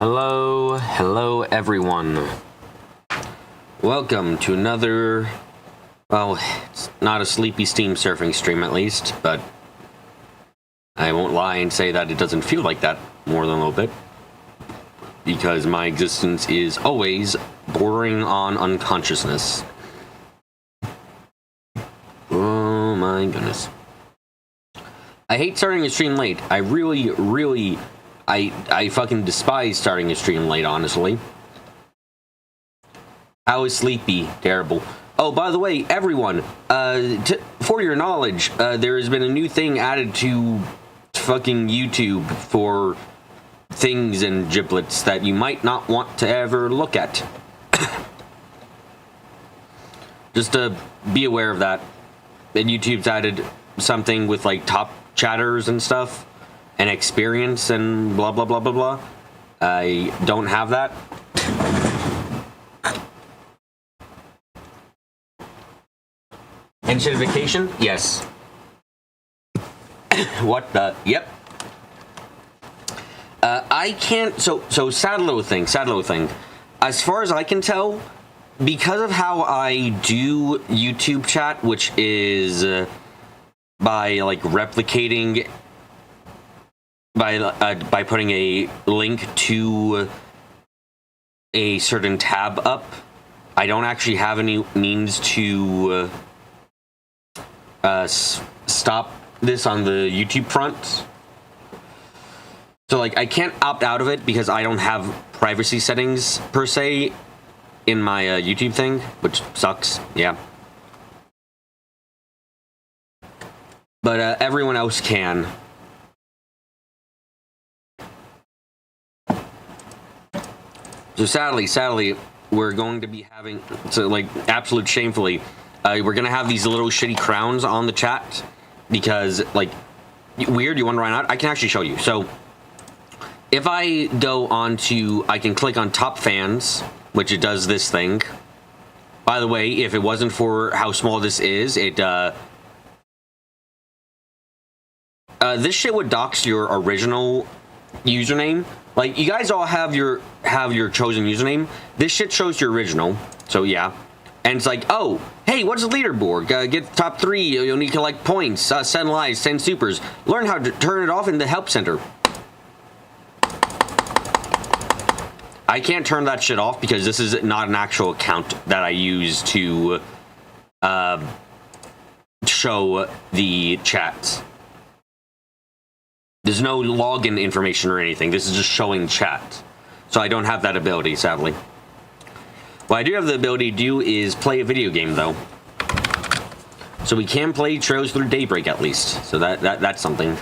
Hello everyone. Welcome to another, well, it's not a sleepy Steam surfing stream at least, but I won't lie and say that it doesn't feel like that more than a little bit, because my existence is always bordering on unconsciousness. Oh my goodness. I hate starting a stream late. I really I fucking despise starting a stream late, honestly. I was sleepy. Terrible. Oh, by the way, everyone, for your knowledge, there has been a new thing added to fucking YouTube for things and giblets that you might not want to ever look at. Just to be aware of that. And YouTube's added something with, like, top chatters and stuff. And experience and blah blah blah blah blah. I don't have that. Identification? Yes. What the? Yep. I can't. So sad little thing. As far as I can tell, because of how I do YouTube chat, which is by like replicating. By putting a link to a certain tab up, I don't actually have any means to stop this on the YouTube front. So, like, I can't opt out of it because I don't have privacy settings, per se, in my YouTube thing, which sucks, yeah. But everyone else can. So sadly, we're going to be having, so like, absolute shamefully, we're going to have these little shitty crowns on the chat, because, like, weird, you want to run out? I can actually show you. So, if I go on to, I can click on top fans, which it does this thing. By the way, if it wasn't for how small this is, this shit would dox your original username. Like, you guys all have your chosen username. This shit shows your original, so yeah. And it's like, oh, hey, what's the leaderboard? Get top 3, you'll need to collect points, send lives, send supers. Learn how to turn it off in the help center. I can't turn that shit off because this is not an actual account that I use to show the chats. There's no login information or anything. This is just showing chat. So I don't have that ability, sadly. What I do have the ability to do is play a video game, though. So we can play Trails Through Daybreak, at least. So that's something.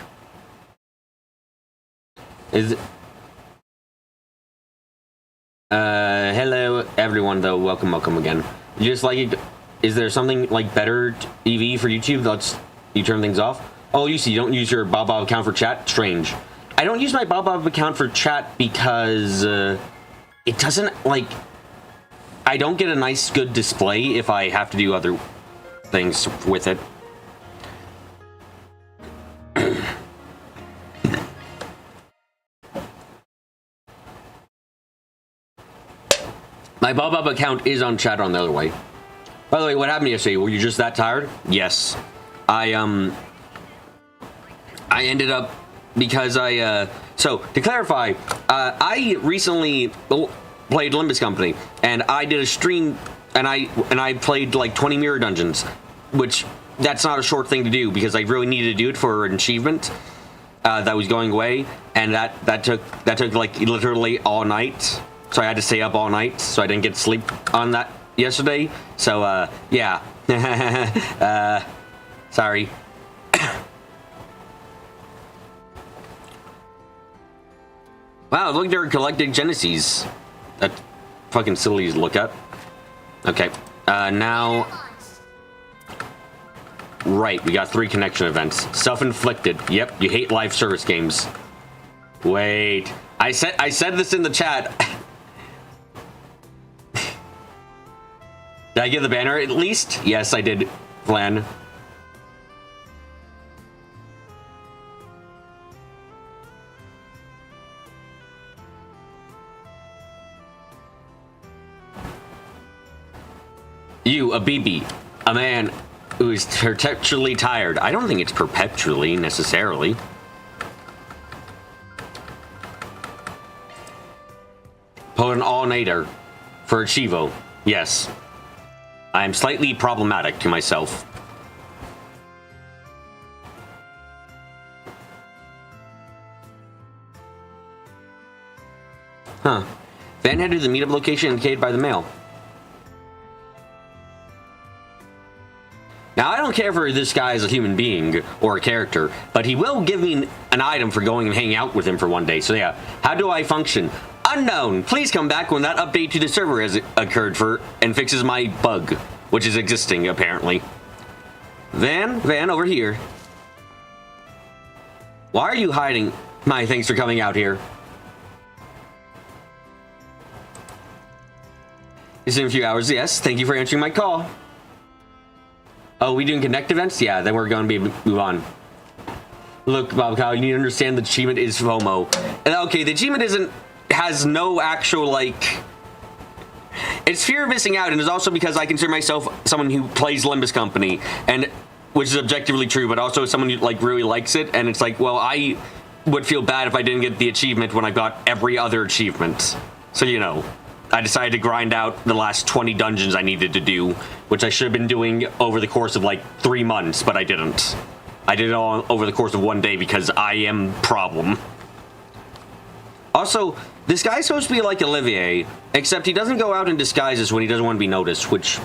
Hello, everyone, though. Welcome again. You just like it? Is there something, like, better EV for YouTube that lets you turn things off? Oh, you see, you don't use your Bob account for chat? Strange. I don't use my Bob account for chat because it doesn't, like, I don't get a nice, good display if I have to do other things with it. My Bob account is on chat on the other way. By the way, what happened yesterday? Were you just that tired? Yes. I ended up, because so, to clarify, I recently played Limbus Company, and I did a stream, and I played, like, 20 mirror dungeons, which, that's not a short thing to do, because I really needed to do it for an achievement that was going away, and that took, like, literally all night, so I had to stay up all night, so I didn't get sleep on that yesterday, so, yeah. Sorry. Wow, look, they're collecting Genesis. That's fucking silly to look at. Okay, now... Right, we got 3 connection events. Self-inflicted. Yep, you hate live service games. Wait. I said this in the chat. Did I get the banner at least? Yes, I did, Flan. You, a BB, a man who is perpetually tired. I don't think it's perpetually, necessarily. Pull an all-nighter for a Chivo. Yes. I am slightly problematic to myself. Huh. Van headed to the meetup location indicated by the mail. Now, I don't care for this guy as a human being or a character, but he will give me an item for going and hanging out with him for one day. So yeah, how do I function? Unknown. Please come back when that update to the server has occurred and fixes my bug, which is existing, apparently. Van, over here. Why are you hiding? My thanks for coming out here. It's in a few hours, yes. Thank you for answering my call. Oh, we doing connect events? Yeah, then we're going to be able to move on. Look, Bob Cow, you need to understand the achievement is FOMO. And okay, the achievement has no actual, like... It's fear of missing out, and it's also because I consider myself someone who plays Limbus Company, and which is objectively true, but also someone who, like, really likes it, and it's like, well, I would feel bad if I didn't get the achievement when I got every other achievement. So, you know... I decided to grind out the last 20 dungeons I needed to do, which I should have been doing over the course of like 3 months, but I didn't. I did it all over the course of one day because I am problem. Also, this guy's supposed to be like Olivier, except he doesn't go out in disguises when he doesn't want to be noticed, which...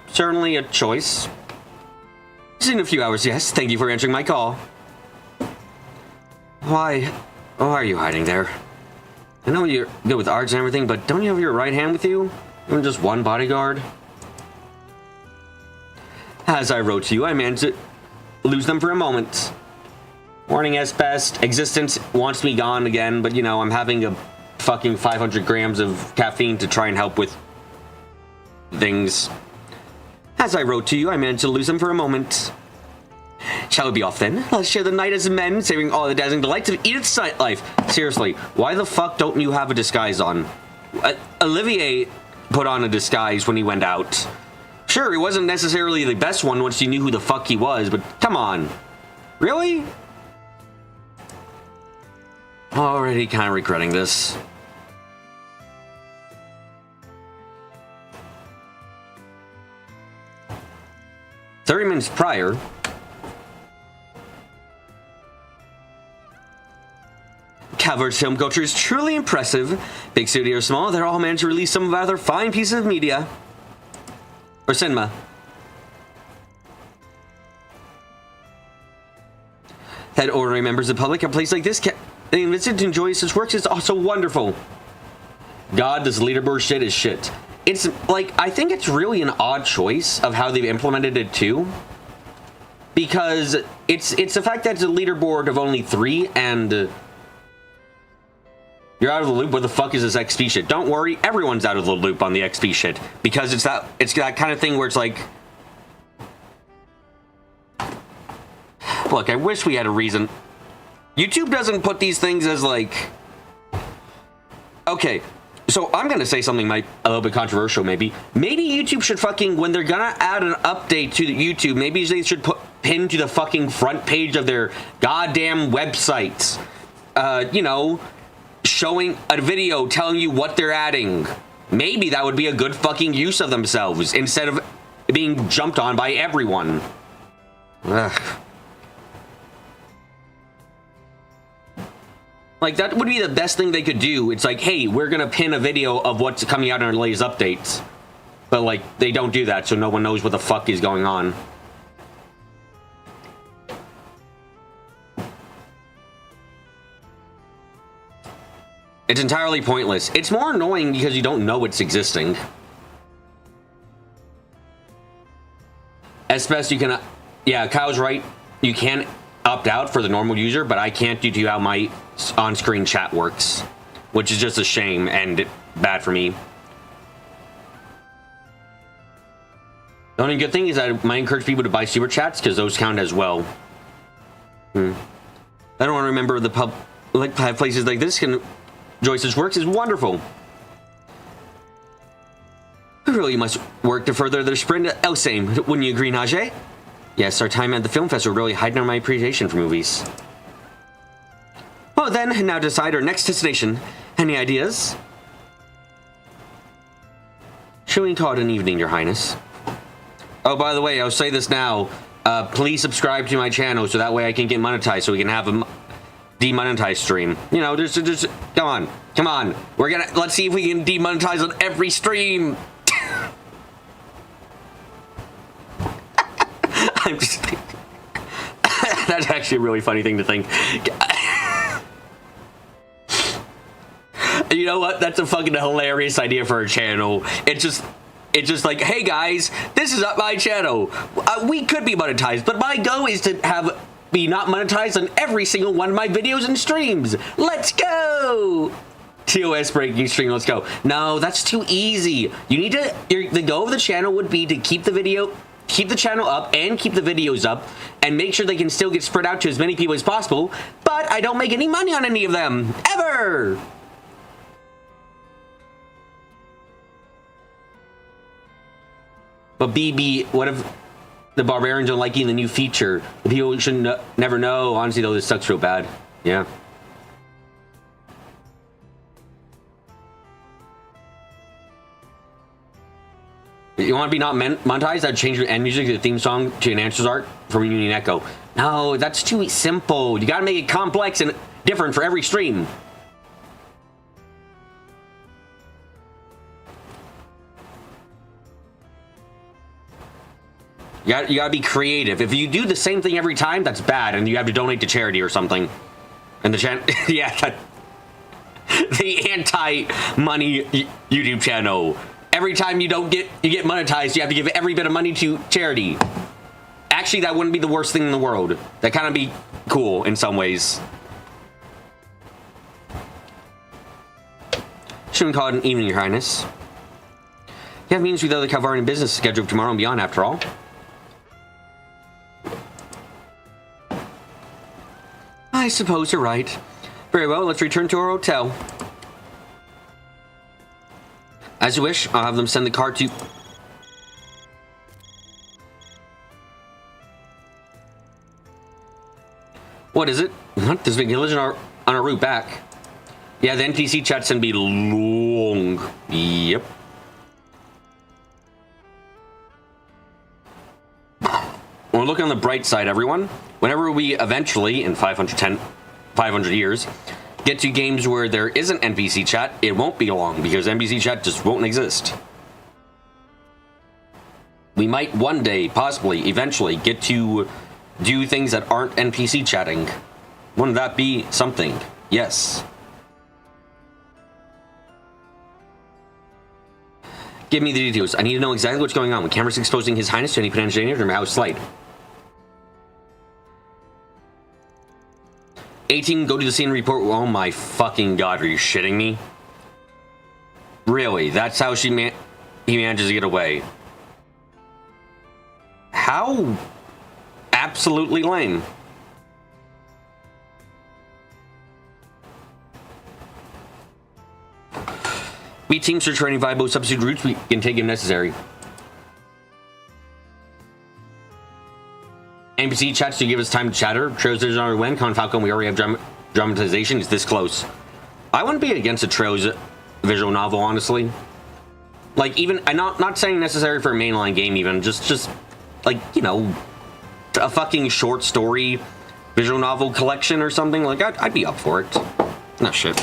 certainly a choice. It's in a few hours, yes. Thank you for answering my call. Why are you hiding there? I know you're good with arts and everything, but don't you have your right hand with you? Even just one bodyguard? As I wrote to you, I managed to lose them for a moment. Morning as best. Existence wants me gone again, but you know, I'm having a fucking 500 grams of caffeine to try and help with things. As I wrote to you, I managed to lose them for a moment. Shall we be off then? Let's share the night as men, saving all the dazzling delights of Edith's sight life. Seriously, why the fuck don't you have a disguise on? Olivier put on a disguise when he went out. Sure, it wasn't necessarily the best one once you knew who the fuck he was, but come on. Really? Already kind of regretting this. 30 minutes prior, Calvert's film culture is truly impressive. Big studio or small, they're all managed to release some rather fine pieces of media. Or cinema. That ordinary members of the public, a place like this, they visit to enjoy such works is also wonderful. God, this leaderboard shit is shit. It's like, I think it's really an odd choice of how they've implemented it too. Because it's the fact that it's a leaderboard of only 3 and... you're out of the loop. What the fuck is this XP shit? Don't worry, everyone's out of the loop on the XP shit because it's that kind of thing where it's like, look, I wish we had a reason. YouTube doesn't put these things as like, okay, so I'm gonna say something a little bit controversial. Maybe YouTube should fucking, when they're gonna add an update to the YouTube, maybe they should pin to the fucking front page of their goddamn websites. You know, showing a video telling you what they're adding. Maybe that would be a good fucking use of themselves instead of being jumped on by everyone. Ugh. Like, that would be the best thing they could do. It's like, hey, we're gonna pin a video of what's coming out in our latest updates. But, like, they don't do that, so no one knows what the fuck is going on. It's entirely pointless. It's more annoying because you don't know it's existing. As best you can... yeah, Kyle's right. You can opt out for the normal user, but I can't due to how my on-screen chat works. Which is just a shame and bad for me. The only good thing is that I might encourage people to buy super chats because those count as well. I don't want to remember the places like this can... Joyce's works is wonderful. We really must work to further their sprint. Oh, same. Wouldn't you agree, Najee? Yes, our time at the film festival really heightened my appreciation for movies. Well then, now decide our next destination. Any ideas? Shall we call it an evening, Your Highness? Oh, by the way, I'll say this now. Please subscribe to my channel so that way I can get monetized, so we can have a demonetized stream. You know, just come on. Let's see if we can demonetize on every stream. I'm just. That's actually a really funny thing to think. You know what? That's a fucking hilarious idea for a channel. It's just like, hey guys, this is my channel. We could be monetized, but my goal is to be not monetized on every single one of my videos and streams. Let's go! TOS breaking stream, let's go. No, that's too easy. You need to, the goal of the channel would be to keep the channel up and keep the videos up and make sure they can still get spread out to as many people as possible, but I don't make any money on any of them, ever! But BB, what if the barbarians don't like the new feature? The people should never know. Honestly, though, this sucks real bad. Yeah. You want to be not monetized? I'd change your end music to the theme song to an answers art for Reunion Echo. No, that's too simple. You gotta make it complex and different for every stream. You gotta be creative. If you do the same thing every time, that's bad, and you have to donate to charity or something. And the channel, yeah, the anti-money YouTube channel. Every time you get monetized, you have to give every bit of money to charity. Actually, that wouldn't be the worst thing in the world. That kind of be cool in some ways. Shouldn't call it an evening, Your Highness. You have meetings with other Calvarian business scheduled tomorrow and beyond, after all. I suppose you're right. Very well, let's return to our hotel. As you wish, I'll have them send the car to... What is it? What? There's been collision on our route back. Yeah, the NPC chat's gonna be long. Yep. Well, look on the bright side, everyone. Whenever we eventually, in 500 years, get to games where there isn't NPC chat, it won't be long, because NPC chat just won't exist. We might one day, possibly, eventually, get to do things that aren't NPC chatting. Wouldn't that be something? Yes. Give me the details. I need to know exactly what's going on. When Cameron's exposing His Highness to any potential danger, no matter how slight. 18, go to the scene and report. Oh my fucking god, are you shitting me? Really? That's how he manages to get away. How absolutely lame. We team search for any viable substitute routes we can take if necessary. NPC chats to give us time to chatter. Trails is on our win. Con Falcon, we already have dramatization. It's this close. I wouldn't be against a Trails visual novel, honestly. Like, even, I'm not saying necessary for a mainline game, even. Just like, you know, a fucking short story visual novel collection or something. Like, I'd be up for it. No shit.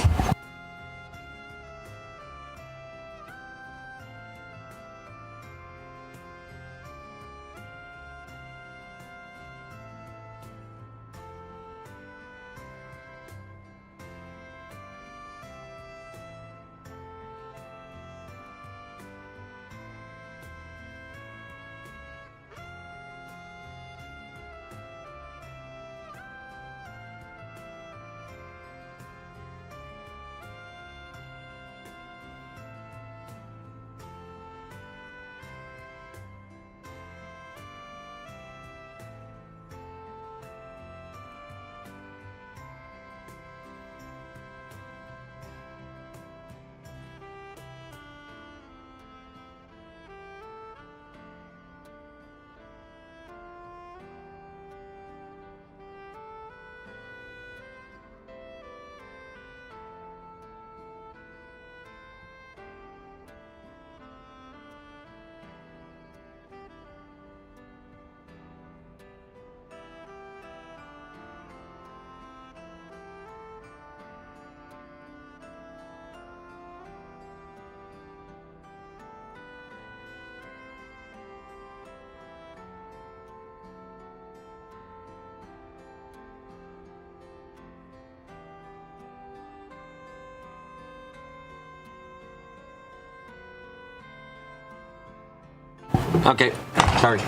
Okay, sorry.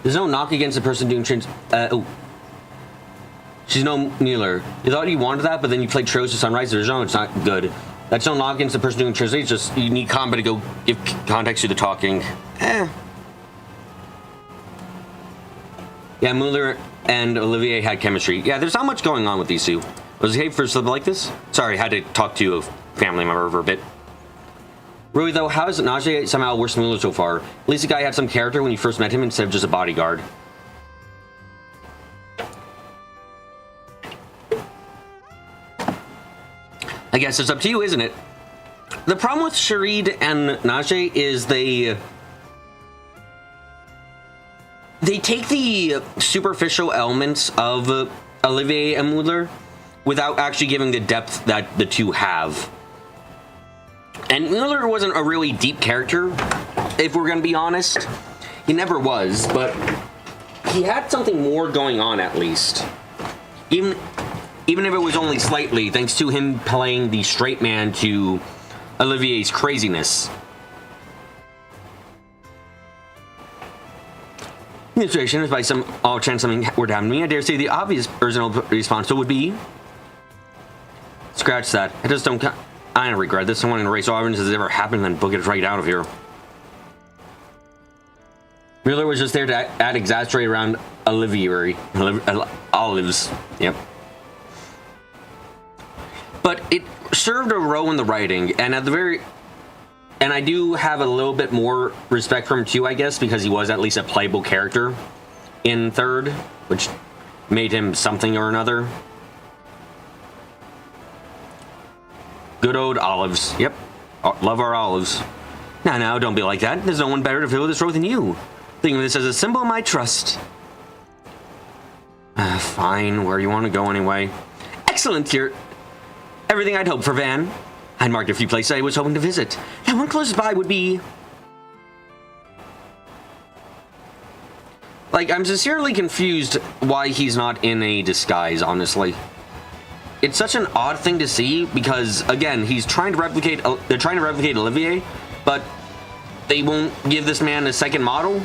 There's no knock against the person doing trans. Oh. She's no Mueller. You thought you wanted that, but then you played Trails to Sunrise. There's no, it's not good. That's no knock against the person doing translate. It's just you need combat to go give context to the talking. Yeah, Mueller and Olivier had chemistry. Yeah, there's not much going on with these two. Was it okay for something like this? Sorry, I had to talk to a family member for a bit. Really though, how is Najee somehow worse than Mueller so far? At least the guy had some character when you first met him instead of just a bodyguard. I guess it's up to you, isn't it? The problem with Sharid and Najee is they take the superficial elements of Olivier and Mueller without actually giving the depth that the two have. And Mueller wasn't a really deep character, if we're going to be honest. He never was, but he had something more going on at least. Even if it was only slightly, thanks to him playing the straight man to Olivier's craziness. Administration, if by some odd chance something were to happen to me, I dare say the obvious personal response would be... Scratch that. I just don't... I don't regret this. I want to erase all evidence that's ever happened and then book it right out of here. Mueller was just there to add exaggerate around Olivier. Olives. Yep. But it served a role in the writing, and at the very... And I do have a little bit more respect for him too, I guess, because he was at least a playable character in third, which made him something or another. Good old olives. Yep. Love our olives. Now, don't be like that. There's no one better to fill this role than you. Think of this as a symbol of my trust. Fine, where you want to go anyway. Excellent, you're everything I'd hoped for, Van. I'd marked a few places I was hoping to visit. That one close by would be... Like, I'm sincerely confused why he's not in a disguise, honestly. It's such an odd thing to see because, again, he's trying to replicate... They're trying to replicate Olivier, but they won't give this man a second model.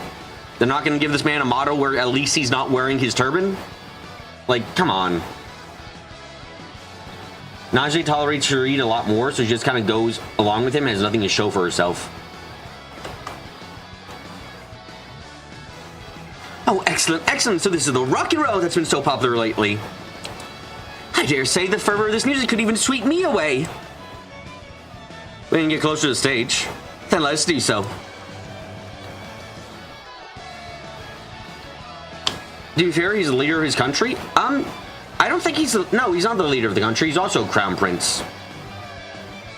They're not going to give this man a model where at least he's not wearing his turban. Like, come on. Najee tolerates Sharid a lot more, so she just kind of goes along with him and has nothing to show for herself. Oh, excellent, excellent. So this is the rock and roll that's been so popular lately. I dare say the fervor of this music could even sweep me away. We can get closer to the stage. Then let us do so. Do you fear he's the leader of his country? I don't think he's no, he's not the leader of the country. He's also crown prince.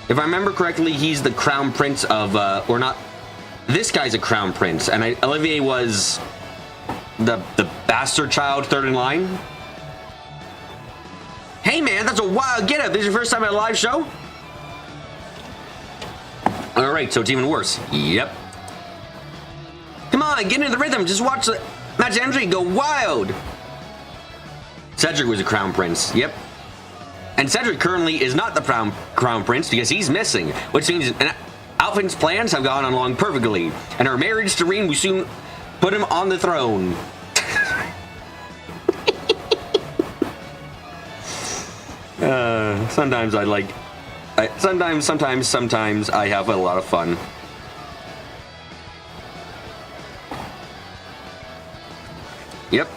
If I remember correctly, he's the crown prince of, or not, this guy's a crown prince, and Olivier was the bastard child third in line. Hey man, that's a wild getup. This is your first time at a live show? Alright, so it's even worse. Yep. Come on, get into the rhythm. Just watch the match entry go wild. Cedric was a crown prince. Yep. And Cedric currently is not the crown prince because he's missing, which means Alpin's plans have gone along perfectly, and our marriage to Reem will soon put him on the throne. Sometimes I like... Sometimes I have a lot of fun. Yep.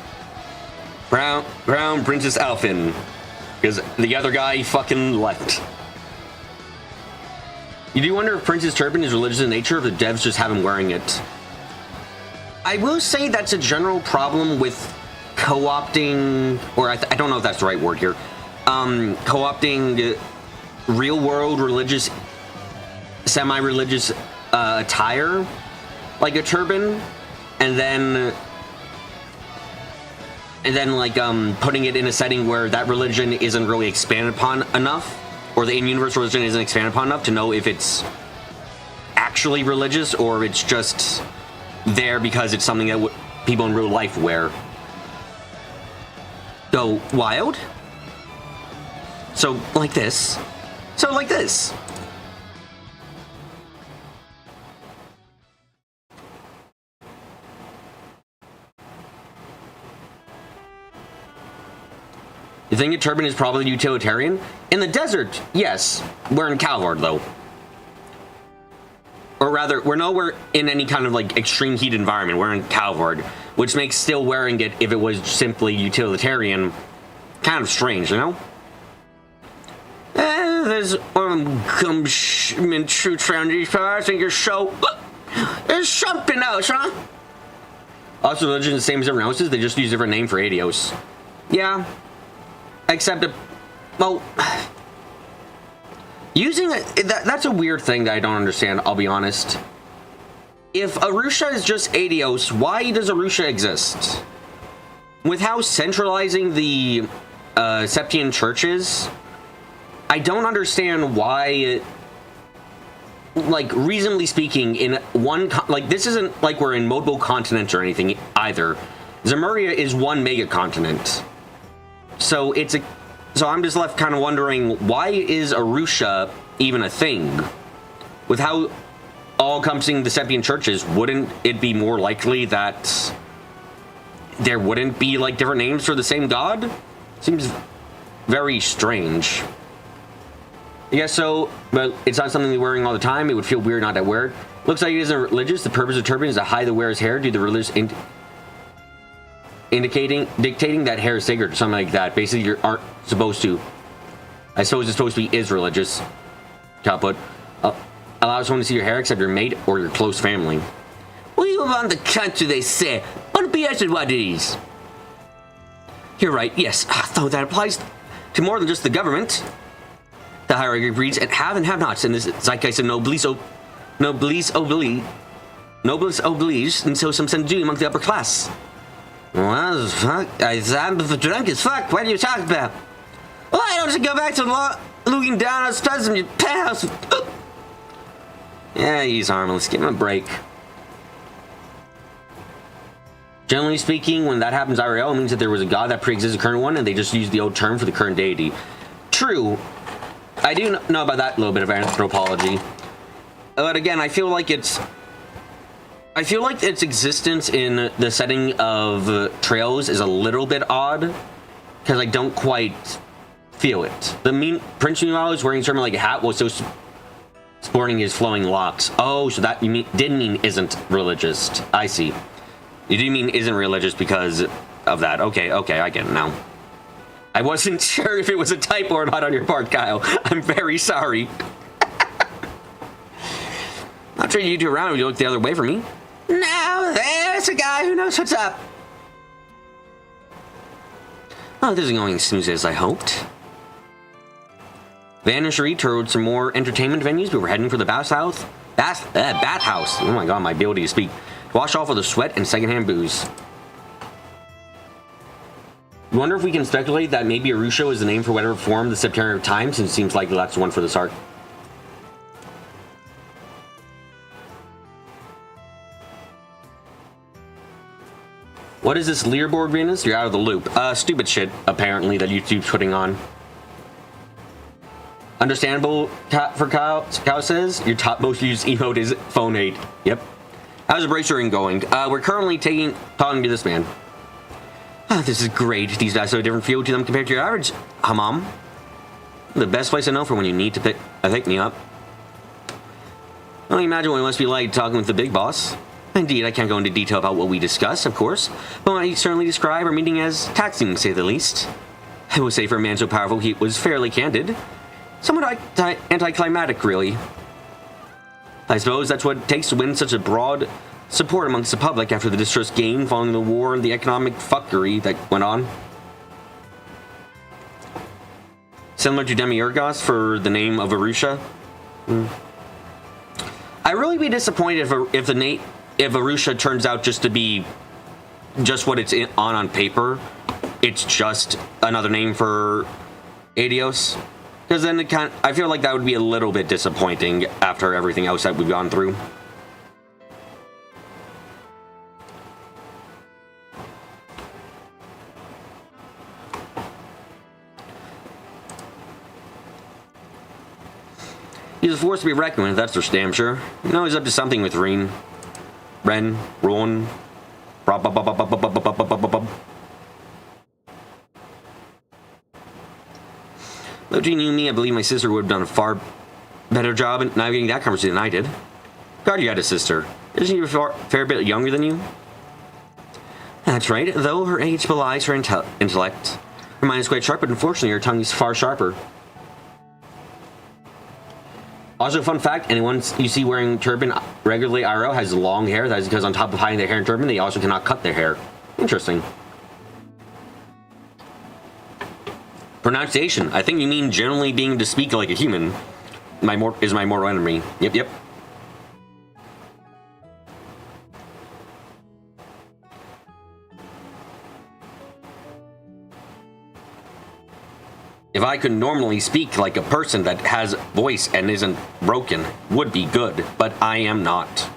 Crown Princess Alpin. Because the other guy fucking left. You do wonder if Prince's turban is religious in nature, or if the devs just have him wearing it. I will say that's a general problem with co-opting, or I don't know if that's the right word here, co-opting real-world religious, semi-religious attire, like a turban, and then like putting it in a setting where that religion isn't really expanded upon enough, or the in-universe religion isn't expanded upon enough to know if it's actually religious or it's just there because it's something that people in real life wear. Go wild. So like this. So like this. You think a turban is probably utilitarian? In the desert, yes. We're in Calvard, though. Or rather, we're nowhere in any kind of, like, extreme heat environment. We're in Calvard, which makes still wearing it, if it was simply utilitarian, kind of strange, you know? There's true trendy. I think you're so... There's something else, huh? Also, religion is the same as everyone else's. They just use a different name for Adios. Yeah. Except, well... That's a weird thing that I don't understand, I'll be honest. If Arusha is just Adios, why does Arusha exist? With how centralizing the Septian church is, I don't understand why, like, reasonably speaking, in one, like, this isn't like we're in multiple continents or anything either. Zemuria is one mega continent. So so I'm just left kind of wondering, why is Arusha even a thing? With how all-encompassing the Septian church is, wouldn't it be more likely that there wouldn't be, like, different names for the same god? Seems very strange. Yeah, so, but it's not something they're wearing all the time. It would feel weird not to wear it. Looks like it isn't religious. The purpose of turban is to hide the wearer's hair due to the religious dictating that hair is sacred or something like that. Basically, you aren't supposed to. I suppose it's supposed to be is religious. Caput. Allow someone to see your hair except your mate or your close family. We live on the country, they say, but be as what it is. You're right, yes. Though that applies to more than just the government. The hierarchy breeds and have-nots in this zeitgeist of noblesse oblige, and so some sense of duty among the upper class. Well, fuck, I'm drunk as fuck. What are you talking about? Why don't you go back to looking down on studs in your penthouse? Yeah, he's harmless. Give him a break. Generally speaking, when that happens IRL, it means that there was a god that pre-exists the current one, and they just used the old term for the current deity. True. I do know about that little bit of anthropology. But again, I feel like its existence in the setting of Trails is a little bit odd, because I don't quite feel it. The Prince meanwhile is wearing something like a hat, was so sporting his flowing locks. Oh, so that did mean isn't religious. I see. You do mean isn't religious because of that. Okay, I get it now. I wasn't sure if it was a typo or not on your part, Kyle. I'm very sorry. Not turning you two around if you look the other way from me. No, there's a guy who knows what's up. Oh, this isn't going as smooth as I hoped. Van and Cherie toured some more entertainment venues. We were heading for the bathhouse. Oh my god, my ability to speak. Wash off with the sweat and secondhand booze. I wonder if we can speculate that maybe Arusha is the name for whatever form the September of Time, since it seems like that's the one for this arc. What is this leaderboard, Venus? You're out of the loop. Stupid shit, apparently, that YouTube's putting on. Understandable for Kyle says. Your top most used emote is phone aid. Yep. How's the bracering going? We're currently talking to this man. This is great. These guys have a different feel to them compared to your average hammam. The best place I know for when you need to pick me up. Well, imagine what it must be like talking with the big boss. Indeed, I can't go into detail about what we discuss, of course, but I certainly describe our meeting as taxing, to say the least. I will say for a man so powerful, he was fairly candid. Somewhat anticlimactic, really. I suppose that's what it takes to win such a broad support amongst the public after the distrust gained following the war and the economic fuckery that went on. Similar to Demiurgos for the name of Arusha. I'd really be disappointed if Arusha turns out just to be just what it's on paper. It's just another name for Adios. Because then I feel like that would be a little bit disappointing after everything else that we've gone through. He's a force to be reckoned with, that's for damn sure. No, he's up to something with Ron. Between you and me, I believe my sister would have done a far better job in navigating that conversation than I did. God, you had a sister. Isn't she a fair bit younger than you? That's right, though her age belies her intellect. Her mind is quite sharp, but unfortunately her tongue is far sharper. Also, fun fact, anyone you see wearing turban regularly IRL has long hair. That is because on top of hiding their hair in turban, they also cannot cut their hair. Interesting. Pronunciation. I think you mean generally being able to speak like a human. Is my mortal enemy. Yep. If I could normally speak like a person that has voice and isn't broken, would be good, but I am not.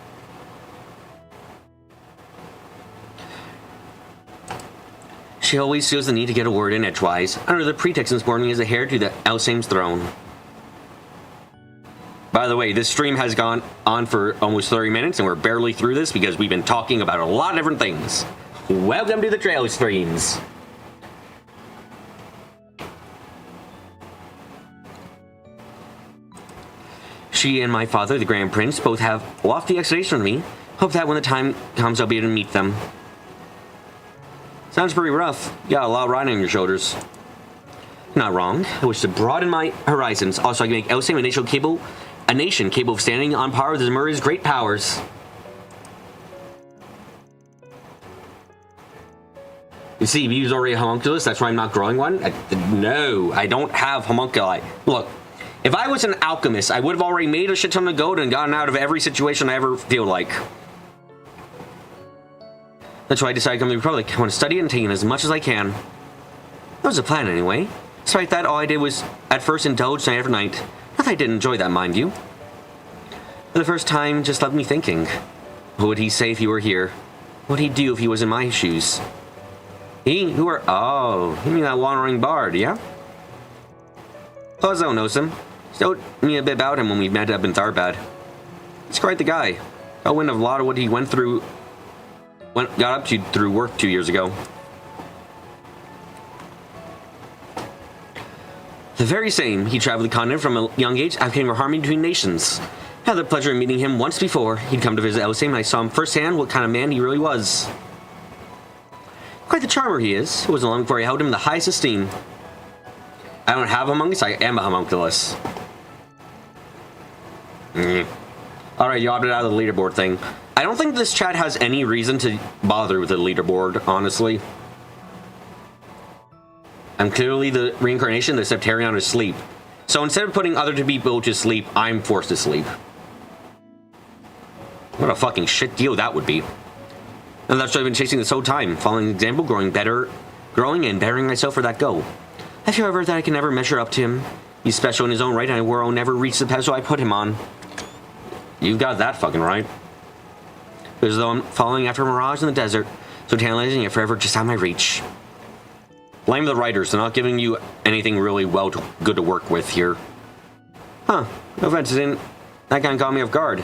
She always feels the need to get a word in edgewise, under the pretext this morning is a heir to the Elsame's throne. By the way, this stream has gone on for almost 30 minutes, and we're barely through this because we've been talking about a lot of different things. Welcome to the trail streams. She and my father, the Grand Prince, both have lofty expectations of me. Hope that when the time comes, I'll be able to meet them. Sounds pretty rough. You got a lot riding on your shoulders. Not wrong. I wish to broaden my horizons. Also, I can make Elsame a nation capable of standing on par with Zemuria's great powers. You see, Mew's already a homunculus. That's why I'm not growing one. No, I don't have homunculi. Look. If I was an alchemist, I would have already made a shit ton of gold and gotten out of every situation I ever feel like. That's why I decided to come to the Republic. I want to study and take in as much as I can. That was the plan anyway. Despite that, all I did was at first indulge night after night. Not that I didn't enjoy that, mind you. For the first time, just left me thinking. What would he say if he were here? What would he do if he was in my shoes? Oh, you mean that wandering bard, yeah? Puzzo knows him. He told me a bit about him when we met up in Tharbad. He's quite the guy. Got wind of a lot of what he got up to through work 2 years ago. The very same. He traveled the continent from a young age, advocating for harmony between nations. I had the pleasure of meeting him once before. He'd come to visit Elsame, and I saw him firsthand what kind of man he really was. Quite the charmer he is. It wasn't long before I held him in the highest esteem. I don't have a homunculus, I am a homunculus. Alright, you opted out of the leaderboard thing. I don't think this chat has any reason to bother with the leaderboard, honestly. I'm clearly the reincarnation of the Septarion of sleep. So instead of putting other people to sleep, I'm forced to sleep. What a fucking shit deal that would be. And that's what I've been chasing this whole time, following the example, growing and bettering myself for that goal. I feel, however, that I can never measure up to him. He's special in his own right, and I will never reach the pedestal I put him on. You've got that fucking right. It was as though I'm following after a mirage in the desert, so tantalizing yet forever just out of my reach. Blame the writers, they're not giving you anything really good to work with here. Huh, no offense, that kind of caught me off guard.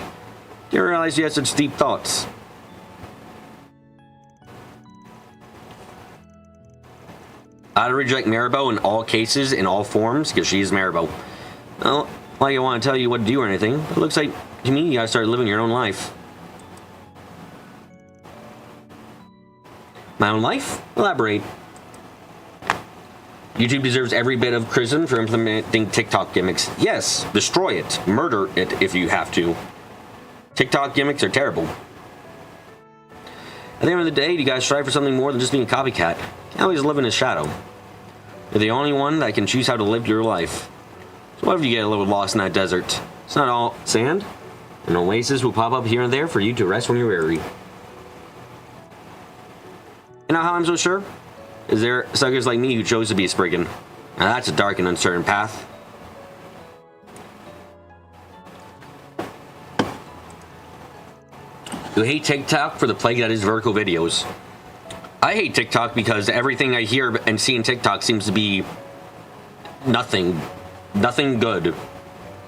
Didn't realize you had such deep thoughts. I'd reject Maribel in all cases, in all forms, because she is Maribel. Well, like I want to tell you what to do or anything. It looks like, to me, you gotta start living your own life. My own life? Elaborate. YouTube deserves every bit of criticism for implementing TikTok gimmicks. Yes, destroy it. Murder it if you have to. TikTok gimmicks are terrible. At the end of the day, you guys strive for something more than just being a copycat. You can't always live in his shadow. You're the only one that can choose how to live your life. So what if you get a little lost in that desert? It's not all sand. An oasis will pop up here and there for you to rest when you're weary. You know how I'm so sure? Is there suckers like me who chose to be a Spriggan? Now that's a dark and uncertain path. You hate TikTok for the plague that is vertical videos. I hate TikTok because everything I hear and see in TikTok seems to be nothing good.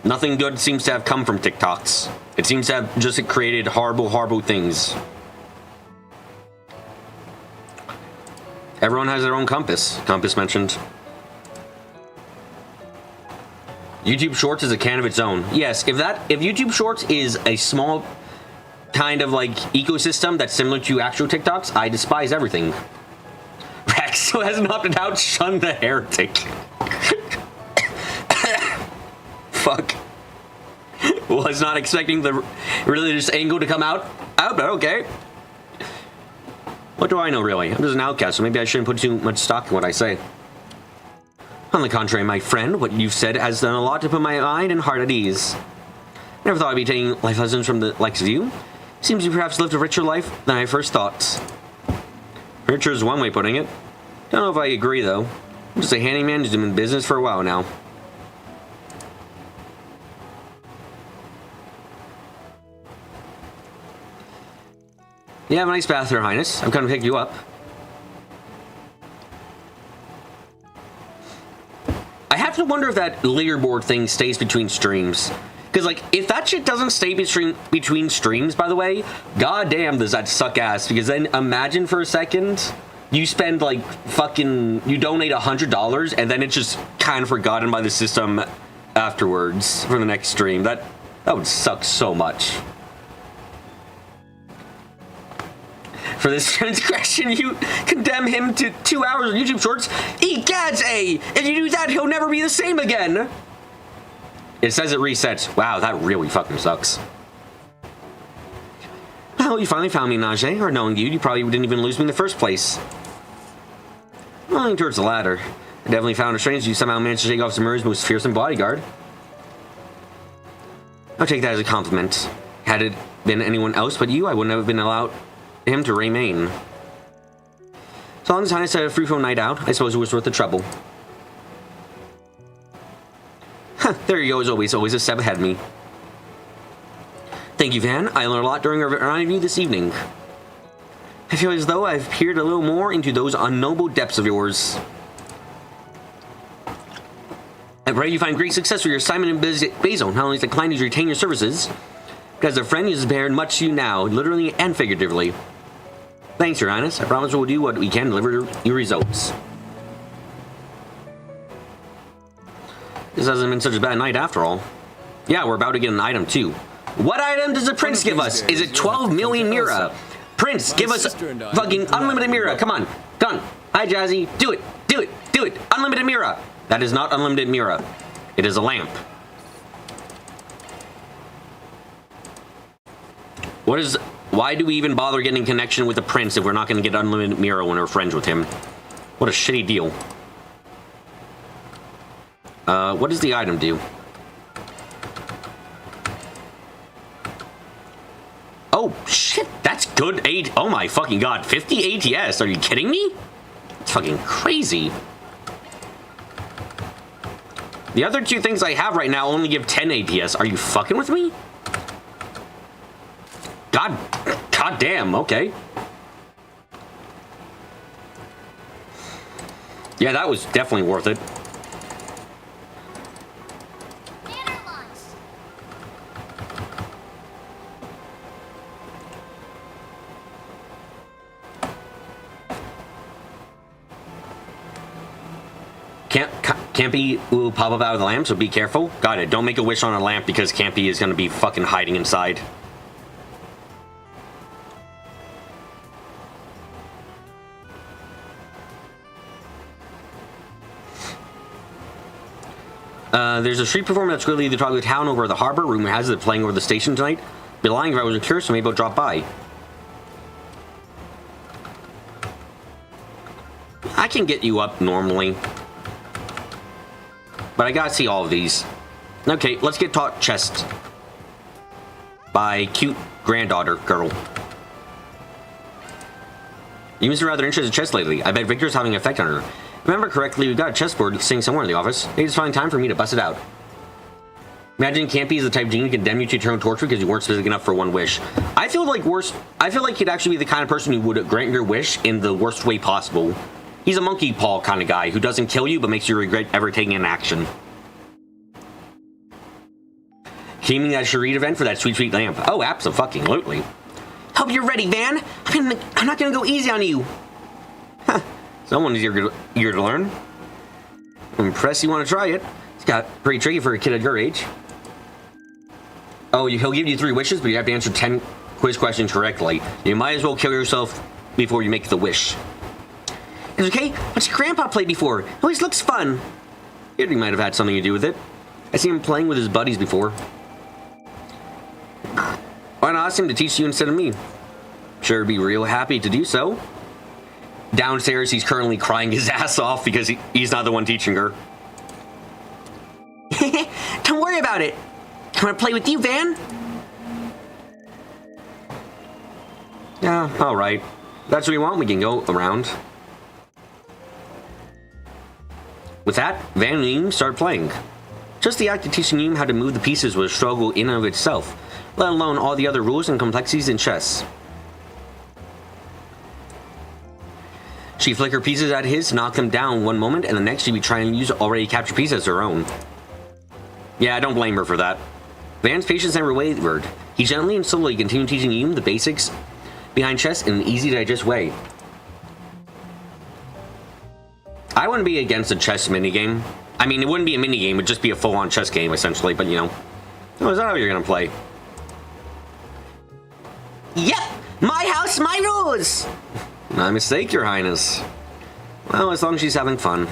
Nothing good seems to have come from TikToks. It seems to have just created horrible things. Everyone has their own compass. Compass mentioned. YouTube Shorts is a can of its own. Yes, if YouTube Shorts is a small kind of like ecosystem that's similar to actual TikToks, I despise everything. Rex, who hasn't opted out, shun the heretic. Fuck. Was not expecting the religious angle to come out. Oh, but okay. What do I know, really? I'm just an outcast, so maybe I shouldn't put too much stock in what I say. On the contrary, my friend, what you've said has done a lot to put my mind and heart at ease. Never thought I'd be taking life lessons from the likes of you. Seems you perhaps lived a richer life than I first thought. Richer is one way of putting it. Don't know if I agree, though. I'm just a handyman who's been in business for a while now. You have a nice bath, Your Highness. I'm coming to pick you up. I have to wonder if that leaderboard thing stays between streams. Because, like, if that shit doesn't stay between streams, by the way, goddamn does that suck ass. Because then imagine for a second, you spend, like, fucking, you donate $100, and then it's just kind of forgotten by the system afterwards for the next stream. That would suck so much. For this transgression, you condemn him to 2 hours of YouTube Shorts. Egads, eh? If you do that, he'll never be the same again. It says it resets. Wow, that really fucking sucks. Well, you finally found me, Najee. Or knowing you probably didn't even lose me in the first place. Well, leaning towards the latter. I definitely found it strange you somehow managed to shake off Samura's most fearsome bodyguard. I'll take that as a compliment. Had it been anyone else but you, I wouldn't have been allowed him to remain. So long as Highness had a fruitful night out, I suppose it was worth the trouble. Huh, there you go, as always a step ahead of me. Thank you, Van. I learned a lot during our interview this evening. I feel as though I've peered a little more into those unknowable depths of yours. I pray you find great success for your assignment in Basil. Not only is declining to retain your services, but as a friend, you prepared much to you now, literally and figuratively. Thanks, Your Highness. I promise we'll do what we can to deliver your results. This hasn't been such a bad night after all. Yeah, we're about to get an item too. What item does the prince give us? Is it 12 million Mira? Prince, give us fucking unlimited Mira. Come on. Come on. Hi, Jazzy. Do it. Do it. Do it. Unlimited Mira. That is not unlimited Mira. It is a lamp. Why do we even bother getting connection with the prince if we're not going to get unlimited Mira when we're friends with him? What a shitty deal. What does the item do? Oh, shit, that's good. Oh my fucking god, 50 ATS, are you kidding me? It's fucking crazy. The other two things I have right now only give 10 ATS. Are you fucking with me? God damn, okay. Yeah, that was definitely worth it. Campy will pop up out of the lamp, so be careful. Got it. Don't make a wish on a lamp because Campy is going to be fucking hiding inside. There's a street performer that's really either talking to the town over the harbor. Rumor has it playing over the station tonight. Be lying if I wasn't curious, so maybe I'll drop by. I can get you up normally. But I gotta see all of these. Okay, let's get taught chess by cute granddaughter girl. You must be rather interested in chess lately. I bet Victor's having an effect on her. If I remember correctly, we've got a chessboard sitting somewhere in the office. Maybe it's finding time for me to bust it out. Imagine Campy is the type of genie to condemn you to eternal torture because you weren't specific enough for one wish. I feel like he'd actually be the kind of person who would grant your wish in the worst way possible. He's a monkey paw kind of guy who doesn't kill you but makes you regret ever taking an action. Gaming that charade event for that sweet, sweet lamp. Oh, abso-fucking-lutely. Hope you're ready, Van. I'm not gonna go easy on you. Huh. Someone is eager to learn. I'm impressed you want to try it. It's Got pretty tricky for a kid at your age. Oh, he'll give you 3 wishes, but you have to answer 10 quiz questions correctly. You might as well kill yourself before you make the wish. It's okay. What's your grandpa played before? It always looks fun. He might have had something to do with it. I seen him playing with his buddies before. Why not ask him to teach you instead of me? Sure, be real happy to do so. Downstairs, he's currently crying his ass off because he's not the one teaching her. Don't worry about it. I want to play with you, Van. Yeah, alright. That's what we want, we can go around. With that, Van and Yum started playing. Just the act of teaching Yum how to move the pieces was a struggle in and of itself, let alone all the other rules and complexities in chess. She'd flicker pieces at his to knock them down one moment, and the next she'd be trying to use already captured pieces as her own. Yeah, I don't blame her for that. Van's patience never wavered. He gently and slowly continued teaching Yum the basics behind chess in an easy-to-digest way. I wouldn't be against a chess minigame. I mean, it wouldn't be a minigame, it would just be a full-on chess game, essentially, but you know. Oh, is that how you're gonna play? Yep! My house, my rules! My mistake, Your Highness. Well, as long as she's having fun.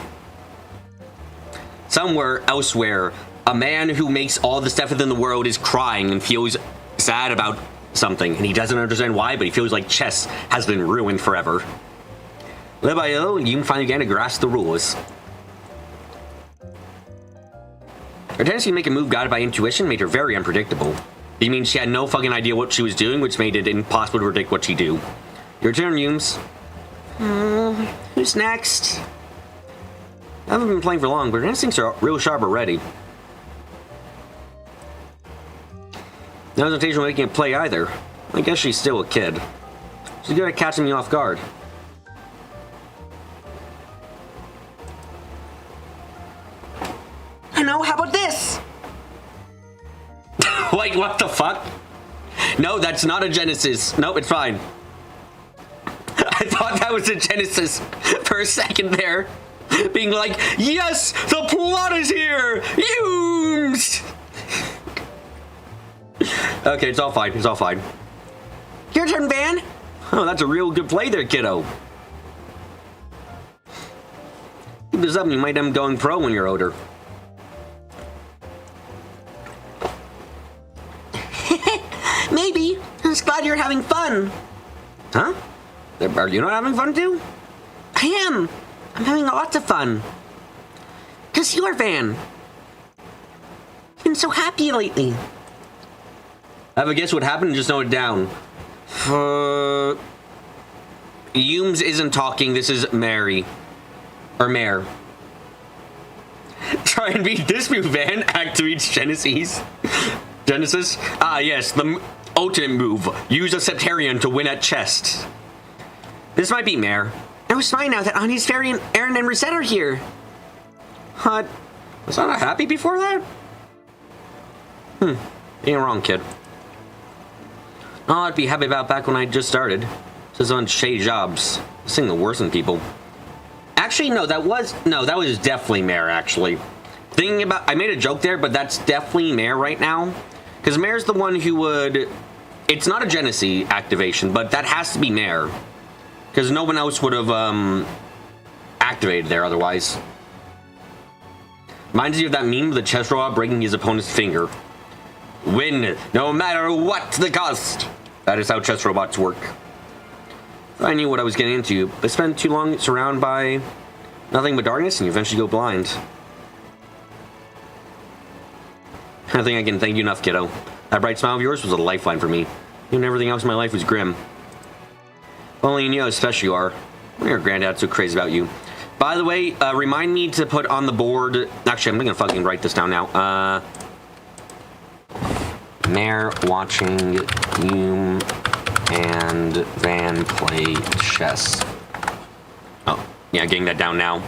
Somewhere elsewhere, a man who makes all the stuff within the world is crying and feels sad about something, and he doesn't understand why, but he feels like chess has been ruined forever. Little by little, Yum finally began to grasp the rules. Her tendency to make a move guided by intuition made her very unpredictable. It means she had no fucking idea what she was doing, which made it impossible to predict what she'd do. Your turn, Yums. Who's next? I haven't been playing for long, but her instincts are real sharp already. No hesitation when making a play either. I guess she's still a kid. She's good at catching me off guard. I know, how about this? Wait, what the fuck? No, that's not a Genesis. Nope, it's fine. I thought that was a Genesis for a second there. Being like, yes, the plot is here! Yums! Okay, it's all fine, it's all fine. Your turn, Van. Oh, that's a real good play there, kiddo. Keep this up and you might end up going pro when you're older. Maybe. I'm just glad you're having fun. Huh? Are you not having fun too? I am. I'm having lots of fun. Because you're Van. You've been so happy lately. Have a guess what happened and just note it down. Yums isn't talking, this is Mary. Or Mare. Try and beat this move, Van. Activates Genesis. Genesis? Ah, yes, the ultimate move. Use a Septarian to win at chess. This might be Mare. I was fine now that Ani's Fairy and Aaron and Rosette are here. What? Was I not happy before that? Ain't wrong, kid. All I'd be happy about back when I just started. Just on shady jobs. Seeing the worst in people. Actually, no, that was definitely Mare, actually. Thinking about, I made a joke there, but that's definitely Mare right now. Because Mare's the one who would, it's not a Genesee activation, but that has to be Mare. Because no one else would have, activated there otherwise. Reminds you of that meme of the chess robot breaking his opponent's finger. Win, no matter what the cost. That is how chess robots work. I knew what I was getting into, but spend too long surrounded by nothing but darkness and you eventually go blind. I think I can thank you enough, kiddo. That bright smile of yours was a lifeline for me. Even everything else in my life was grim. If only you knew how special you are. Why are your granddad so crazy about you? By the way, remind me to put on the board... Actually, I'm gonna fucking write this down now. Mare watching Yum and Van play chess. Oh, yeah, getting that down now.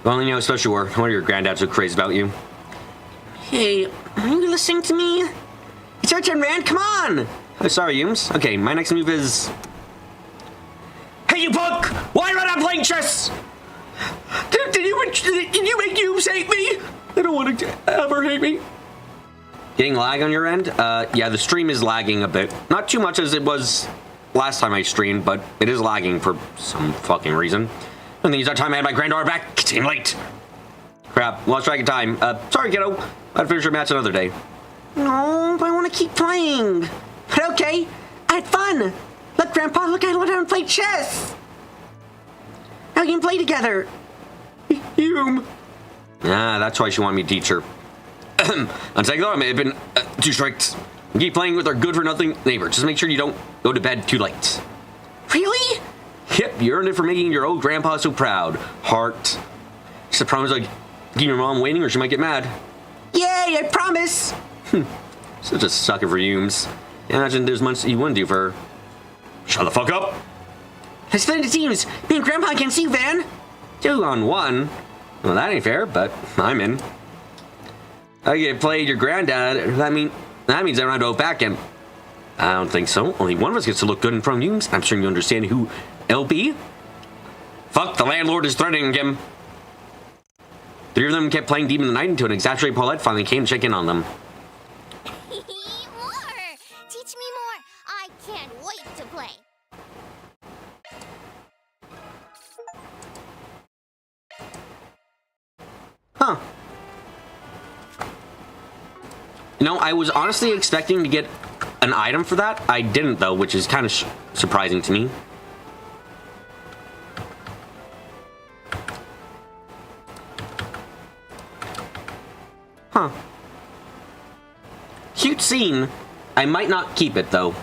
If only you know how special you are. Why are your granddad so crazy about you? Hey, are you listening to me? It's your turn, Van. Come on! Oh, sorry, Yums. Okay, my next move is... Hey, you punk! Why are you not playing chess? Did you Did you make you hate me? I don't want to ever hate me. Getting lag on your end? Yeah, the stream is lagging a bit. Not too much as it was last time I streamed, but it is lagging for some fucking reason. And then use that time I had my granddaughter back. It's getting late. Crap, lost track of time. Sorry, kiddo. I'd finish your match another day. No, but I want to keep playing. But okay, I had fun. Look, Grandpa, look, I went out and played chess. Now we can play together. Hume. Ah, that's why she wanted me to teach her. On second thought, I may have been too strict. Keep playing with our good-for-nothing neighbor. Just make sure you don't go to bed too late. Really? Yep, you earned it for making your old grandpa so proud. Heart. Just a promise, like, keep your mom waiting or she might get mad. Yay, I promise! Such a sucker for Humes. Imagine there's much you wouldn't do for her. Shut the fuck up! As fun as it seems, me and Grandpa can see Van. 2 on 1. Well, that ain't fair, but I'm in. I get played your granddad. That means I don't have to back him. I don't think so. Only one of us gets to look good in front of Humes. I'm sure you understand who LB. Fuck, the landlord is threatening him. 3 of them kept playing deep in the night until an exaggerated Paulette finally came to check in on them. More! Teach me more! I can't wait to play! Huh. No, I was honestly expecting to get an item for that. I didn't, though, which is kind of surprising to me. Huh. Cute scene. I might not keep it, though.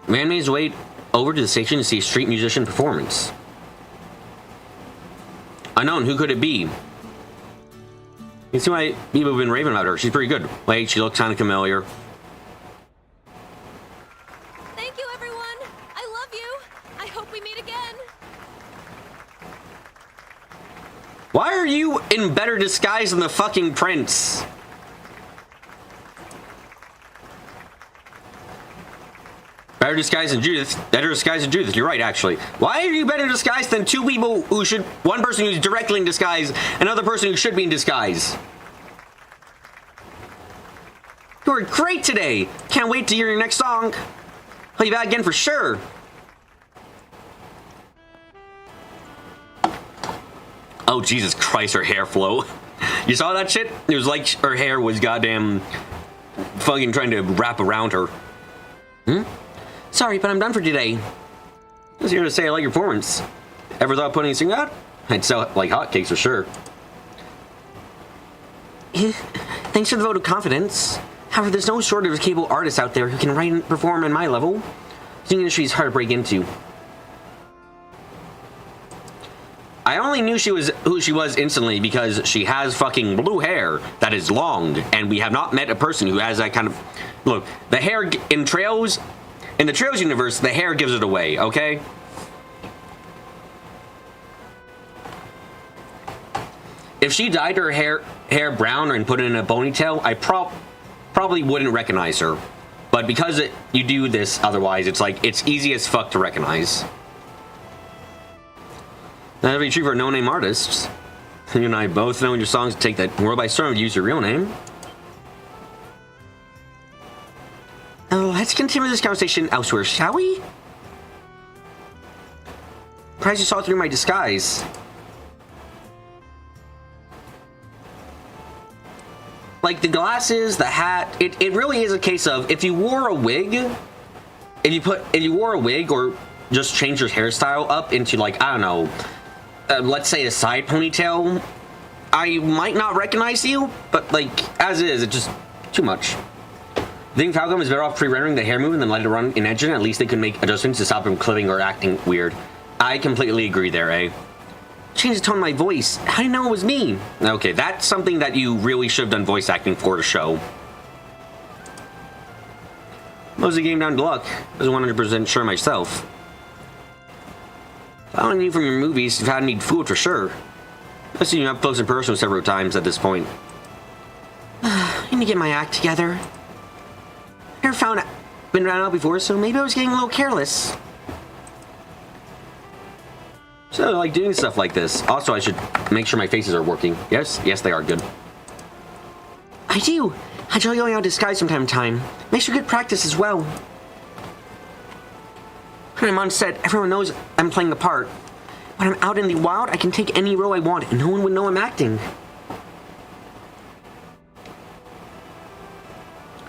Man made his way over to the station to see a street musician performance. Unknown, who could it be? You can see why people have been raving about her. She's pretty good. Wait, she looks kind of familiar. Thank you, everyone. I love you. I hope we meet again. Why are you in better disguise than the fucking prince? Better disguised than Judith. Better disguised than Judith. You're right, actually. Why are you better disguised than 2 people who should... One person who's directly in disguise, another person who should be in disguise? You were great today. Can't wait to hear your next song. Play you back again for sure. Oh, Jesus Christ, her hair flow. You saw that shit? It was like her hair was goddamn... fucking trying to wrap around her. Sorry, but I'm done for today. I was here to say I like your performance. Ever thought of putting a thing out? I'd sell it like hotcakes for sure. Thanks for the vote of confidence. However, there's no shortage of capable artists out there who can write and perform in my level. The singing industry is hard to break into. I only knew who she was instantly because she has fucking blue hair that is long, and we have not met a person who has that kind of... Look, the hair in Trails... In the Trails universe, the hair gives it away, okay? If she dyed her hair brown and put it in a ponytail, I probably wouldn't recognize her. But because you do this otherwise, it's like, it's easy as fuck to recognize. That'd be true for no-name artists. You and I both know in your songs take that world by storm to use your real name. Let's continue this conversation elsewhere, shall we? Surprised you saw through my disguise. Like, the glasses, the hat, it really is a case of, if you wore a wig, if you wore a wig or just changed your hairstyle up into, like, I don't know, let's say a side ponytail, I might not recognize you, but, like, as is, it's just too much. I think Falcom is better off pre-rendering the hair move and then let it run in engine. At least they can make adjustments to stop him clipping or acting weird. I completely agree there, eh? Change the tone of my voice. How do you know it was me? Okay, that's something that you really should have done voice acting for to show. Most of the game down to luck. I wasn't 100% sure myself. Following you from your movies, you've had me fooled for sure. I've seen you up close and personal several times at this point. I need to get my act together. I been around out before, so maybe I was getting a little careless. So I like doing stuff like this. Also, I should make sure my faces are working. Yes, they are good. I do. I enjoy going out disguised from time to time. Makes for good practice as well. When I'm on set, everyone knows I'm playing the part. When I'm out in the wild, I can take any role I want and no one would know I'm acting.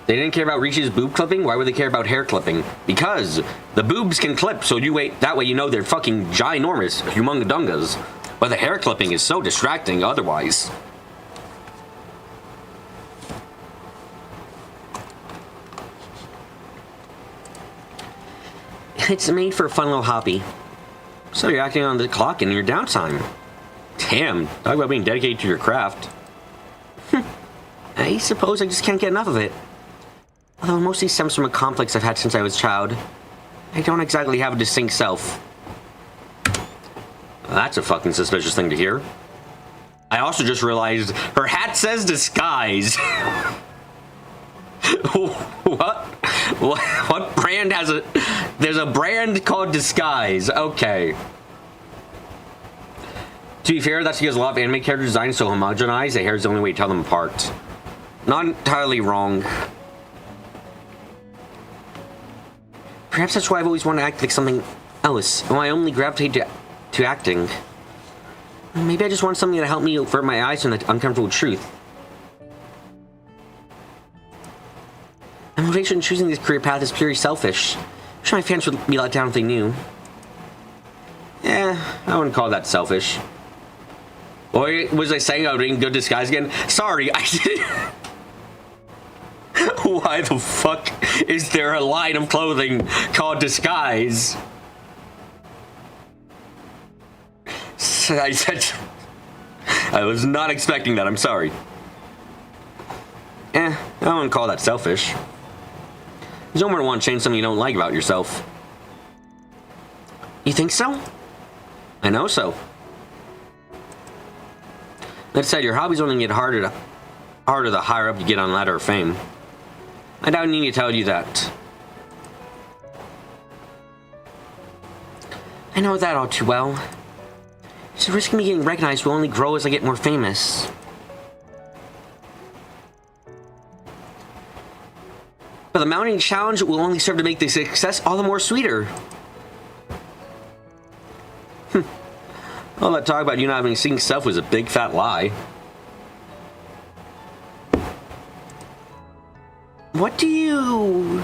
They didn't care about Rishi's boob clipping? Why would they care about hair clipping? Because the boobs can clip, so that way you know they're fucking ginormous, humongadungas. But the hair clipping is so distracting otherwise. It's made for a fun little hobby. So you're acting on the clock in your downtime. Damn, talk about being dedicated to your craft. I suppose I just can't get enough of it. Although it mostly stems from a complex I've had since I was a child. I don't exactly have a distinct self. Well, that's a fucking suspicious thing to hear. I also just realized her hat says disguise. What? What brand has a... There's a brand called Disguise. Okay. To be fair, that's because a lot of anime character design is so homogenized that hair is the only way to tell them apart. Not entirely wrong. Perhaps that's why I've always wanted to act like something else, and why I only gravitate to acting. Maybe I just want something to help me avert my eyes from the uncomfortable truth. My motivation in choosing this career path is purely selfish. I'm sure my fans would be let down if they knew. I wouldn't call that selfish. Or was I saying I was in good disguise again? Sorry, I didn't... Why the fuck is there a line of clothing called Disguise? I said... I was not expecting that, I'm sorry. I wouldn't call that selfish. You don't want to change something you don't like about yourself. You think so? I know so. That said, your hobbies only get harder the higher up you get on the ladder of fame. I don't need to tell you that. I know that all too well. So risking me getting recognized will only grow as I get more famous. But the mounting challenge will only serve to make the success all the more sweeter. All that talk about you not having seen stuff was a big fat lie. What do you...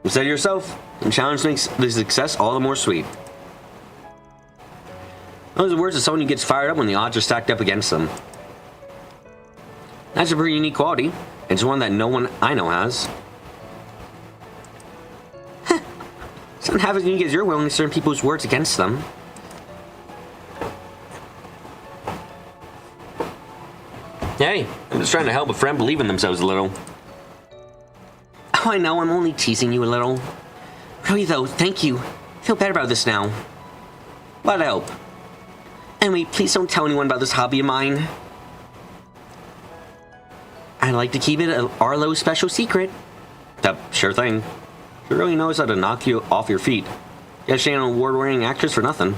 You said yourself, the challenge makes the success all the more sweet. Those are the words of someone who gets fired up when the odds are stacked up against them. That's a pretty unique quality. It's one that no one I know has. Something half as unique as you're willing to turn people's words against them. Hey, I'm just trying to help a friend believe in themselves a little. Oh, I know, I'm only teasing you a little. Really though, thank you. I feel better about this now. Glad to help. Anyway, please don't tell anyone about this hobby of mine. I'd like to keep it Arlo's special secret. Yep, sure thing. She really knows how to knock you off your feet. Guess she ain't an award-winning actress for nothing.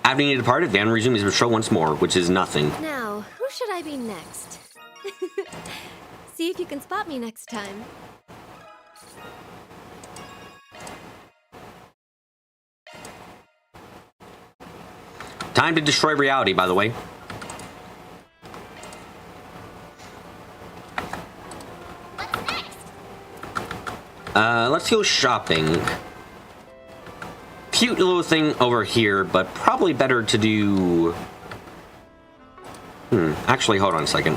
After he departed, Van resumed his patrol once more, which is nothing. Now, who should I be next? See if you can spot me next time. Time to destroy reality, by the way. What's next? Let's go shopping. Cute little thing over here, but probably better to do... Actually, hold on a second.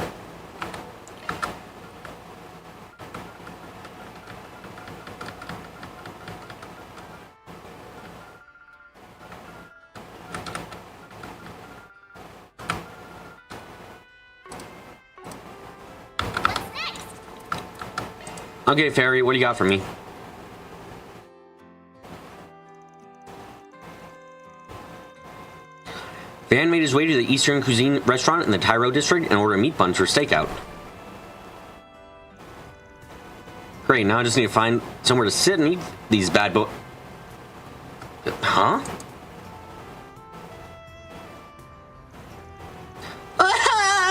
What's next? Okay, Fairy, what do you got for me? Van made his way to the Eastern Cuisine restaurant in the Tyro district and ordered a meat buns for stakeout. Great, now I just need to find somewhere to sit and eat these bad boys. Huh?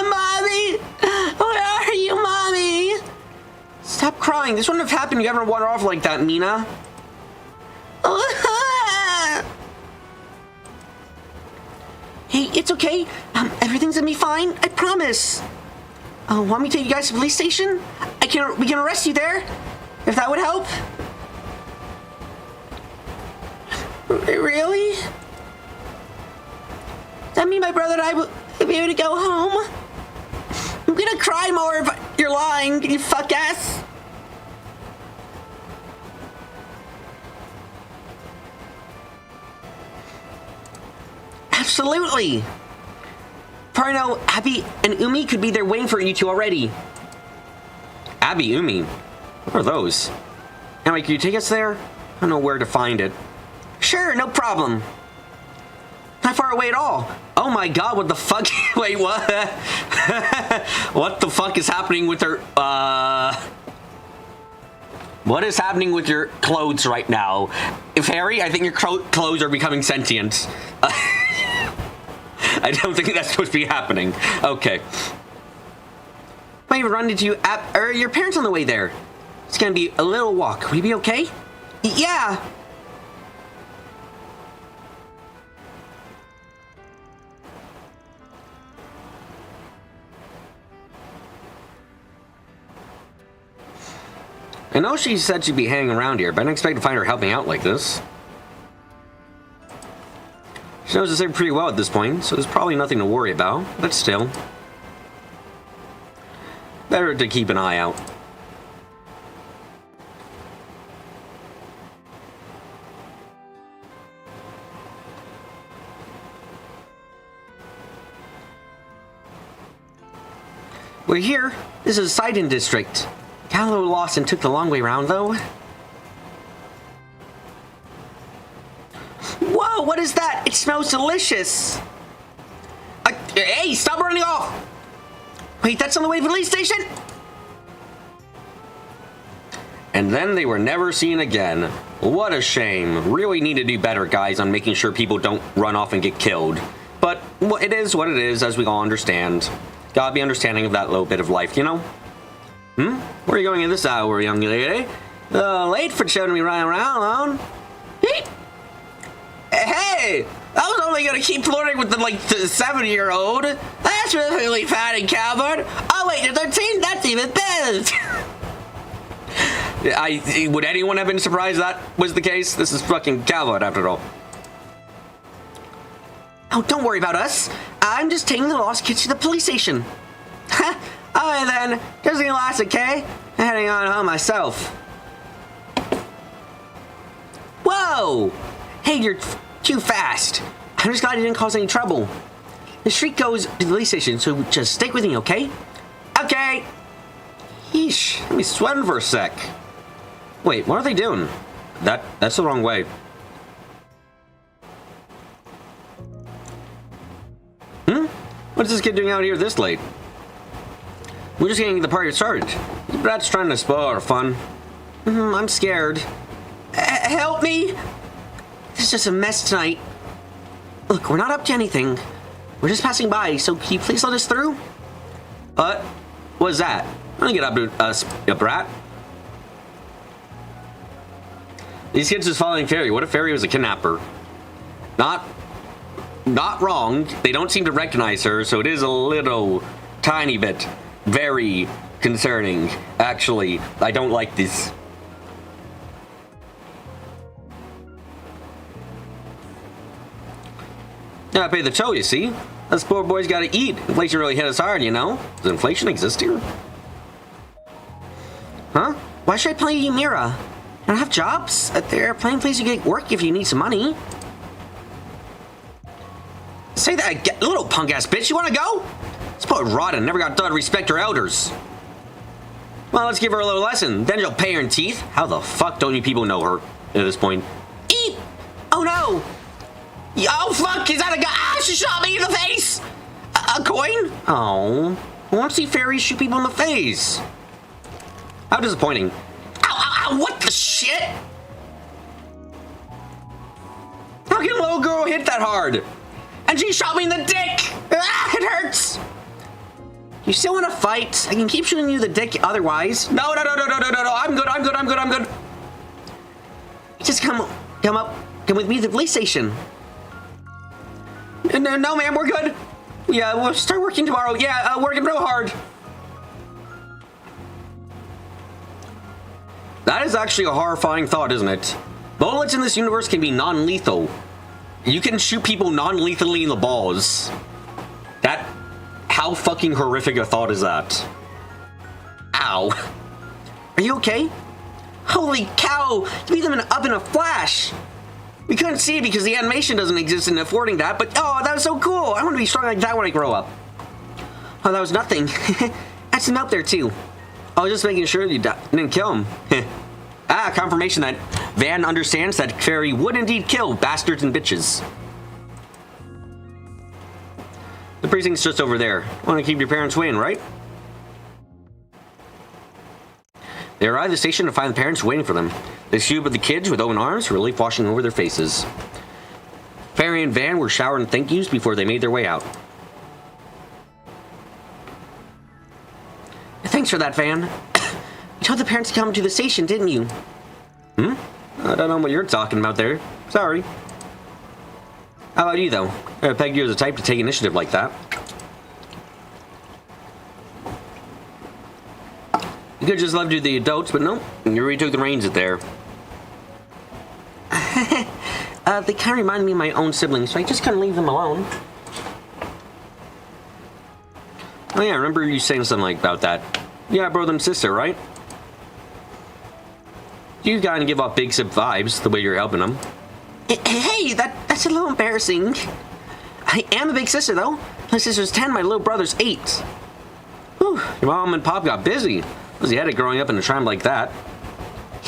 Mommy! Where are you, Mommy? Stop crying. This wouldn't have happened if you ever wander off like that, Mina. Hey, it's okay. Everything's gonna be fine. I promise. Want me to take you guys to the police station? We can arrest you there, if that would help. Really? Does that mean my brother and I will be able to go home? I'm gonna cry more if you're lying, you fuck ass. Absolutely. Probably know Abby and Umi could be there waiting for you two already. Abby, Umi? What are those? Anyway, can you take us there? I don't know where to find it. Sure, no problem. Not far away at all. Oh my god, what the fuck? Wait, what? What the fuck is happening with her, What is happening with your clothes right now? If Harry, I think your clothes are becoming sentient. I don't think that's supposed to be happening. Okay. Might even run into you or your parents on the way there. It's gonna be a little walk. Will you be okay? Yeah. I know she said she'd be hanging around here, but I didn't expect to find her helping out like this. She knows this area pretty well at this point, so there's probably nothing to worry about, but still. Better to keep an eye out. We're here. This is Sidon District. Got a little lost and took the long way around, though. Whoa, what is that? It smells delicious. Hey, stop running off. Wait, that's on the way to the police station? And then they were never seen again. What a shame. Really need to do better, guys, on making sure people don't run off and get killed. But it is what it is, as we all understand. Gotta be understanding of that little bit of life, you know? Where are you going at this hour, young lady? Late for showing me running around alone. Hey! I was only gonna keep flirting with the 7-year-old. That's really fat and coward. Oh wait, you're 13? That's even better. Would anyone have been surprised that was the case? This is fucking Calvert after all. Oh, don't worry about us. I'm just taking the lost kids to the police station. Alright then, just gonna last, okay? I'm heading on home myself. Whoa! Hey, you're too fast. I'm just glad you didn't cause any trouble. The street goes to the police station, so just stick with me, okay? Okay. Yeesh, let me sweating for a sec. Wait, what are they doing? That's the wrong way. What's this kid doing out here this late? We're just getting the party started. Brad's trying to spoil our fun. I'm scared. Help me! This is just a mess tonight. Look, we're not up to anything. We're just passing by, so can you please let us through? What was that? I'm gonna get up to us, you brat. These kids just following Fairy. What if Fairy was a kidnapper? Not wrong. They don't seem to recognize her, so it is a little tiny bit very concerning. Actually, I don't like this. Yeah, I pay the toll, you see? Us poor boys gotta eat. Inflation really hit us hard, you know? Does inflation exist here? Huh? Why should I play you, Mira? I don't have jobs. There are plenty of places you get work if you need some money. Say that, little punk-ass bitch. You wanna go? This poor Rodden never got taught to respect her elders. Well, let's give her a little lesson. Then she'll pay her in teeth. How the fuck don't you people know her at this point? Eat! Oh no! Oh, fuck! Is that a guy? Ah, she shot me in the face! A coin? Oh. I want to see fairies shoot people in the face. How disappointing. Ow, ow, ow! What the shit? How can a little girl hit that hard? And she shot me in the dick! Ah, it hurts! You still want to fight? I can keep shooting you the dick otherwise. No, no, no, no, no, no, no, no. I'm good, I'm good, I'm good, I'm good. Just come with me to the police station. No, no, ma'am, we're good. Yeah, we'll start working tomorrow. Yeah, working real hard. That is actually a horrifying thought, isn't it? Bullets in this universe can be non-lethal. You can shoot people non-lethally in the balls. How fucking horrific a thought is that? Ow. Are you okay? Holy cow! You beat them up in a flash! We couldn't see it because the animation doesn't exist in affording that, but oh, that was so cool! I want to be strong like that when I grow up. Oh, that was nothing. That's him out there too. I was just making sure you didn't kill him. Confirmation that Van understands that Fairy would indeed kill bastards and bitches. The precinct's just over there. Want to keep your parents waiting, right? They arrive at the station to find the parents waiting for them. They stood with the kids with open arms, relief washing over their faces. Fairy and Van were showering thank yous before they made their way out. Thanks for that, Van. You told the parents to come to the station, didn't you? I don't know what you're talking about there. Sorry. How about you, though? I pegged you as a type to take initiative like that. You could just left to the adults, but no, you already took the reins at there. They kind of remind me of my own siblings, so I just couldn't leave them alone. Oh yeah, I remember you saying something about that. Yeah, brother and sister, right? You gotta give off big sip vibes, the way you're helping them. Hey, that's a little embarrassing. I am a big sister, though. My sister's 10, my little brother's 8. Whew, your mom and pop got busy. Was headed growing up in a tribe like that.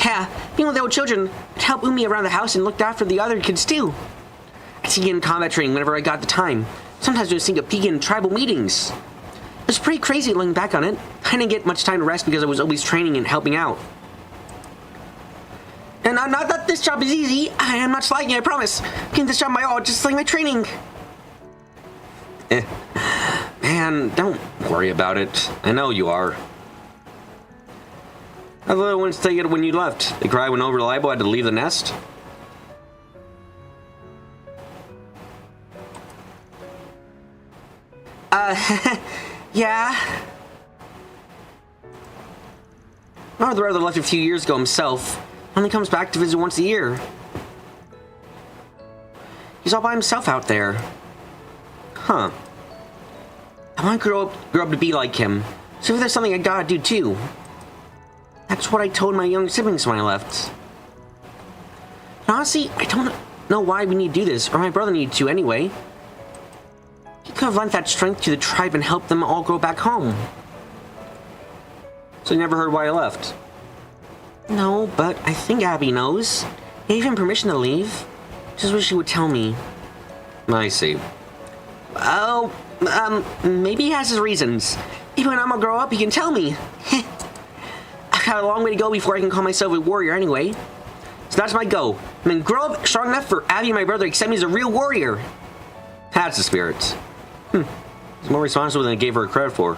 Yeah, being with the old children, I'd help Umi around the house and looked after the other kids, too. I'd see in combat training whenever I got the time. Sometimes I'd sneak a peek in tribal meetings. It was pretty crazy looking back on it. I didn't get much time to rest because I was always training and helping out. And not that this job is easy. I am not slacking, I promise. Getting this job my all, just like my training. Man, don't worry about it. I know you are. The little ones take it when you left. They cried when Unreliable had to leave the nest. Yeah. My brother left a few years ago himself. Only comes back to visit once a year. He's all by himself out there. Huh. I want to grow up to be like him. So if there's something I gotta do too. That's what I told my young siblings when I left. And honestly, I don't know why we need to do this, or my brother needed to anyway. He could have lent that strength to the tribe and helped them all go back home. So you never heard why I left? No, but I think Abby knows. I gave him permission to leave. Just wish he would tell me. I see. Oh, maybe he has his reasons. Even when I'm gonna grow up, he can tell me. I've got a long way to go before I can call myself a warrior anyway. So that's my goal. I mean, grow up strong enough for Abby and my brother to accept me as a real warrior. That's the spirit. He's more responsible than I gave her credit for.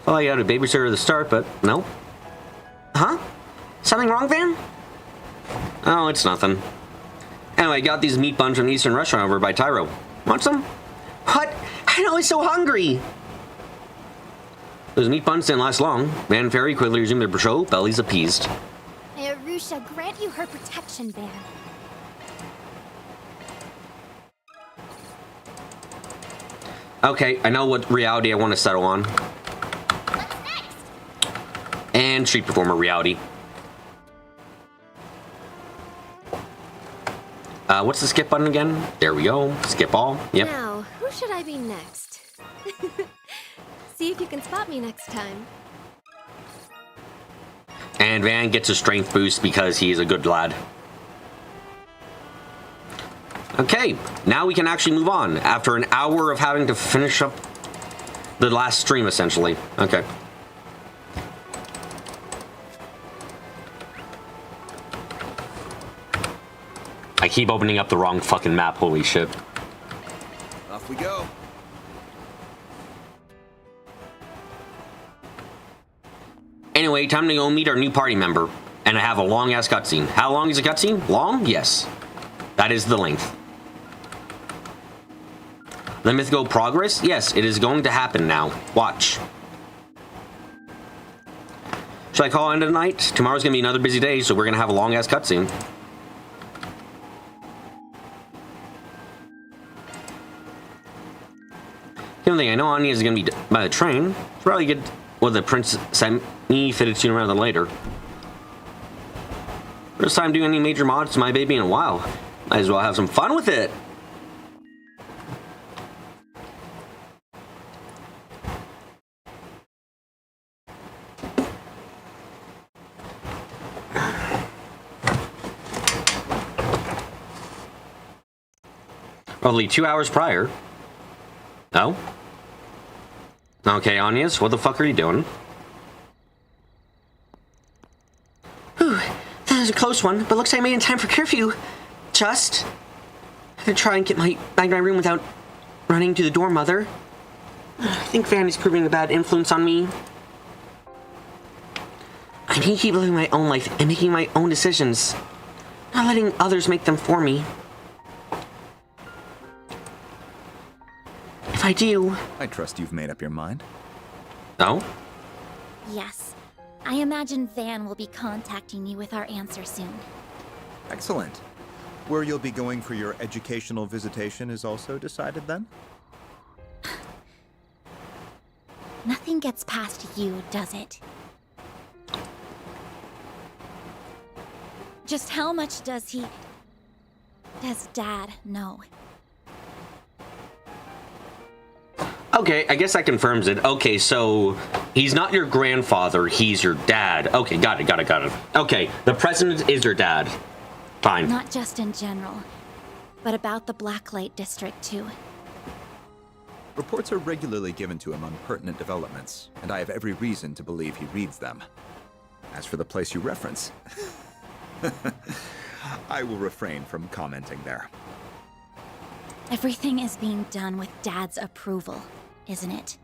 Well, I had a babysitter at the start, but no. Huh? Something wrong, Van? Oh, it's nothing. Anyway, I got these meat buns from the Eastern restaurant over by Tyro. Want some? What? I'm always so hungry. Those meat buns didn't last long. Van and Fairy quickly resumed their patrol, bellies appeased. May Arusha grant you her protection, Van. Okay, I know what reality I want to settle on. What's next? And street performer reality. What's the skip button again? There we go. Skip all. Yep. Now, who should I be next? See if you can spot me next time. And Van gets a strength boost because he is a good lad. Okay, now we can actually move on after an hour of having to finish up the last stream, essentially. Okay. I keep opening up the wrong fucking map, holy shit. Off we go. Anyway, time to go meet our new party member. And I have a long-ass cutscene. How long is a cutscene? Long? Yes. That is the length. The mythical progress? Yes, it is going to happen now. Watch. Should I call it tonight? Tomorrow's gonna be another busy day, so we're gonna have a long-ass cutscene. The only thing I know, Anya is gonna be by the train. It's probably good. Well, the prince sent me fitted sooner rather than later. First time doing any major mods to my baby in a while. Might as well have some fun with it. Roughly 2 hours prior. Oh? Okay, Anyas, what the fuck are you doing? Whew, that was a close one, but looks like I made it in time for curfew. Just... I'm gonna try and get back to my room without running to the door, Mother. I think Vanny's proving a bad influence on me. I need to keep living my own life and making my own decisions. Not letting others make them for me. If I do... I trust you've made up your mind. Oh? Yes. I imagine Van will be contacting you with our answer soon. Excellent. Where you'll be going for your educational visitation is also decided then? Nothing gets past you, does it? Just how much does Dad know? Okay, I guess that confirms it. Okay, so he's not your grandfather, he's your dad. Okay, got it. Okay, the president is your dad. Fine. Not just in general, but about the Blacklight District too. Reports are regularly given to him on pertinent developments, and I have every reason to believe he reads them. As for the place you reference, I will refrain from commenting there. Everything is being done with Dad's approval, isn't it?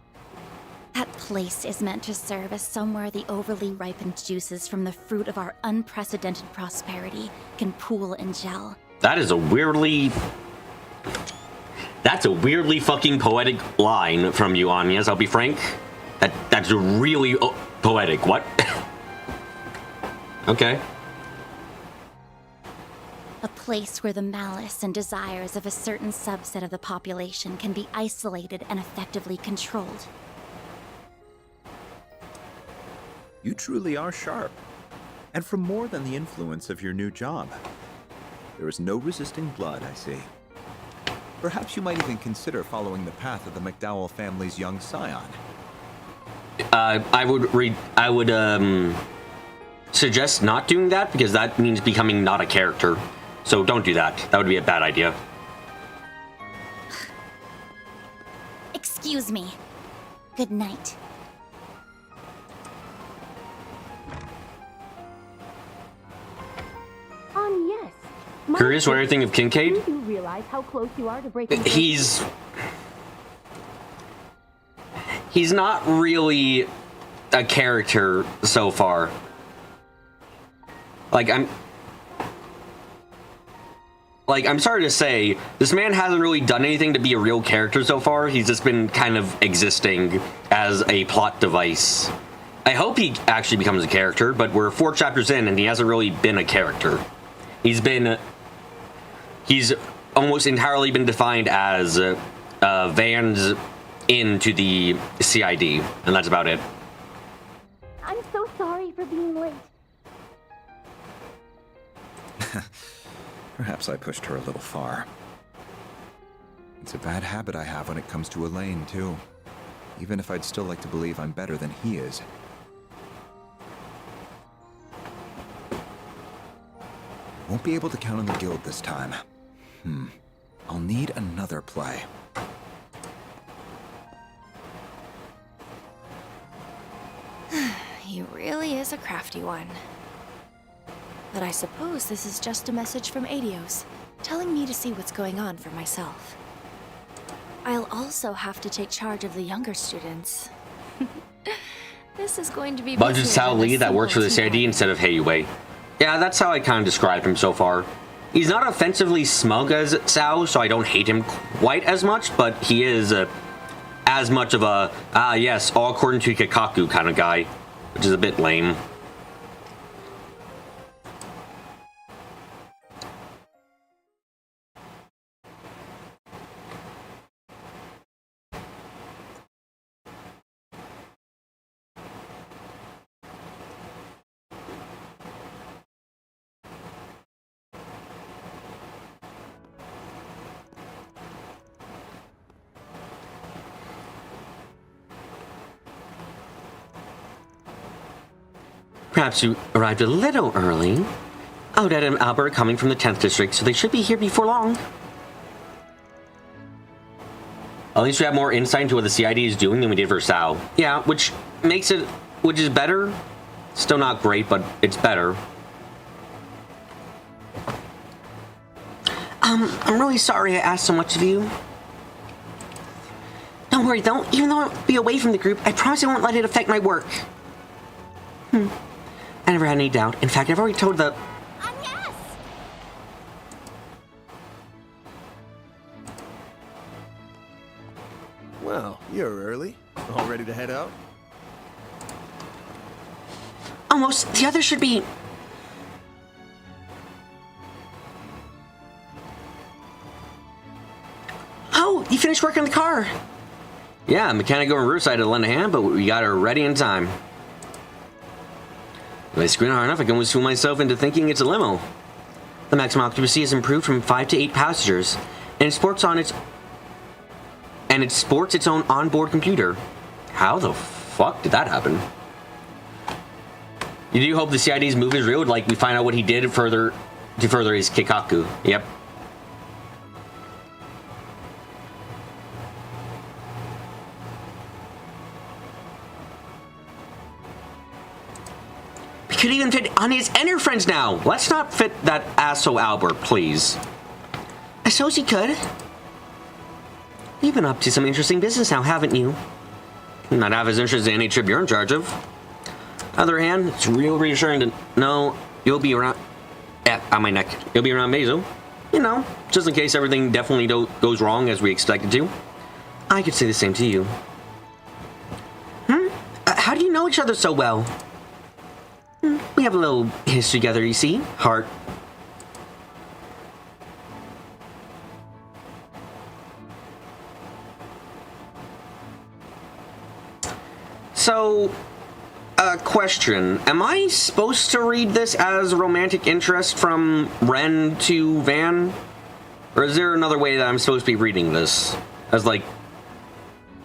That place is meant to serve as somewhere the overly ripened juices from the fruit of our unprecedented prosperity can pool and gel. That's a weirdly fucking poetic line from you, Anyas, I'll be frank. That's really poetic. What? Okay. A place where the malice and desires of a certain subset of the population can be isolated and effectively controlled. You truly are sharp. And from more than the influence of your new job. There is no resisting blood, I see. Perhaps you might even consider following the path of the McDowell family's young scion. I would suggest not doing that, because that means becoming not a character. So don't do that. That would be a bad idea. Excuse me. Good night. Yes. Curious what do you think of Kincaid? Do you realize how close you are to breaking? He's not really a character so far. I'm sorry to say, this man hasn't really done anything to be a real character so far. He's just been kind of existing as a plot device. I hope he actually becomes a character, but we're 4 chapters in and he hasn't really been a character. He's almost entirely been defined as Van's into the CID, and that's about it. I'm so sorry for being late. Perhaps I pushed her a little far. It's a bad habit I have when it comes to Elaine, too. Even if I'd still like to believe I'm better than he is. Won't be able to count on the guild this time. I'll need another play. He really is a crafty one. But I suppose this is just a message from Adios, telling me to see what's going on for myself. I'll also have to take charge of the younger students. This is going to be Budget busier Sao than a Lee that works for the simple CID instead of Hey Wei. Yeah, that's how I kind of describe him so far. He's not offensively smug as Sao, so I don't hate him quite as much, but he is as much of a, yes, all according to Kikaku kind of guy, which is a bit lame. Perhaps you arrived a little early. Odette and Albert are coming from the 10th district, so they should be here before long. At least we have more insight into what the CID is doing than we did for Sao. Yeah, which is better. Still not great, but it's better. I'm really sorry I asked so much of you. Don't worry, though. Even though I'll be away from the group, I promise I won't let it affect my work. I never had any doubt. In fact, I've already told the... Agnes! Well, you're early. All ready to head out? Almost. The others should be... Oh, you finished working on the car. Yeah, mechanic over Riverside to lend a hand, but we got her ready in time. If I squint hard enough, I can almost fool myself into thinking it's a limo. The maximum occupancy has improved from 5 to 8 passengers, and it sports its own onboard computer. How the fuck did that happen? You do hope the CID's move is real, like we find out what he did to further his Kikaku. Yep. We could even fit on his inner friends now. Let's not fit that asshole Albert, please. I suppose you could. You've been up to some interesting business now, haven't you? Not half as interesting as any trip you're in charge of. On the other hand, it's real reassuring to know you'll be around... on my neck. You'll be around Mazo. You know, just in case everything definitely goes wrong as we expect it to. I could say the same to you. How do you know each other so well? We have a little history together, you see. Heart. So, question. Am I supposed to read this as romantic interest from Ren to Van? Or is there another way that I'm supposed to be reading this? As like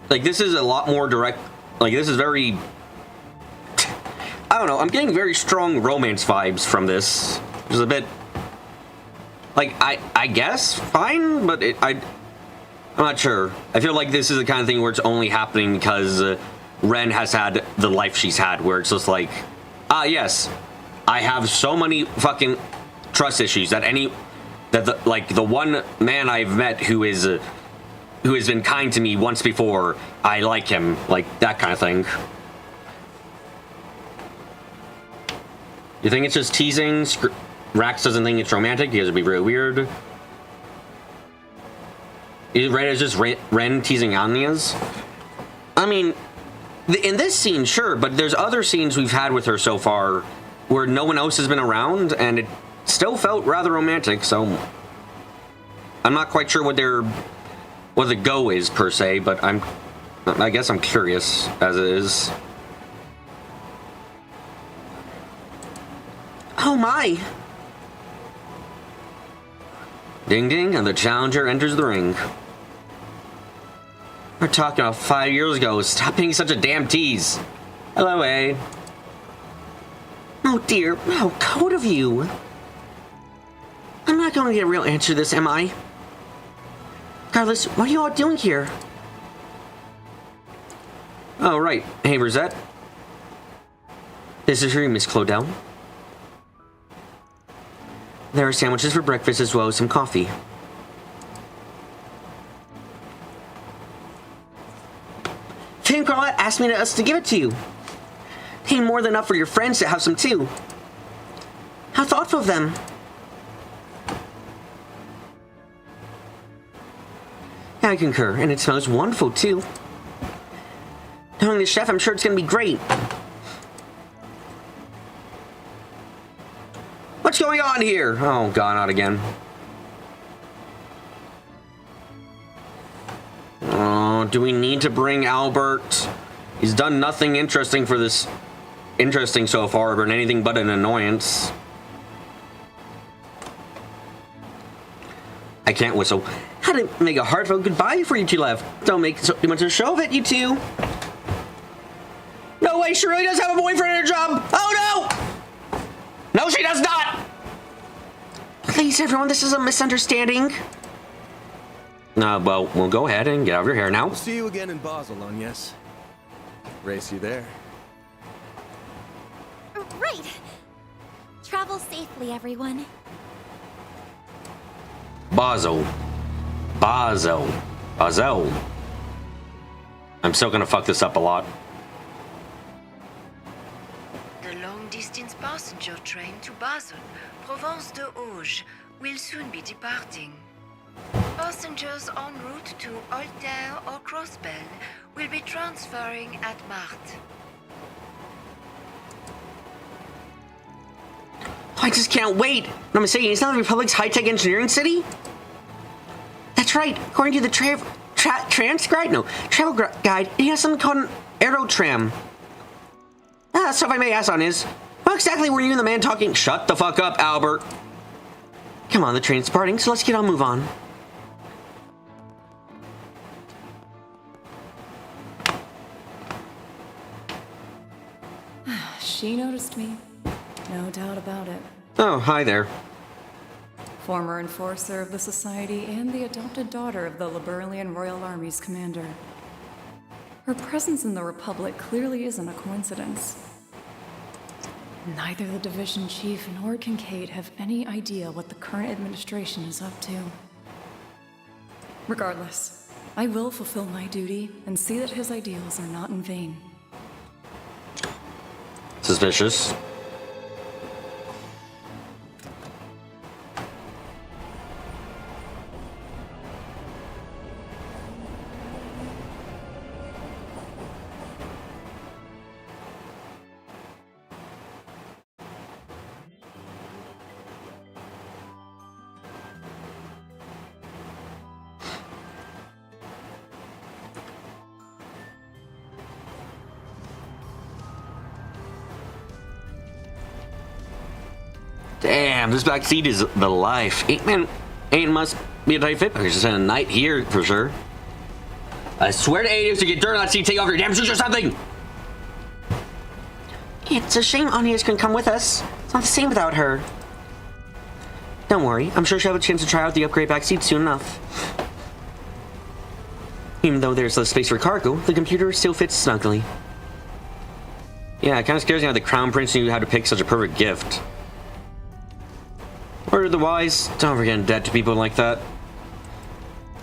this is a lot more direct, this is very... I don't know, I'm getting very strong romance vibes from this. Which is a bit... I guess, fine, but I'm not sure. I feel like this is the kind of thing where it's only happening because Ren has had the life she's had, where it's just like, yes, I have so many fucking trust issues that the one man I've met who has been kind to me once before, I like him, like that kind of thing. You think it's just teasing? Rax doesn't think it's romantic because it'd be really weird. Ren is just Ren teasing Agnes? I mean, in this scene, sure, but there's other scenes we've had with her so far where no one else has been around, and it still felt rather romantic, so... I'm not quite sure what the go is, per se, but I guess I'm curious, as it is. Oh my! Ding ding, and the challenger enters the ring. We're talking about 5 years ago. Stop being such a damn tease. Hello, A. Oh dear, how cold of you. I'm not going to get a real answer to this, am I? Regardless, what are you all doing here? Oh, right. Hey, Rosette. This is for you, Miss Claudel. There are sandwiches for breakfast as well as some coffee. Fame Carlette asked us to give it to you. Hey, more than enough for your friends to have some too. How thoughtful of them. Yeah, I concur, and it smells wonderful too. Knowing the chef, I'm sure it's gonna be great. What's going on here? Oh, God, not again. Oh, do we need to bring Albert? He's done nothing interesting for this. Interesting so far, but anything but an annoyance. I can't whistle. Had to make a heartfelt goodbye before you two left. Don't make so much of a show of it, you two. No way, she really does have a boyfriend and a job. Oh, no! No, she does not! Please, everyone, this is a misunderstanding. Well, we'll go ahead and get out of your hair now. We'll see you again in Basel, Agnes. Race you there. Right! Travel safely, everyone. Basel. Basel. Basel. I'm still gonna fuck this up a lot. The long-distance passenger train to Basel, Provence de Auge, will soon be departing. Passengers en route to Altair or Crossbell will be transferring at Marthe. I just can't wait. No mistake, it's not the Republic's high-tech engineering city? That's right. According to the travel guide, it has something called an aerotram. Stuff I may ask on is, what exactly were you and the man talking? Shut the fuck up, Albert. Come on, the train's departing, so let's move on. She noticed me. No doubt about it. Oh, hi there. Former enforcer of the Society and the adopted daughter of the Liberalian Royal Army's commander. Her presence in the Republic clearly isn't a coincidence. Neither the division chief nor Kincaid have any idea what the current administration is up to. Regardless, I will fulfill my duty and see that his ideals are not in vain. Suspicious. Damn, this back seat is the life. Eight must be a tight fit. I could just spend a night here for sure. I swear to Aiden, to get dirt on that seat, take off your damn shoes or something. It's a shame Agnes couldn't come with us. It's not the same without her. Don't worry, I'm sure she'll have a chance to try out the upgrade back seat soon enough. Even though there's less space for cargo, the computer still fits snugly. Yeah, it kind of scares me how the Crown Prince knew how to pick such a perfect gift. Or otherwise, don't forget in debt to people like that.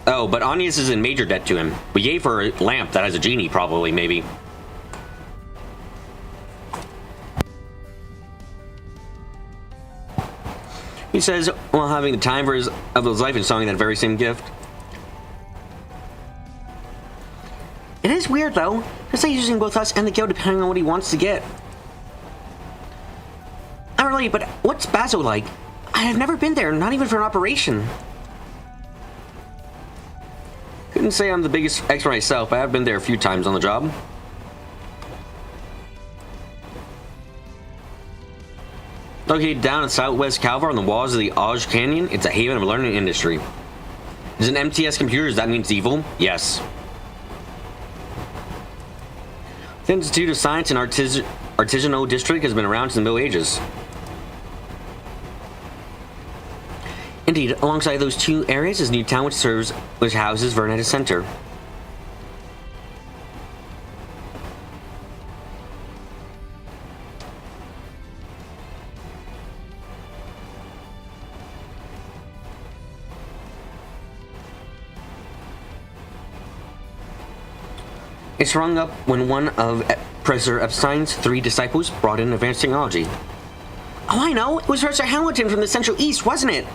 Oh, but Agnes is in major debt to him. We gave her a lamp that has a genie, probably, maybe. He says, while having the time of his life installing that very same gift. It is weird, though. It's like using both us and the guild depending on what he wants to get. Not really, but what's Basel like? I have never been there, not even for an operation. Couldn't say I'm the biggest expert myself, but I have been there a few times on the job. Located down in southwest Calvar on the walls of the Auge Canyon, it's a haven of learning industry. Is an MTS computer, does that mean it's evil? Yes. The Institute of Science and Artisanal District has been around since the Middle Ages. Indeed, alongside those two areas is Newtown, which houses Vernetta Center. It sprung up when one of Professor Epstein's 3 disciples brought in advanced technology. Oh, I know! It was Professor Hamilton from the Central East, wasn't it?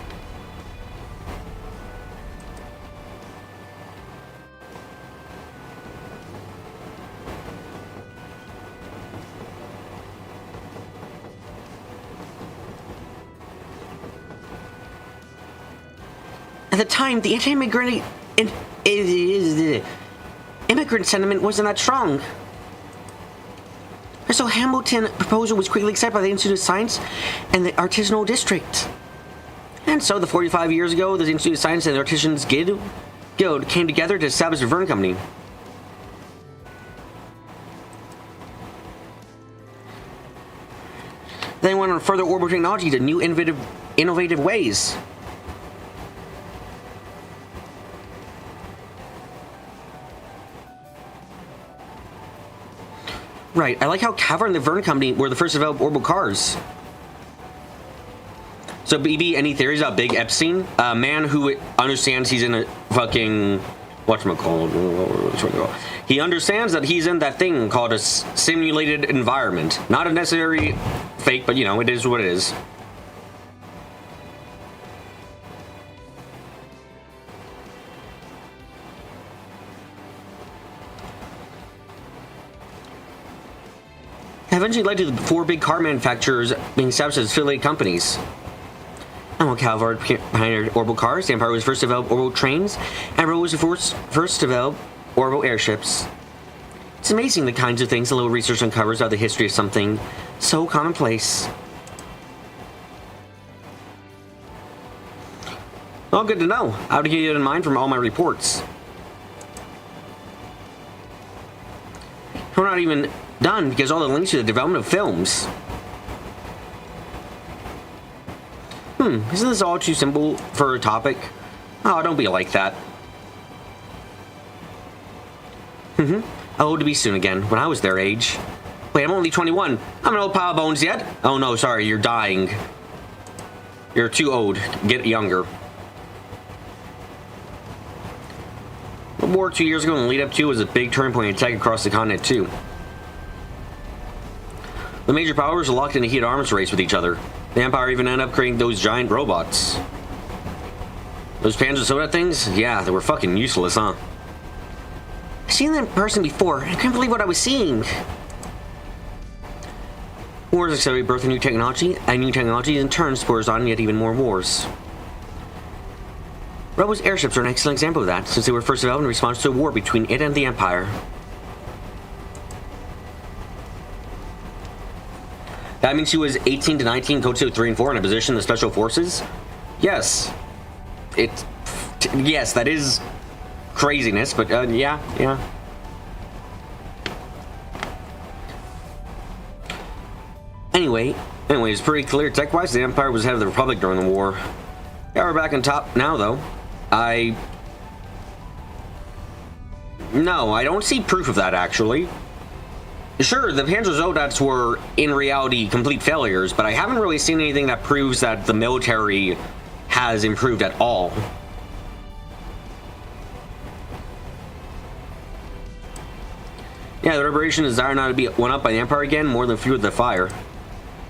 At the time, the anti-immigrant immigrant sentiment wasn't that strong. So Hamilton's proposal was quickly accepted by the Institute of Science and the Artisanal District. And so, the 45 years ago, the Institute of Science and the Artisans Guild came together to establish the Vern Company. They went on further orbital technology to new innovative ways. Right, I like how Cavern and the Vern Company were the first to develop orbital cars. So, BB, any theories about Big Epstein? A man who understands he's in a fucking... whatchamacallit? He understands that he's in that thing called a simulated environment. Not a necessary fake, but, you know, it is what it is. Eventually led to the 4 big car manufacturers being established as affiliated companies. Admiral Calvard pioneered orbital cars, the Empire was first to develop orbital trains, and Rose was first to develop orbital airships. It's amazing the kinds of things a little research uncovers about the history of something so commonplace. Well, good to know. I would keep it in mind from all my reports. We're not even done because all the links to the development of films. Isn't this all too simple for a topic? Oh, don't be like that. Old to be soon again, when I was their age. Wait, I'm only 21. I'm an old pile of bones yet? Oh no, sorry, you're dying. You're too old. Get younger. World War 2 years ago and the lead up to was a big turning point in tech across the continent too. The major powers were locked in a heated arms race with each other. The Empire even ended up creating those giant robots. Those Panzer Soda things? Yeah, they were fucking useless, huh? I've seen them in person before, and I couldn't believe what I was seeing. Wars accelerate birth of new technology, and new technology in turn spurs on yet even more wars. Rebels' airships are an excellent example of that, since they were first developed in response to a war between it and the Empire. That means she was 18 to 19, Code 3 and 4 in a position in the Special Forces? Yes. Yes, that is craziness, but yeah. Anyway, it's pretty clear tech-wise the Empire was ahead of the Republic during the war. Yeah, we're back on top now, though. No, I don't see proof of that, actually. Sure, the Panzer Zodats were, in reality, complete failures, but I haven't really seen anything that proves that the military has improved at all. Yeah, the Liberation desire not to be one up by the Empire again more than fueled the fire.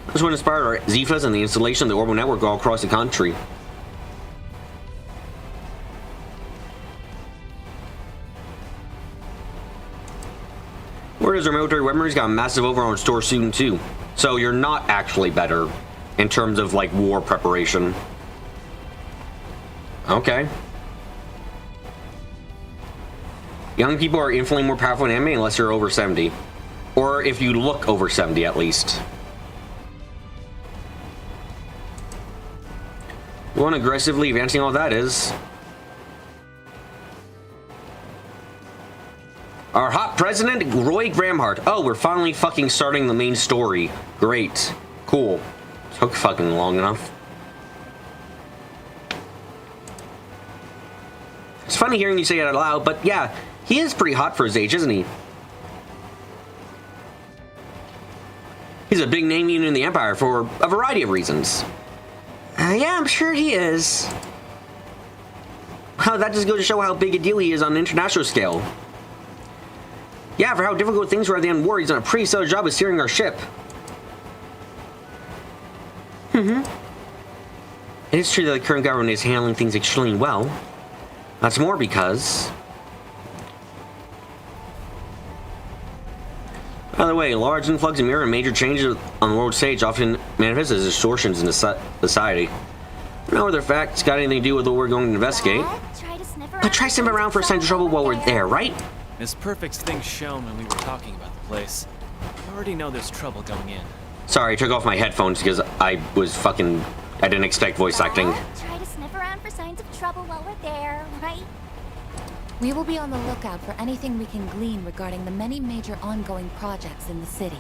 That's what inspired our Zephyrs and the installation of the orbital network all across the country. Whereas our military weaponry's got a massive overhaul and store soon too. So you're not actually better in terms of like war preparation. Okay. Young people are infinitely more powerful in anime unless you're over 70. Or if you look over 70 at least. One aggressively advancing all that is our hot president, Roy Gramhart. Oh, we're finally fucking starting the main story. Great. Cool. Took fucking long enough. It's funny hearing you say it out loud, but yeah, he is pretty hot for his age, isn't he? He's a big name even in the Empire for a variety of reasons. Yeah, I'm sure he is. Well, that just goes to show how big a deal he is on an international scale. Yeah, for how difficult things were at the end of the war, he's done a pretty solid job of steering our ship. It is true that the current government is handling things extremely well. That's more because... By the way, large influx of mirror and major changes on the world stage often manifest as distortions in society. No other facts got anything to do with what we're going to investigate. But try sniffing around for signs of trouble while we're there, right? Miss Perfect's thing shown when we were talking about the place. I already know there's trouble going in. Sorry, I took off my headphones because I didn't expect voice acting. Try to sniff around for signs of trouble while we're there, right? We will be on the lookout for anything we can glean regarding the many major ongoing projects in the city.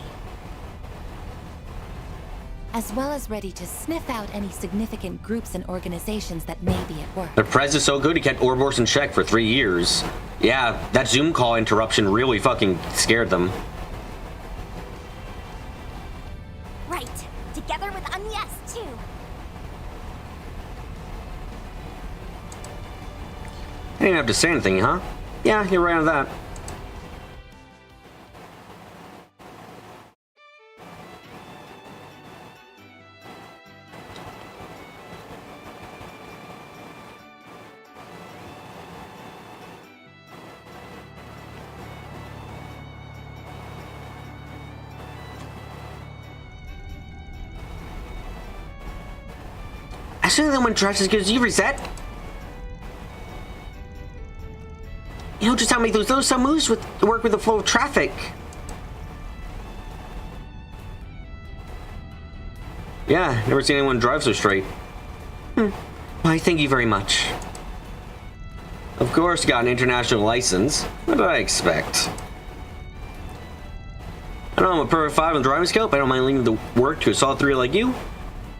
As well as ready to sniff out any significant groups and organizations that may be at work. The press is so good he kept Ouroboros in check for 3 years. Yeah, that Zoom call interruption really fucking scared them. Right. Together with Agnes, too. I didn't have to say anything, huh? Yeah, you're right on that. As soon as anyone tries as good as you reset. You know just how to make those some moves with to work with the flow of traffic. Yeah, never seen anyone drive so straight. Why, thank you very much. Of course, got an international license. What did I expect? I know I'm a perfect 5 on the driving skill, but I don't mind leaving the work to a solid 3 like you.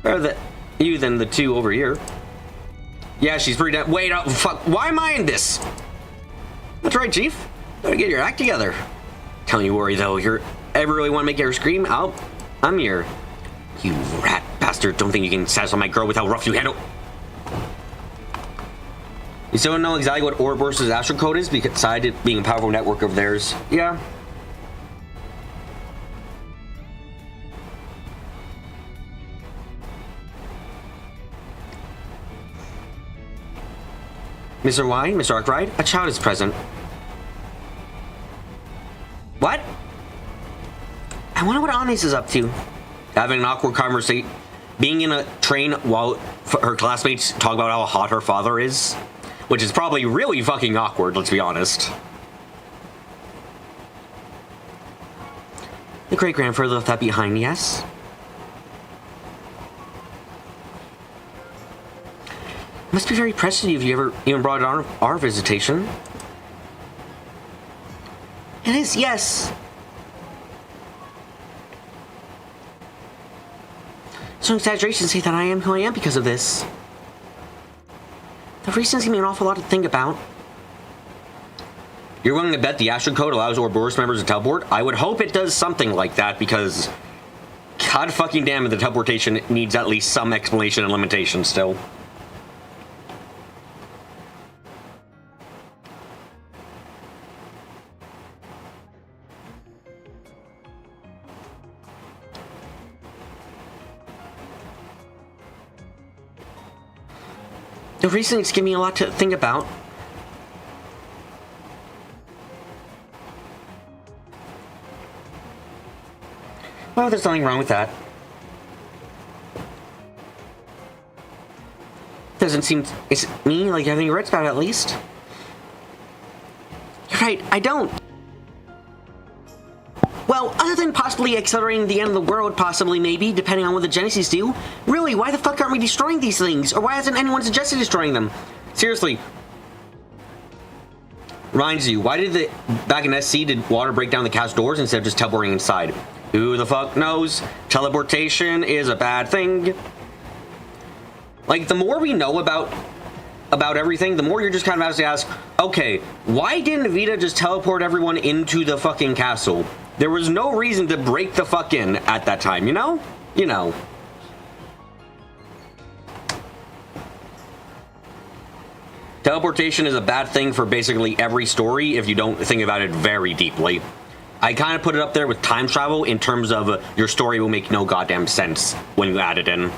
Rather you than the 2 over here. Yeah, she's pretty damn. Wait, fuck. Why am I in this? That's right, Chief. Gotta get your act together. Don't you worry, though. You're ever really want to make her scream? I'm here. You rat bastard. Don't think you can satisfy my girl with how rough you handle. You still don't know exactly what Ouroboros' astral code is besides it being a powerful network of theirs? Yeah. Mr. Y, Mr. Arkwright, a child is present. What? I wonder what Agnes is up to. Having an awkward conversation. Being in a train while her classmates talk about how hot her father is. Which is probably really fucking awkward, let's be honest. The great-grandfather left that behind, yes? Must be very precious to you if you ever even brought it on our visitation. It is, yes. So exaggeration to say that I am who I am because of this. The reasons give me an awful lot to think about. You're willing to bet the Astral Code allows Ouroboros members to teleport? I would hope it does something like that because god fucking damn it, the teleportation needs at least some explanation and limitation still. The reasons give me a lot to think about. Well, there's nothing wrong with that. Doesn't seem... Is it me? Like, you have any regrets about it, at least? You're right, I don't. Well, other than possibly accelerating the end of the world, possibly, maybe, depending on what the Genesis do. Really, why the fuck aren't we destroying these things? Or why hasn't anyone suggested destroying them? Seriously. Reminds you, why did back in SC, did water break down the cast doors instead of just teleporting inside? Who the fuck knows? Teleportation is a bad thing. Like, the more we know about about everything, the more you're just kind of have to ask, okay, why didn't Vita just teleport everyone into the fucking castle? There was no reason to break the fuck in at that time, you know? You know. Teleportation is a bad thing for basically every story if you don't think about it very deeply. I kind of put it up there with time travel in terms of your story will make no goddamn sense when you add it in.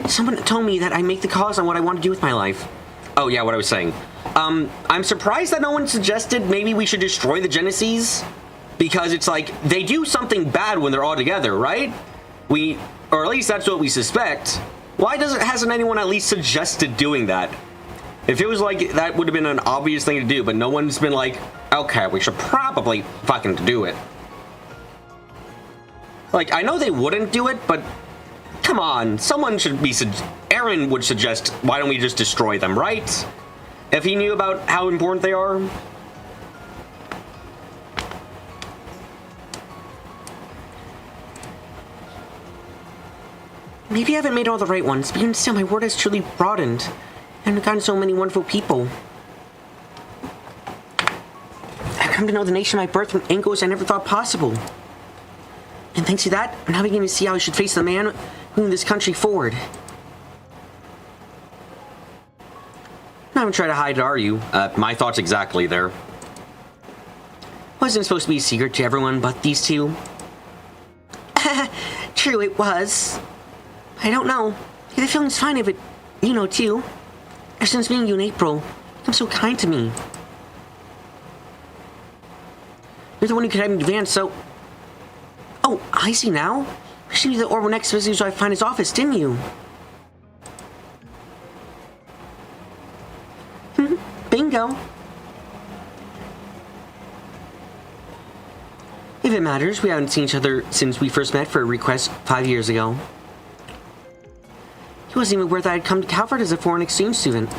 Someone told me that I make the calls on what I want to do with my life. Oh yeah, what I was saying. I'm surprised that no one suggested maybe we should destroy the Genesees, because it's like they do something bad when they're all together, right? Or at least that's what we suspect. Why hasn't anyone at least suggested doing that? If it was like that would have been an obvious thing to do, but no one's been like, okay, we should probably fucking do it. Like, I know they wouldn't do it, but come on, someone should be. Aaron would suggest, why don't we just destroy them, right? If he knew about how important they are. Maybe I haven't made all the right ones, but even still, my world has truly broadened. And I've gotten so many wonderful people. I've come to know the nation of my birth from angles I never thought possible. And thanks to that, I'm now beginning to see how I should face the man moving this country forward. I'm not even trying to hide it, are you? My thoughts exactly there. Wasn't it supposed to be a secret to everyone but these two? True, it was. I don't know. The feeling's fine if it, you know, too. Ever since meeting you in April, you've become so kind to me. You're the one who could have me advance, so... Oh, I see now. You should be the orbital next visit so I find his office, didn't you? Bingo. If it matters, we haven't seen each other since we first met for a request 5 years ago. He wasn't even aware that I'd come to Calvert as a foreign exchange student.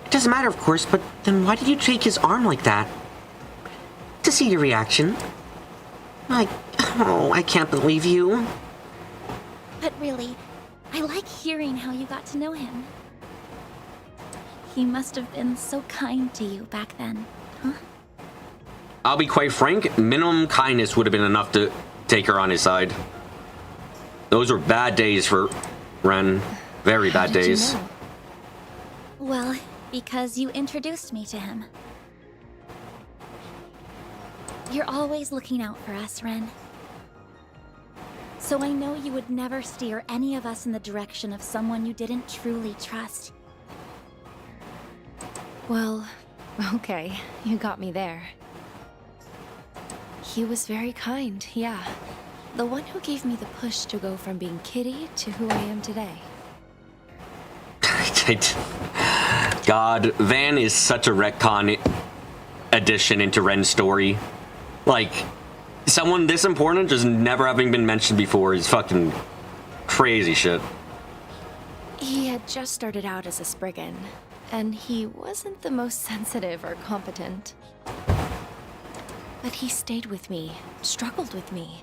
It doesn't matter, of course, but then why did you take his arm like that? To see your reaction. I can't believe you. But really, I like hearing how you got to know him. He must have been so kind to you back then, huh? I'll be quite frank, minimum kindness would have been enough to take her on his side. Those were bad days for Ren. Very bad days. You know? Well, because you introduced me to him. You're always looking out for us, Ren. So I know you would never steer any of us in the direction of someone you didn't truly trust. Well, okay, you got me there. He was very kind, yeah. The one who gave me the push to go from being Kitty to who I am today. God, Van is such a retcon addition into Ren's story. Like, someone this important just never having been mentioned before is fucking crazy shit. He had just started out as a Spriggan, and he wasn't the most sensitive or competent. But he stayed with me, struggled with me,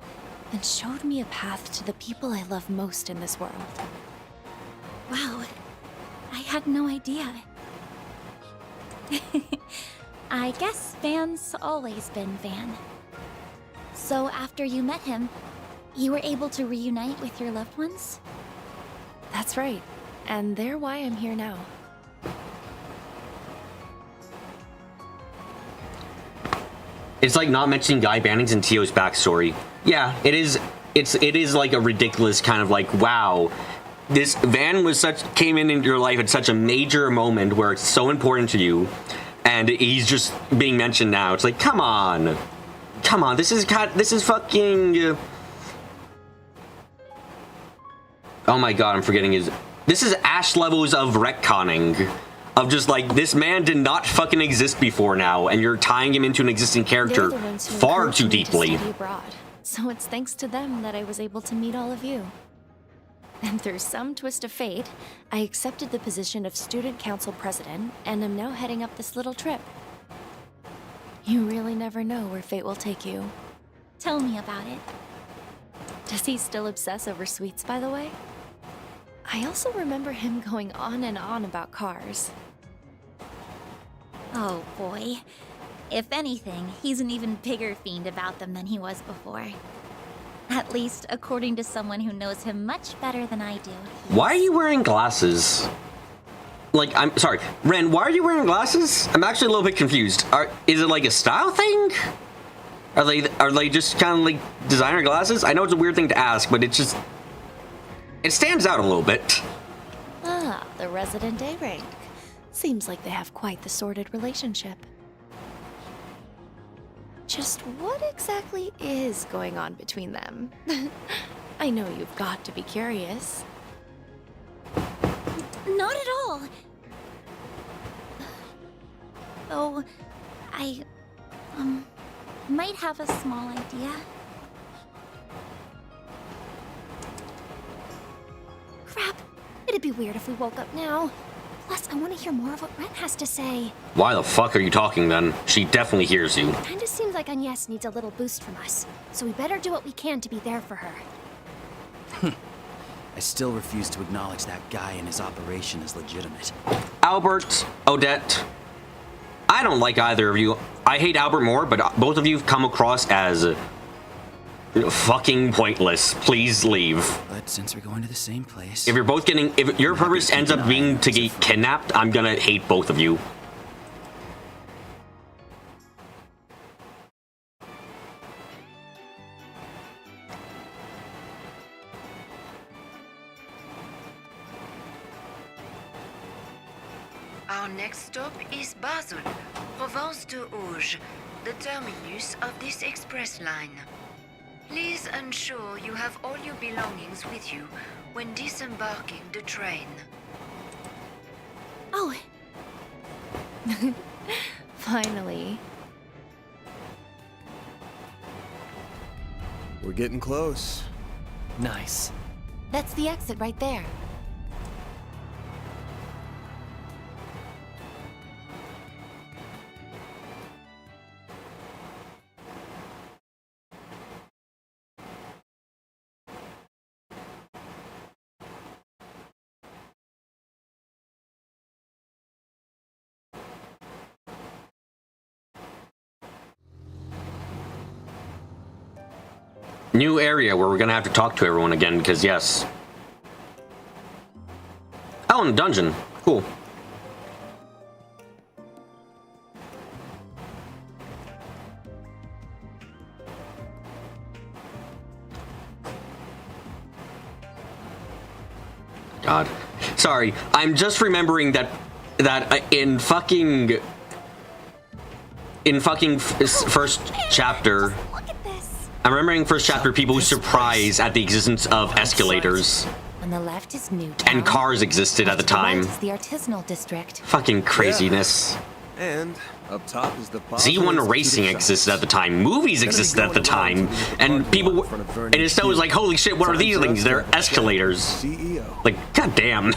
and showed me a path to the people I love most in this world. Wow, I had no idea. I guess Van's always been Van. So after you met him, you were able to reunite with your loved ones? That's right, and they're why I'm here now. It's like not mentioning Guy Bannings and Tio's backstory. Yeah, it is. It is like a ridiculous kind of like, wow, this Van came into your life at such a major moment where it's so important to you, and he's just being mentioned now. It's like, come on, this is fucking. Oh my god, I'm forgetting his. This is Ash levels of retconning. Of just like, this man did not fucking exist before now, and you're tying him into an existing character far too deeply. Abroad, so it's thanks to them that I was able to meet all of you. And through some twist of fate, I accepted the position of student council president, and am now heading up this little trip. You really never know where fate will take you. Tell me about it. Does he still obsess over sweets, by the way? I also remember him going on and on about cars. Oh boy. If anything, he's an even bigger fiend about them than he was before. At least, according to someone who knows him much better than I do. Why are you wearing glasses? Like, I'm sorry, Ren, why are you wearing glasses? I'm actually a little bit confused. Is it like a style thing? Are they just kind of like designer glasses? I know it's a weird thing to ask, but it stands out a little bit. Ah, the resident Daybreak. Seems like they have quite the sordid relationship. Just what exactly is going on between them? I know you've got to be curious. Not at all. Oh, I, might have a small idea. Crap. It'd be weird if we woke up now. Plus, I want to hear more of what Ren has to say. Why the fuck are you talking then? She definitely hears you. Kinda seems like Agnes needs a little boost from us, so we better do what we can to be there for her. I still refuse to acknowledge that guy and his operation as legitimate. Albert, Odette, I don't like either of you. I hate Albert more, but both of you have come across as fucking pointless. Please leave. But since we're going to the same place... If your purpose ends up being to get kidnapped, I'm gonna hate both of you. Our next stop is Basel, Provence de Auge, the terminus of this express line. Please ensure you have all your belongings with you when disembarking the train. Oh. Finally. We're getting close. Nice. That's the exit right there. New area where we're gonna have to talk to everyone again, because yes. Oh, in a dungeon. Cool. God. Sorry, I'm just remembering that in fucking first chapter. Look at this. I'm remembering first chapter people surprised at the existence of escalators. On the left is Newtown. And cars existed at the time. Right is the artisanal district. Fucking craziness. And up top is the Z1 Racing existed at the time. Movies existed at the time. And people, and Estelle was like, holy shit, what are these things? They're escalators. CEO. Like, goddamn.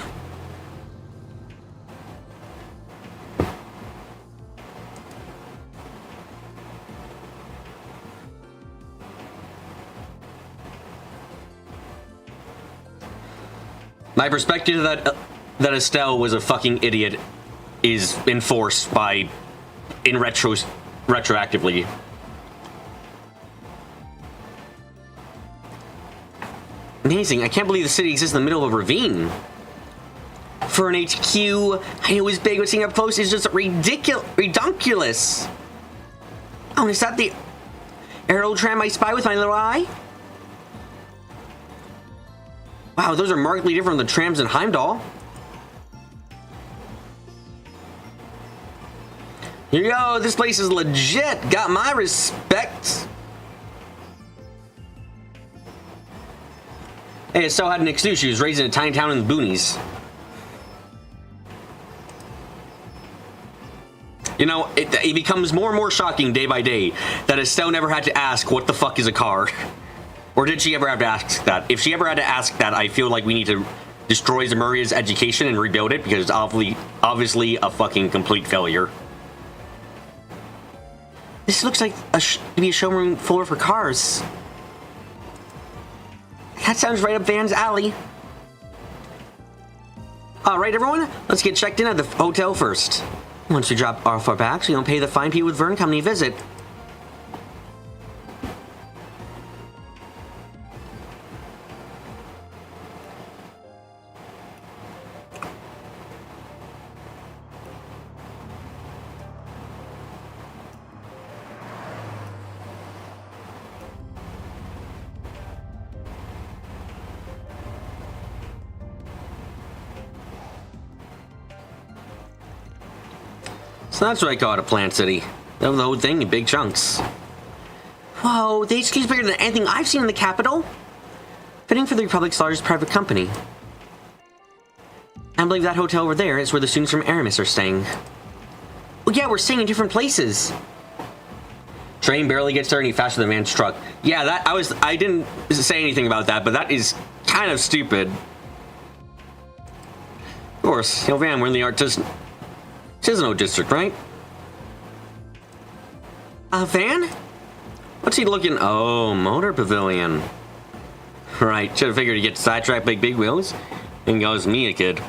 My perspective that Estelle was a fucking idiot is enforced by retroactively. Amazing! I can't believe the city exists in the middle of a ravine. For an HQ, I know it's big, but seeing up close is just ridiculous. Oh, is that the aerial tram I spy with my little eye? Wow, those are markedly different from the trams in Heimdall. Here you go, this place is legit. Got my respect. Hey, Estelle had an excuse. She was raised in a tiny town in the boonies. You know, it becomes more and more shocking day by day that Estelle never had to ask, what the fuck is a car? Or did she ever have to ask that? If she ever had to ask that, I feel like we need to destroy Zamuria's education and rebuild it, because it's obviously a fucking complete failure. This looks like to be a showroom full of her cars. That sounds right up Van's alley. Alright everyone, let's get checked in at the hotel first. Once we drop off our bags, we don't pay the fine people with Vern Company visit. So that's what I call it, a plant city. That was the whole thing in big chunks. Whoa, the HQ is bigger than anything I've seen in the capital. Fitting for the Republic's largest private company. I believe that hotel over there is where the students from Aramis are staying. Oh yeah, we're staying in different places. Train barely gets there any faster than Van's truck. Yeah, I didn't say anything about that, but that is kind of stupid. Of course, Van, we're in the Artisanal district, right? Van? What's he looking? Oh, motor pavilion. Right, should have figured he'd get sidetracked by big wheels. And goes me a kid.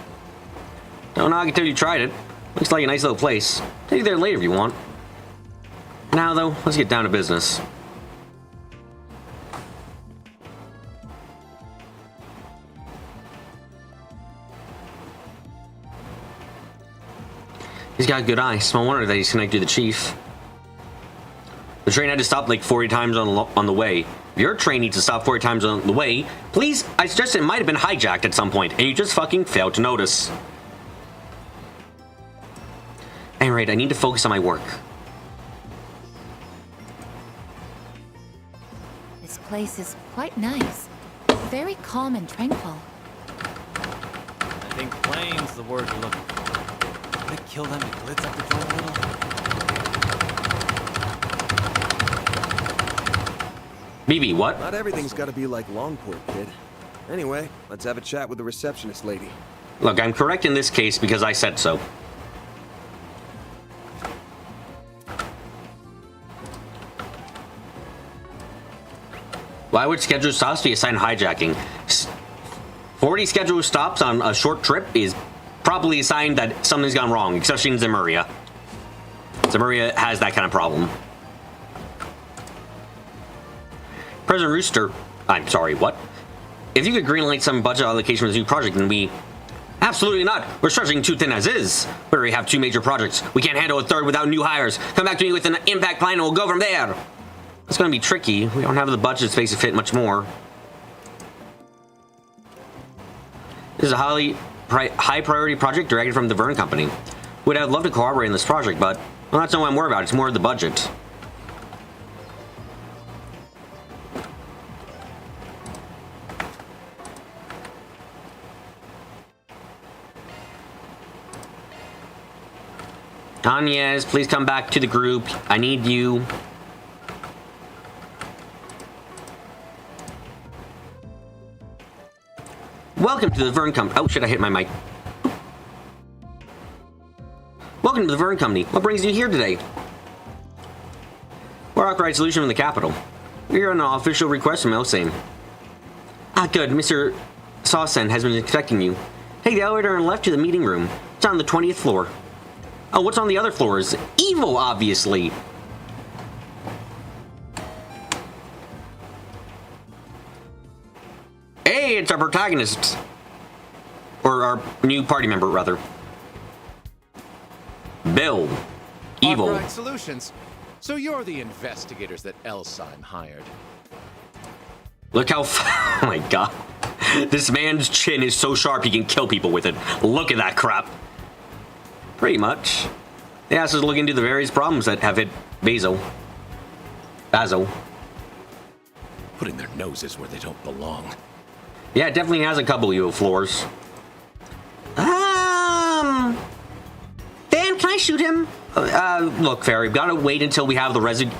Don't knock until you tried it. Looks like a nice little place. Take you there later if you want. Now though, let's get down to business. He's got a good eye. Small wonder that he's connected to the chief. The train had to stop like 40 times on the way. If your train needs to stop 40 times on the way, please, I suggest it might have been hijacked at some point, and you just fucking failed to notice. Anyway, I need to focus on my work. This place is quite nice. Very calm and tranquil. I think plain's the word you're looking for. Would it kill them to glitz up the joint a little? BB, what? Not everything's got to be like Longport, kid. Anyway, let's have a chat with the receptionist lady. Look, I'm correct in this case because I said so. Why would scheduled stops be assigned hijacking? 40 scheduled stops on a short trip is probably a sign that something's gone wrong, especially in Zemuria. Zemuria has that kind of problem. President Rooster, I'm sorry, what? If you could greenlight some budget allocation for this new project, then we... Absolutely not. We're stretching too thin as is. We already have 2 major projects. We can't handle a third without new hires. Come back to me with an impact plan and we'll go from there. It's going to be tricky. We don't have the budget space to fit much more. This is a high priority project directed from the Vern Company. Would have loved to cooperate in this project, but well, that's not what I'm worried about. It's more of the budget. Agnes, please come back to the group. I need you. Welcome to the Vern Company. Oh shit, I hit my mic. Welcome to the Vern Company. What brings you here today? We're Arkwright Solution from the capital. We're here on an official request from Elsane. Ah, good. Mr. Sawsen has been expecting you. Take the elevator and left to the meeting room. It's on the 20th floor. Oh, what's on the other floors? Evil, obviously. Hey, it's our protagonist. Or our new party member, rather. Bill. Evil. Arkwright Solutions. So you're the investigators that Elsheim hired. Look how... oh my god. This man's chin is so sharp he can kill people with it. Look at that crap. Pretty much. They asked us to look into the various problems that have hit Basil. Putting their noses where they don't belong. Yeah, it definitely has a couple of floors. Van, can I shoot him? Look, Fairy, we've got to wait until we have the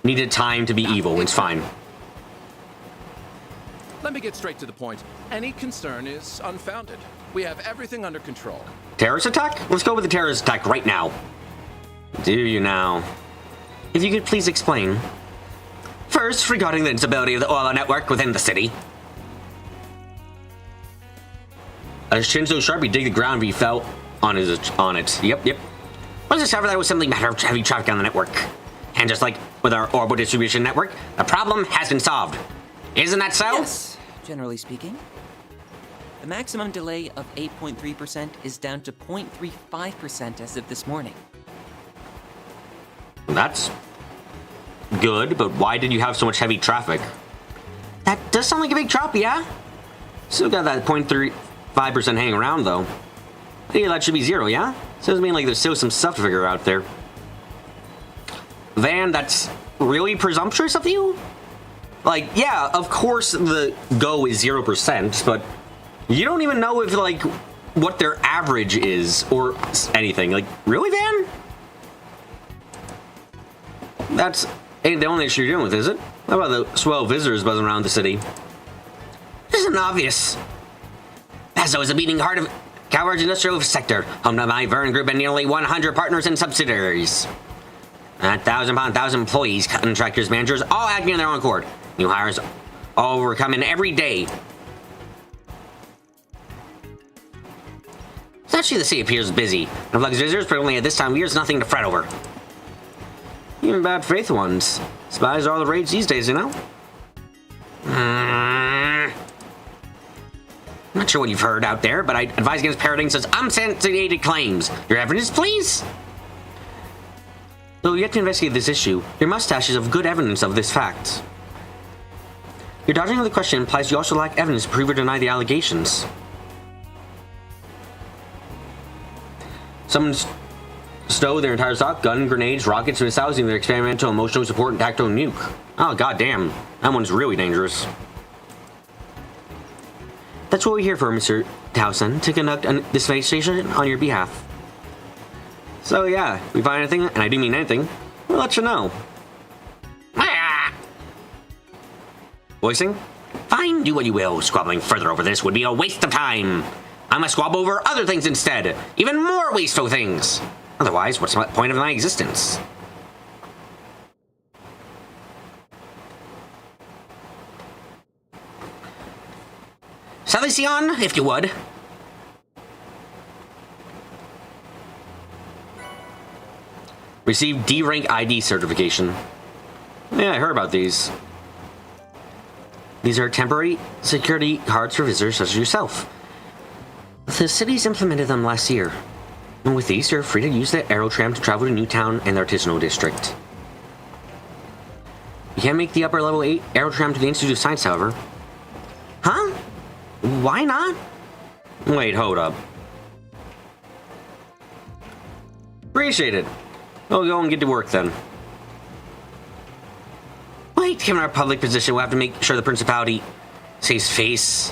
needed time to be evil. It's fine. Let me get straight to the point. Any concern is unfounded. We have everything under control. Terrorist attack? Let's go with the terrorist attack right now. Do you now? If you could please explain. First, regarding the instability of the oil network within the city. A chin so sharp he'd dig the ground if he fell on it. Yep. Let's discover that was simply a matter of heavy traffic on the network. And just like with our orbital distribution network, the problem has been solved. Isn't that so? Yes, generally speaking. The maximum delay of 8.3% is down to 0.35% as of this morning. That's good, but why did you have so much heavy traffic? That does sound like a big drop, yeah? Still got that 0.35% hanging around, though. Hey, that should be 0, yeah? So does mean like there's still some stuff to figure out there. Van, that's really presumptuous of you? Like, yeah, of course the go is 0%, but you don't even know if, like, what their average is or anything. Like, really, Van? That's ain't the only issue you're dealing with, is it? How about the swell of visitors buzzing around the city? This isn't obvious. Paso is a beating heart of Calvert's industrial sector, home to my Vern Group and nearly 100 partners and subsidiaries. 1,000 employees, contractors, managers, all acting on their own accord. New hires all were coming every day. Actually, the city appears busy. And like visitors, particularly at this time of year, is nothing to fret over. Even bad faith ones. Spies are all the rage these days, you know? I'm not sure what you've heard out there, but I advise against parroting such unsubstantiated claims. Your evidence, please? Though yet to investigate this issue, your mustache is of good evidence of this fact. Your dodging of the question implies you also lack evidence to prove or deny the allegations. Someone stowed their entire stock, gun, grenades, rockets, missiles in their experimental emotional support and tactical nuke. Oh, goddamn. That one's really dangerous. That's what we're here for, Mr. Towson, to conduct this investigation on your behalf. So yeah, if we find anything, and I do mean anything, we'll let you know. Voicing? Fine, do what you will. Squabbling further over this would be a waste of time. I must squabble over other things instead. Even more wasteful things. Otherwise, what's the point of my existence? Salicion, if you would. Received D-rank ID certification. Yeah, I heard about these. These are temporary security cards for visitors such as yourself. The city's implemented them last year. And with these, you're free to use the Aerotram to travel to Newtown and the Artisanal District. You can't make the upper level 8 Aerotram to the Institute of Science, however. Huh? Why not? Wait, hold up. Appreciate it. We'll go and get to work then. Wait, given our public position, we'll have to make sure the Principality saves face.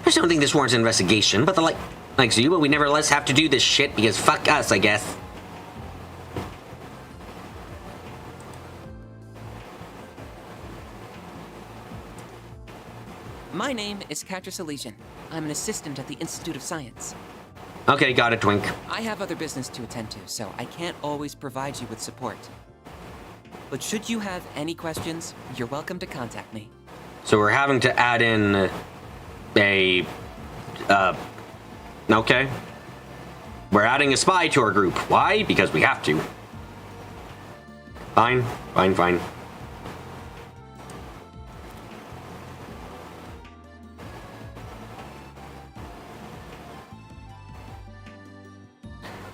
I just don't think this warrants an investigation, but the likes of you, but we nevertheless have to do this shit because fuck us, I guess. My name is Catrus Elysian. I'm an assistant at the Institute of Science. Okay, got it, Twink. I have other business to attend to, so I can't always provide you with support. But should you have any questions, you're welcome to contact me. So we're having to add in a, okay. We're adding a spy to our group. Why? Because we have to. Fine.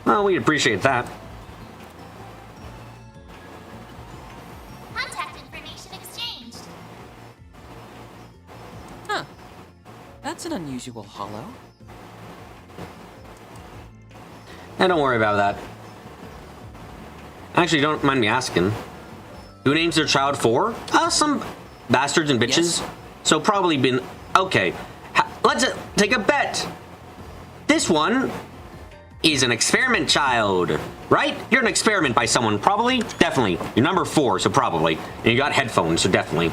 Well, we'd appreciate that. Contact information exchanged. Huh. That's an unusual hollow. Don't worry about that. Actually, don't mind me asking. Who names their child for? Some bastards and bitches. Yes. So probably been... Okay. Let's take a bet. This one is an experiment child, right? You're an experiment by someone, probably? Definitely. You're number 4, so probably. And you got headphones, so definitely.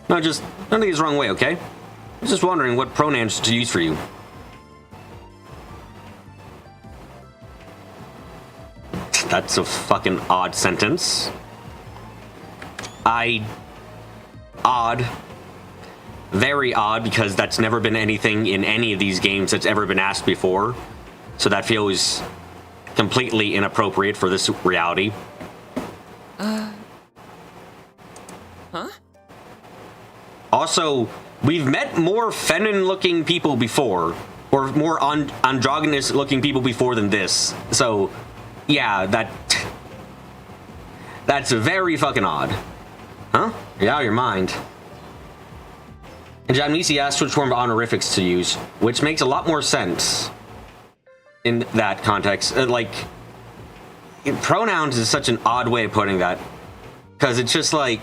No, just, don't think it's the wrong way, okay? I was just wondering what pronouns to use for you. That's a fucking odd sentence. Odd. very odd because that's never been anything in any of these games that's ever been asked before. So that feels completely inappropriate for this reality. Huh? Also, we've met more feminine-looking people before, or more androgynous-looking people before than this. So, yeah, that's very fucking odd. Huh? You're out of your mind. In Japanese, he asks which form of honorifics to use, which makes a lot more sense in that context. Like, pronouns is such an odd way of putting that, because it's just like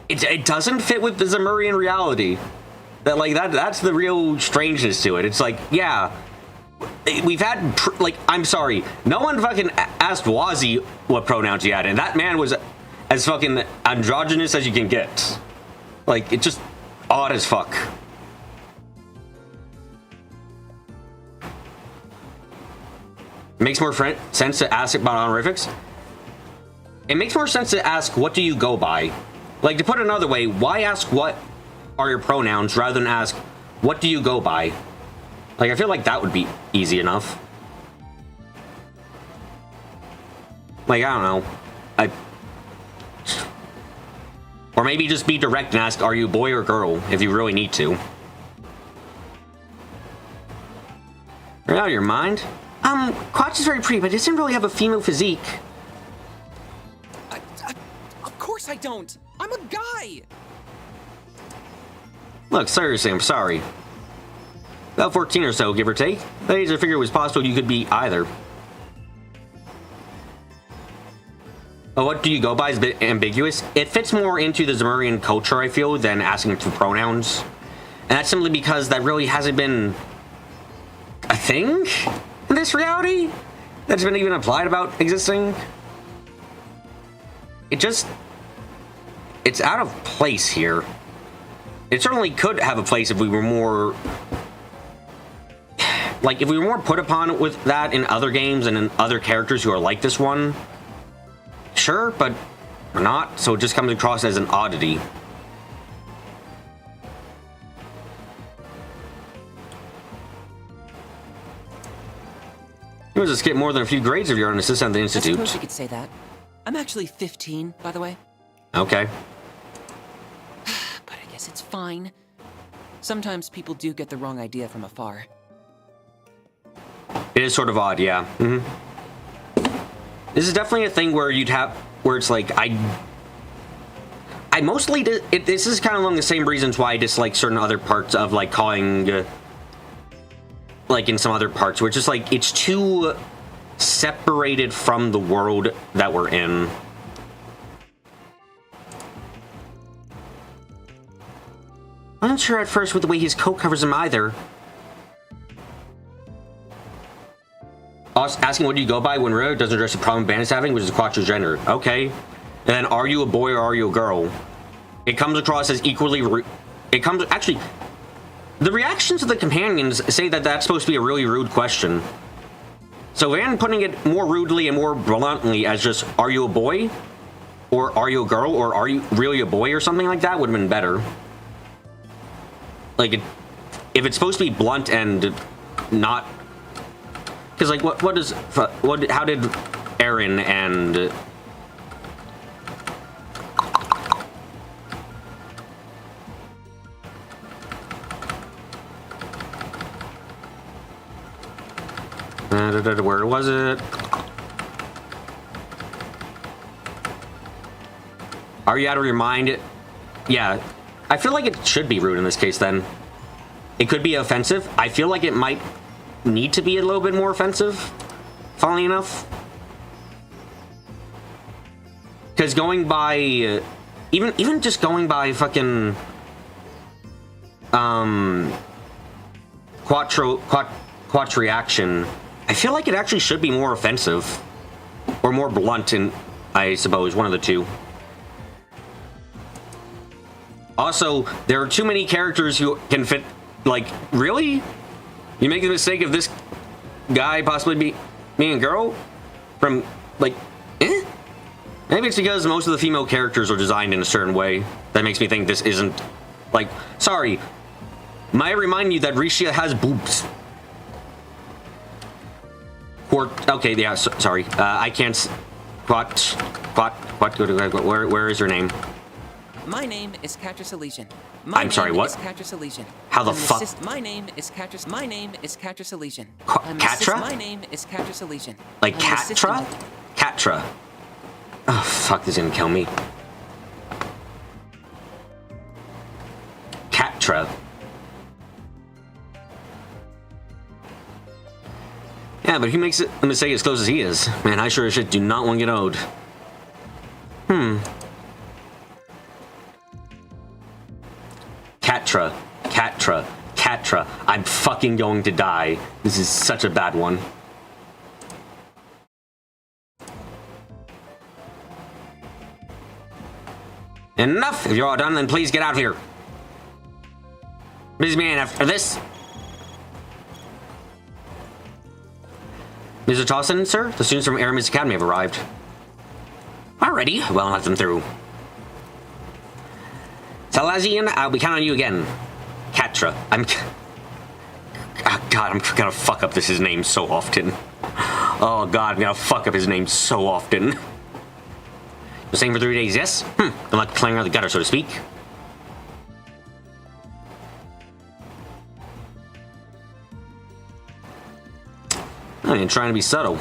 it doesn't fit with the Zemurian reality. That's the real strangeness to it. It's like, yeah, we've had I'm sorry, no one fucking asked Wazi what pronouns he had, and that man was as fucking androgynous as you can get. Like, it's just odd as fuck. Makes more sense to ask about honorifics. It makes more sense to ask, what do you go by? Like, to put it another way, why ask what are your pronouns rather than ask, what do you go by? Like, I feel like that would be easy enough. Like, I don't know. Or maybe just be direct and ask, are you a boy or girl, if you really need to. You're out of your mind? Quatch is very pretty, but it doesn't really have a female physique. Of course I don't! I'm a guy! Look, seriously, I'm sorry. About 14 or so, give or take. I figured it was possible you could be either. Oh, what do you go by is a bit ambiguous. It fits more into the Zemurian culture, I feel, than asking for pronouns. And that's simply because that really hasn't been a thing in this reality that's been even applied about existing. It's out of place here. It certainly could have a place if we were more, like, if we were more put upon with that in other games and in other characters who are like this one. Sure, but we're not, so it just comes across as an oddity. You must have skipped more than a few grades if you're an assistant at the institute. I suppose you could say that. I'm actually 15, by the way. Okay. But I guess it's fine. Sometimes people do get the wrong idea from afar. It is sort of odd, yeah. This is definitely a thing where it's like, I mostly, this is kind of along the same reasons why I dislike certain other parts of, like, calling, like, in some other parts, where it's just, like, it's too separated from the world that we're in. I'm not sure at first with the way his coat covers him either. Asking what do you go by when Rio doesn't address the problem Bandit's having, which is Quattro's gender. Okay. And then, are you a boy or are you a girl? It comes across as equally actually, the reactions of the companions say that that's supposed to be a really rude question. So Van putting it more rudely and more bluntly as just, are you a boy? Or are you a girl? Or are you really a boy or something like that would have been better. Like, if it's supposed to be blunt and not... Because, like, how did Aaron and... where was it? Are you out of your mind? Yeah. I feel like it should be rude in this case, then. It could be offensive. I feel like it might need to be a little bit more offensive, funnily enough. Because going by... even just going by fucking... Quatch reaction, I feel like it actually should be more offensive. Or more blunt, I suppose, one of the two. Also, there are too many characters who can fit... Like, really? You make the mistake of this guy possibly being a girl? From, like, Maybe it's because most of the female characters are designed in a certain way that makes me think this isn't Like, sorry. Might I remind you that Risha has boobs? Or, okay, yeah, sorry. I can't... Where is her name? My name is Catrus Elysian. I'm sorry, what? Catrus Elysian. How the fuck? My name is Catrus. My name is Catrus Elysian. Catra? My name is Catrus Elysian. Like Catra? Catra. Oh, fuck, this is gonna kill me. Catra. Yeah, but he makes it a mistake as close as he is. Man, I sure as shit do not want to get owed. Catra. Catra. Catra. I'm fucking going to die. This is such a bad one. Enough! If you're all done, then please get out of here. Busy man after this. Mr. Towson, sir? The students from Aramis Academy have arrived. Already? Well, let them through. Salazian, I'll be counting on you again. Catra. Oh, God, I'm gonna fuck up his name so often. Oh, God, I'm gonna fuck up his name so often. You're staying for 3 days, yes? I'm like playing out the gutter, so to speak. I ain't trying to be subtle.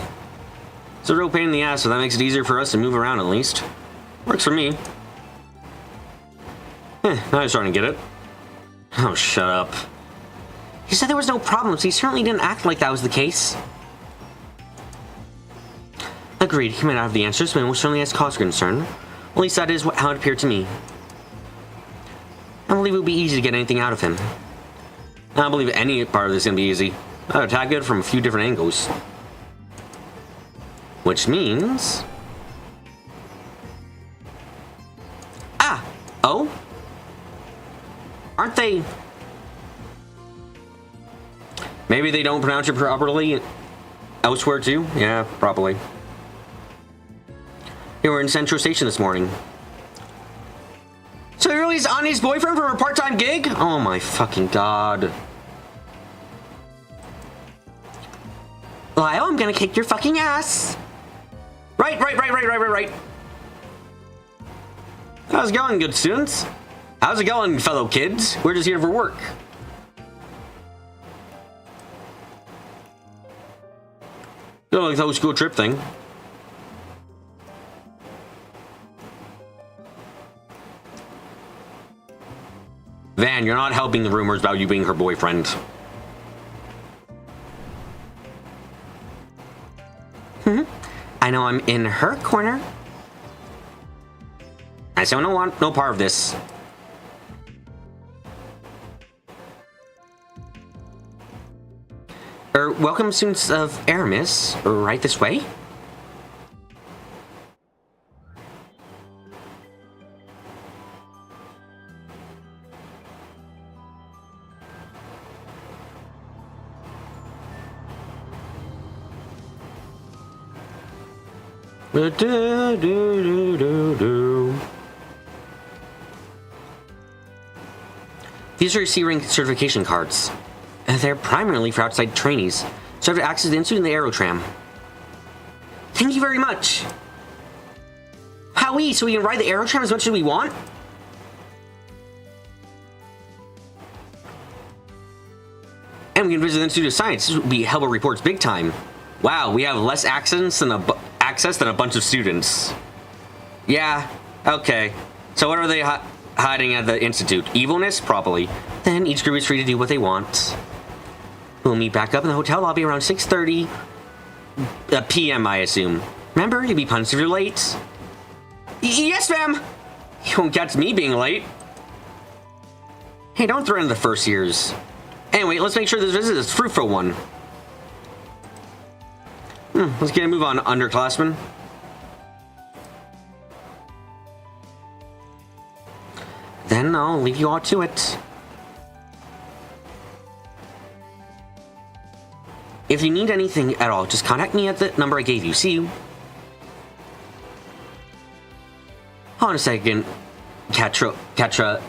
It's a real pain in the ass, so that makes it easier for us to move around at least. Works for me. Now I'm starting to get it. Oh, shut up. He said there was no problems. He certainly didn't act like that was the case. Agreed. He might not have the answers, but most certainly has cause for concern. At least that is how it appeared to me. I believe it would be easy to get anything out of him. I don't believe any part of this is going to be easy. I gotta attack it from a few different angles. Which means... Ah! Oh? Aren't they... Maybe they don't pronounce it properly elsewhere too? Yeah, probably. They were in Central Station this morning. So he really is Anya's boyfriend for a part-time gig? Oh my fucking god. Lyle, I'm gonna kick your fucking ass. Right. How's it going, good students? How's it going, fellow kids? We're just here for work. You know, like the whole school trip thing. Van, you're not helping the rumors about you being her boyfriend. I know I'm in her corner. I still don't want no part of this. Welcome, students of Aramis. Right this way. These are C-rank certification cards. They're primarily for outside trainees, so have access to the Institute and the Aerotram. Thank you very much. Howie, so we can ride the Aerotram as much as we want? And we can visit the Institute of Science. This will be Hellboy Reports big time. Wow, we have less access than a bunch of students. Yeah, okay. So what are they hiding at the Institute? Evilness? Probably. Then each group is free to do what they want. We'll meet back up in the hotel lobby around 6:30 p.m., I assume. Remember, you'll be punished if you're late. Yes, ma'am! You won't catch me being late. Hey, don't threaten the first years. Anyway, let's make sure this visit is a fruitful one. Let's get a move on, underclassmen. Then I'll leave you all to it. If you need anything at all, just contact me at the number I gave you. See you. Hold on a second, Catra.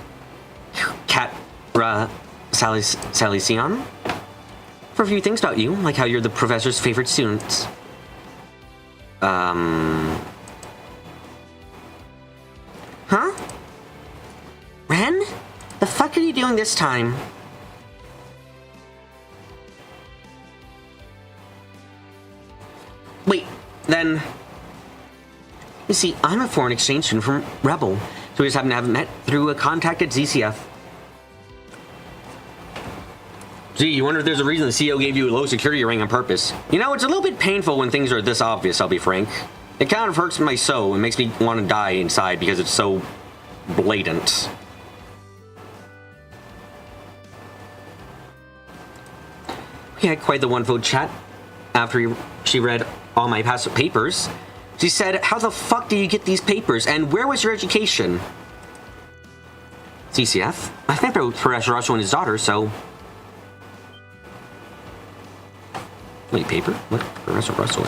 Cat Salicion. For a few things about you, like how you're the professor's favorite student. Huh? Ren? The fuck are you doing this time? Wait, then... You see, I'm a foreign exchange student from Rebel, so we just happen to have met through a contact at ZCF. Gee, you wonder if there's a reason the CEO gave you a low security rank on purpose. You know, it's a little bit painful when things are this obvious, I'll be frank. It kind of hurts my soul and makes me want to die inside because it's so blatant. We had quite the wonderful chat after she read all my past papers. She said, how the fuck do you get these papers, and where was your education? CCF? I think Professor Russell and his daughter, so... Wait, paper? What? Professor Russell?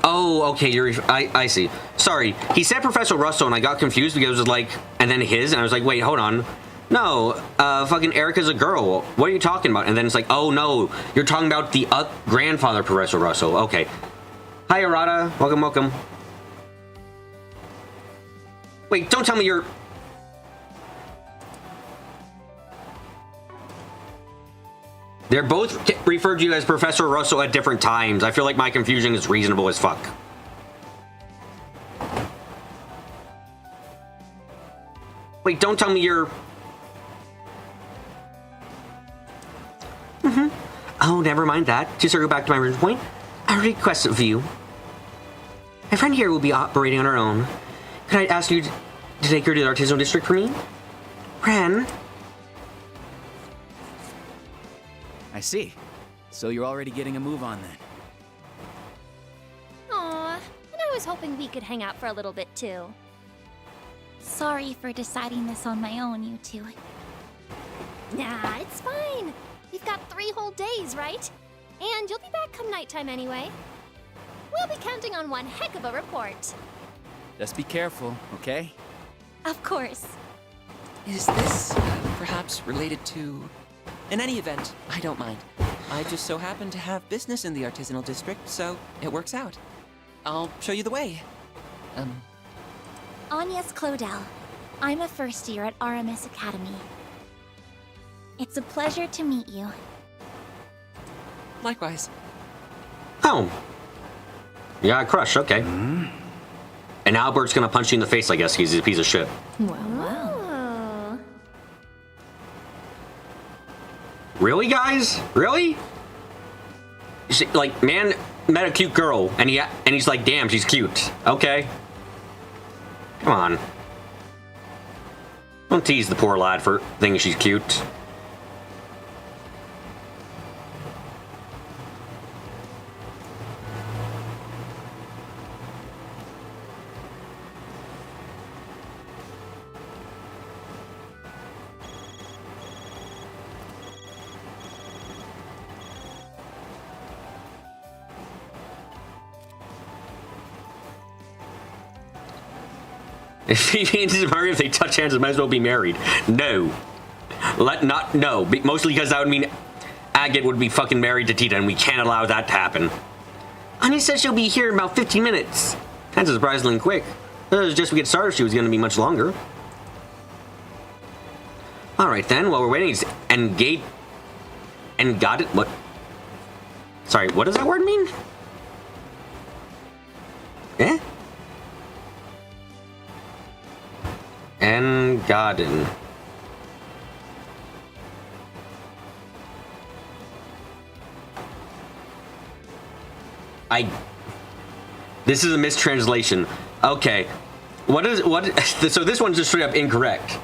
Oh, okay, I see. Sorry, he said Professor Russell, and I got confused because it was like, and then his, and I was like, wait, hold on. No, fucking Erica's a girl. What are you talking about? And then it's like, oh no, you're talking about the grandfather, Professor Russell. Okay. Hi, Arata. Welcome, welcome. Wait, don't tell me you're... They're both referred to you as Professor Russell at different times. I feel like my confusion is reasonable as fuck. Wait, don't tell me you're... Oh, never mind that. To circle back to my original point, I request of you. My friend here will be operating on her own. Could I ask you to take her to the artisanal district for me? Ren? I see. So you're already getting a move on then. Aw, and I was hoping we could hang out for a little bit too. Sorry for deciding this on my own, you two. Nah, it's fine. We've got 3 whole days, right? And you'll be back come nighttime anyway. We'll be counting on one heck of a report. Just be careful, okay? Of course. Is this perhaps related to... In any event, I don't mind. I just so happen to have business in the artisanal district, so it works out. I'll show you the way. Agnes Claudel. I'm a first year at Aramis Academy. It's a pleasure to meet you. Likewise. Oh. You got a crush, okay. And Albert's gonna punch you in the face, I guess, he's a piece of shit. Wow. Really, guys? Really? Like, man met a cute girl, and he's like, damn, she's cute. Okay. Come on. Don't tease the poor lad for thinking she's cute. If Phoebe and Mario, if they touch hands, they might as well be married. No. No. Mostly because that would mean Agate would be fucking married to Tita, and we can't allow that to happen. Anya said she'll be here in about 15 minutes. That's surprisingly quick. Just to get started, she was going to be much longer. Alright then, while we're waiting, got it? What? Sorry, what does that word mean? Eh? Garden. This is a mistranslation. Okay. So this one's just straight up incorrect.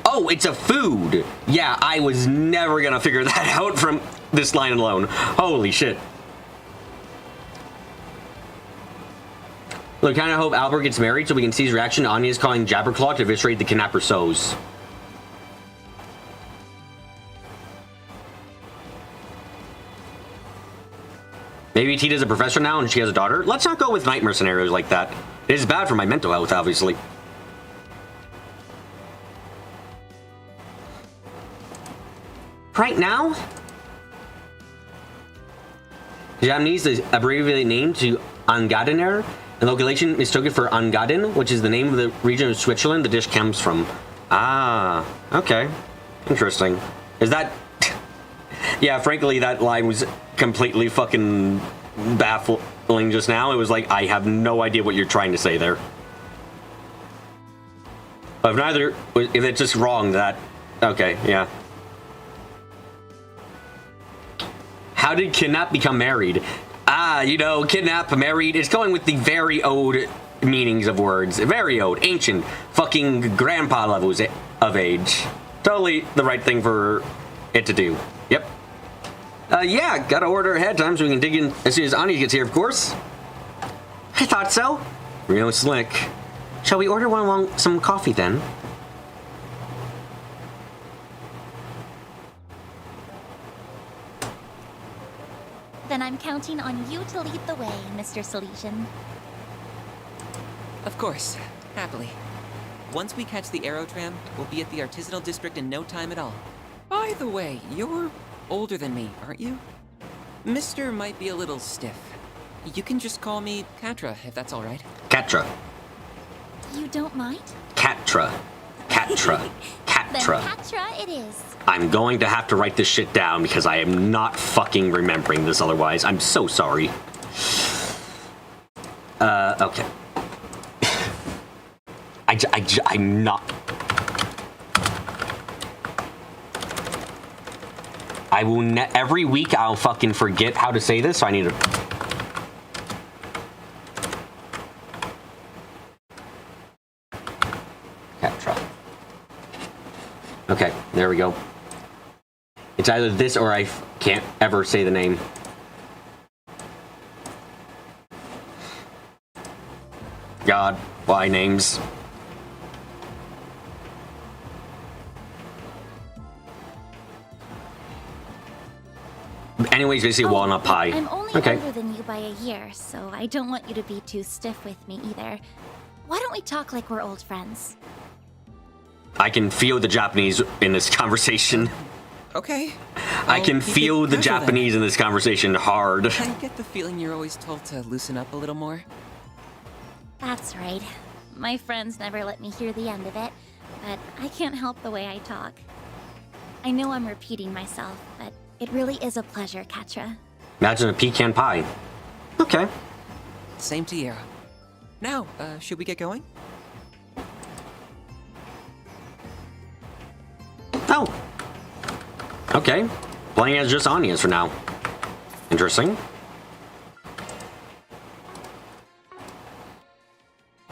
Oh, it's a food. Yeah, I was never gonna figure that out from this line alone. Holy shit. Look, I kind of hope Albert gets married so we can see his reaction to Anya's calling Jabberclaw to eviscerate the kidnapper Soz. Maybe Tita's a professor now and she has a daughter? Let's not go with nightmare scenarios like that. It is bad for my mental health, obviously. Right now? Japanese is abbreviated name to Angadener, and location is taken for Angaden, which is the name of the region of Switzerland the dish comes from. Ah, okay. Interesting. Is that... Yeah, frankly, that line was completely fucking baffling just now. It was like, I have no idea what you're trying to say there. But if it's just wrong, that... Okay, yeah. How did kidnap become married? Ah, you know, kidnap, married, it's going with the very old meanings of words. Very old, ancient, fucking grandpa levels of age. Totally the right thing for it to do. Yep. Yeah, gotta order ahead of time so we can dig in as soon as Anya gets here, of course. I thought so. Real slick. Shall we order one along some coffee then? Then I'm counting on you to lead the way, Mr. Salesian. Of course. Happily. Once we catch the Aerotram, we'll be at the Artisanal District in no time at all. By the way, you're older than me, aren't you? Mister might be a little stiff. You can just call me Katra, if that's all right. Katra. You don't mind? Katra. Katra. Then Katra. Katra it is. I'm going to have to write this shit down because I am not fucking remembering this otherwise. I'm so sorry. Okay. I'm not... I will every week I'll fucking forget how to say this, so I need to... Katra. Okay, there we go. It's either this or I can't ever say the name. God, why names? Anyways, basically walnut pie. I'm only Okay. older than you by a year, so I don't want you to be too stiff with me either. Why don't we talk like we're old friends? I can feel the Japanese in this conversation. Okay. I can feel the casual then. Japanese in this conversation hard. I get the feeling you're always told to loosen up a little more. That's right. My friends never let me hear the end of it, but I can't help the way I talk. I know I'm repeating myself, but it really is a pleasure, Katra. Imagine a pecan pie. Okay. Same to you. Now, should we get going? Oh. Okay. Playing as just Anya's for now. Interesting.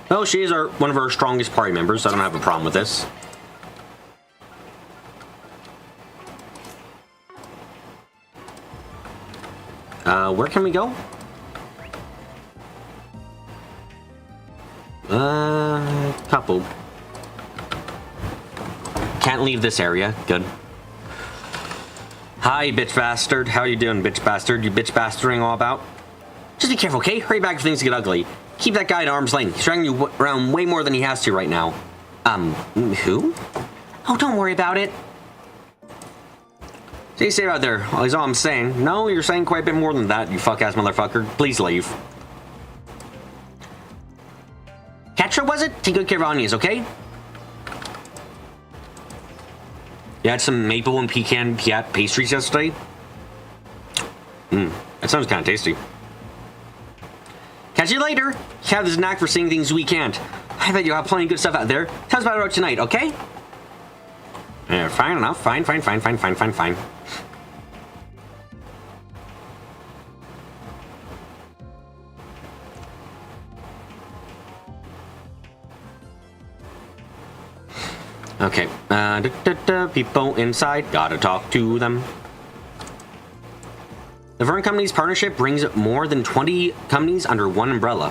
Oh, she is one of our strongest party members, so I don't have a problem with this. Where can we go? Couple. Can't leave this area. Good. Hi, bitch bastard. How you doing, bitch bastard? You bitch bastarding all about? Just be careful, okay? Hurry back if things get ugly. Keep that guy at arm's length. He's dragging you around way more than he has to right now. Who? Oh, don't worry about it. So you say out there, is all I'm saying. No, you're saying quite a bit more than that, you fuck-ass motherfucker. Please leave. Katra, was it? Take good care of Anya's, okay? You had some maple and pecan pastries yesterday? That sounds kind of tasty. Catch you later. You have this knack for seeing things we can't. I bet you have plenty of good stuff out there. Tell us about it tonight, okay? Yeah, fine enough. Fine. Okay. People inside. Gotta talk to them. The Vern Company's partnership brings more than 20 companies under one umbrella.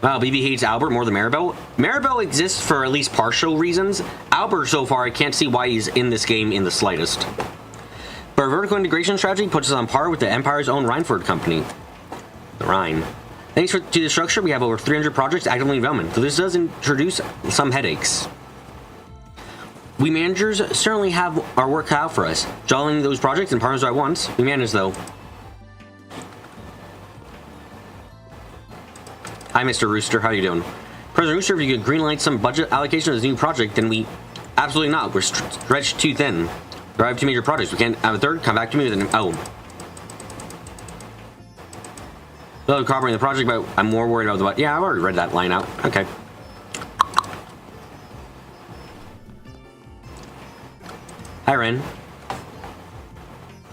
Wow, BB hates Albert more than Maribel. Maribel exists for at least partial reasons. Albert, so far, I can't see why he's in this game in the slightest. Our vertical integration strategy puts us on par with the Empire's own Rhineford company. The Rhine. Thanks to the structure, we have over 300 projects actively in development, so this does introduce some headaches. We managers certainly have our work cut out for us, juggling those projects and partners at once. We manage, though. Hi, Mr. Rooster. How you doing? President Rooster, if you could greenlight some budget allocation of this new project, then we... Absolutely not. We're stretched too thin. We have 2 major projects. We can't have a third. Come back to me with an... Oh. Well, covering the project, but I'm more worried about the... What? Yeah, I've already read that line out. Okay. Hi, Ren.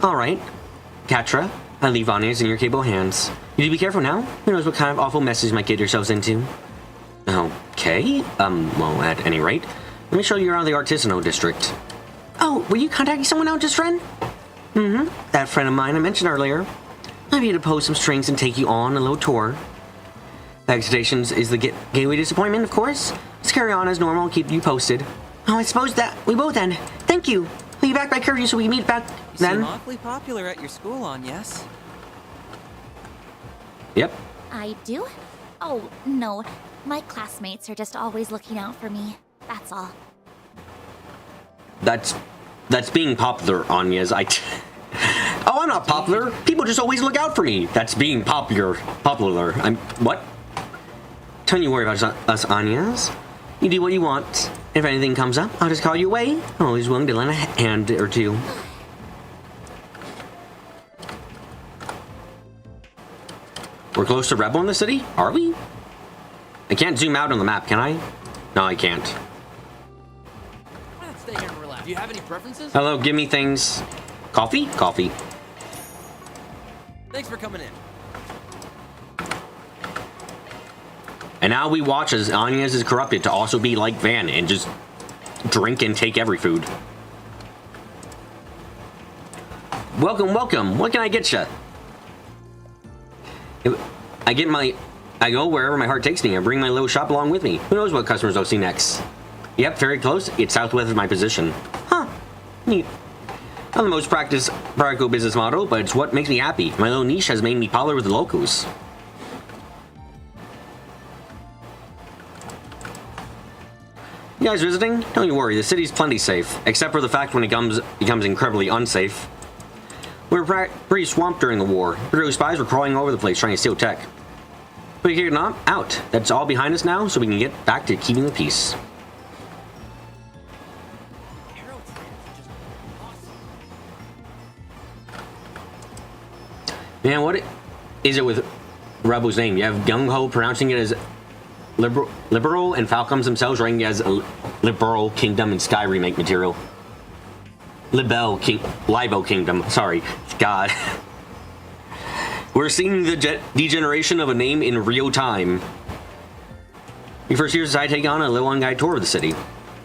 Alright. Katra, I leave Anya's in your capable hands. You do be careful now. Who knows what kind of awful mess you might get yourselves into. Okay. Well, at any rate, let me show you around the Artisanal District. Oh, were you contacting someone out, just friend? Mm-hmm. That friend of mine I mentioned earlier. I'll be able to pull some strings and take you on a little tour. Bag stations is the gateway disappointment, of course. Let's carry on as normal and keep you posted. Oh, I suppose that we both end. Thank you. I'll be back by curfew so we can meet back then. You seem awfully popular at your school, on yes? Yep. I do? Oh, no. My classmates are just always looking out for me. That's all. That's being popular, Anya's. Oh, I'm not popular. People just always look out for me. That's being popular. I'm... What? Don't you worry about us, Anya's. You do what you want. If anything comes up, I'll just call you away. I'm always willing to lend a hand or two. We're close to Rebel in the city? Are we? I can't zoom out on the map, can I? No, I can't. Stay here and relax. Do you have any preferences? Hello, give me things. Coffee? Coffee. Thanks for coming in. And now we watch as Anya's is corrupted to also be like Van and just drink and take every food. Welcome, welcome. What can I get you? I go wherever my heart takes me and bring my little shop along with me. Who knows what customers I'll see next? Yep, very close. It's southwest of my position. Huh. Neat. Not the most practical business model, but it's what makes me happy. My little niche has made me popular with the locals. You guys visiting? Don't you worry, the city's plenty safe, except for the fact when it becomes incredibly unsafe. We were pretty swamped during the war. British spies were crawling all over the place trying to steal tech. But you're not out. That's all behind us now, so we can get back to keeping the peace. Man, what is it with Rebel's name? You have Gung Ho pronouncing it as liberal, and Falcoms themselves writing it as a liberal kingdom and Sky remake material. Libo Kingdom. Sorry, God. We're seeing the degeneration of a name in real time. We first hear society take on a little unguided tour of the city.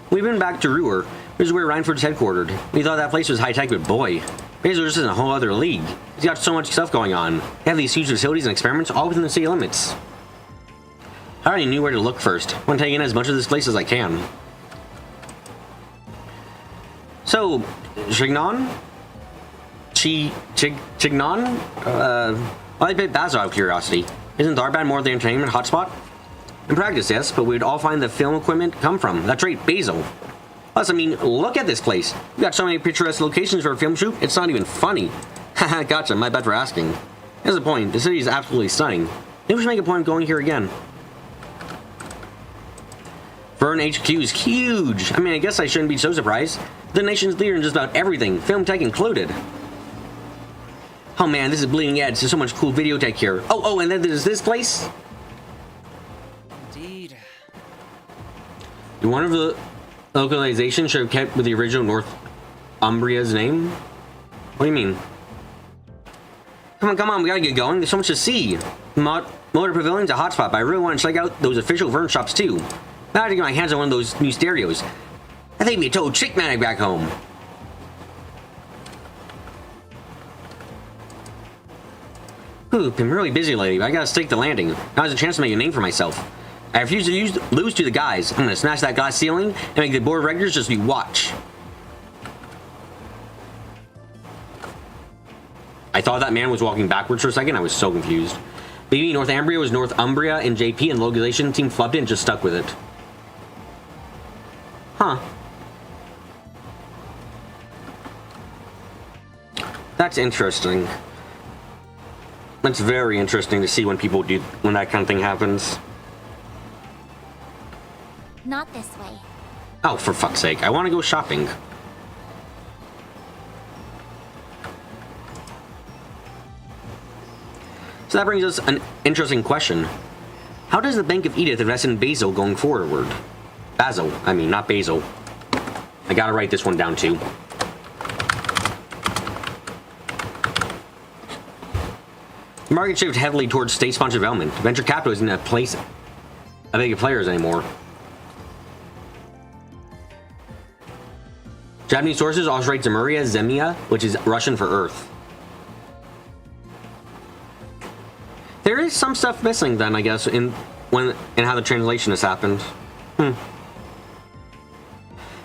We've been back to Ruhr. This is where Rhineford's headquartered. We thought that place was high-tech, but boy, Basil's just in a whole other league. He's got so much stuff going on. They have these huge facilities and experiments all within the city limits. I already knew where to look first. I want to take in as much of this place as I can. So, Chignon? Chignon? I bet Basil out of curiosity. Isn't Darbad more of the entertainment hotspot? In practice, yes, but we'd all find the film equipment come from. That's right, Basil. Plus, I mean, look at this place. We've got so many picturesque locations for a film shoot, it's not even funny. Haha, gotcha, my bad for asking. Here's the point, the city is absolutely stunning. Maybe we should make a point of going here again. Vern HQ is huge. I mean, I guess I shouldn't be so surprised. The nation's leader in just about everything, film tech included. Oh man, this is bleeding edge. There's so much cool video tech here. Oh, and then there's this place. Indeed. You wonder if the localization should have kept with the original Northumbria's name? What do you mean? Come on, we gotta get going. There's so much to see. Motor Pavilion's a hotspot, but I really want to check out those official Vern shops too. Now I have to get my hands on one of those new stereos. I think we told Chick Manic back home. Ooh, been really busy lately, but I gotta stake the landing. Now's a chance to make a name for myself. I refuse to lose to the guys. I'm gonna smash that glass ceiling and make the board of directors just be watch. thought that man was walking backwards for a second. I was so confused. Maybe Northumbria was Northumbria and JP, and the localization team flubbed it and just stuck with it. Huh. That's interesting. That's very interesting to see when people do, when that kind of thing happens. Not this way. Oh, for fuck's sake. I want to go shopping. So that brings us an interesting question. How does the Bank of Edith invest in Basil going forward? Basil. I mean, not Basil. I gotta write this one down too. The market shifted heavily towards state-sponsored development. Venture capital isn't a place of big players anymore. Japanese sources also write Zemuria, Zemia, which is Russian for Earth. There is some stuff missing then, I guess, in how the translation has happened. But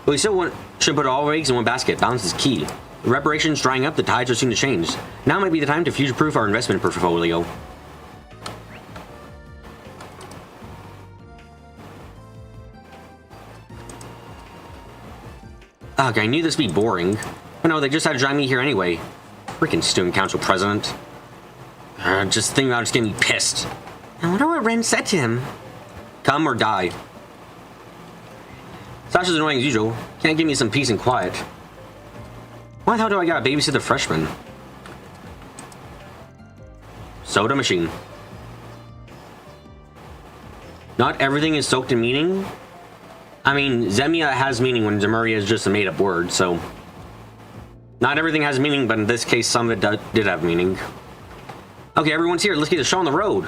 we still should put all our eggs in one basket. Balance is key. The reparations drying up, the tides are soon to change. Now might be the time to future-proof our investment portfolio. Ugh, I knew this would be boring. But no, they just had to drive me here anyway. Freaking student council president. Just thinking about it just getting me pissed. I wonder what Ren said to him. Come or die. Sasha's annoying as usual. Can't give me some peace and quiet. Why the hell do I gotta babysit the freshman? Soda machine. Not everything is soaked in meaning. I mean, Zemia has meaning when Zemuria is just a made-up word, so... Not everything has meaning, but in this case, some of it did have meaning. Okay, everyone's here. Let's get the show on the road.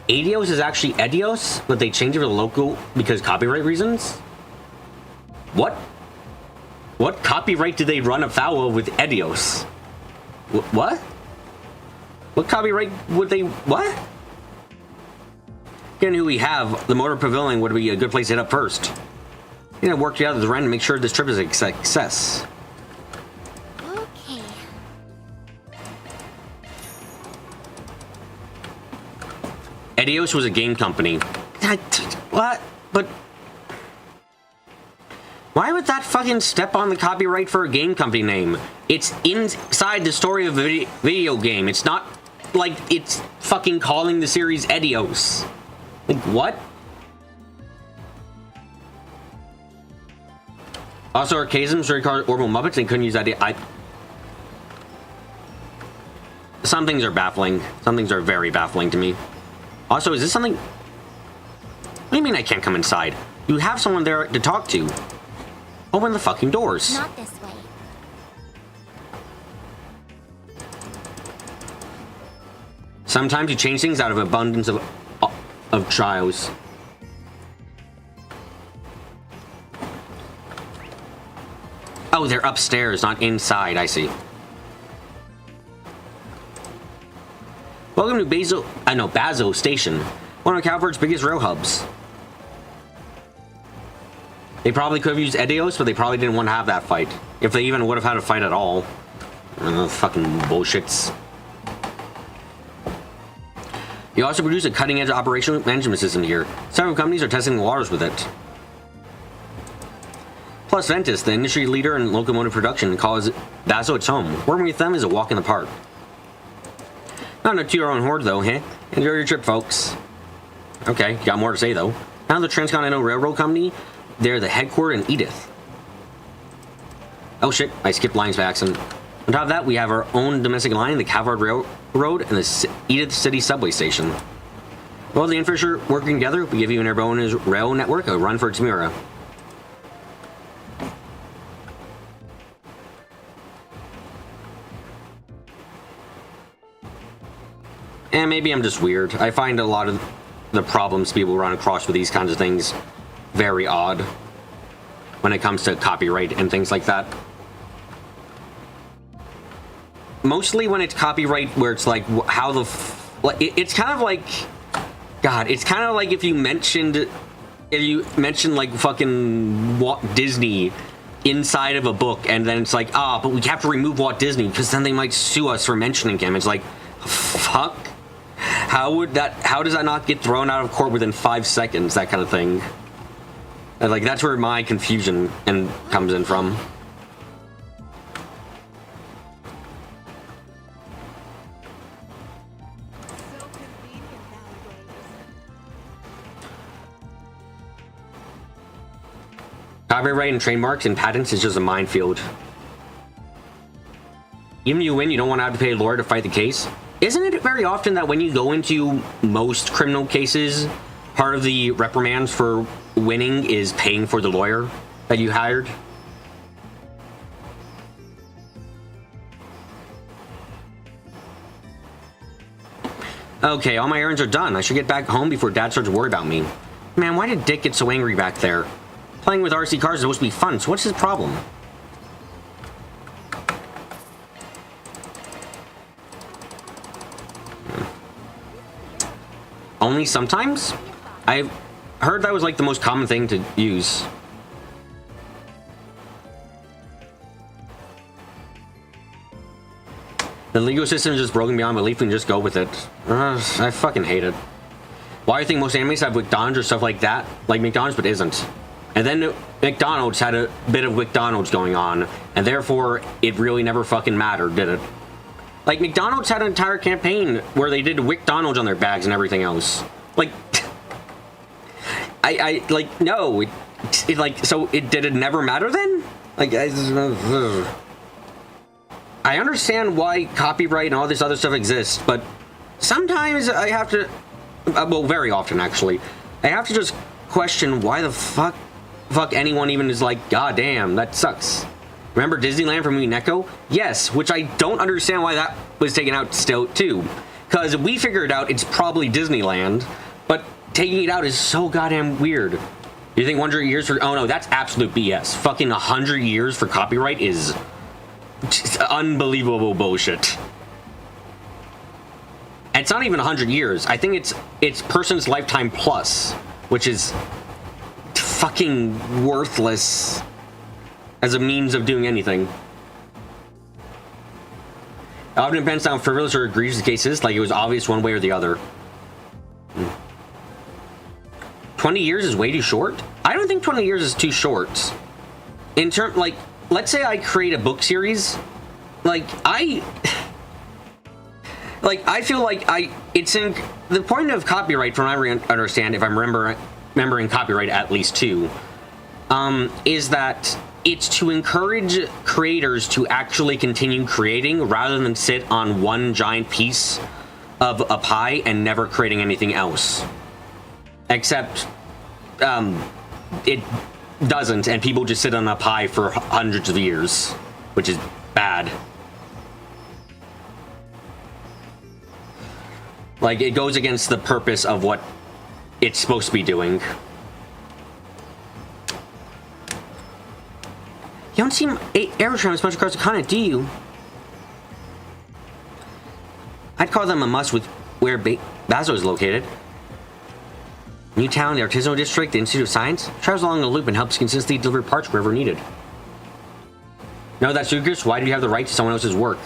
Adios is actually Edios, but they changed it for the local because copyright reasons? What? What copyright did they run afoul of with Edios? What? What copyright would they... What? Given who we have, the Motor Pavilion would be a good place to hit up first. You know, work together with Ren to make sure this trip is a success. Okay. Edios was a game company. What? But... Why would that fucking step on the copyright for a game company name? It's inside the story of a video game. It's not like it's fucking calling the series Edios. Like, what? Also, Archasm, Suricard, Orbital Muppets, they couldn't use that. Some things are baffling. Some things are very baffling to me. Also, is this something... What do you mean I can't come inside? You have someone there to talk to. Open the fucking doors. Not this way. Sometimes you change things out of abundance of trials. Oh, they're upstairs, not inside. I see. Welcome to Basil Station, one of Calvert's biggest rail hubs. They probably could have used Edios, but they probably didn't want to have that fight. If they even would have had a fight at all. Fucking bullshits. You also produce a cutting-edge operational management system here. Several companies are testing the waters with it. Plus Ventus, the industry leader in locomotive production, calls Basil its home. Working with them is a walk in the park. Not to your own horde, though, huh? Enjoy your trip, folks. Okay, got more to say, though. Now the Transcontinental Railroad Company, they're the headquarters in Edith. Oh shit, I skipped lines by accident. On top of that, we have our own domestic line, the Calvard Railroad, and the Edith City Subway Station. With all the infrastructure working together, we give you and our bonus rail network a run for its mirror. And maybe I'm just weird. I find a lot of the problems people run across with these kinds of things very odd when it comes to copyright and things like that. Mostly when it's copyright where it's like how the it's kind of like God, it's kind of like if you mentioned like fucking Walt Disney inside of a book, and then it's like, but we have to remove Walt Disney because then they might sue us for mentioning him. It's like, fuck. How does that not get thrown out of court within 5 seconds? That kind of thing. And like, that's where my confusion comes in from. Copyright and trademarks and patents is just a minefield. Even if you win, you don't want to have to pay a lawyer to fight the case. Isn't it very often that when you go into most criminal cases, part of the reprimands for winning is paying for the lawyer that you hired? Okay, all my errands are done. I should get back home before Dad starts to worry about me. Man, why did Dick get so angry back there? Playing with RC cars is supposed to be fun, so what's his problem? Only sometimes? I've heard that was like the most common thing to use. The legal system is just broken beyond belief and just go with it. I fucking hate it. Why do you think most animes have McDonald's or stuff like that? Like McDonald's, but isn't. And then McDonald's had a bit of McDonald's going on, and therefore it really never fucking mattered, did it? Like, McDonald's had an entire campaign where they did McDonald's on their bags and everything else. Like, no, did it never matter then? Like, I understand why copyright and all this other stuff exists, but sometimes I have to, well, very often actually, I have to just question why the fuck anyone even is like, god damn, that sucks. Remember Disneyland from Neko? Yes, which I don't understand why that was taken out still too. Because we figured out it's probably Disneyland, but taking it out is so goddamn weird. You think 100 years for, oh no, that's absolute BS. Fucking 100 years for copyright is just unbelievable bullshit. And it's not even 100 years. I think it's person's lifetime plus, which is fucking worthless as a means of doing anything. It often depends on how frivolous or egregious the case is, like it was obvious one way or the other. 20 years is way too short? I don't think 20 years is too short. In term, like, let's say I create a book series, I feel like it's in the point of copyright, from what I understand, if I'm remembering copyright at least too, is that it's to encourage creators to actually continue creating rather than sit on one giant piece of a pie and never creating anything else. Except, it doesn't, and people just sit on a pie for hundreds of years, which is bad. Like, it goes against the purpose of what it's supposed to be doing. You don't seem Aerotrams as much across the continent, do you? I'd call them a must with where Bazo is located. Newtown, the Artisanal District, the Institute of Science, travels along the loop and helps consistently deliver parts wherever needed. No, that's Lucas. Why do you have the right to someone else's work?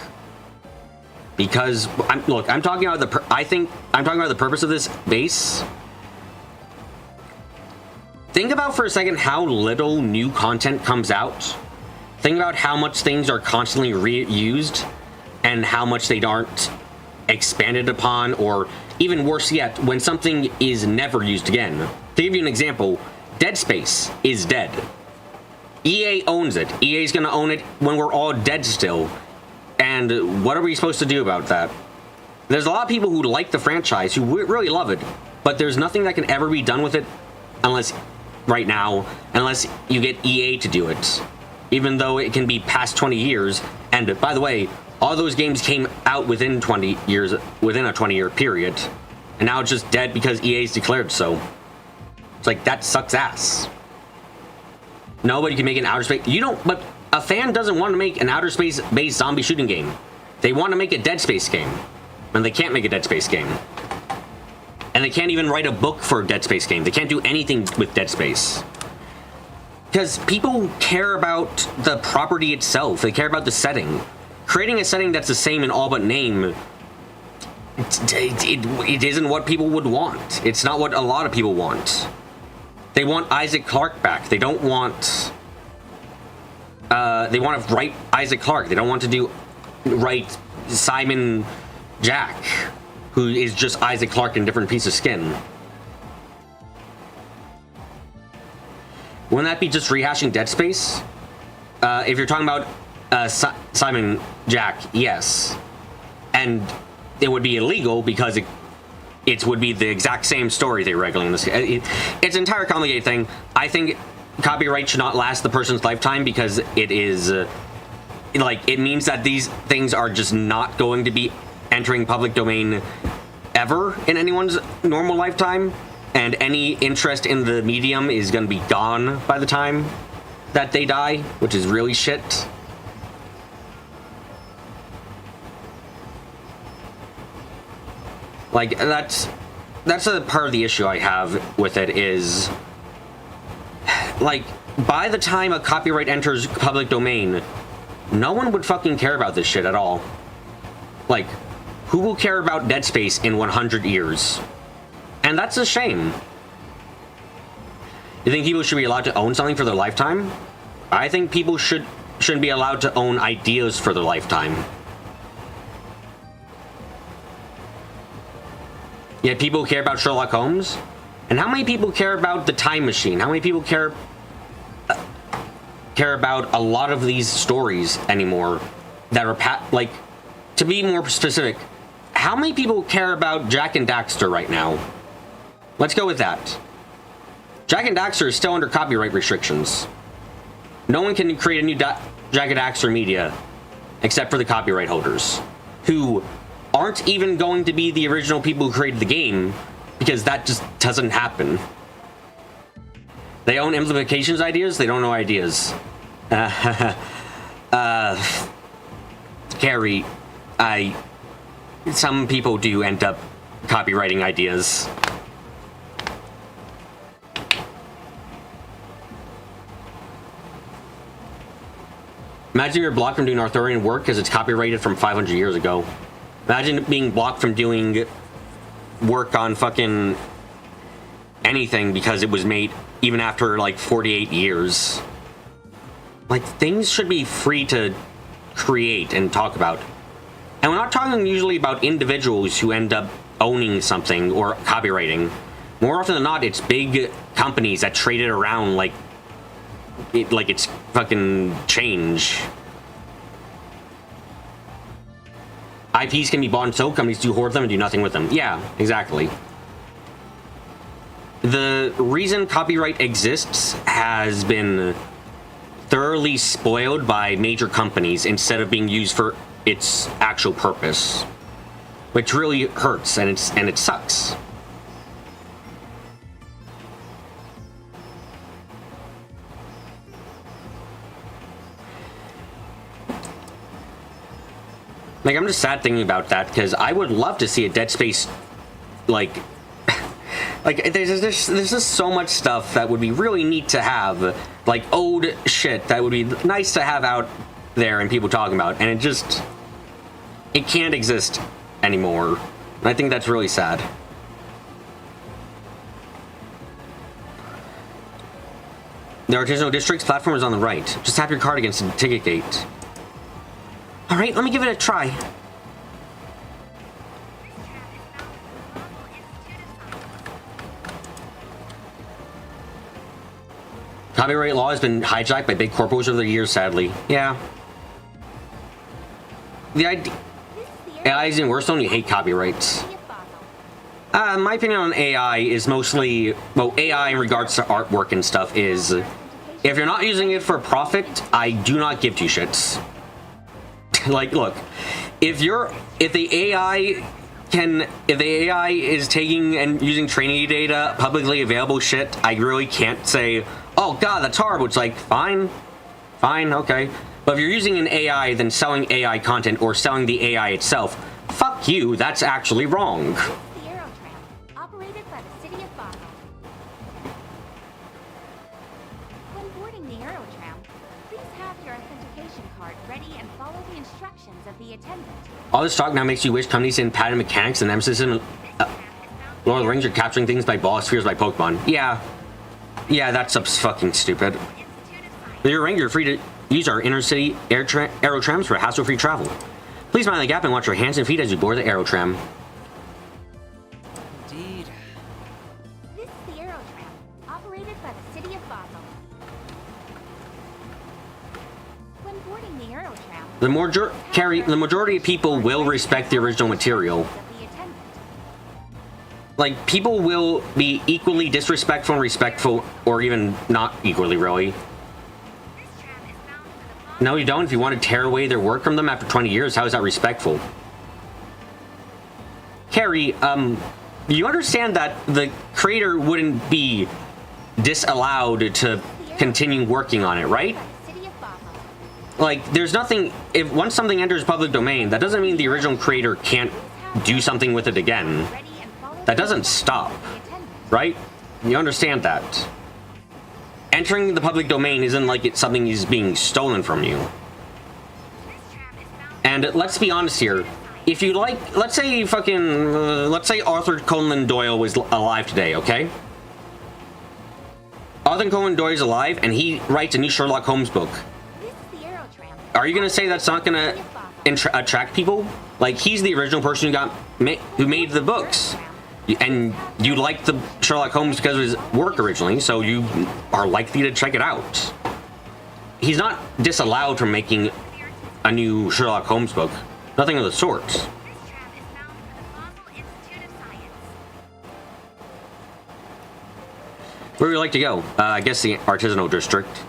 Because I'm talking about the purpose of this base. Think about for a second how little new content comes out. Think about how much things are constantly reused and how much they aren't expanded upon, or even worse yet, when something is never used again. To give you an example, Dead Space is dead. EA owns it. EA's gonna own it when we're all dead still. And what are we supposed to do about that? There's a lot of people who like the franchise, who really love it, but there's nothing that can ever be done with it unless you get EA to do it. Even though it can be past 20 years, and by the way, all those games came out within 20 years, within a 20-year period, and now it's just dead because EA's declared so. It's like, that sucks ass. Nobody can make an outer space. But a fan doesn't want to make an outer space-based zombie shooting game. They want to make a Dead Space game, and they can't make a Dead Space game. And they can't even write a book for a Dead Space game. They can't do anything with Dead Space. Because people care about the property itself. They care about the setting. Creating a setting that's the same in all but name, it isn't what people would want. It's not what a lot of people want. They want Isaac Clarke back. They don't want... they want to write Isaac Clarke. They don't want to write Simon Jack, who is just Isaac Clarke in a different piece of skin. Wouldn't that be just rehashing Dead Space? If you're talking about Simon Jack, yes. And it would be illegal because it would be the exact same story they're regulating this. It's an entire complicated thing. I think copyright should not last the person's lifetime because it is it means that these things are just not going to be entering public domain ever in anyone's normal lifetime, and any interest in the medium is going to be gone by the time that they die, which is really shit. Like, that's a part of the issue I have with it is, like, by the time a copyright enters public domain, no one would fucking care about this shit at all. Like, who will care about Dead Space in 100 years? And that's a shame. You think people should be allowed to own something for their lifetime? I think people shouldn't be allowed to own ideas for their lifetime. Yet people care about Sherlock Holmes? And how many people care about the Time Machine? How many people care about a lot of these stories anymore that are like, to be more specific, how many people care about Jak and Daxter right now? Let's go with that. Jak and Daxter is still under copyright restrictions. No one can create a new Jak and Daxter media except for the copyright holders, who aren't even going to be the original people who created the game, because that just doesn't happen. They own implications ideas, they don't know ideas. Carrie, some people do end up copywriting ideas. Imagine you're blocked from doing Arthurian work because it's copyrighted from 500 years ago. Imagine being blocked from doing work on fucking anything because it was made even after like 48 years. Like, things should be free to create and talk about. And we're not talking usually about individuals who end up owning something or copywriting. More often than not, it's big companies that trade it around like it's fucking change. IPs can be bought and sold, companies do hoard them and do nothing with them. Yeah, exactly. The reason copyright exists has been thoroughly spoiled by major companies instead of being used for its actual purpose, which really hurts, and it sucks. Like, I'm just sad thinking about that, because I would love to see a Dead Space, like there's just so much stuff that would be really neat to have, like old shit that would be nice to have out there and people talking about, and it can't exist anymore. And I think that's really sad. The artisanal district's platform is on the right. Just tap your card against the ticket gate. Alright, let me give it a try. Copyright law has been hijacked by big corporations over the years, sadly. Yeah. The idea... AI is in Worstone, you hate copyrights. My opinion on AI is mostly... Well, AI in regards to artwork and stuff is... If you're not using it for profit, I do not give two shits. Like, look, if the AI is taking and using training data, publicly available shit, I really can't say, oh god, that's horrible. It's like, fine, okay. But if you're using an AI, then selling AI content or selling the AI itself, fuck you, that's actually wrong. The Aerotram, operated by the city of Basel. When boarding of the attendant. All this talk now makes you wish companies in patent mechanics and nemesis in Lord of the Rings are capturing things by ball spheres by Pokemon. Yeah. Yeah, that's fucking stupid. With your ring, you're free to use our intercity aerotrams for hassle-free travel. Please mind the gap and watch your hands and feet as you board the aerotram. Indeed. This is the Aerotram, operated by the city of Basel. When boarding the Aerotram, the majority of people will respect the original material. Like, people will be equally disrespectful and respectful, or even not equally, really. No, you don't. If you want to tear away their work from them after 20 years, how is that respectful? Carrie, you understand that the creator wouldn't be disallowed to continue working on it, right? Like, there's nothing... once something enters public domain, that doesn't mean the original creator can't do something with it again. That doesn't stop, right? You understand that. Entering the public domain isn't like it's something is being stolen from you. And let's be honest here. If you like, let's say Arthur Conan Doyle was alive today, okay? Arthur Conan Doyle is alive, and he writes a new Sherlock Holmes book. Are you gonna say that's not gonna attract people? Like, he's the original person who made the books. And you liked the Sherlock Holmes because of his work originally, so you are likely to check it out. He's not disallowed from making a new Sherlock Holmes book. Nothing of the sort. Where would you like to go? I guess the artisanal district.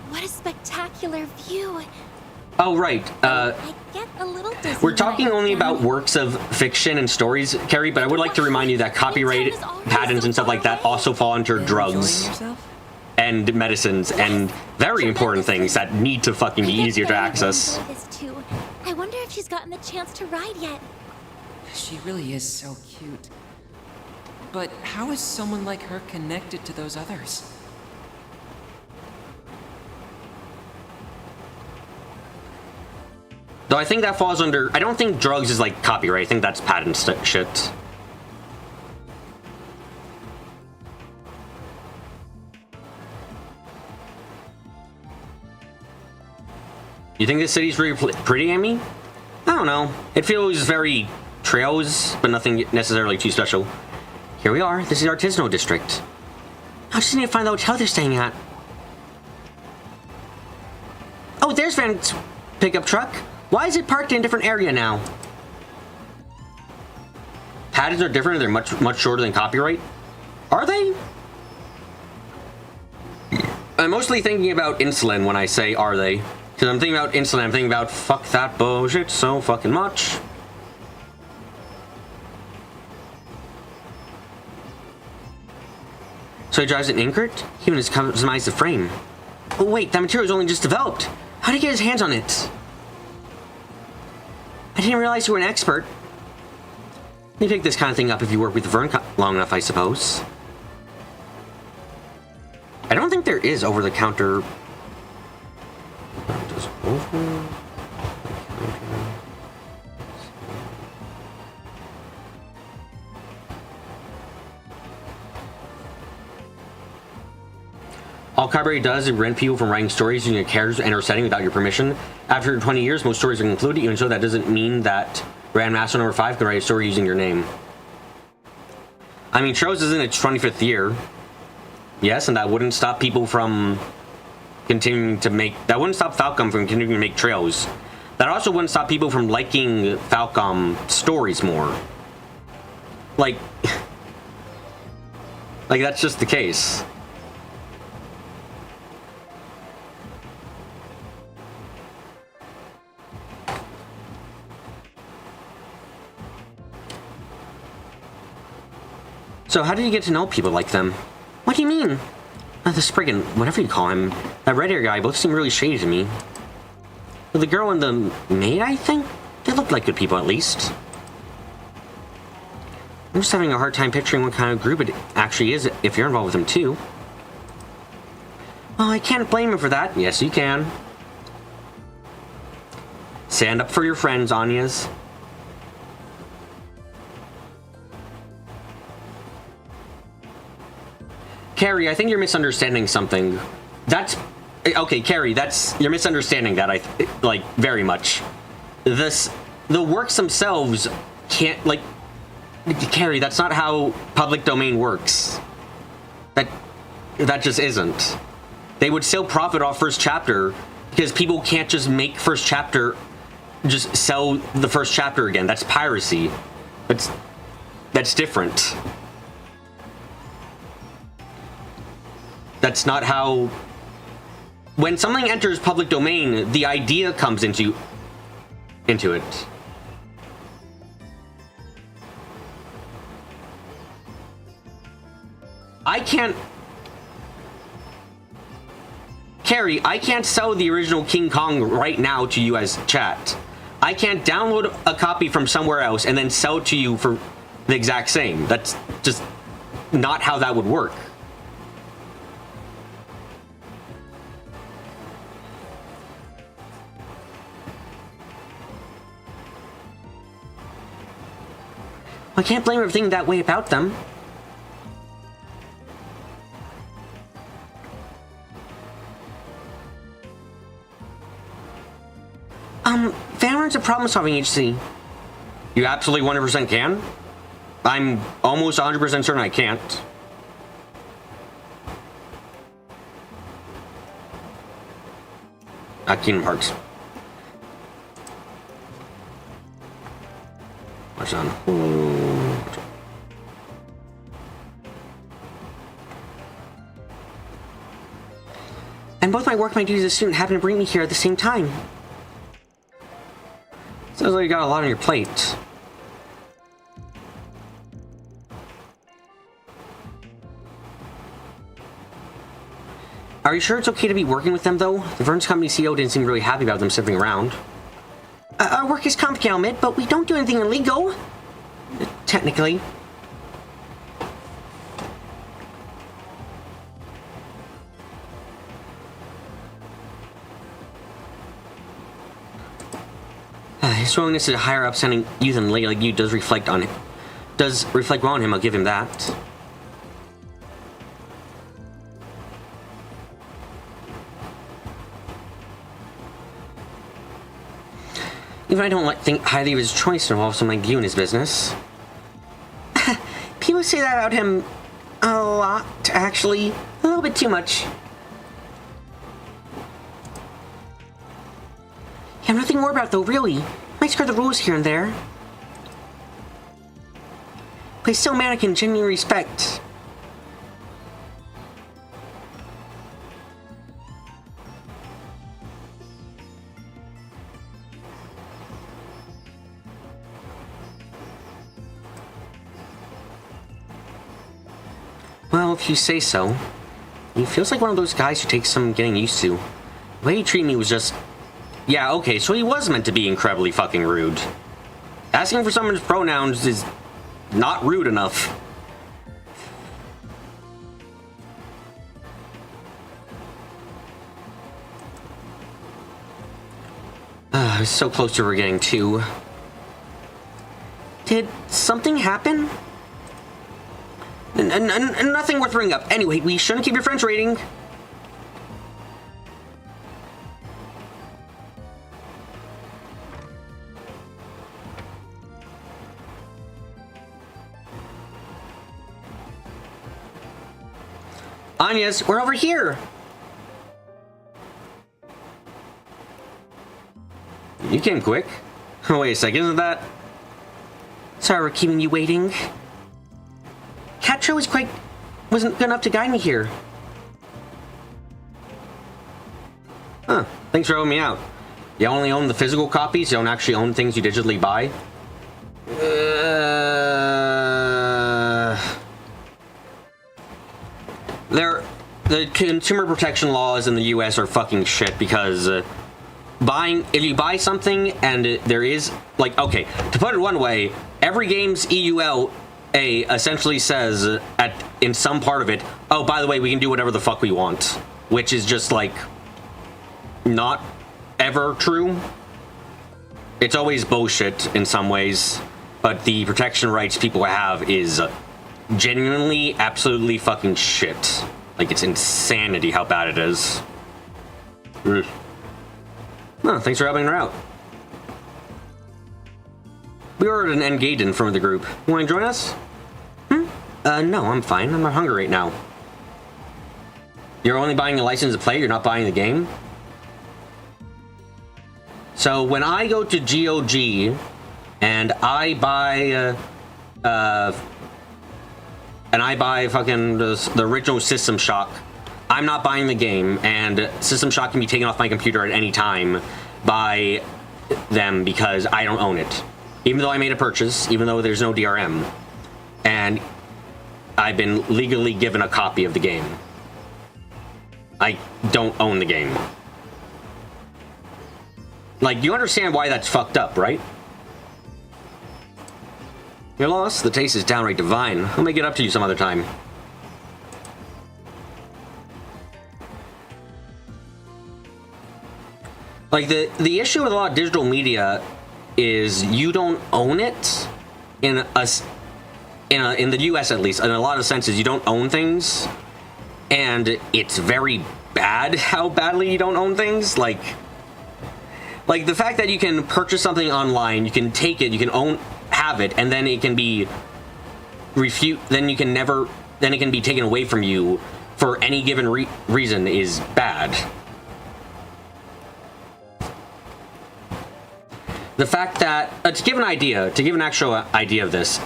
What a spectacular view. Oh, right. I get a little dizzy. We're talking only about works of fiction and stories, Carrie, but I would like to remind you that copyright patents and stuff like that also fall under drugs and medicines and very important things that need to fucking be easier to access. I wonder if she's gotten the chance to ride yet. She really is so cute. But how is someone like her connected to those others? Though I think that falls under... I don't think drugs is like copyright. I think that's patent shit. You think this city's really pretty, Amy? I don't know. It feels very trails, but nothing necessarily too special. Here we are. This is the artisanal district. I just need to find the hotel they're staying at. Oh, there's Van's pickup truck. Why is it parked in a different area now? Patents are different. They're much shorter than copyright. Are they? I'm mostly thinking about insulin when I say are they. Because I'm thinking about insulin. I'm thinking about fuck that bullshit so fucking much. So he drives an Inkert? He even just customized the frame. Oh wait, that material is only just developed. How did he get his hands on it? I didn't realize you were an expert. You pick this kind of thing up if you work with Vern long enough, I suppose. I don't think there is over-the-counter... All copyright does is prevent people from writing stories using your characters and or setting without your permission. After 20 years, most stories are concluded, even so that doesn't mean that Grandmaster number 5 can write a story using your name. I mean, Tro's is in its 25th year. Yes, and that wouldn't stop people from continuing to make... That wouldn't stop Falcom from continuing to make trails. That also wouldn't stop people from liking Falcom stories more. Like... like, that's just the case. So how did you get to know people like them? What do you mean? The Spriggan, whatever you call him, that red-hair guy, both seem really shady to me. Well, the girl and the maid, I think? They looked like good people, at least. I'm just having a hard time picturing what kind of group it actually is if you're involved with them, too. Well, I can't blame him for that. Yes, you can. Stand up for your friends, Anya's. Carrie, I think you're misunderstanding something. That's... Okay, Carrie, you're misunderstanding that, like, very much. The works themselves can't, like... Carrie, that's not how public domain works. That just isn't. They would still profit off first chapter, because people can't just make first chapter... just sell the first chapter again. That's piracy. That's different. That's not how... When something enters public domain, the idea comes into it. I can't... Carrie, I can't sell the original King Kong right now to you as chat. I can't download a copy from somewhere else and then sell it to you for the exact same. That's just not how that would work. I can't blame everything that way about them. Vanguard's a problem-solving agency. You absolutely 100% can? I'm almost 100% certain I can't. Kingdom Hearts. Watch on. And both my work and my duties as a student happen to bring me here at the same time. Sounds like you got a lot on your plate. Are you sure it's okay to be working with them, though? The Vern's company CEO didn't seem really happy about them sitting around. Our work is complicated, I'll admit, but we don't do anything illegal. Technically. His willingness to hire upstanding youth and lady like you does reflect well on him, I'll give him that. Even I don't think highly of his choice to involve someone like you in his business. People say that about him a lot, actually. A little bit too much. You have nothing more about it, though, really. Might skirt the rules here and there. But he's still a man I can genuinely respect. Well, if you say so. He feels like one of those guys who takes some getting used to. The way he treated me was just... Yeah, okay, so he was meant to be incredibly fucking rude. Asking for someone's pronouns is not rude enough. I was so close to forgetting, too. Did something happen? Nothing worth bringing up. Anyway, we shouldn't keep your French rating. Anya's, we're over here. You came quick. Oh, wait a second, isn't that? Sorry, we're keeping you waiting. Catcher wasn't good enough to guide me here. Huh, thanks for helping me out. You only own the physical copies, you don't actually own things you digitally buy? the consumer protection laws in the U.S. are fucking shit because if you buy something and there is, like, okay, to put it one way, every game's EULA essentially says in some part of it, oh, by the way, we can do whatever the fuck we want, which is just, like, not ever true. It's always bullshit in some ways, but the protection rights people have is genuinely, absolutely fucking shit. Like, it's insanity how bad it is. Oh, thanks for helping her out. We ordered an Engaden from the group. You want to join us? No, I'm fine. I'm not hungry right now. You're only buying the license to play, you're not buying the game? So when I go to GOG and I buy fucking the original System Shock, I'm not buying the game, and System Shock can be taken off my computer at any time by them because I don't own it. Even though I made a purchase, even though there's no DRM. And I've been legally given a copy of the game. I don't own the game. Like, you understand why that's fucked up, right? You're lost? The taste is downright divine. I'll make it up to you some other time. Like, the issue with a lot of digital media is you don't own it in the US, at least. In a lot of senses, you don't own things. And it's very bad how badly you don't own things. Like the fact that you can purchase something online, you can take it, you can have it, and then it can be then it can be taken away from you for any given reason is bad. The fact that, to give an actual idea of this,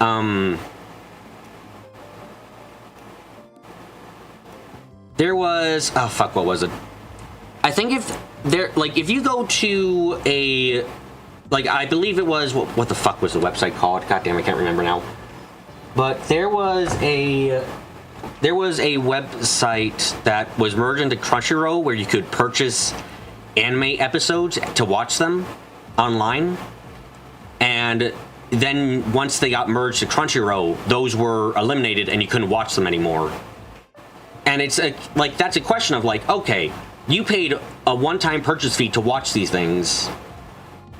there was, oh fuck, what was it? I think if you go to I believe it was, what the fuck was the website called? God damn, I can't remember now. But there was a website that was merged into Crunchyroll where you could purchase anime episodes to watch them online, and then once they got merged to Crunchyroll, those were eliminated and you couldn't watch them anymore. And it's that's a question of like, okay, you paid a one-time purchase fee to watch these things,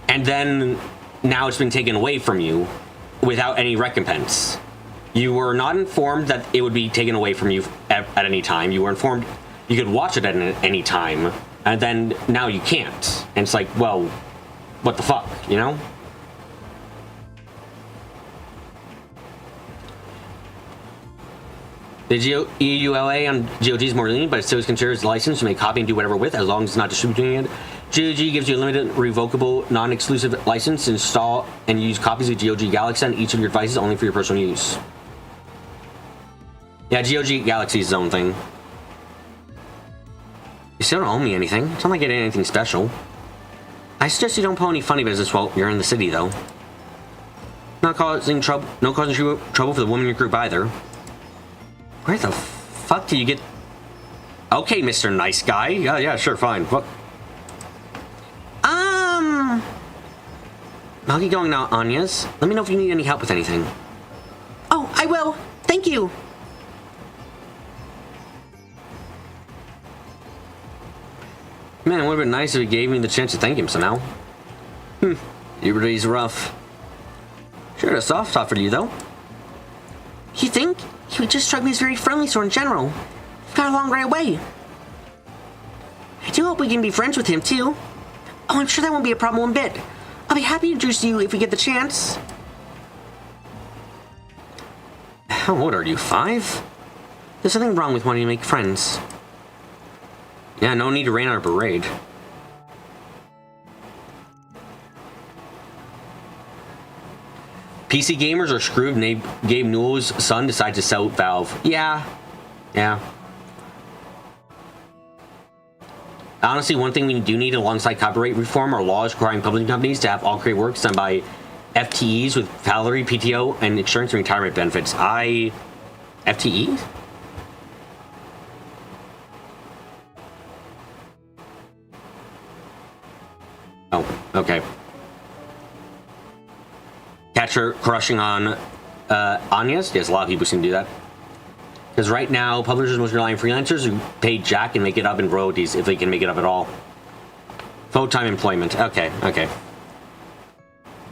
and then now it's been taken away from you without any recompense. You were not informed that it would be taken away from you at any time. You were informed you could watch it at any time, and then now you can't. And it's like, well, what the fuck, you know? The EULA on GOG is more lenient, but it still is considered as a license to make copy and do whatever with, as long as it's not distributing it. GOG gives you a limited, revocable, non-exclusive license to install and use copies of GOG Galaxy on each of your devices only for your personal use. Yeah, GOG Galaxy is its own thing. You still don't owe me anything. It's not like I did anything special. I suggest you don't pull any funny business while you're in the city, though. Not causing trouble. No causing trouble for the woman in your group either. Where the fuck do you get? Okay, Mr. Nice Guy. Yeah, sure, fine. What? I'll get going now, Anya's. Let me know if you need any help with anything. Oh, I will. Thank you. Man, it would have been nice if he gave me the chance to thank him somehow. Everybody's rough. Sure had a soft spot for you, though. You think? He would just strike me as very friendly, so in general. We've got along right away. I do hope we can be friends with him, too. Oh, I'm sure that won't be a problem one bit. I'll be happy to introduce you if we get the chance. How old are you, 5? There's nothing wrong with wanting to make friends. Yeah, no need to rain on a parade. PC gamers are screwed and Gabe Newell's son decides to sell Valve. Yeah. Honestly, one thing we do need alongside copyright reform are laws requiring publishing companies to have all creative works done by FTEs with salary, PTO, and insurance and retirement benefits. FTEs? Okay. Catch her crushing on Anya's? Yes, a lot of people seem to do that. Because right now, publishers must rely on freelancers who pay Jack and make it up in royalties if they can make it up at all. Full-time employment. Okay, okay.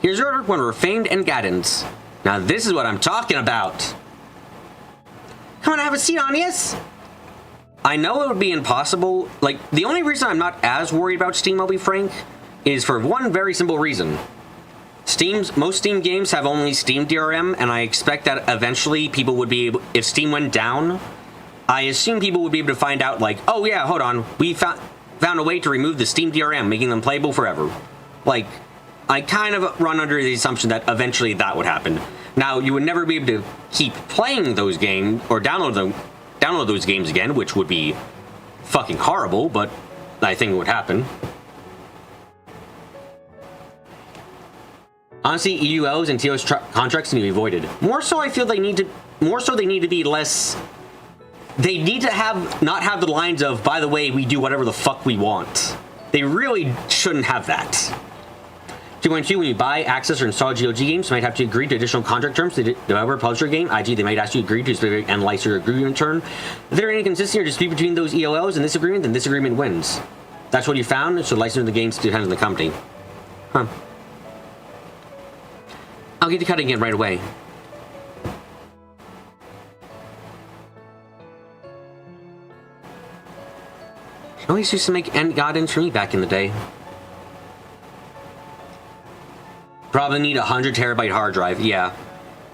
Here's your order, one of our famed Engadins. Now this is what I'm talking about. Come on, have a seat, Anya's. I know it would be impossible. Like, the only reason I'm not as worried about Steam, I'll be frank, is for one very simple reason. Most Steam games have only Steam DRM, and I expect that eventually people would be able, if Steam went down, I assume people would be able to find out, like, oh yeah, hold on, we found a way to remove the Steam DRM, making them playable forever. Like, I kind of run under the assumption that eventually that would happen. Now, you would never be able to keep playing those games, or download those games again, which would be fucking horrible, but I think it would happen. Honestly, EULs and TOS contracts need to be avoided. More so, I feel they need to be less. They need to not have the lines of, by the way, we do whatever the fuck we want. They really shouldn't have that. 2.2, when you buy, access, or install GOG games, you might have to agree to additional contract terms to the developer publisher game. IG, they might ask you to agree to a specific and license agreement term. If there are any inconsistency or dispute between those EOLs and this agreement, then this agreement wins. That's what you found, so licensing the games depends on the company. Huh. I'll get to cutting it right away. She always used to make Engadins for me back in the day. Probably need a 100 terabyte hard drive, yeah.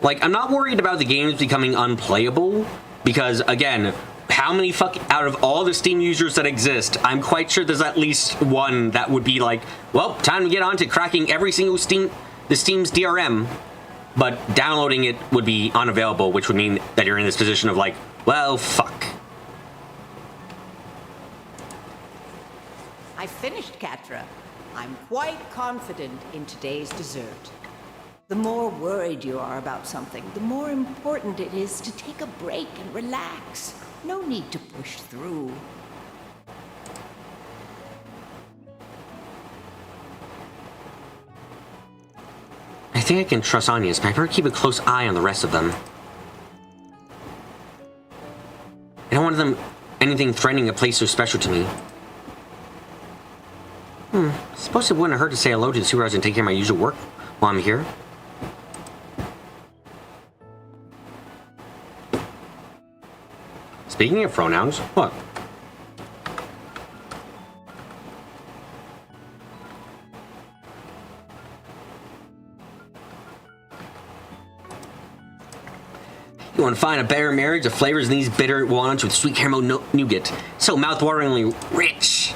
Like, I'm not worried about the games becoming unplayable, because, again, how many out of all the Steam users that exist, I'm quite sure there's at least one that would be like, well, time to get on to cracking every single Steam's DRM, but downloading it would be unavailable, which would mean that you're in this position of like, well, fuck. I finished, Catra. I'm quite confident in today's dessert. The more worried you are about something, the more important it is to take a break and relax. No need to push through. I think I can trust Anya's, but I better keep a close eye on the rest of them. I don't want anything threatening a place so special to me. I suppose it wouldn't hurt to say hello to the supervisor and take care of my usual work while I'm here. Speaking of pronouns, what? You want to find a better marriage of flavors than these bitter walnuts with sweet caramel nougat. So mouth-wateringly rich.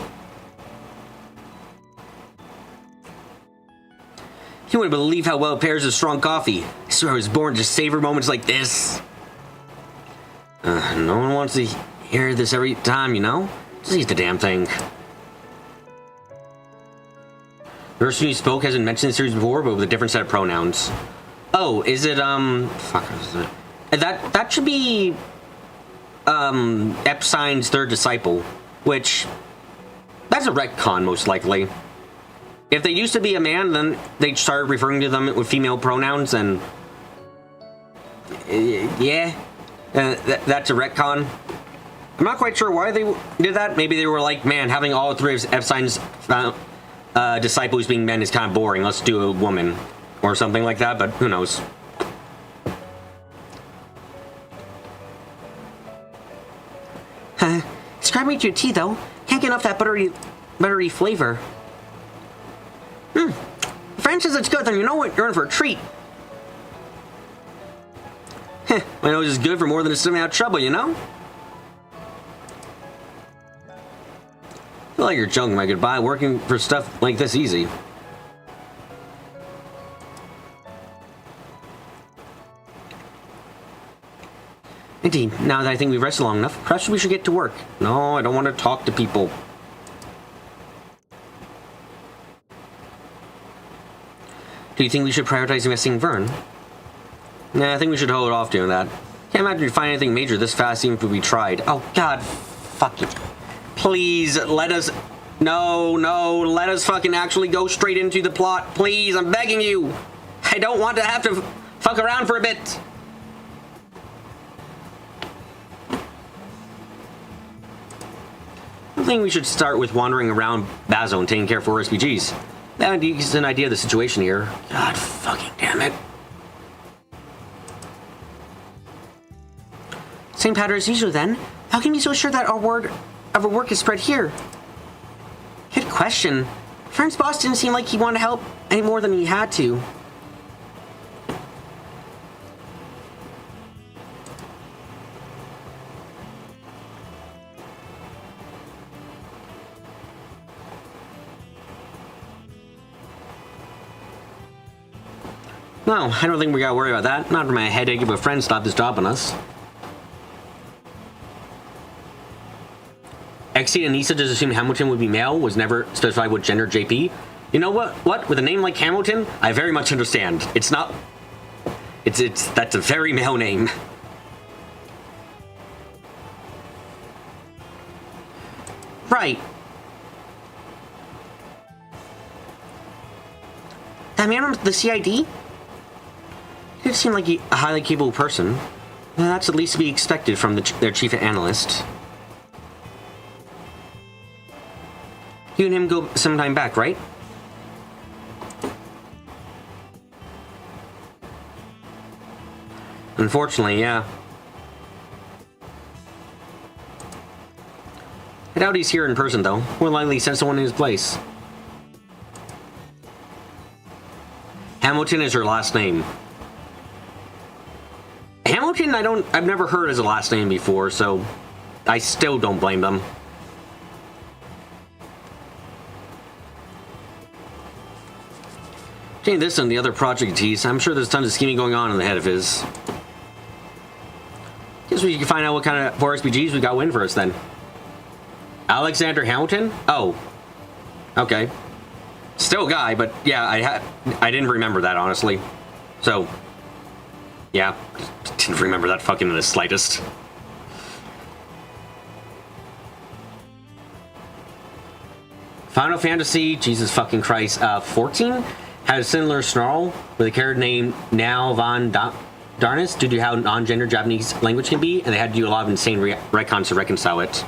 You wouldn't believe how well it pairs with strong coffee. I swear I was born to savor moments like this. No one wants to hear this every time, you know? Just eat the damn thing. The person who spoke hasn't mentioned the series before, but with a different set of pronouns. Oh, is it, fuck, is it? That should be, Epstein's third disciple, which, that's a retcon, most likely. If they used to be a man, then they started referring to them with female pronouns, and yeah, that's a retcon. I'm not quite sure why they did that. Maybe they were like, man, having all three of Epstein's disciples being men is kind of boring. Let's do a woman or something like that, but who knows. Describe me to your tea, though. Can't get enough that buttery flavor. Fran says it's good, then you know what? You're in for a treat. My nose is good for more than a staying out trouble, you know? I feel like you're joking my goodbye, working for stuff like this easy. Indeed, now that I think we've rested long enough, perhaps we should get to work. No, I don't want to talk to people. Do you think we should prioritize investing in Vern? Nah, I think we should hold off doing that. Can't imagine we'd find anything major this fast even if we tried. Oh god, fuck it. Please, let us No, no, let us fucking actually go straight into the plot. Please, I'm begging you. I don't want to have to fuck around for a bit. I think we should start with wandering around Bazo and taking care of 4 SPGs. That gives an idea of the situation here. God fucking damn it. Same pattern as usual then. How can you be so sure that our word of our work is spread here? Good question. Friend's boss didn't seem like he wanted to help any more than he had to. No, I don't think we gotta worry about that. Not for my headache if a friend stopped this job on us. Exie and Nisa just assumed Hamilton would be male, was never specified what gender JP. You know what? What? With a name like Hamilton, I very much understand. It's not... That's a very male name. Right. That man from the CID? He did seem like a highly capable person. That's at least to be expected from their chief analyst. You and him go sometime back, right? Unfortunately, yeah. I doubt he's here in person, though. More likely sent someone in his place. Hamilton is her last name. Hamilton, I've never heard as a last name before, so I still don't blame them. Getting this and the other project tease, I'm sure there's tons of scheming going on in the head of his. Guess we can find out what kind of 4 SPGs we got win for us then. Alexander Hamilton? Oh. Okay. Still a guy, but yeah, I didn't remember that, honestly. So, yeah, didn't remember that fucking in the slightest. Final Fantasy, Jesus fucking Christ, 14 had a similar snarl with a character named Nal Von Darnus due to how non-gender Japanese language can be, and they had to do a lot of insane retcons to reconcile it.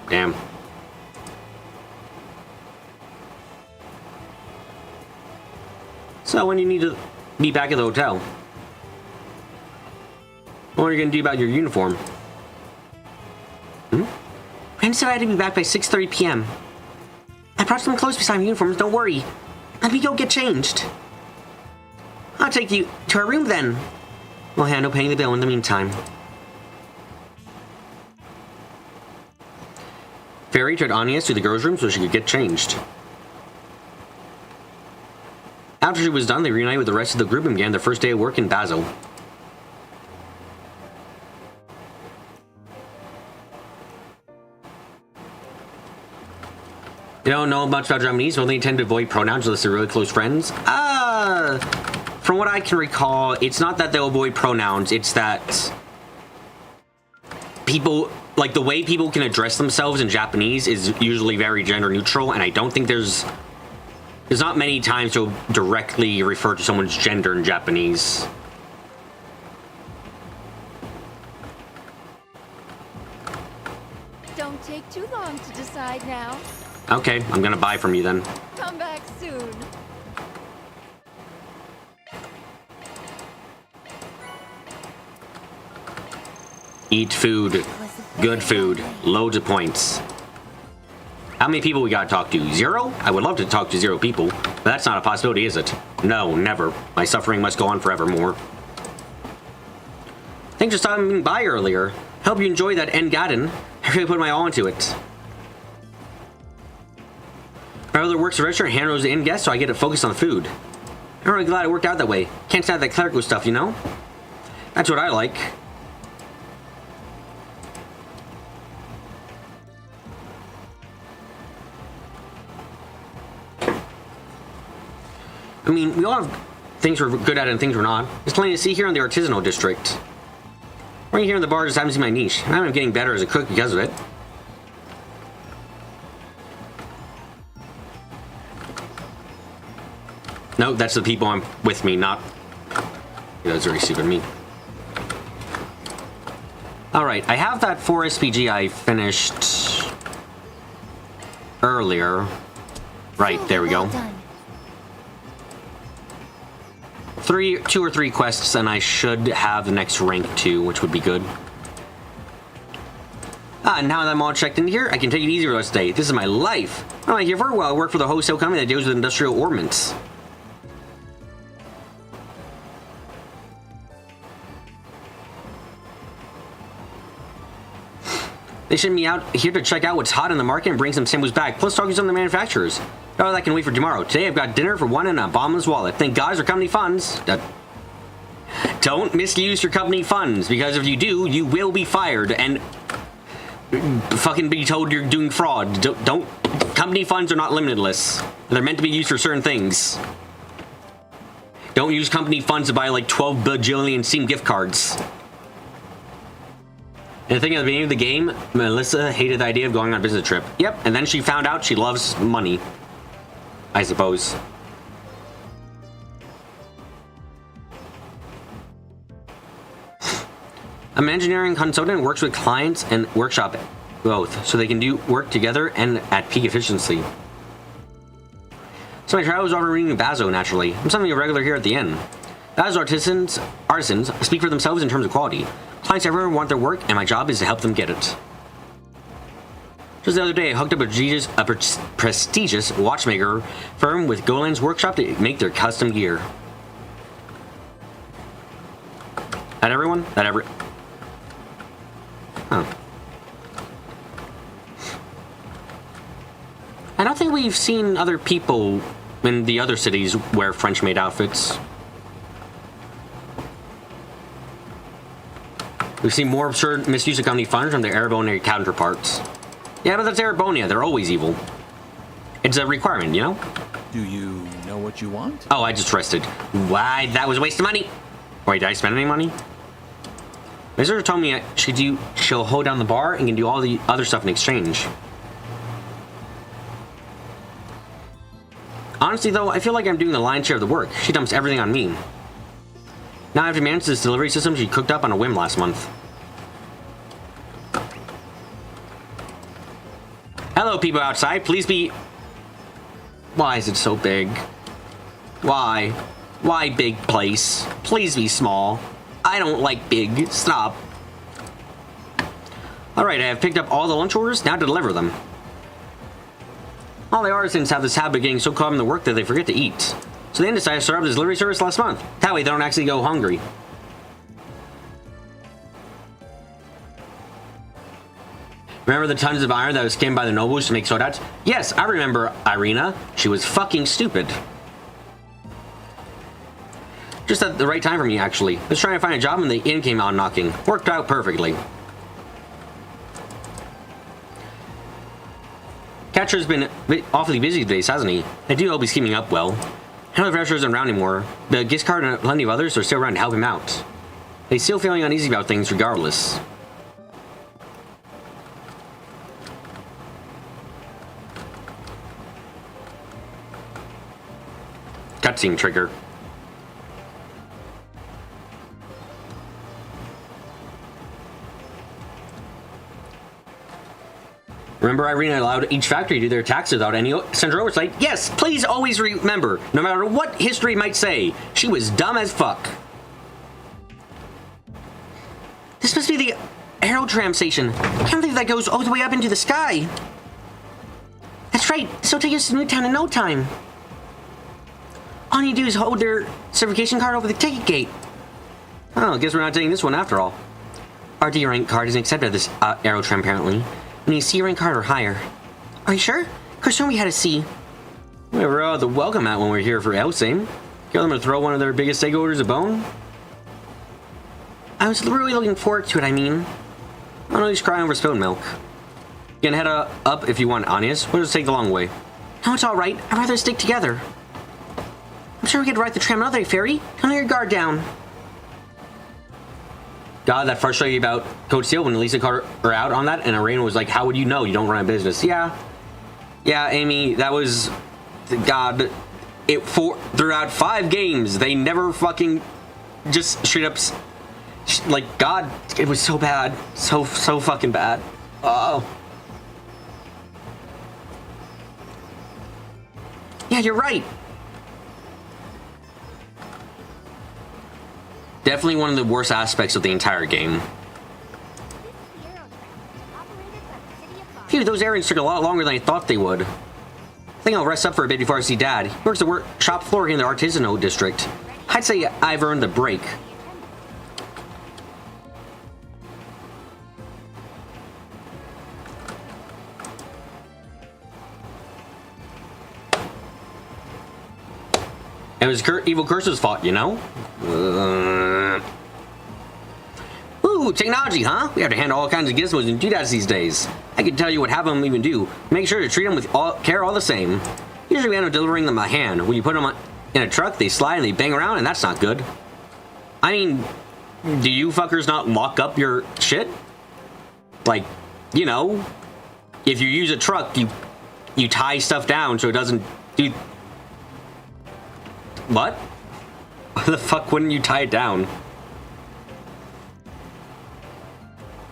Damn. So when you need to be back at the hotel, what are you gonna do about your uniform? Ren said I had to be back by 6:30 p.m. I brought some clothes beside my uniforms, don't worry. Let me go get changed. I'll take you to our room then. We'll handle paying the bill in the meantime. Fairy took Anya to the girls' room so she could get changed. After she was done, they reunited with the rest of the group and began their first day of work in Bazo. You don't know much about Japanese, but they tend to avoid pronouns unless they're really close friends. From what I can recall, it's not that they'll avoid pronouns, it's that people, like the way people can address themselves in Japanese is usually very gender neutral, and I don't think there's not many times to directly refer to someone's gender in Japanese. Don't take too long to decide now. Okay, I'm gonna buy from you then. Come back soon. Eat food. Good food. Loads of points. How many people we gotta talk to? 0? I would love to talk to 0 people, but that's not a possibility, is it? No, never. My suffering must go on forevermore. Thanks for stopping by earlier. I hope you enjoyed that Engadin. I really put my all into it. My brother works at the restaurant and handles the in-guests, so I get to focus on food. I'm really glad it worked out that way. Can't stand that clerical stuff, you know? That's what I like. I mean, we all have things we're good at and things we're not. There's plenty to see here in the artisanal district. Working here in the bar just happens to be my niche. I'm getting better as a cook because of it. No, that's the people I'm with me, not... Yeah, that's very stupid of me. Alright, I have that 4 SPG I finished... earlier. Right, there we go. Done. 2 or 3 quests, and I should have the next rank 2, which would be good. Now that I'm all checked in here, I can take it easy for the rest of the day. This is my life. What am I here for? Well, I work for the wholesale company that deals with industrial ordnance. They sent me out here to check out what's hot in the market and bring some samples back, plus talk to some of the manufacturers. Oh, that can wait for tomorrow. Today I've got dinner for one in a bottomless wallet. Thank God for company funds. Don't misuse your company funds, because if you do, you will be fired and fucking be told you're doing fraud. Don't company funds are not limitless. They're meant to be used for certain things. Don't use company funds to buy like 12 bajillion Steam gift cards. And the thing at the beginning of the game, Melissa hated the idea of going on a business trip. Yep, and then she found out she loves money. I suppose. I'm an engineering consultant and works with clients and workshop both, so they can do work together and at peak efficiency. So my travels over reading Bazo naturally. I'm something regular here at the inn. Bazo artisans speak for themselves in terms of quality. Clients everywhere want their work, and my job is to help them get it. Just the other day, I hooked up a prestigious watchmaker firm with Golan's workshop to make their custom gear. That everyone? Huh. I don't think we've seen other people in the other cities wear French-made outfits. We've seen more absurd misuse of company funds from their Erebonian counterparts. Yeah, but that's Erebonia. They're always evil. It's a requirement, you know? Do you know what you want? Oh, I just rested. Why? That was a waste of money. Wait, did I spend any money? My sister told me she'll hold down the bar and can do all the other stuff in exchange. Honestly, though, I feel like I'm doing the lion's share of the work. She dumps everything on me. Now I have to manage this delivery system she cooked up on a whim last month. Hello, people outside. Please be... Why is it so big? Why? Why big place? Please be small. I don't like big. Stop. Alright, I have picked up all the lunch orders. Now to deliver them. All the artisans have this habit of getting so caught up in the work that they forget to eat. So they decided to start up this delivery service last month. That way they don't actually go hungry. Remember the tons of iron that was skimmed by the nobles to make sodas? Yes, I remember Irina. She was fucking stupid. Just at the right time for me, actually. I was trying to find a job and the inn came out knocking. Worked out perfectly. Catcher's been awfully busy these days, hasn't he? I do hope he's keeping up well. I don't know if Rasher isn't around anymore. The gift card and plenty of others are still around to help him out. He's still feeling uneasy about things regardless. Cutscene trigger. Remember, Irina allowed each factory to do their taxes without any central oversight? Yes, please always remember, no matter what history might say, she was dumb as fuck. This must be the Aerotram station. I can't believe that goes all the way up into the sky. That's right, so take us to Newtown in no time. All you do is hold their certification card over the ticket gate. Oh, I guess we're not taking this one after all. Our D rank card isn't accepted at this Aerotram, apparently. We need a C rank card or higher. Are you sure? Chris told me had a C. We were the welcome mat when we were here for Elsame. Get them to throw one of their biggest stakeholders a bone. I was really looking forward to it, I mean. I don't know he's crying over spilled milk. You can head up if you want, Anias. We'll just take the long way. No, it's alright. I'd rather stick together. I'm sure we could ride the tram another day, Fairy. Don't let your guard down. God, that frustrated you about Code Steel when Lisa called her out on that, and Irene was like, how would you know? You don't run a business. Yeah. Yeah, Amy, that was... God, throughout 5 games, they never fucking just straight up like, God, it was so bad, so fucking bad. Oh. Yeah, you're right. Definitely one of the worst aspects of the entire game. Phew, those errands took a lot longer than I thought they would. I think I'll rest up for a bit before I see Dad. He works the shop floor here in the artisanal district. I'd say I've earned the break. It was Evil Curse's fault, you know? Ooh, technology, huh? We have to handle all kinds of gizmos and doodads these days. I can tell you what half of them even do. Make sure to treat them with care all the same. Usually we end up delivering them by hand. When you put them in a truck, they slide and they bang around, and that's not good. I mean, do you fuckers not lock up your shit? Like, you know, if you use a truck, you tie stuff down so it doesn't do... What? Why the fuck wouldn't you tie it down?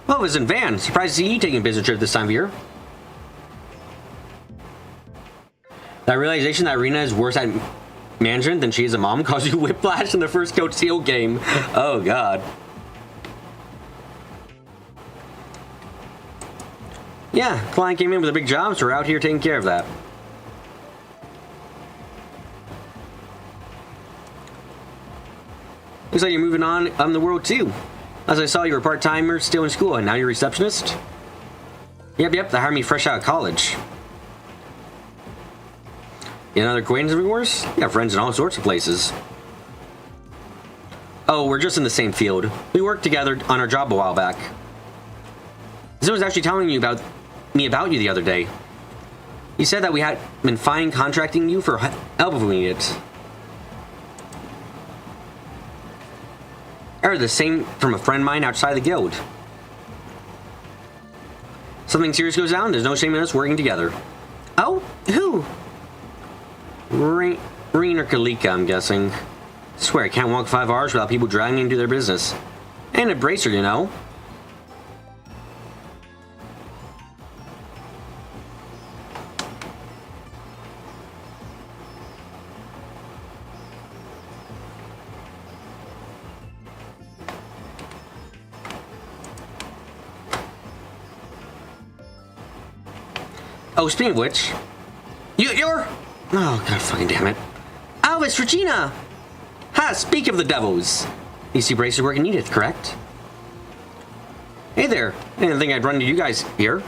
Oh, it's in Van. Surprised to see you taking a business trip this time of year. That realization that Rena is worse at management than she is a mom caused you whiplash in the first Coach Seal game. Oh, God. Yeah, client came in with a big job, so we're out here taking care of that. Looks like you're moving on in the world too. As I saw, you were part-timer, still in school, and now you're a receptionist? Yep, they hired me fresh out of college. You another acquaintance of yours? You got friends in all sorts of places. Oh, we're just in the same field. We worked together on our job a while back. Zim was actually telling you about you the other day. He said that we had been fine contracting you for help if we need it. I heard the same from a friend of mine outside the guild. Something serious goes down, there's no shame in us working together. Oh, who? Reen or Kalika, I'm guessing. I swear I can't walk 5 hours without people dragging me into their business. And a bracer, you know. Oh, speaking of which, you're... Oh, God fucking damn it. Alvis, Regina! Ha, speak of the devils. These 2 braces working needed, correct? Hey there. I didn't think I'd run into you guys here.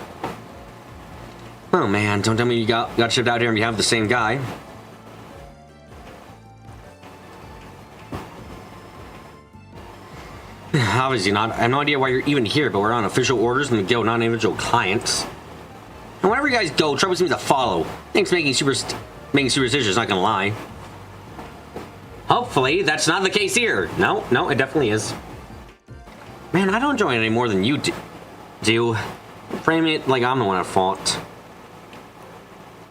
Oh, man, don't tell me you got shipped out here and you have the same guy. Obviously not. I have no idea why you're even here, but we're on official orders from the guild, not individual clients. And whenever you guys go, trouble seems to follow. Thanks making superstitious, not gonna lie. Hopefully, that's not the case here. No, it definitely is. Man, I don't enjoy it any more than you do. Frame it like I'm the one at fault.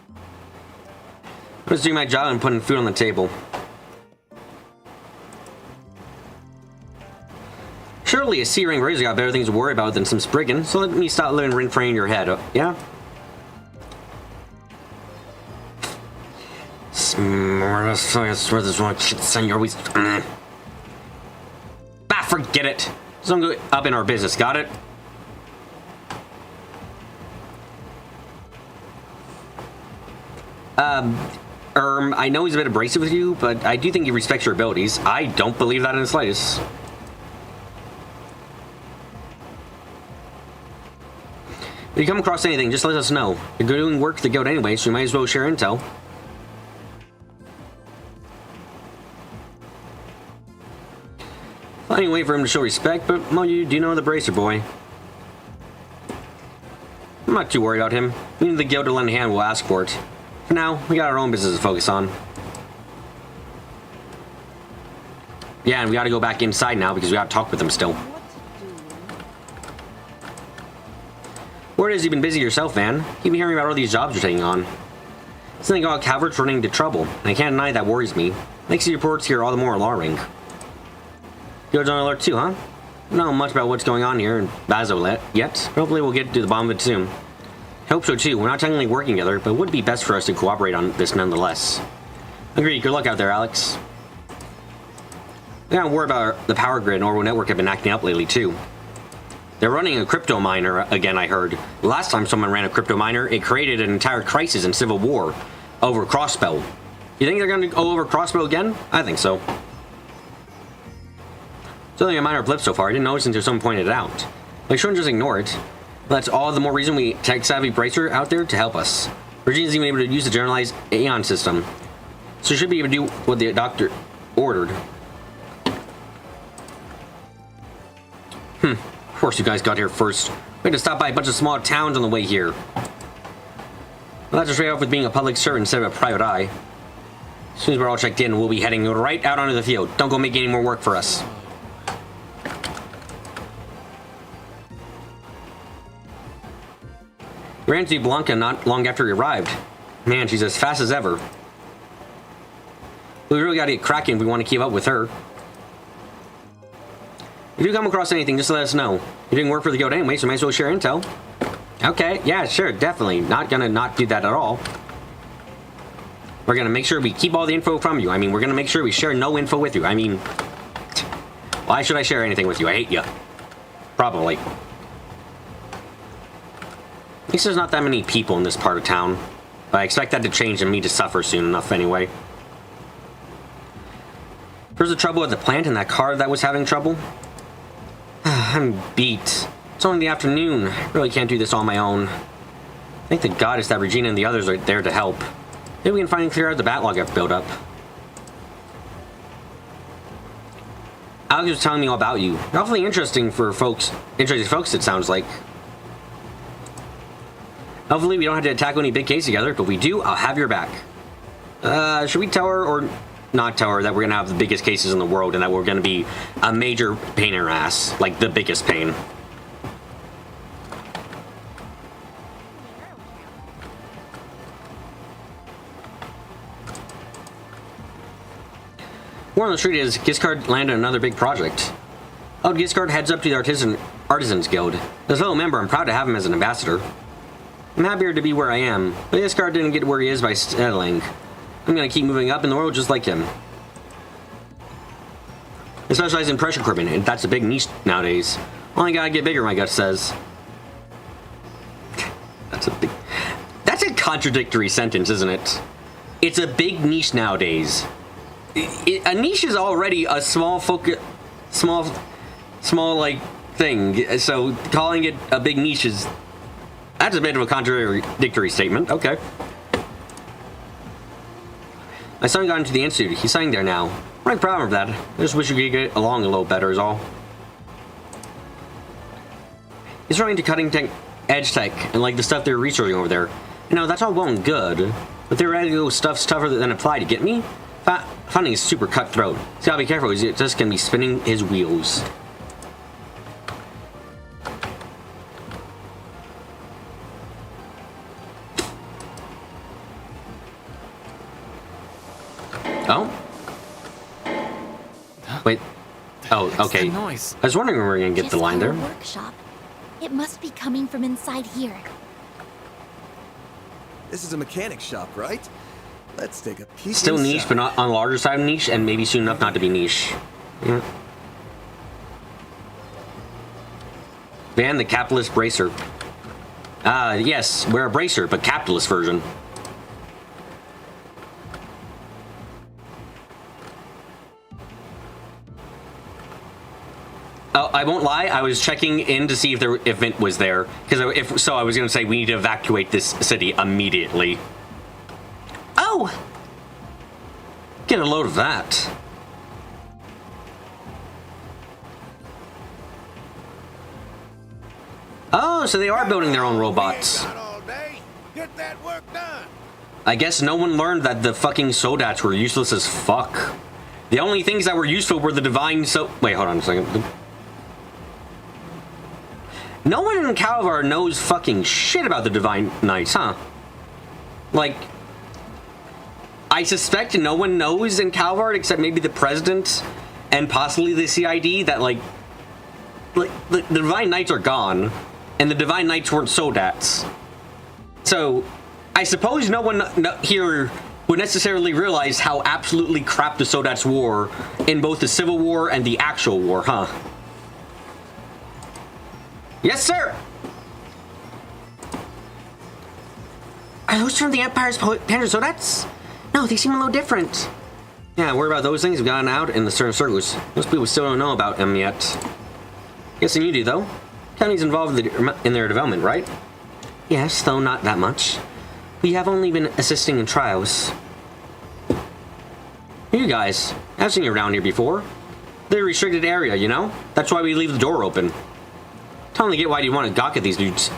I'm just doing my job and putting food on the table. Surely a C-rank razor got better things to worry about than some sprigging, so let me stop living rent-free in your head, yeah? I swear this one shit, son, you're always... Bah, forget it. Just don't go up in our business, got it? I know he's a bit abrasive with you, but I do think he respects your abilities. I don't believe that in the slightest. If you come across anything, just let us know. You're doing work for the guild anyway, so you might as well share intel. Finding a way for him to show respect, but, well, you do know the bracer boy. I'm not too worried about him. We need the guild to lend a hand, we'll ask for it. For now, we got our own business to focus on. Yeah, and we gotta go back inside now because we gotta talk with him still. Word is you've been busy yourself, man. You've been hearing about all these jobs you're taking on. Something about Calvert's running into trouble, and I can't deny that worries me. Makes the reports here all the more alarming. You're on alert too, huh? Don't know much about what's going on here in Basel yet. Hopefully we'll get to the bottom of it soon. Hope so too. We're not technically working together, but it would be best for us to cooperate on this nonetheless. Agreed. Good luck out there, Alex. I gotta worry about the power grid and Orbital Network have been acting up lately too. They're running a crypto miner again, I heard. Last time someone ran a crypto miner, it created an entire crisis and civil war over Crossbow. You think they're gonna go over Crossbow again? I think so. It's only a minor blip so far. I didn't notice until someone pointed it out. I shouldn't just ignore it. That's all the more reason we tech-savvy Bracer out there to help us. Virginia's even able to use the generalized Aeon system, so she should be able to do what the doctor ordered. Of course you guys got here first. We had to stop by a bunch of small towns on the way here. Well, that's just straight off with being a public servant instead of a private eye. As soon as we're all checked in, we'll be heading right out onto the field. Don't go make any more work for us. We ran into Blanca not long after we arrived. Man, she's as fast as ever. We really gotta get cracking if we want to keep up with her. If you come across anything, just let us know. You're doing work for the guild anyway, so might as well share intel. Okay, yeah, sure, definitely. Not gonna not do that at all. We're gonna make sure we keep all the info from you. I mean, we're gonna make sure we share no info with you. I mean, why should I share anything with you? I hate you. Probably. At least there's not that many people in this part of town. But I expect that to change and me to suffer soon enough anyway. There's the trouble with the plant and that car that was having trouble. I'm beat. It's only the afternoon. I really can't do this on my own. Thank the goddess that Regina and the others are there to help. Maybe we can finally clear out the backlog I've built up. Alex was telling me all about you. You're awfully interesting folks, it sounds like. Hopefully we don't have to tackle any big case together, but if we do, I'll have your back. Should we tell her or not tell her that we're gonna have the biggest cases in the world and that we're gonna be a major pain in her ass? Like, the biggest pain. Word on the street is Giscard landed another big project. Oh, Giscard heads up to the Artisans Guild. As a fellow member, I'm proud to have him as an ambassador. I'm happier to be where I am, but Giscard didn't get where he is by settling. I'm gonna keep moving up in the world just like him. I specialize in pressure equipment, and that's a big niche nowadays. Only gotta get bigger, my gut says. That's a contradictory sentence, isn't it? It's a big niche nowadays. A niche is already a small like thing, so calling it a big niche is, that's a bit of a contradictory statement. Okay. My son got into the institute. He's studying there now. I'm quite proud of that. I just wish we could get along a little better is all. He's running to cutting edge tech and like the stuff they're researching over there. You know, that's all well and good, but theoretical stuff's tougher than applied. To get me? Funding is super cutthroat. He's gotta be careful. He's just gonna be spinning his wheels. Oh? Wait. Oh, okay. I was wondering when we were gonna get the line there. Workshop. It must be coming from inside here. This is a mechanic shop, right? Let's take a peek. Still inside. niche, but not on the larger side of niche, and maybe soon enough not to be niche. Yeah. Van the capitalist bracer. Yes, we're a bracer, but capitalist version. Oh, I won't lie. I was checking in to see if it was there, because if so, I was going to say we need to evacuate this city immediately. Oh, get a load of that. Oh, so they are building their own robots. Get that work done. I guess no one learned that the fucking Sodats were useless as fuck. The only things that were useful were the divine Wait, hold on a second. No one in Calvar knows fucking shit about the Divine Knights, huh? Like, I suspect no one knows in Calvard except maybe the president and possibly the CID that like the Divine Knights are gone, and the Divine Knights weren't Sodats. So I suppose no one here would necessarily realize how absolutely crap the Sodats were in both the Civil War and the actual war, huh? Yes, sir! Are those from the Empire's Panther Sodats? No, they seem a little different. Yeah, word about those things have gotten out in the certain circles. Most people still don't know about them yet. Guessing you do, though. County's involved in their development, right? Yes, though not that much. We have only been assisting in trials. You guys, I've seen you around here before. They're a restricted area, you know? That's why we leave the door open. Totally get why you want to gawk at these dudes.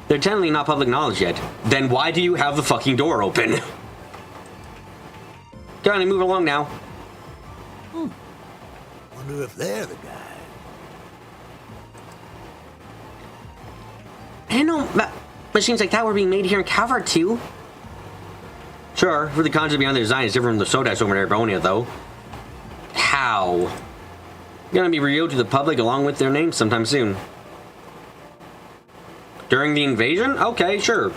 They're technically not public knowledge yet. Then why do you have the fucking door open? Go on and move along now. Wonder if they're the guys. I didn't know machines like that were being made here in Calvard too. Sure, for the concept behind the design is different from the Sodats over in Erebonia, though. How? Gonna be revealed to the public along with their names sometime soon. During the invasion? Okay, sure.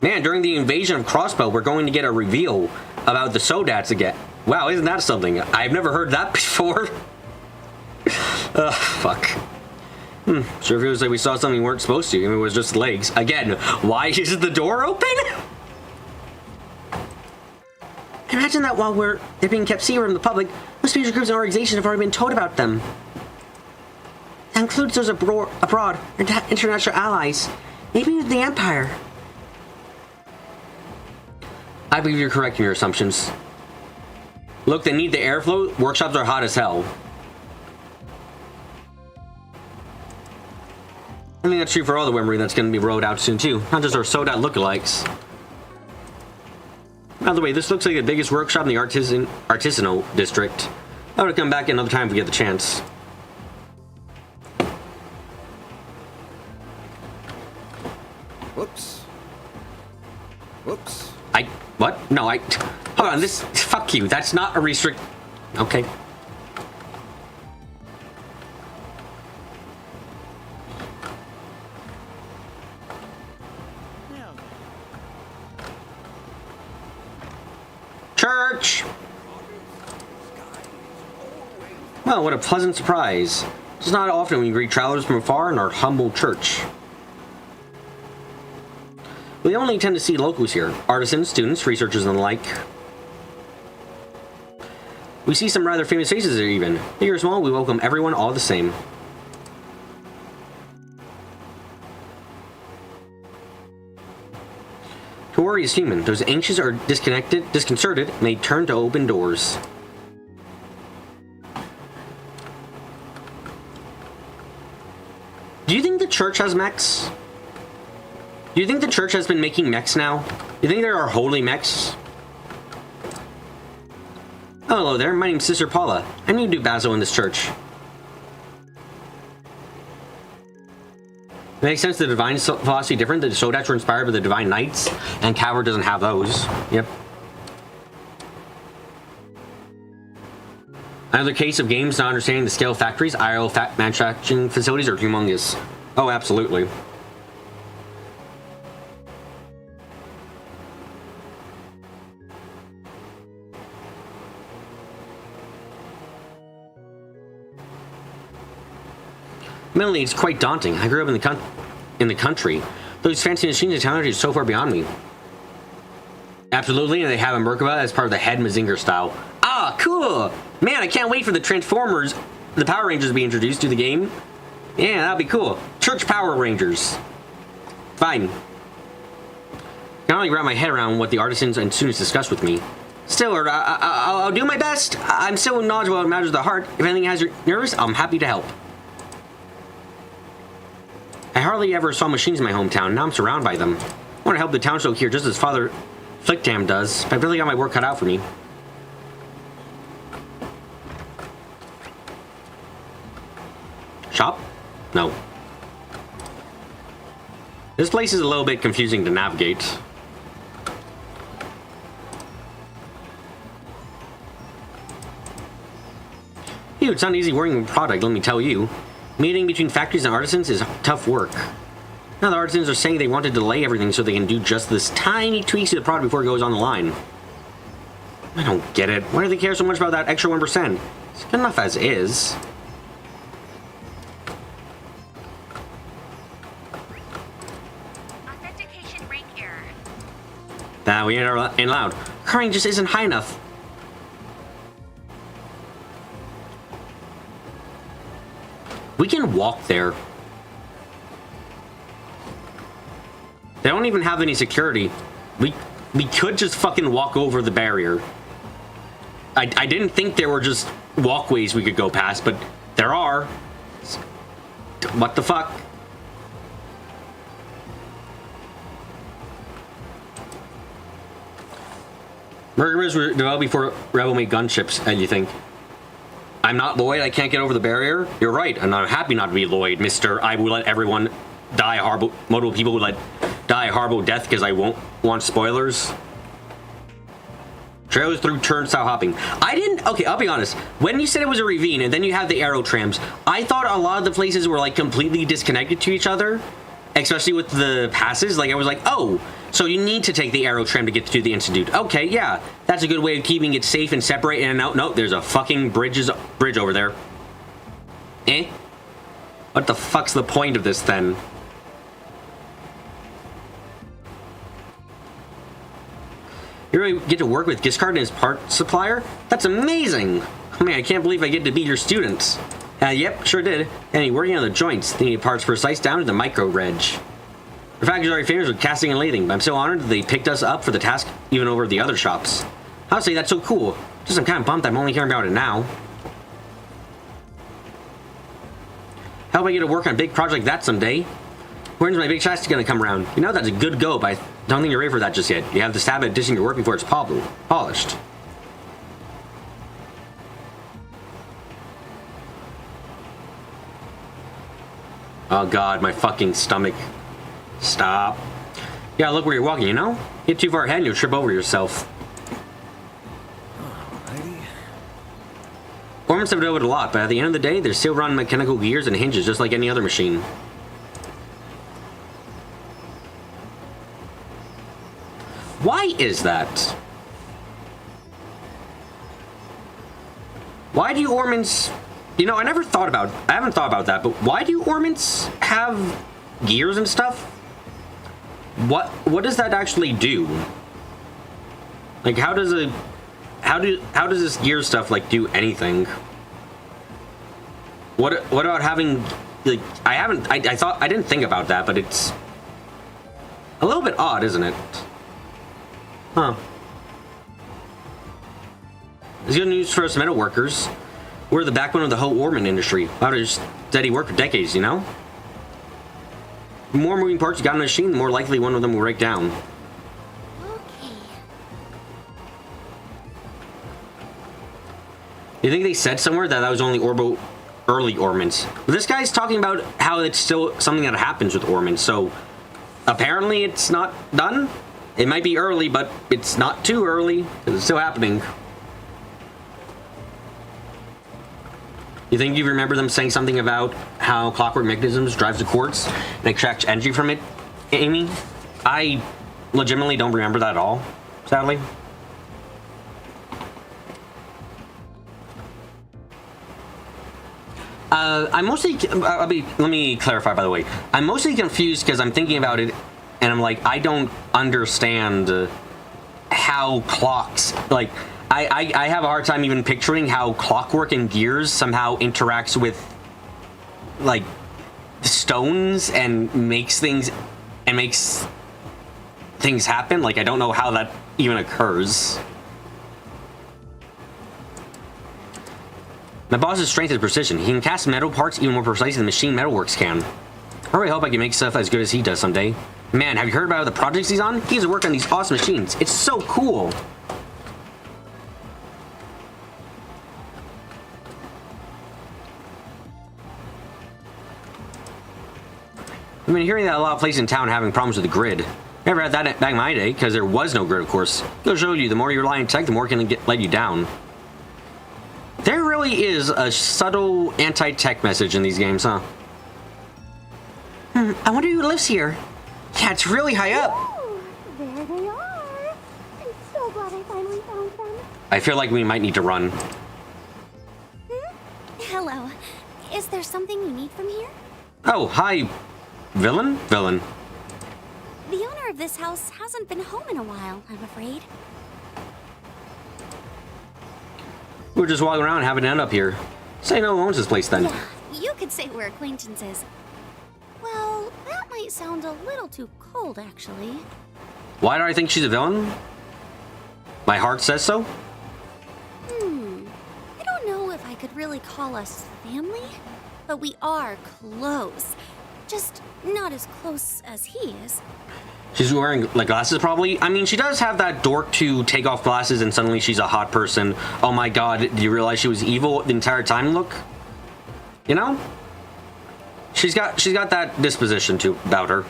Man, during the invasion of Crossbow, we're going to get a reveal about the Sodats again. Wow, isn't that something? I've never heard that before. Ugh, fuck. Sure feels like we saw something we weren't supposed to. It was just legs. Again, why is the door open? Imagine that while they're being kept secret from the public, most major groups and organizations have already been told about them. That includes those abroad, international allies, maybe even the Empire. I believe you're correct in your assumptions. Look, they need the airflow. Workshops are hot as hell. I think that's true for all the weaponry that's going to be rolled out soon, too. Not just our Sodat lookalikes. By the way, this looks like the biggest workshop in the artisanal district. I would come back another time if we get the chance. Whoops. Whoops. What? No, hold on, this... Fuck you, that's not a restrict... Okay. Church! Well, what a pleasant surprise. It's not often we greet travelers from afar in our humble church. We only tend to see locals here. Artisans, students, researchers, and the like. We see some rather famous faces here even. Big or small, we welcome everyone all the same. To worry is human. Those anxious or disconcerted may turn to open doors. Do you think the church has mechs? Do you think the church has been making mechs now? Do you think there are holy mechs? Oh, hello there. My name's Sister Paula. I'm new to Basil in this church. Makes sense the divine philosophy different. The Sodats were inspired by the Divine Knights, and Calvard doesn't have those. Yep. Another case of games not understanding the scale of factories. IRL manufacturing facilities are humongous. Oh, absolutely. Mentally, it's quite daunting. I grew up in the country. Those fancy machines and technology are so far beyond me. Absolutely, and they have a Merkaba as part of the head Mazinger style. Ah, cool! Man, I can't wait for the Transformers, the Power Rangers to be introduced to the game. Yeah, that'll be cool. Church Power Rangers. Fine. I can only wrap my head around what the artisans and students discuss with me. Still, I'll do my best. I'm still knowledgeable about matters of the heart. If anything has you nervous, I'm happy to help. I hardly ever saw machines in my hometown. Now I'm surrounded by them. I want to help the townsfolk here just as Father Flickdam does, but I've really got my work cut out for me. Shop? No. This place is a little bit confusing to navigate. Dude, it's not easy working with product, let me tell you. Meeting between factories and artisans is tough work. Now the artisans are saying they want to delay everything so they can do just this tiny tweaks to the product before it goes on the line. I don't get it. Why do they care so much about that extra 1%? It's good enough as is. Authentication rank error. Nah, we ain't allowed. Current just isn't high enough. We can walk there. They don't even have any security. We could just fucking walk over the barrier. I didn't think there were just walkways we could go past, but there are. What the fuck? Murderers were developed before Rebel made gunships, you think? I'm not Lloyd, I can't get over the barrier? You're right, and I'm happy not to be Lloyd, mister. I will let everyone die horrible. Multiple people would die a horrible death because I won't want spoilers. Trails through turnstile hopping. I didn't. Okay, I'll be honest. When you said it was a ravine and then you have the arrow trams, I thought a lot of the places were like completely disconnected to each other, especially with the passes. Like I was like, oh, so you need to take the arrow tram to get to the institute. Okay, yeah, that's a good way of keeping it safe and separate in and out. No, there's a fucking bridge over there. Eh? What the fuck's the point of this then? You really get to work with Giscard and his part supplier? That's amazing! I mean, I can't believe I get to be your student. Yep, sure did. And you're working on the joints, thinking parts precise down to the micro-reg. Your factory's already finished with casting and lathing, but I'm so honored that they picked us up for the task even over the other shops. Honestly, that's so cool. Just I'm kind of bummed I'm only hearing about it now. How about I get to work on a big project like that someday? When's my big task gonna come around? You know that's a good go, but I don't think you're ready for that just yet. You have to stab at dishing your work before it's polished. Oh god, my fucking stomach. Stop. Yeah, look where you're walking, you know? Get too far ahead and you'll trip over yourself. Alrighty. Ormans have developed a lot, but at the end of the day, they're still running mechanical gears and hinges just like any other machine. Why is that? Why do Ormans... You know, I haven't thought about that, but why do Ormans have gears and stuff? What does that actually do? Like, how does this gear stuff like do anything? What about having like I didn't think about that, but it's a little bit odd, isn't it? Huh. It's good news for us metal workers. We're the backbone of the whole Orman industry. How to steady work for decades, you know? The more moving parts you got in a machine, the more likely one of them will break down. Okay. You think they said somewhere that was only early Ormans? Well, this guy's talking about how it's still something that happens with Ormans, so apparently it's not done? It might be early, but it's not too early, because it's still happening. You think you remember them saying something about how clockwork mechanisms drives the quartz and extracts energy from it, Amy? I legitimately don't remember that at all, sadly. I'm mostly, let me clarify by the way. I'm mostly confused because I'm thinking about it and I'm like, I don't understand how clocks, like, I have a hard time even picturing how clockwork and gears somehow interacts with, like, stones and makes things happen. Like, I don't know how that even occurs. My boss's strength is precision. He can cast metal parts even more precisely than machine metalworks can. I really hope I can make stuff as good as he does someday. Man, have you heard about the projects he's on? He has to work on these awesome machines. It's so cool. I've been hearing that a lot of places in town are having problems with the grid. Never had that back in my day, because there was no grid, of course. It'll show you, the more you rely on tech, the more it can let you down. There really is a subtle anti-tech message in these games, huh? I wonder who lives here. Yeah, it's really high up. Ooh, there they are. I'm so glad I finally found them. I feel like we might need to run. Hello. Is there something you need from here? Oh, hi, villain? Villain. The owner of this house hasn't been home in a while, I'm afraid. We were just walking around having to end up here. Say no one owns this place then. Yeah, you could say we're acquaintances. Well, that might sound a little too cold, actually. Why do I think she's a villain? My heart says so. I don't know if I could really call us family, but we are close. Just not as close as he is. She's wearing like glasses probably. I mean, she does have that dork to take off glasses and suddenly she's a hot person. Oh my god, do you realize she was evil the entire time look? You know? She's got that disposition to about her.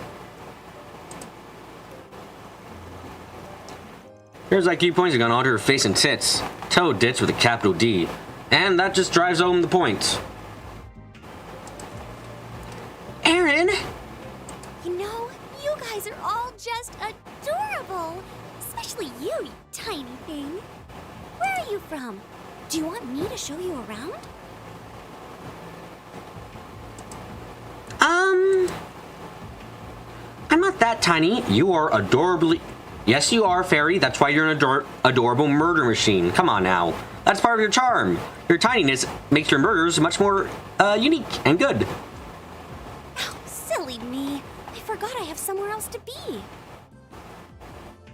Here's like few points gone onto her face and tits. Toe ditch with a capital D. And that just drives home the point. Aaron! You know, you guys are all just adorable. Especially you, you tiny thing. Where are you from? Do you want me to show you around? I'm not that tiny. You are adorably... Yes, you are, Fairy. That's why you're an adorable murder machine. Come on now. That's part of your charm. Your tininess makes your murders much more unique and good. Oh, silly me. I forgot I have somewhere else to be.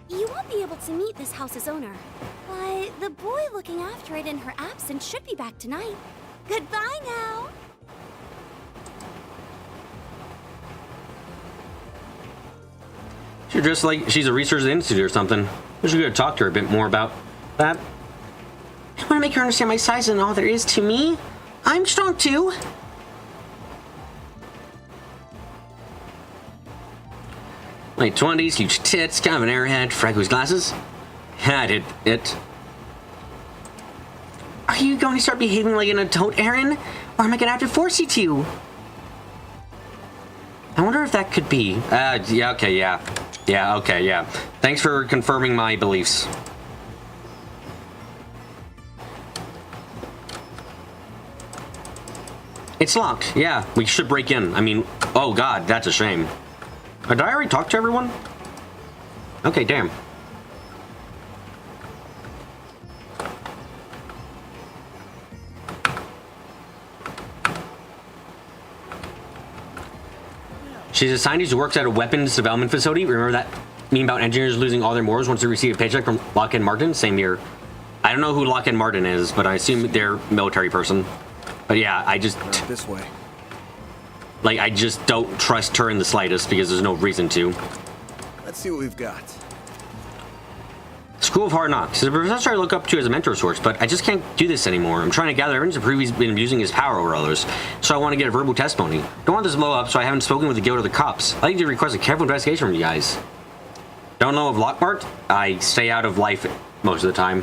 You won't be able to meet this house's owner, but the boy looking after it in her absence should be back tonight. Goodbye now. You're just like she's a research institute or something. We should go talk to her a bit more about that. I want to make her understand my size and all there is to me. I'm strong too. Late 20s, huge tits, kind of an airhead, Franco's glasses. Had it. Are you going to start behaving like an adult, Aaron? Or am I going to have to force you to? I wonder if that could be. Yeah, okay, yeah. Yeah, okay, yeah. Thanks for confirming my beliefs. It's locked. Yeah, we should break in. I mean, oh god, that's a shame. Did I already talk to everyone? Okay, damn. She's a scientist who works at a weapons development facility. Remember that meme about engineers losing all their morals once they receive a paycheck from Lockheed Martin? Same year. I don't know who Lockheed Martin is, but I assume they're a military person. But yeah, I just... Not this way. Like, I just don't trust her in the slightest because there's no reason to. Let's see what we've got. School of Hard Knocks. The professor I look up to as a mentor source, but I just can't do this anymore. I'm trying to gather evidence to prove he's been abusing his power over others, so I want to get a verbal testimony. Don't want this to blow up, so I haven't spoken with the guild or the cops. I need to request a careful investigation from you guys. Don't know of Lockhart? I stay out of life most of the time.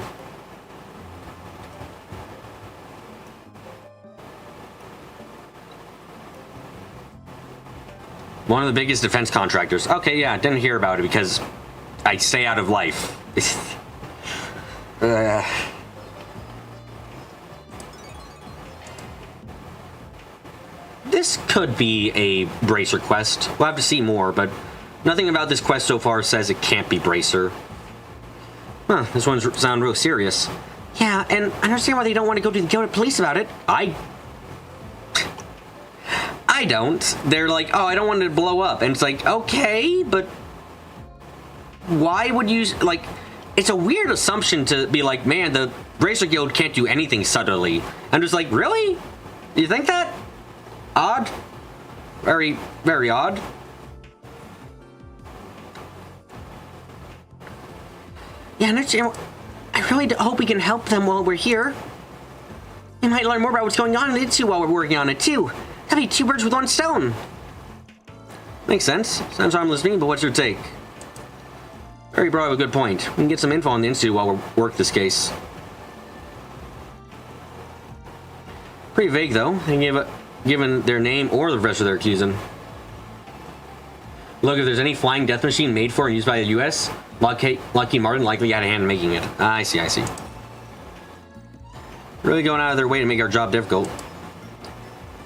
One of the biggest defense contractors. Okay, yeah, didn't hear about it because I stay out of life. This could be a Bracer quest. We'll have to see more, but nothing about this quest so far says it can't be Bracer. Huh, this one sounds real serious. Yeah, and I understand why they don't want to go to the Guild Police about it. I don't. They're like, oh, I don't want it to blow up. And it's like, okay, but why would you, like, it's a weird assumption to be like, man, the Bracer Guild can't do anything subtly. I'm just like, really? You think that? Odd? Very, very odd. Yeah, I understand. I really hope we can help them while we're here. We might learn more about what's going on in it too while we're working on it too. That'd be two birds with one stone. Makes sense. Sounds I'm listening, but what's your take? Very brought up a good point. We can get some info on the Institute while we work this case. Pretty vague though. They gave given their name or the rest of their accusing. Look, if there's any flying death machine made for and used by the U.S., Lockheed Martin likely had a hand in making it. I see, I see. Really going out of their way to make our job difficult.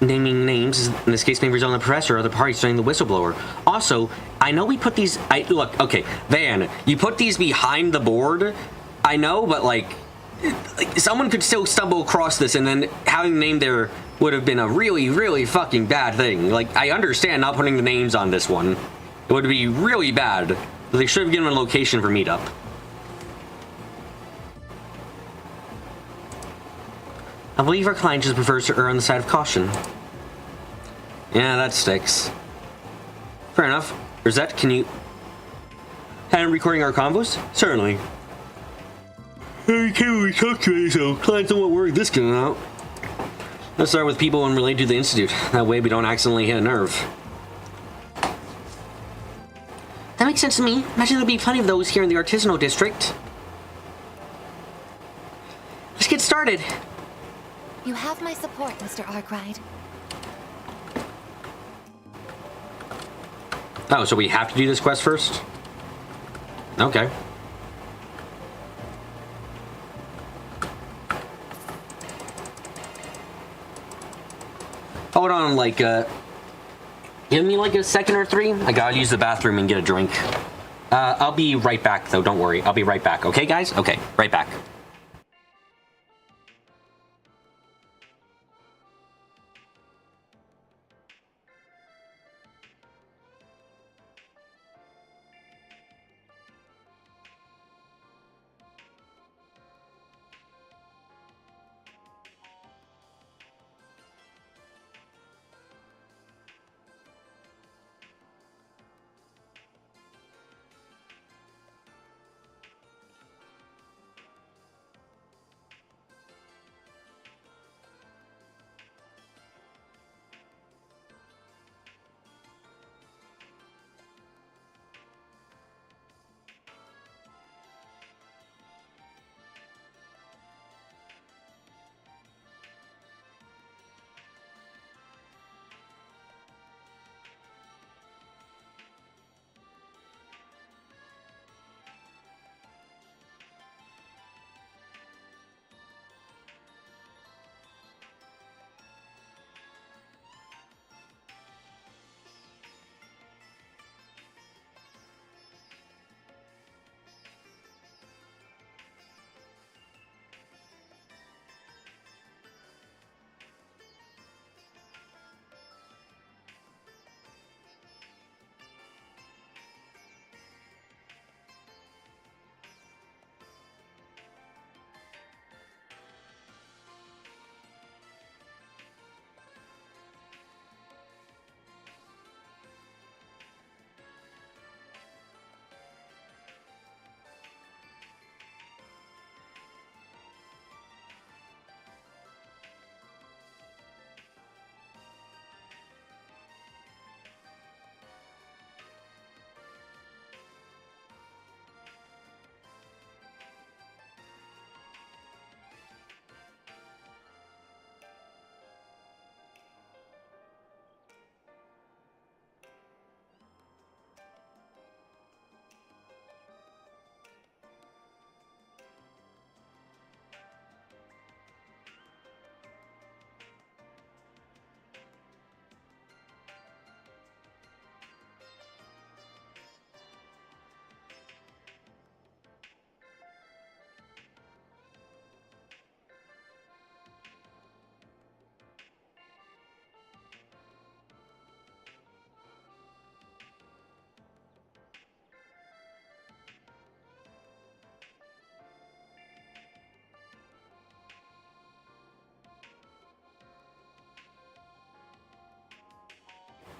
Naming names, in this case, may result in the press or other parties joining the whistleblower. Also, I know we put these... Look, okay, Van, you put these behind the board. I know, but like someone could still stumble across this, and then having the name there would have been a really, really fucking bad thing. Like, I understand not putting the names on this one. It would be really bad. But they should have given a location for meetup. I believe our client just prefers to err on the side of caution. Yeah, that sticks. Fair enough. Rosette, can you hand recording our convos? Certainly. Hey, can't really talk today, so clients don't want to worry this going out. Let's start with people unrelated to the Institute. That way we don't accidentally hit a nerve. That makes sense to me. Imagine there'll be plenty of those here in the artisanal district. Let's get started. You have my support, Mr. Arkwright. Oh, so we have to do this quest first? Okay. Hold on, like, give me like a second or three. I gotta use the bathroom and get a drink. I'll be right back, though. Don't worry. I'll be right back. Okay, guys? Okay, right back.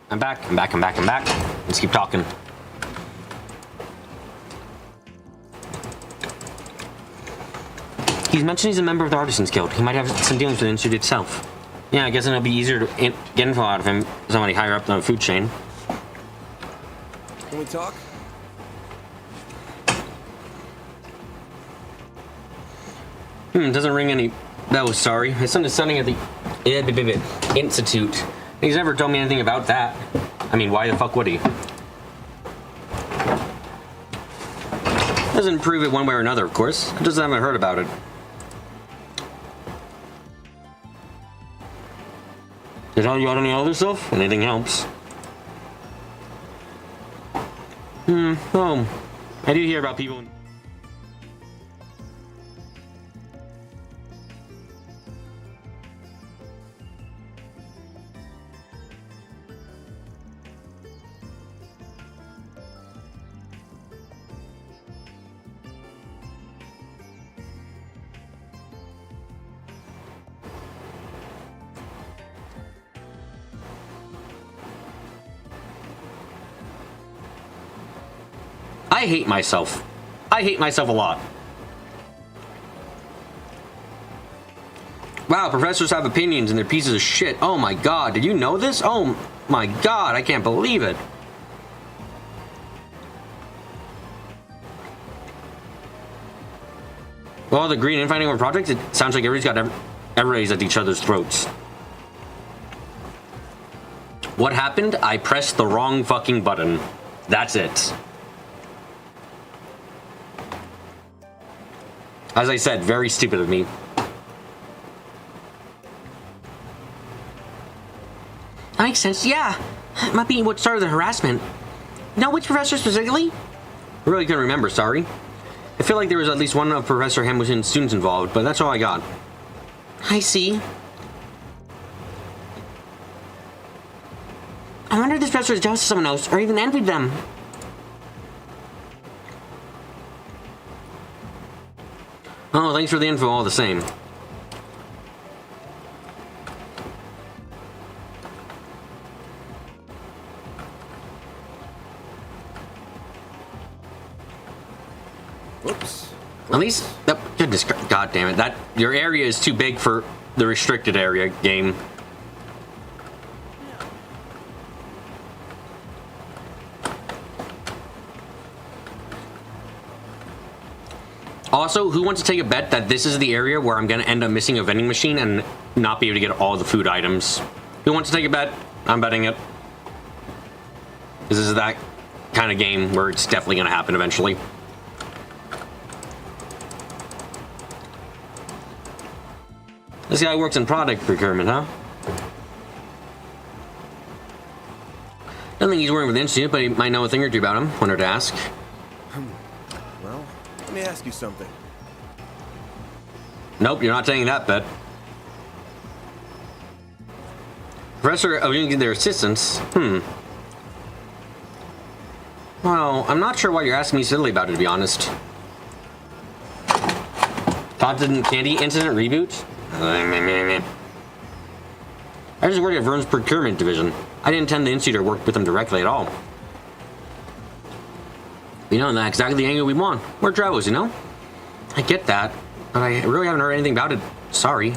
I'm back. Let's keep talking. He's mentioned he's a member of the Artisans Guild. He might have some dealings with the Institute itself. Yeah, I guess it'll be easier to get info out of him, somebody higher up the food chain. Can we talk? Doesn't ring any bells, sorry. My son is studying at the Institute. He's never told me anything about that. I mean, why the fuck would he? Doesn't prove it one way or another, of course. I just haven't heard about it. Did I tell you about any other stuff? Anything helps. Oh, I do hear about people. I hate myself. I hate myself a lot. Wow, professors have opinions and they're pieces of shit. Oh my god, did you know this? Oh my god, I can't believe it. Well, the green infighting over projects, it sounds like everybody's at each other's throats. What happened? I pressed the wrong fucking button. That's it. As I said, very stupid of me. That makes sense, yeah. It might be what started the harassment. Know which professor specifically? I really couldn't remember, sorry. I feel like there was at least one of Professor Hamilton's students involved, but that's all I got. I see. I wonder if this professor is jealous of someone else, or even envied them. Oh, thanks for the info all the same. Whoops. At least, goodness, god damn it, that your area is too big for the restricted area game. Also, who wants to take a bet that this is the area where I'm going to end up missing a vending machine and not be able to get all the food items? Who wants to take a bet? I'm betting it. This is that kind of game where it's definitely going to happen eventually. This guy works in product procurement, huh? Don't think he's working with the Institute, but he might know a thing or two about him. Wanted to ask. Well, let me ask you something. Nope, you're not taking that bet. Professor, oh, you can get their assistants. Well, I'm not sure why you're asking me silly about it, to be honest. Cotton Candy Incident Reboot? I just work at Vern's procurement division. I didn't intend the Institute or work with them directly at all. You know, that's exactly the angle we want. We're Dravos, you know? I get that, but I really haven't heard anything about it. Sorry.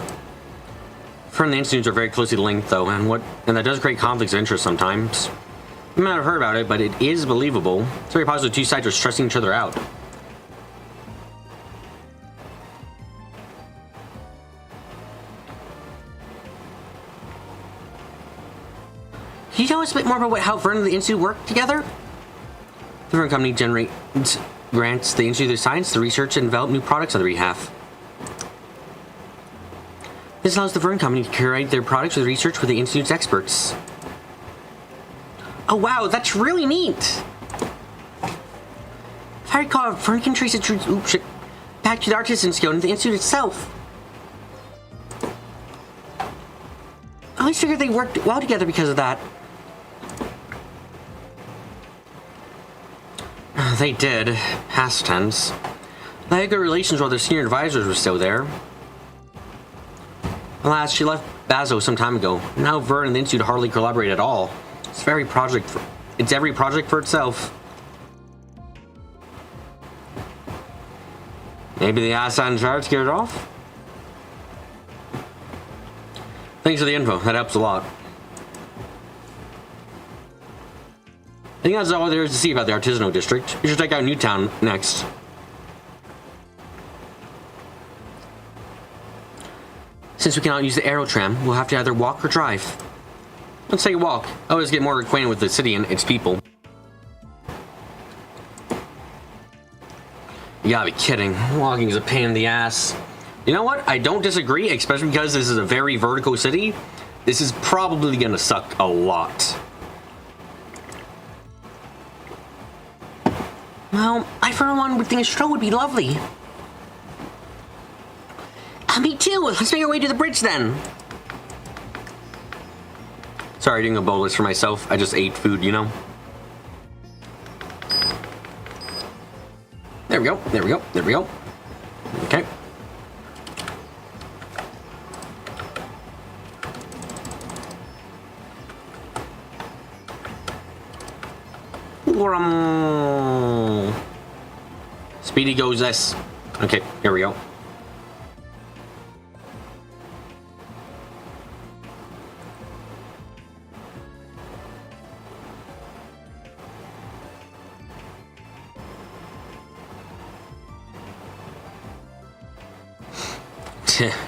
Fern and the Institutes are very closely linked, though, and that does create conflicts of interest sometimes. You might not have heard about it, but it is believable. It's very possible the two sides are stressing each other out. Can you tell us a bit more about how Vern and the Institute work together? The Vern Company grants the Institute the science, the research, and develop new products on their behalf. This allows the Vern Company to curate their products with research with the Institute's experts. Oh wow, that's really neat! If I recall, Vern can trace its roots back to the artisan skill and the Institute itself. I always figured they worked well together because of that. They did. Past tense. They had good relations while their senior advisors were still there. Alas, she left Bazo some time ago. Now Vern and the Institute hardly collaborate at all. It's every project for itself. Maybe the ass in charge get it off? Thanks for the info. That helps a lot. I think that's all there is to see about the Artisanal District. We should check out Newtown next. Since we cannot use the aero tram, we'll have to either walk or drive. Let's take a walk. I always get more acquainted with the city and its people. You gotta be kidding. Walking is a pain in the ass. You know what? I don't disagree, especially because this is a very vertical city. This is probably gonna suck a lot. Well, I for one would think a stroll would be lovely. Me too. Let's make our way to the bridge then. Sorry, doing a bolus for myself. I just ate food, you know. There we go. There we go. There we go. Okay. Speedy goes this. Okay, here we go.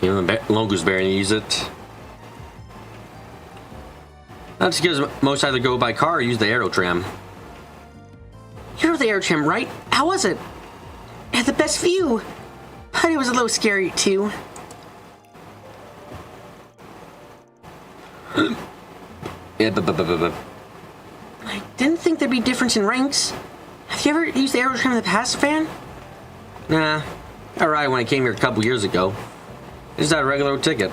You know, the locals barely use it. That's because most either go by car or use the aero tram. You rode the aero tram, right? How was it? It had the best view, but it was a little scary too. I didn't think there'd be difference in ranks. Have you ever used the aero tram in the past, Fan? Nah, I ride when I came here a couple years ago. It's just a regular ticket.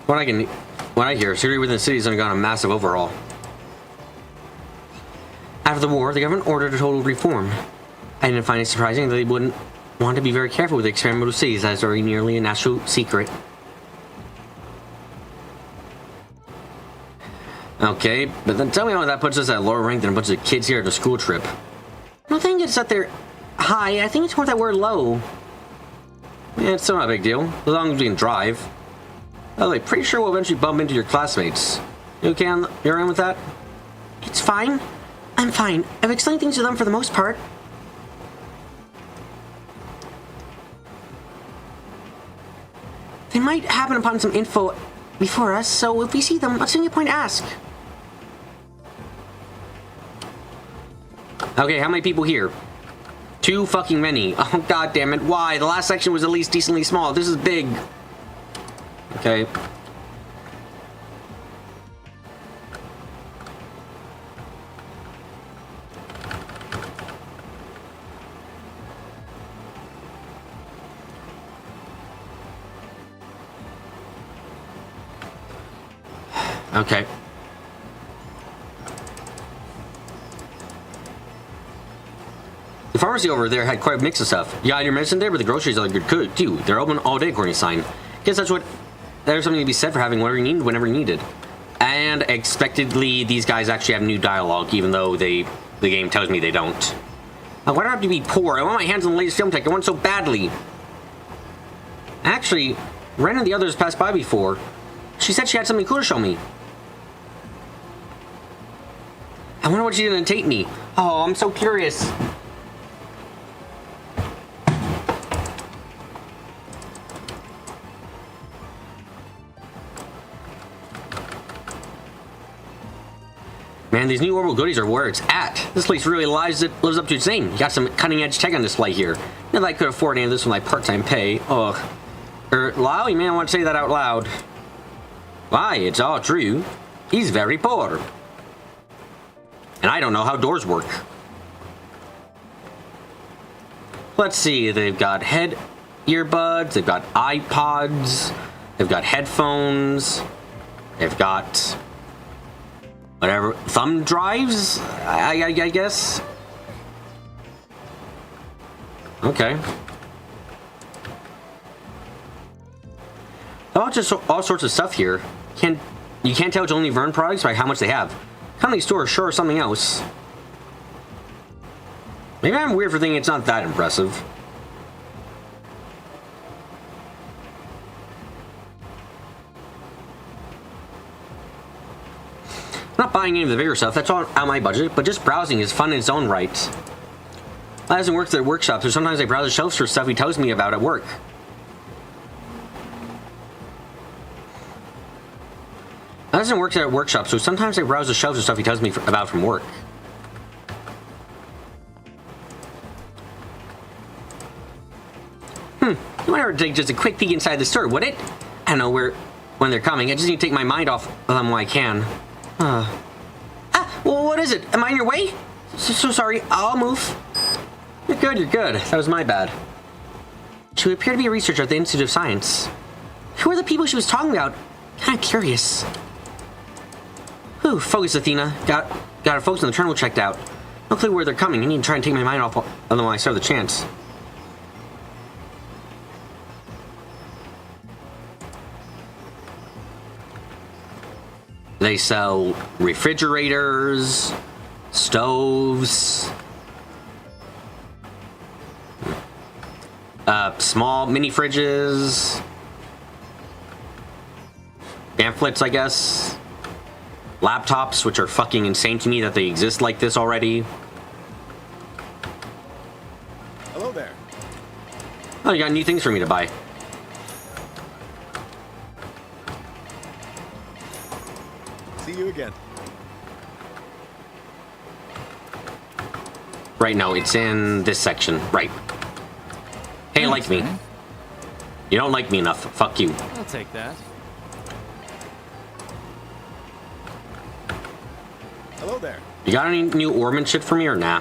What I hear, security within the city has undergone a massive overhaul. After the war, the government ordered a total reform. I didn't find it surprising that they wouldn't want to be very careful with experimental cities as are nearly a national secret. Okay, but then tell me how that puts us at a lower rank than a bunch of kids here at a school trip. I don't think it's that they're high, I think it's more that we're low. Yeah, it's still not a big deal, as long as we can drive. By the way, pretty sure we'll eventually bump into your classmates. You okay on your end with that? It's fine. I'm fine. I've explained things to them for the most part. They might happen upon some info before us, so if we see them, let's make a point to ask. Okay, how many people here? Too fucking many. Oh, god damn it. Why? The last section was at least decently small. This is big. Okay. Okay. The pharmacy over there had quite a mix of stuff. You got your medicine there, but the groceries are good too. They're open all day according to sign. Guess there's something to be said for having whatever you need whenever needed. And expectedly, these guys actually have new dialogue, even though the game tells me they don't. Why do I have to be poor? I want my hands on the latest film tech. I want it so badly. Actually, Ren and the others passed by before. She said she had something cool to show me. I wonder what she did to take me. Oh, I'm so curious. Man, these new orbital goodies are where it's at. This place really lives up to its name. You got some cutting-edge tech on display here. Not that I could afford any of this with my part-time pay. Ugh. Lau, you may not want to say that out loud. Why, it's all true. He's very poor. And I don't know how doors work. Let's see, they've got head earbuds, they've got iPods, they've got headphones, they've got whatever, thumb drives, I guess. Okay. Oh, just all sorts of stuff here. You can't tell it's only Vern products by how much they have. Company store sure is something else. Maybe I'm weird for thinking it's not that impressive. I'm not buying any of the bigger stuff, that's all out my budget, but just browsing is fun in its own right. I hasn't worked at workshops, so sometimes I browse the shelves for stuff he tells me about at work. president works at a workshop, so sometimes I browse the shelves of stuff he tells me about from work. You might take just a quick peek inside the store, would it? I don't know when they're coming. I just need to take my mind off of them while I can. Well, what is it? Am I in your way? So sorry. I'll move. You're good. You're good. That was my bad. She would appear to be a researcher at the Institute of Science. Who are the people she was talking about? Kind of curious. Whew, focus, Athena. Got our folks in the terminal checked out. No clue where they're coming. I need to try and take my mind off of them while I still have the chance. They sell refrigerators, stoves, small mini fridges, pamphlets, I guess, laptops, which are fucking insane to me that they exist like this already. Hello there. Oh, you got new things for me to buy. See you again. Right, no, it's in this section. Right. Hey, like me. You don't like me enough. Fuck you. I'll take that. Hello there. You got any new ornament shit for me or nah?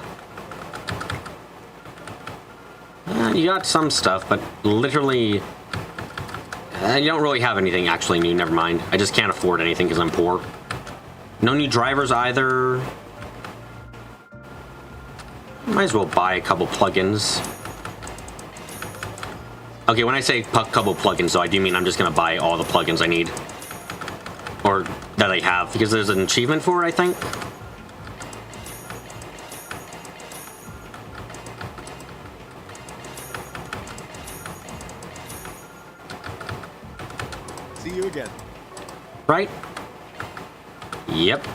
You got some stuff, but literally... you don't really have anything actually new, never mind. I just can't afford anything because I'm poor. No new drivers either. Might as well buy a couple plugins. Okay, when I say couple plugins, though, I do mean I'm just gonna buy all the plugins I need. Or that I have, because there's an achievement for it, I think. See you again. Right? Yep.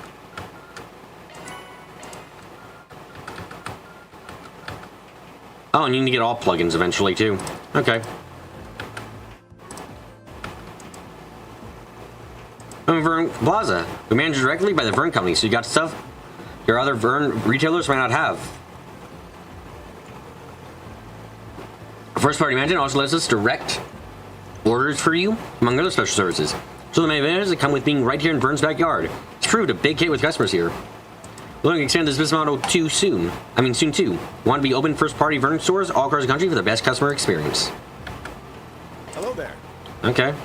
Oh, and you need to get all plugins eventually, too. Okay. Vern Plaza. We manage directly by the Vern Company, so you got stuff your other Vern retailers might not have. First party management also lets us direct orders for you, among other special services. So the many advantages that come with being right here in Vern's backyard. It's proved a big hit with customers here. We're looking to extend this business model soon too. Want to be open first party Vern stores all across the country for the best customer experience. Hello there. Okay.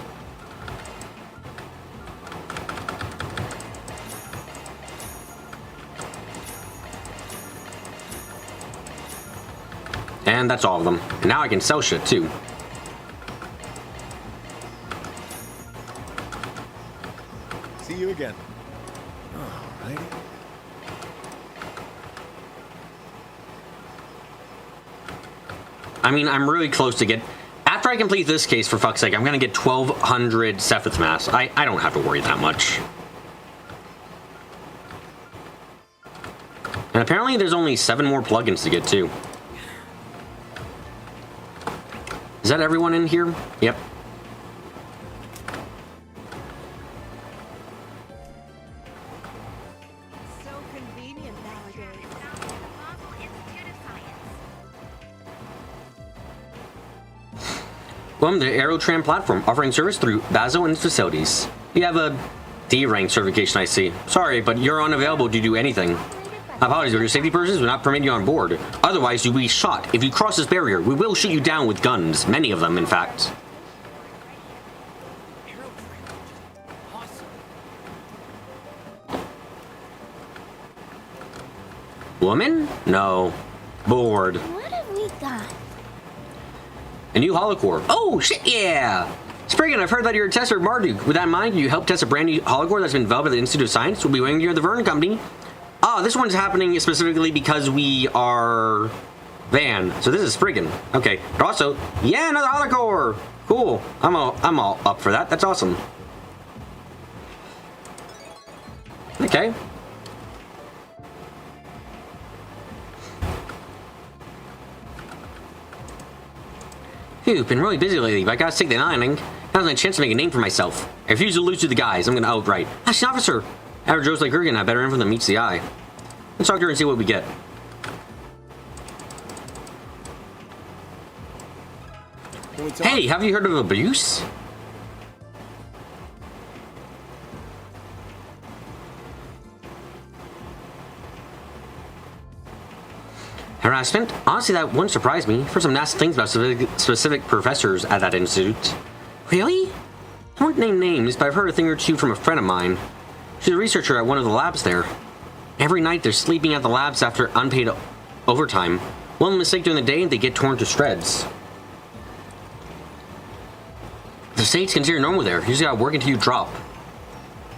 And that's all of them. And now I can sell shit too. See you again. Alrighty. I mean, I'm really close to get... After I complete this case, for fuck's sake, I'm gonna get 1,200 Sephith Mass. I don't have to worry that much. And apparently there's only 7 more plugins to get too. Is that everyone in here? Yep. So convenient nowadays. Welcome to Aerotram platform, offering service through Basil and its facilities. You have a D rank certification, I see. Sorry, but you're unavailable to do anything. Apologies, but your safety purposes will not permit you on board. Otherwise, you'll be shot. If you cross this barrier, we will shoot you down with guns. Many of them, in fact. Woman? No. Bored. What have we got? A new holocore. Oh, shit, yeah! Spriggan, I've heard that you're a tester of Marduk. With that in mind, can you help test a brand new holocore that's been developed at the Institute of Science? We'll be waiting here at the Vern Company. Ah, this one's happening specifically because we are Van. So this is Spriggan. Okay. But also, yeah, another holocore! Cool. I'm all up for that. That's awesome. Okay. Phew, been really busy lately, but I gotta stick to ironing. That was my chance to make a name for myself. I refuse to lose to the guys. I'm gonna outright. Ah, she's an officer. Average Joe's like her can have better info than meets the eye. Let's talk to her and see what we get. Hey, have you heard of abuse? Harassment? Honestly, that wouldn't surprise me. I've heard some nasty things about specific professors at that institute. Really? I won't name names, but I've heard a thing or two from a friend of mine. She's a researcher at one of the labs there. Every night they're sleeping at the labs after unpaid overtime. One mistake during the day and they get torn to shreds. The state's considered normal there. You just gotta work until you drop.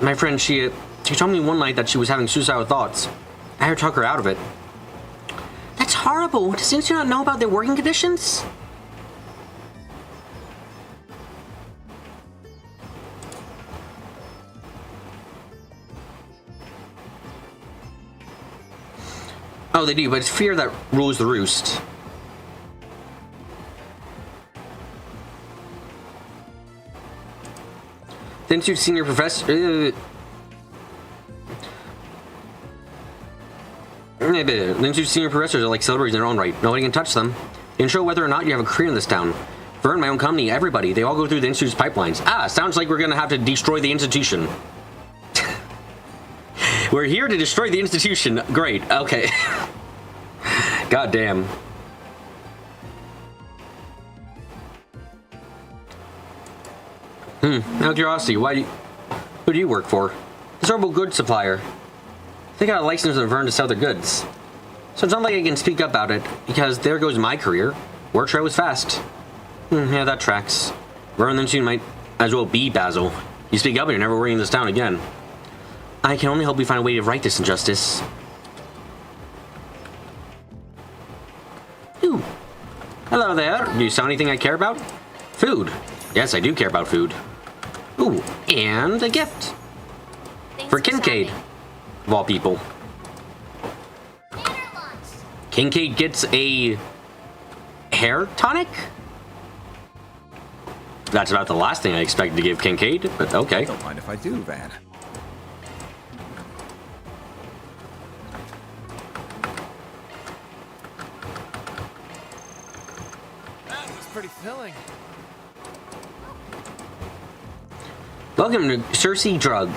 My friend, she told me one night that she was having suicidal thoughts. I had to talk her out of it. That's horrible. Does Institute not know about their working conditions? Oh, they do, but it's fear that rules the roost. The Institute senior professor... The Institute senior professors are like celebrities in their own right. Nobody can touch them. You can show whether or not you have a career in this town. Vern, my own company, everybody, they all go through the Institute's pipelines. Ah, sounds like we're gonna have to destroy the institution. We're here to destroy the institution. Great, okay. God damn. Out of curiosity, who do you work for? Desirable goods supplier. They got a license from Vern to sell their goods. So it's not like I can speak up about it, because there goes my career. Work sure was fast. Yeah, that tracks. Vern then soon might as well be Basil. You speak up and you're never worrying this town again. I can only hope we find a way to right this injustice. Ooh. Hello there. Do you sell anything I care about? Food. Yes, I do care about food. Ooh, and a gift. For Kincaid. Of all people. Kincaid gets a hair tonic? That's about the last thing I expected to give Kincaid, but okay. Don't mind if I do, Van. That was pretty filling. Welcome to Cersei Drug.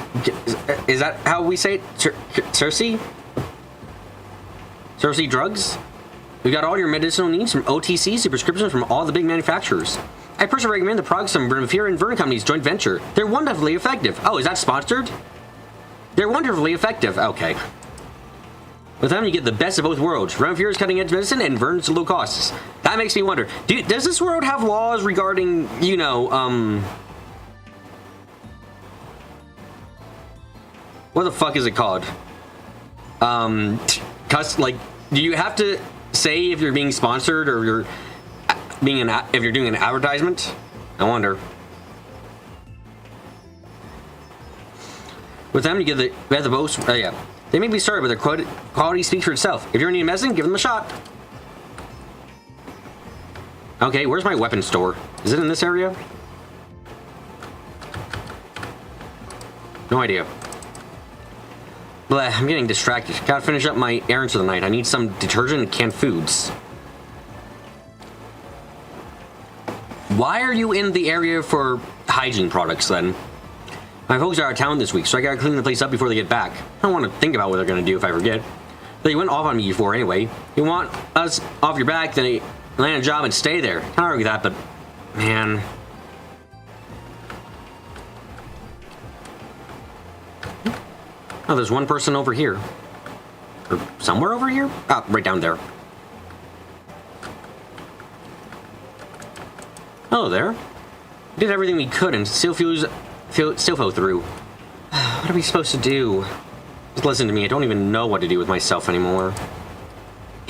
Is that how we say it? Cersei? Cersei Drugs? We got all your medicinal needs from OTCs to prescriptions from all the big manufacturers. I personally recommend the products from Renfier and Vern Company's joint venture. They're wonderfully effective. Oh, is that sponsored? They're wonderfully effective. Okay. With them, you get the best of both worlds. Renfier's cutting-edge medicine and Vern's low costs. That makes me wonder, does this world have laws regarding, you know, what the fuck is it called? Like, do you have to say if you're being sponsored or you're if you're doing an advertisement? I wonder. With them, you get we have the most. Yeah, they may be started, but their quality speaks for itself. If you're in need of medicine, give them a shot. Okay, where's my weapon store? Is it in this area? No idea. Blah, I'm getting distracted. Gotta finish up my errands for the night. I need some detergent and canned foods. Why are you in the area for hygiene products then? My folks are out of town this week, so I gotta clean the place up before they get back. I don't want to think about what they're gonna do if I forget. They went off on me before anyway. You want us off your back, then you land a job and stay there. Can't argue that, but man. Oh, there's one person over here. Or somewhere over here? Ah, right down there. Hello there. We did everything we could and still fell through. What are we supposed to do? Just listen to me. I don't even know what to do with myself anymore.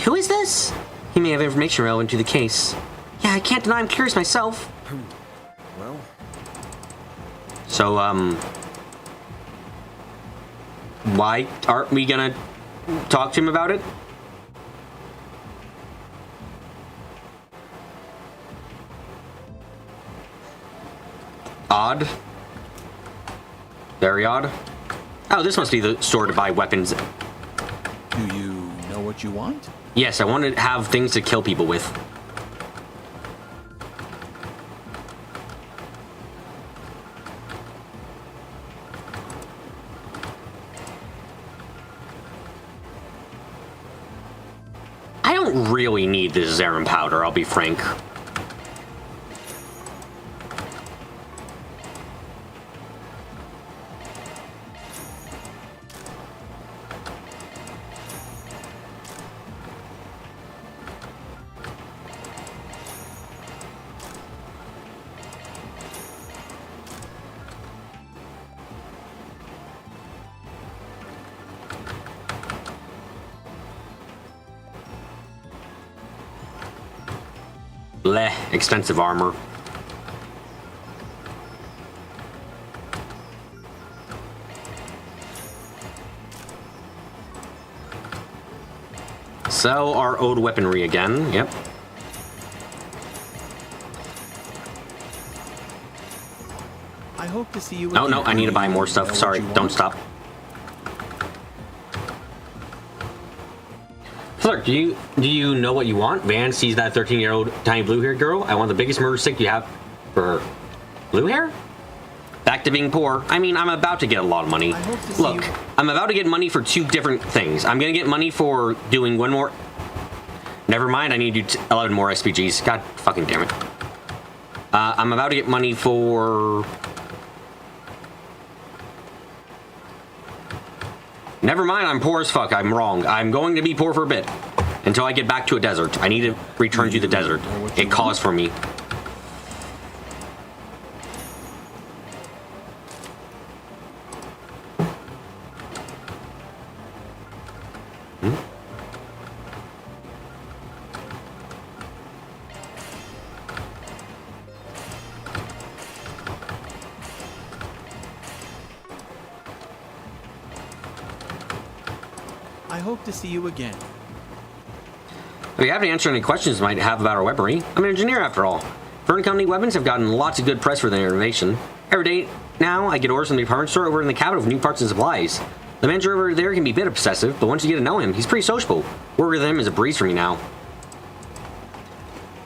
Who is this? He may have information relevant to the case. Yeah, I can't deny I'm curious myself. Well. So, why aren't we gonna talk to him about it? Odd. Very odd. Oh, this must be the store to buy weapons. Do you know what you want? Yes, I want to have things to kill people with. I don't really need this Zarin powder, I'll be frank. Bleh, extensive armor. Sell our old weaponry again, yep. I hope to see you. Oh, no, I need to buy more stuff. Sorry, don't stop. Look, do you know what you want? Van sees that 13-year-old tiny blue-haired girl. I want the biggest murder stick you have for her. Blue hair? Back to being poor. I mean, I'm about to get a lot of money. Look, I'm about to get money for two different things. I'm gonna get money for doing one more. Never mind, I need to do 11 more SPGs. God fucking damn it. I'm about to get money for. Never mind, I'm poor as fuck. I'm wrong. I'm going to be poor for a bit. Until I get back to a desert. I need to return to the desert. It calls for me. I hope to see you again. If you have to answer any questions you might have about our weaponry, I'm an engineer after all. Fern Company weapons have gotten lots of good press for their innovation. Every day now, I get orders from the department store over in the cabinet of new parts and supplies. The manager over there can be a bit obsessive, but once you get to know him, he's pretty sociable. Work with him is a breeze for me now.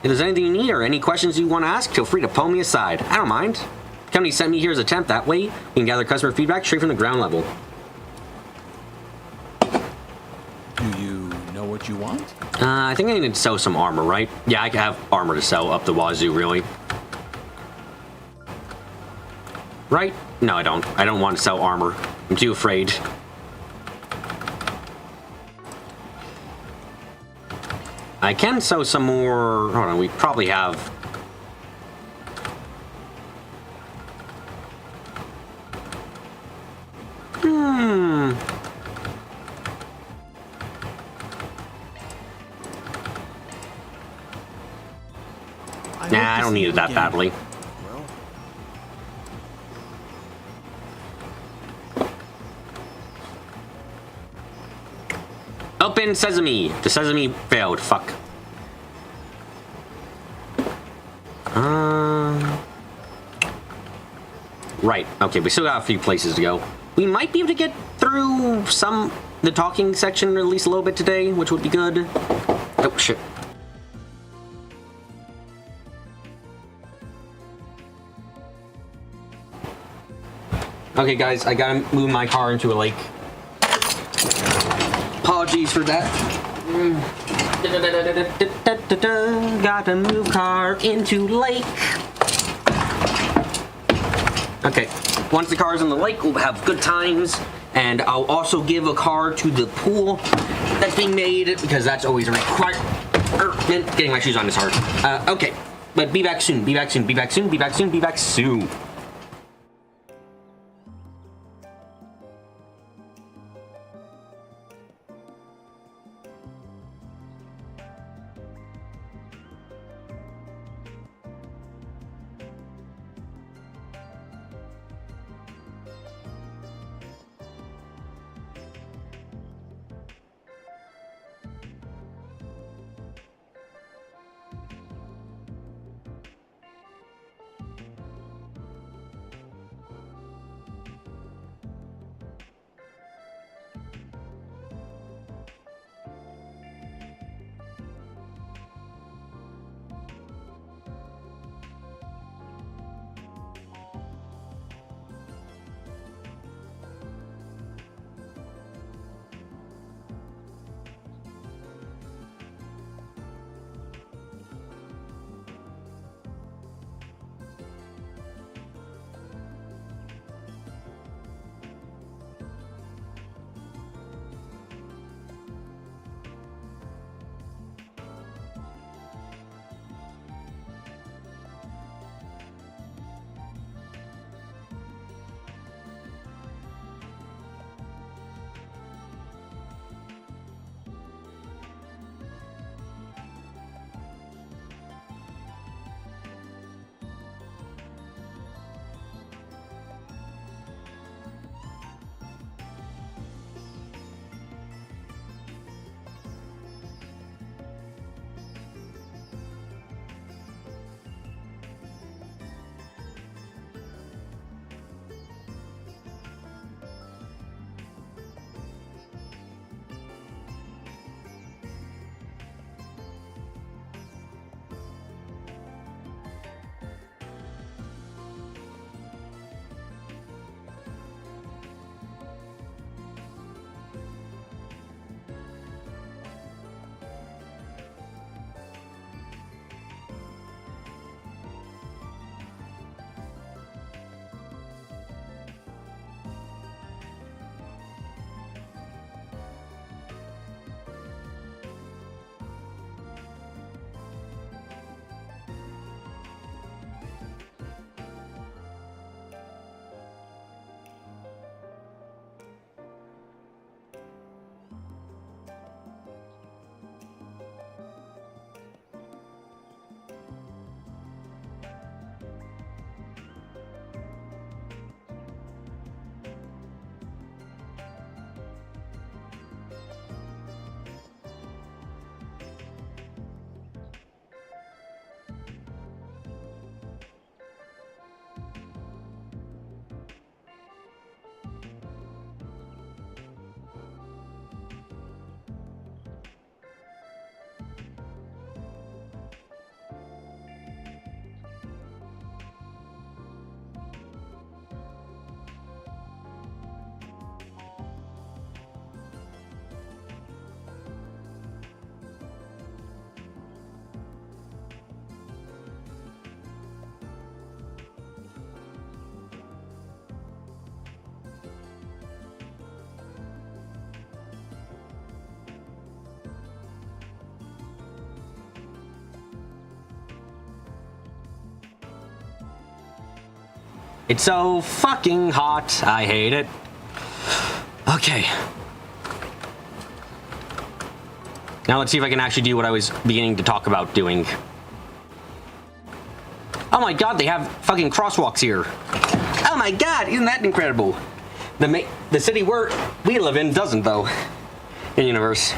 If there's anything you need or any questions you want to ask, feel free to pull me aside. I don't mind. The company sent me here as a temp. That way, we can gather customer feedback straight from the ground level. Do you know what you want? I think I need to sell some armor, right? Yeah, I can have armor to sell up the wazoo, really. Right? No, I don't. I don't want to sell armor. I'm too afraid. I can sell some more. Hold on, we probably have. Nah, I don't need it that badly. Open sesame. The sesame failed. Fuck. Right. Okay, we still got a few places to go. We might be able to get through the talking section at least a little bit today, which would be good. Oh shit. Okay, guys, I gotta move my car into a lake. Apologies for that. Gotta move car into lake. Okay, once the car's in the lake, we'll have good times. And I'll also give a car to the pool that's being made, because that's always a requirement. Getting my shoes on is hard. Okay, but be back soon, be back soon, be back soon, be back soon, be back soon. It's so fucking hot. I hate it. Okay. Now let's see if I can actually do what I was beginning to talk about doing. Oh my god, they have fucking crosswalks here. Oh my god, isn't that incredible? The city we live in doesn't, though. In universe.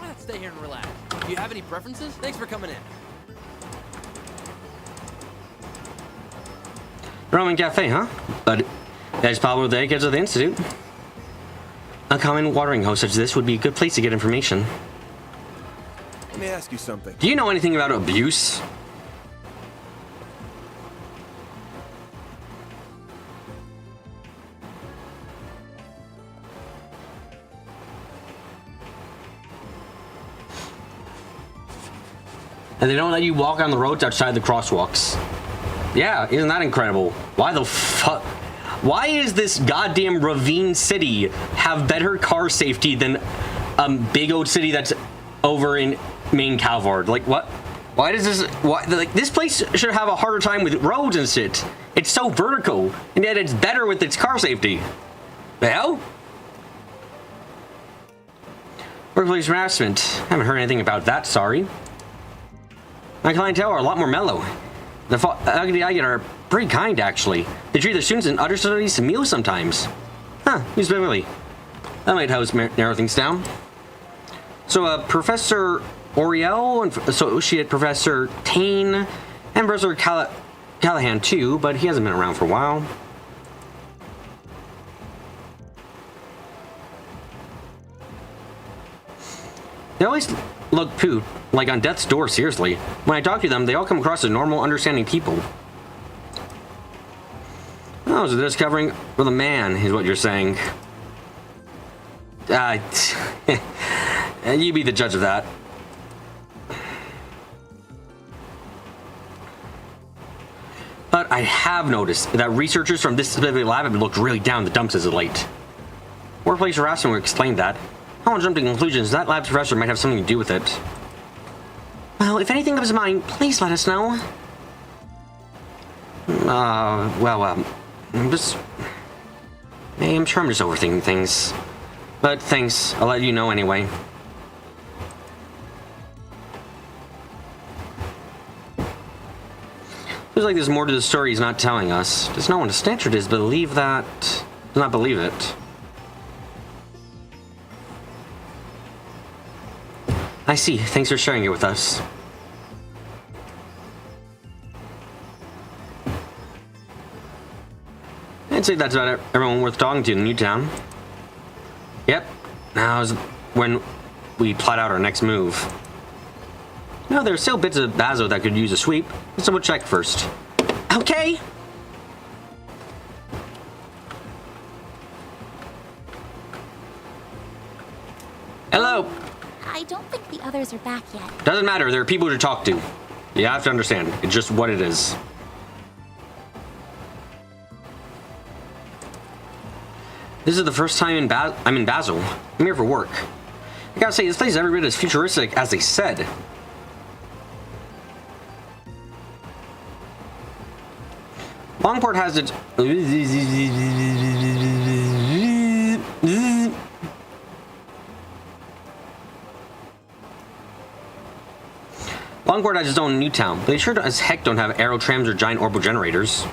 Let's stay here and relax. Do you have any preferences? Thanks for coming in. Roman cafe, huh? But that's probably the kids of the institute. A common watering hole such as this would be a good place to get information. Let me ask you something. Do you know anything about abuse? And they don't let you walk on the roads outside the crosswalks. Yeah, isn't that incredible? Why the fuck? Why is this goddamn ravine city have better car safety than big old city that's over in Main Calvard? Like, what? Why does this? Why, like, this place should have a harder time with roads and shit. It's so vertical, and yet it's better with its car safety. The hell? Workplace harassment. Haven't heard anything about that, sorry. My clientele are a lot more mellow. The faculty I get are pretty kind, actually. They treat their students in other studies to meals sometimes. Huh, who's Beverly? That might help narrow things down. So, Professor Oriel, and Associate Professor Tane, and Professor Callahan, too, but he hasn't been around for a while. They always look pooped, like on death's door, seriously. When I talk to them, they all come across as normal, understanding people. Oh, so they're just covering for the man, is what you're saying. You be the judge of that. But I have noticed that researchers from this specific lab have looked really down the dumps as of late. Workplace harassment will explain that. I won't jump to conclusions. That lab's professor might have something to do with it. Well, if anything comes to mind, please let us know. I'm sure I'm just overthinking things. But thanks, I'll let you know anyway. Feels like there's more to the story he's not telling us. Does not want to stand is believe that... Does not believe it. I see. Thanks for sharing it with us. I'd say that's about everyone worth talking to in Newtown. Yep. Now's when we plot out our next move. No, there's still bits of Bazo that could use a sweep. Let's double check first. Okay. Hello. I don't think the others are back yet. Doesn't matter. There are people to talk to. You have to understand. It's just what it is. This is the first time I'm in Basel. I'm here for work. I gotta say, this place is every bit as futuristic as they said. Longport has its... Longport has its own Newtown, but they sure as heck don't have aero trams or giant orbital generators.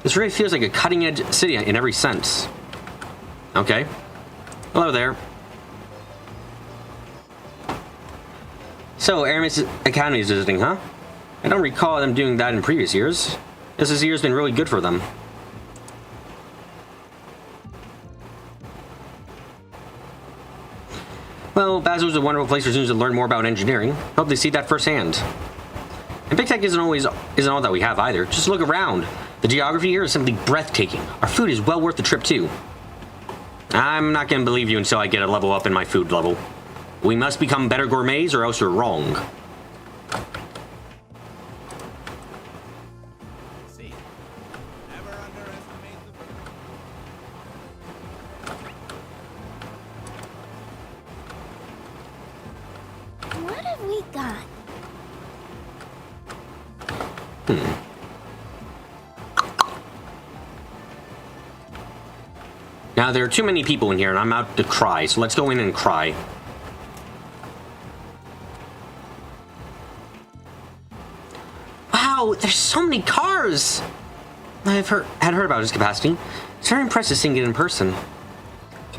This really feels like a cutting-edge city in every sense. Okay. Hello there. So, Aramis Academy is visiting, huh? I don't recall them doing that in previous years. This year's been really good for them. Well, Bazo's a wonderful place for students to learn more about engineering. Hope they see that firsthand. And big tech isn't all that we have either. Just look around. The geography here is simply breathtaking. Our food is well worth the trip too. I'm not gonna believe you until I get a level up in my food level. We must become better gourmets or else you're wrong. gone. Now, there are too many people in here, and I'm out to cry, so let's go in and cry. Wow, there's so many cars! Had heard about his capacity. It's very impressive seeing it in person.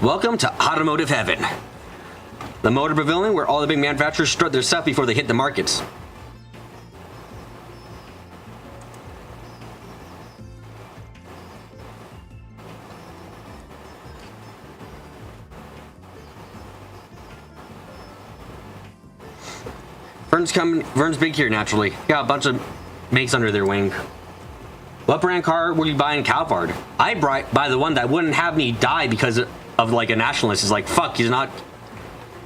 Welcome to Automotive Heaven. The motor pavilion where all the big manufacturers strut their stuff before they hit the markets. Vern's big here, naturally. Got a bunch of makes under their wing. What brand car will you buy in Calvard? I'd buy the one that wouldn't have me die because of like a nationalist. Is like, fuck, he's not...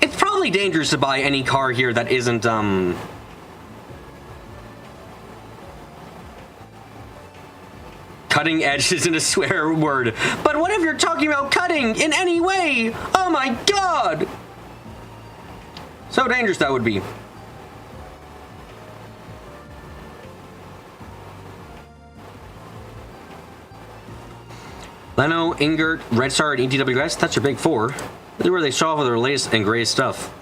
It's probably dangerous to buy any car here that isn't, Cutting edge isn't a swear word. But what if you're talking about cutting in any way? Oh my god! So dangerous that would be. Leno, Ingert, Red Star, and ETWS, that's your big four. This is where they show off all their latest and greatest stuff.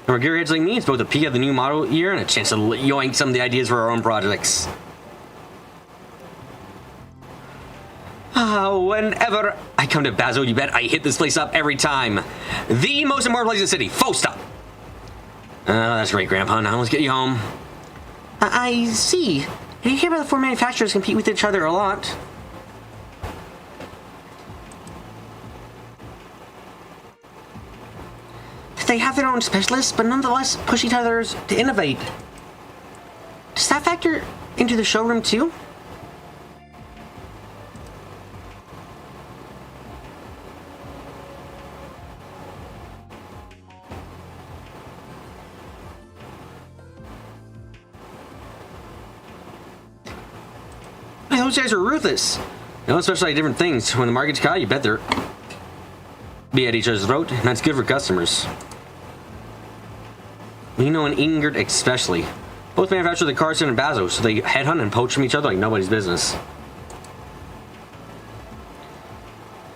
And for gearheads like me, it's both a peek at the new model year and a chance to yoink some of the ideas for our own projects. Whenever I come to Basil, you bet I hit this place up every time. The most important place in the city. Full stop. That's great, Grandpa. Now let's get you home. I see. You hear about the four manufacturers compete with each other a lot. They have their own specialists, but nonetheless push each other to innovate. Does that factor into the showroom too? Those guys are ruthless. They don't specialize in different things. When the market's caught, you bet they're be at each other's throat, and that's good for customers. Leno and Ingrid especially. Both manufacture the cars in Bazo, so they headhunt and poach from each other like nobody's business.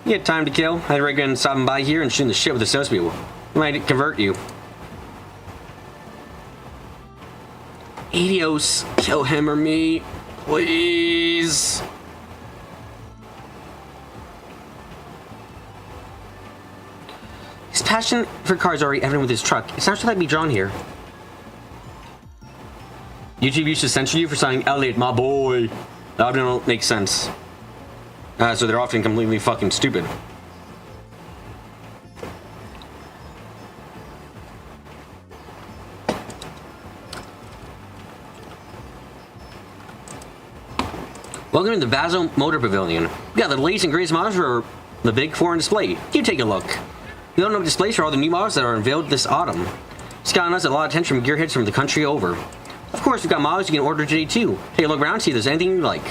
You had time to kill. I'd recommend stopping by here and shooting the shit with the salespeople. It might convert you. Adios. Kill him or me. Please. His passion for cars already evident with his truck. It's not sure that be drawn here. YouTube used to censor you for signing Elliot, my boy. That don't make sense. So they're often completely fucking stupid. Welcome to the Vaso Motor Pavilion. We got the latest and greatest models for the big four on display. You take a look. We don't have displays for all the new models that are unveiled this autumn. It's gotten us a lot of attention from gearheads from the country over. Of course, we've got models you can order today too. Take a look around, see if there's anything you like.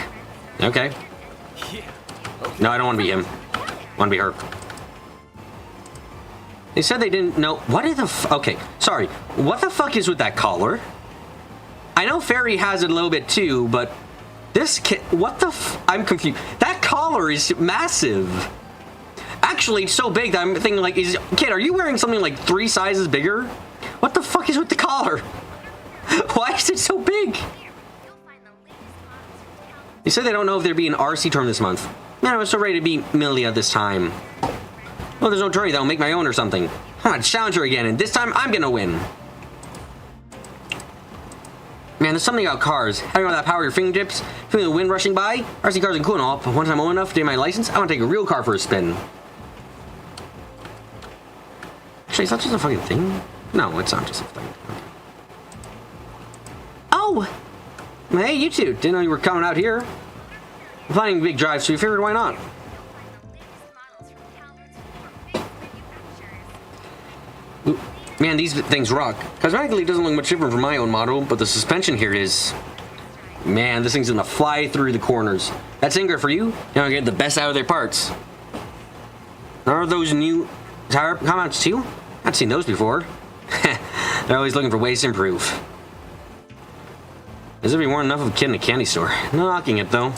Okay. No, I don't want to be him. I want to be her. They said they didn't know. What is the okay, sorry. What the fuck is with that collar? I know Fairy has it a little bit too, but this kid, what the I'm confused. That collar is massive. Actually, it's so big that I'm thinking like, kid, are you wearing something like 3 sizes bigger? What the fuck is with the collar? Why is it so big? They said they don't know if there'd be an RC tournament this month. Man, I was so ready to beat Milia this time. Well, there's no tourney that I'll make my own or something. I'm gonna challenge her again, and this time I'm gonna win. Man, there's something about cars. Having all that power at your fingertips, feeling the wind rushing by. RC cars are cool and all, but once I'm old enough to get my license, I want to take a real car for a spin. Actually, is that just a fucking thing? No, it's not just a thing. Oh! Hey, you two. Didn't know you were coming out here. I'm planning a big drive, so we figured why not? Ooh, man, these things rock. Cosmetically, it doesn't look much different from my own model, but the suspension here is... Man, this thing's gonna fly through the corners. That's Ingrid for you. You're gonna get the best out of their parts. Are those new tire comments too? I've seen those before. They're always looking for ways to improve. As if we weren't enough of a kid in a candy store. No knocking it, though.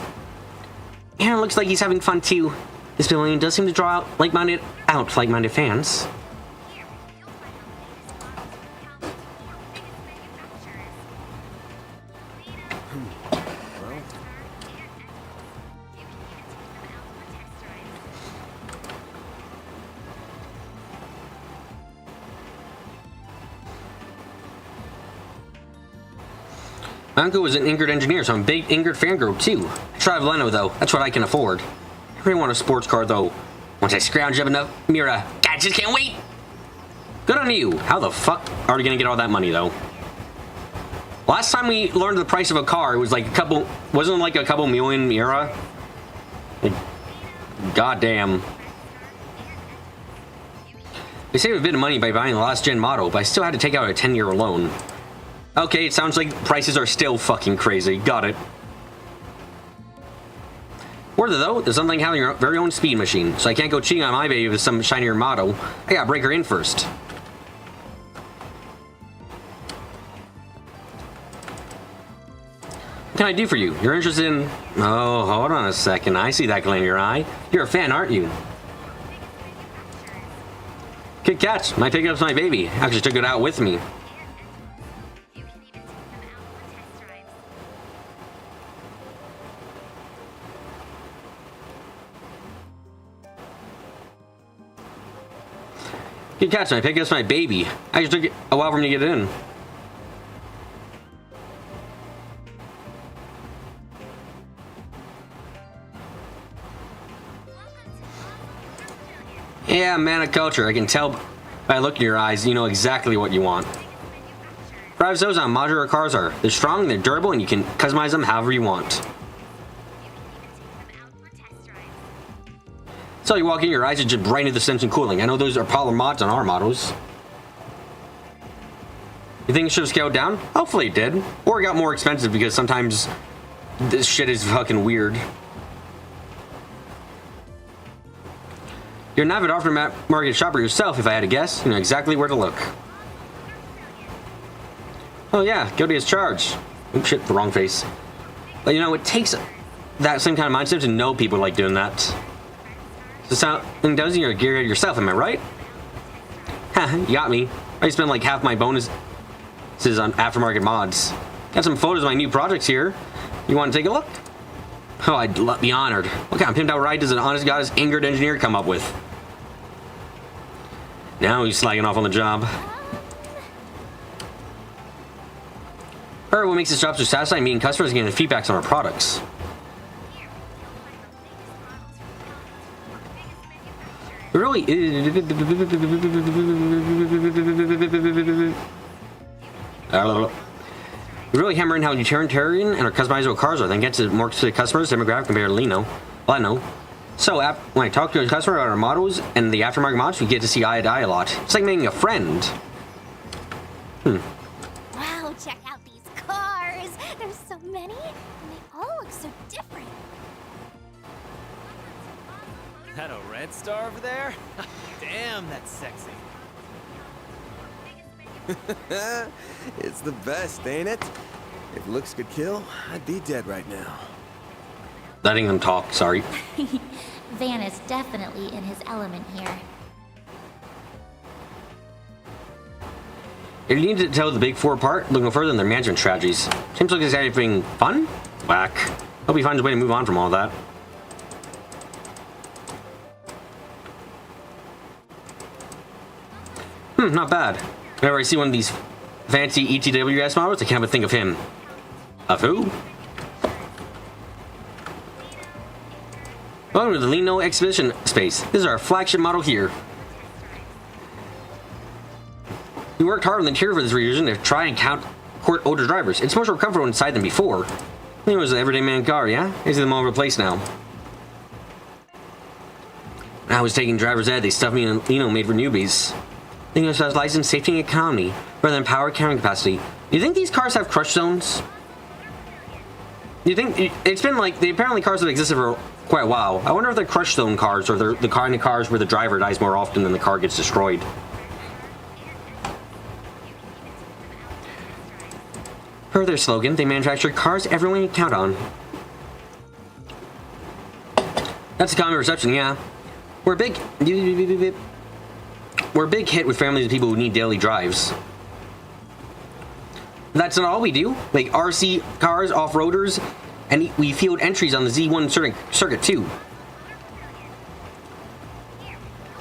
Aaron looks like he's having fun, too. This pavilion does seem to draw out like-minded fans. My uncle was an Ingrid engineer, so I'm a big Ingrid fangirl too. I drive Leno though, that's what I can afford. I really want a sports car though. Once I scrounge up enough, Mira, God, I just can't wait! Good on you. How the fuck are we gonna get all that money though? Last time we learned the price of a car, it was like wasn't it like a couple million Mira? Like, goddamn. They saved a bit of money by buying the last gen model, but I still had to take out a 10-year loan. Okay, it sounds like prices are still fucking crazy. Got it. Worth it though, there's something having your very own speed machine, so I can't go cheating on my baby with some shinier model. I gotta break her in first. What can I do for you? You're interested in... Oh, hold on a second. I see that glint in your eye. You're a fan, aren't you? Kit Kat, my pickup's my baby. Actually took it out with me. Kit Kat's my pickup's my baby. I just took it a while for me to get in. Yeah, man of culture. I can tell by looking in your eyes, you know exactly what you want. Drives those on modular cars are. They're strong, they're durable, and you can customize them however you want. So you walk in, your eyes are just right into the sense and cooling. I know those are polymer mods on our models. You think it should have scaled down? Hopefully it did. Or it got more expensive because sometimes this shit is fucking weird. You're an avid aftermarket shopper yourself, if I had to guess. You know exactly where to look. Oh yeah, guilty as charged. Oops, shit, the wrong face. But you know, it takes that same kind of mindset to know people like doing that. So something does you're a gearhead yourself, am I right? Ha, you got me. I spent like half my bonuses on aftermarket mods. Got some photos of my new projects here. You want to take a look? Oh, I'd be honored. What kind of pimped out ride does an honest goddess Ingrid engineer come up with? Now he's slagging off on the job. Or what makes this job so satisfying, meeting customers and getting the feedbacks on our products. Really, really hammering how utilitarian and our customizable cars are, then get to more specific customers demographic compared to Leno. So when I talk to a customer about our models and the aftermarket mods, we get to see eye to eye a lot. It's like making a friend. Wow, check out these cars. There's so many, and they all look so different. That a red star over there? Damn, that's sexy. It's the best, ain't it? If looks could kill, I'd be dead right now. Letting them talk, sorry. Van is definitely in his element here. If you need to tell the big four apart, look no further than their management strategies. Seems like it's anything fun? Whack. Hope he finds a way to move on from all that. Not bad. Whenever I see one of these fancy ETWS models, I can't but think of him. Of who? Welcome to the Leno Exhibition Space. This is our flagship model here. We worked hard on the interior for this revision to try and court older drivers. It's much more comfortable inside than before. It was an everyday man car, yeah? It's them all over the place now. When I was taking driver's ed, they stuffed me in a Leno made for newbies. Leno specializes in safety and economy rather than power carrying capacity. Do you think these cars have crush zones? Do you think it's been like apparently cars have existed for quite a while. I wonder if they're crush zone cars or they're the kind of cars where the driver dies more often than the car gets destroyed. Per their slogan, they manufacture cars everyone can count on. That's a common perception, yeah. We're a big hit with families of people who need daily drives. That's not all we do. Like RC cars, off-roaders, and we field entries on the Z1 circuit too.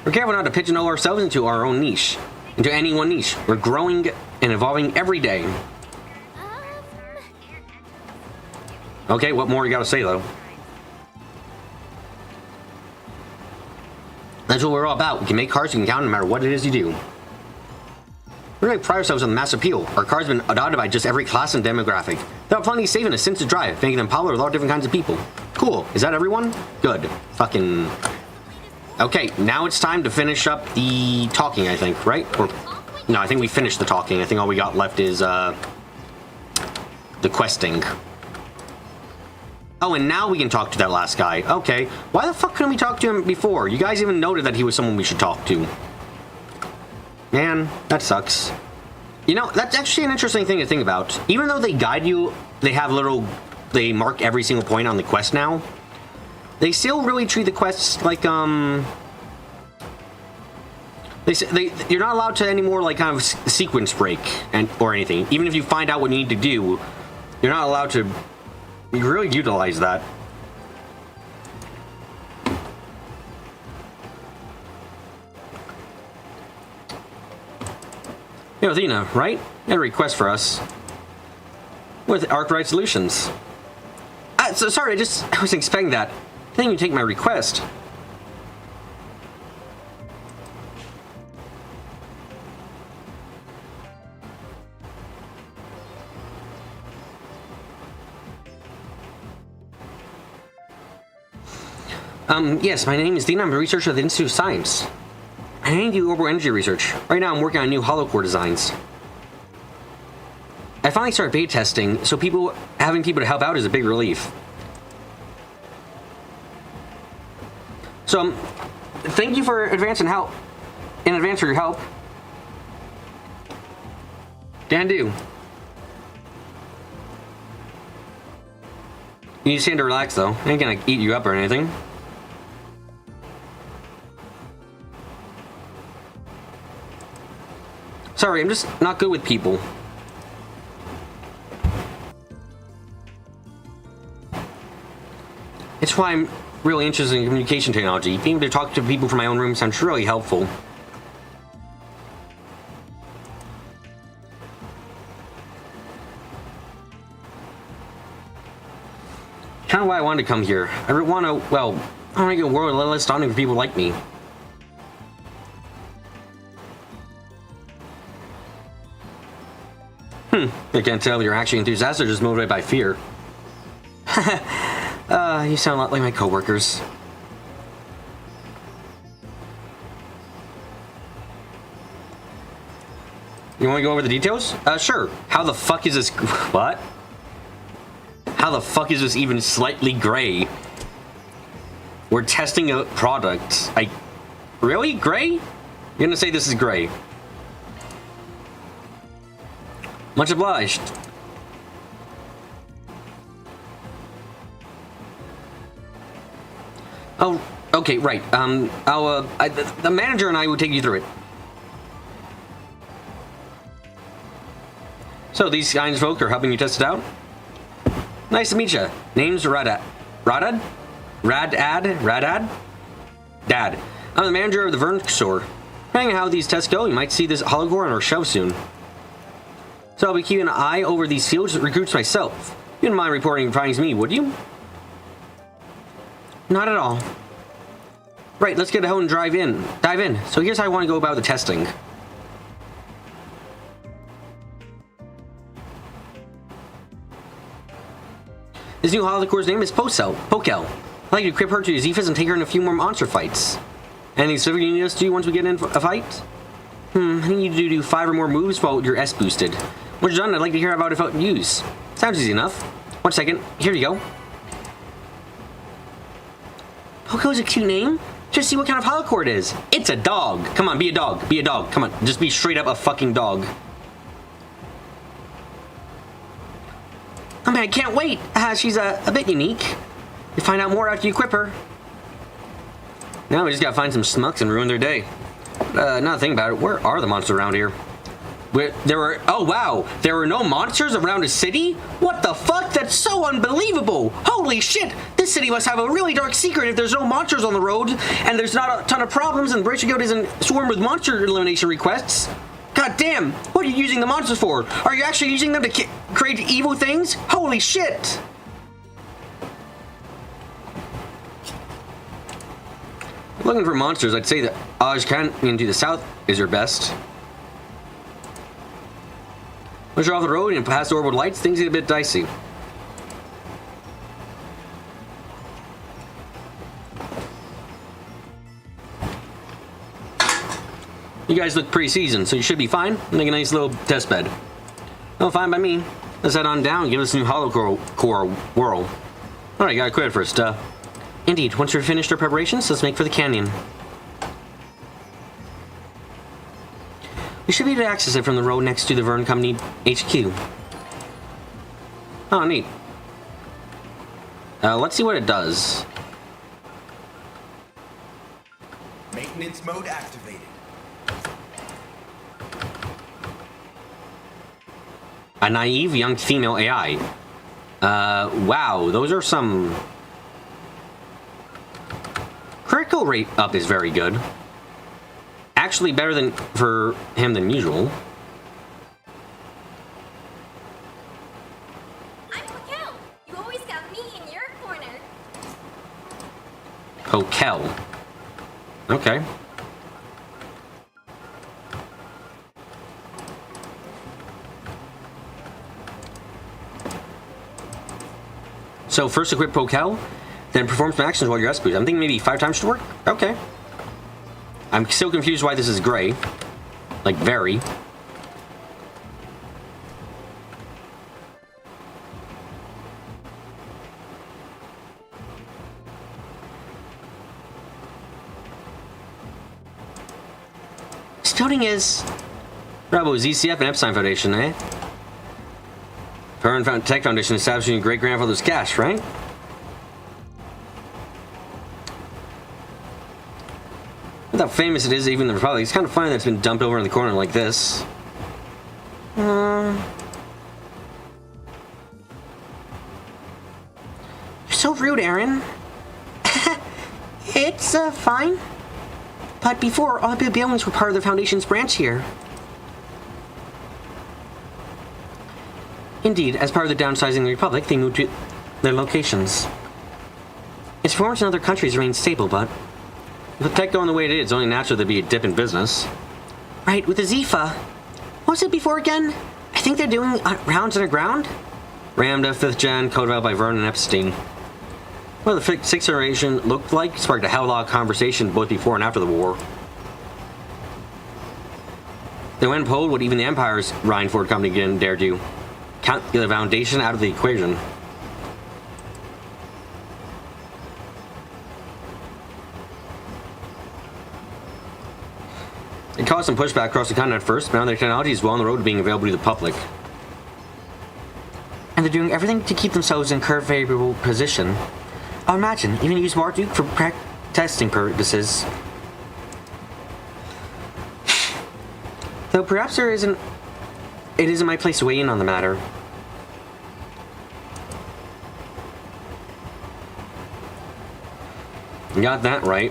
We're careful not to pigeonhole ourselves into our own niche. Into any one niche. We're growing and evolving every day. Okay, what more you gotta say though? That's what we're all about. We can make cars you can count no matter what it is you do. We really pride ourselves on the mass appeal. Our cars have been adopted by just every class and demographic. There are plenty safe and a sense to drive, making them popular with all different kinds of people. Cool. Is that everyone? Good. Fucking... Okay, now it's time to finish up the talking, I think, right? Or... No, I think we finished the talking. I think all we got left is, the questing. Oh, and now we can talk to that last guy. Okay. Why the fuck couldn't we talk to him before? You guys even noted that he was someone we should talk to. Man, that sucks. You know, that's actually an interesting thing to think about. Even though they guide you, they they mark every single point on the quest now. They still really treat the quests like, you're not allowed to anymore, like, kind of sequence break or anything. Even if you find out what you need to do, you're not allowed to really utilize that. Yo, Athena, right? You had a request for us. With Arkwright Solutions. Sorry, I wasn't expecting that. I didn't even take my request. Yes, my name is Dean. I'm a researcher at the Institute of Science. I need to do orbital energy research. Right now I'm working on new holocore designs. I finally started beta testing, so having people to help out is a big relief. So, thank you for in advance for your help. Dan do. You need to stand to relax though. I ain't gonna eat you up or anything. Sorry, I'm just not good with people. It's why I'm really interested in communication technology. Being able to talk to people from my own room sounds really helpful. Kind of why I wanted to come here. I want to make a world a little less daunting for people like me. I can't tell if you're actually enthusiastic or just motivated by fear. You sound a lot like my coworkers. You want to go over the details? Sure. How the fuck is this? What? How the fuck is this even slightly gray? We're testing a product. Really? Gray? You're gonna say this is gray? Much obliged. Oh, okay, right. The manager and I will take you through it. So these kinds of folk are helping you test it out? Nice to meet you. Name's Radad? Dad. I'm the manager of the Vern store. Depending on how these tests go, you might see this holocore on our shelf soon. So I'll be keeping an eye over these field recruits myself. You wouldn't mind reporting findings to me, would you? Not at all. Right, let's get home and dive in. So here's how I want to go about the testing. This new holocore's name is Pokel. I'd like to equip her to Zephyrs and take her in a few more monster fights. Anything specific you need us to do once we get in a fight? I need you to do 5 or more moves while you're S boosted. Once you're done, I'd like to hear about it use. Sounds easy enough. 1 second. Here you go. Poko's a cute name. Just see what kind of holocore it is. It's a dog. Come on, be a dog. Be a dog. Come on, just be straight up a fucking dog. I mean, I can't wait. She's a bit unique. You find out more after you equip her. Now we just gotta find some smucks and ruin their day. Now to think about it, where are the monsters around here? Oh wow, there were no monsters around a city? What the fuck? That's so unbelievable! Holy shit! This city must have a really dark secret if there's no monsters on the road, and there's not a ton of problems, and Brachigoat isn't swarmed with monster elimination requests. God damn! What are you using the monsters for? Are you actually using them to create evil things? Holy shit! Looking for monsters, I'd say that Aj Canyon to the south is your best. Once you're off the road and past the orbital lights, things get a bit dicey. You guys look pretty seasoned, so you should be fine. Make a nice little test bed. Oh, fine by me. Let's head on down and give us a new hollow core whirl. Alright, gotta quit first. Indeed, once we've finished our preparations, let's make for the canyon. We should be able to access it from the road next to the Vern Company HQ. Oh, neat. Let's see what it does. Maintenance mode activated. A naive young female AI. Wow, those are some... Critical rate up is very good. Actually better than for him than usual. I'm Raquel. You always got me in your corner. Pokel. Okay. So first equip Pokel, then perform some actions while you're executed. I'm thinking maybe 5 times should work? Okay. I'm still confused why this is gray. Like, very. This building is... Bravo, ZCF and Epstein Foundation, eh? Current Tech Foundation establishing your great-grandfather's cash, right? How famous it is, even in the Republic. It's kind of funny that it's been dumped over in the corner like this. You're so rude, Aaron. It's fine. But before, all the buildings were part of the Foundation's branch here. Indeed, as part of the downsizing of the Republic, they moved to their locations. Its performance in other countries remains stable, but with tech going the way it is, it's only natural there'd be a dip in business. Right, with the Zifa. What was it before again? I think they're doing rounds underground? Ramda, 5th gen, co-developed by Vernon and Epstein. What the 6th generation looked like sparked a hell of a lot of conversation both before and after the war. They went and polled what even the Empire's Rhineford company didn't dare do. Count the Foundation out of the equation. It caused some pushback across the continent at first, but now their technology is well on the road to being available to the public. And they're doing everything to keep themselves in a current favorable position. I'll imagine, even use Marduk for testing purposes. Though perhaps it isn't my place to weigh in on the matter. You got that right.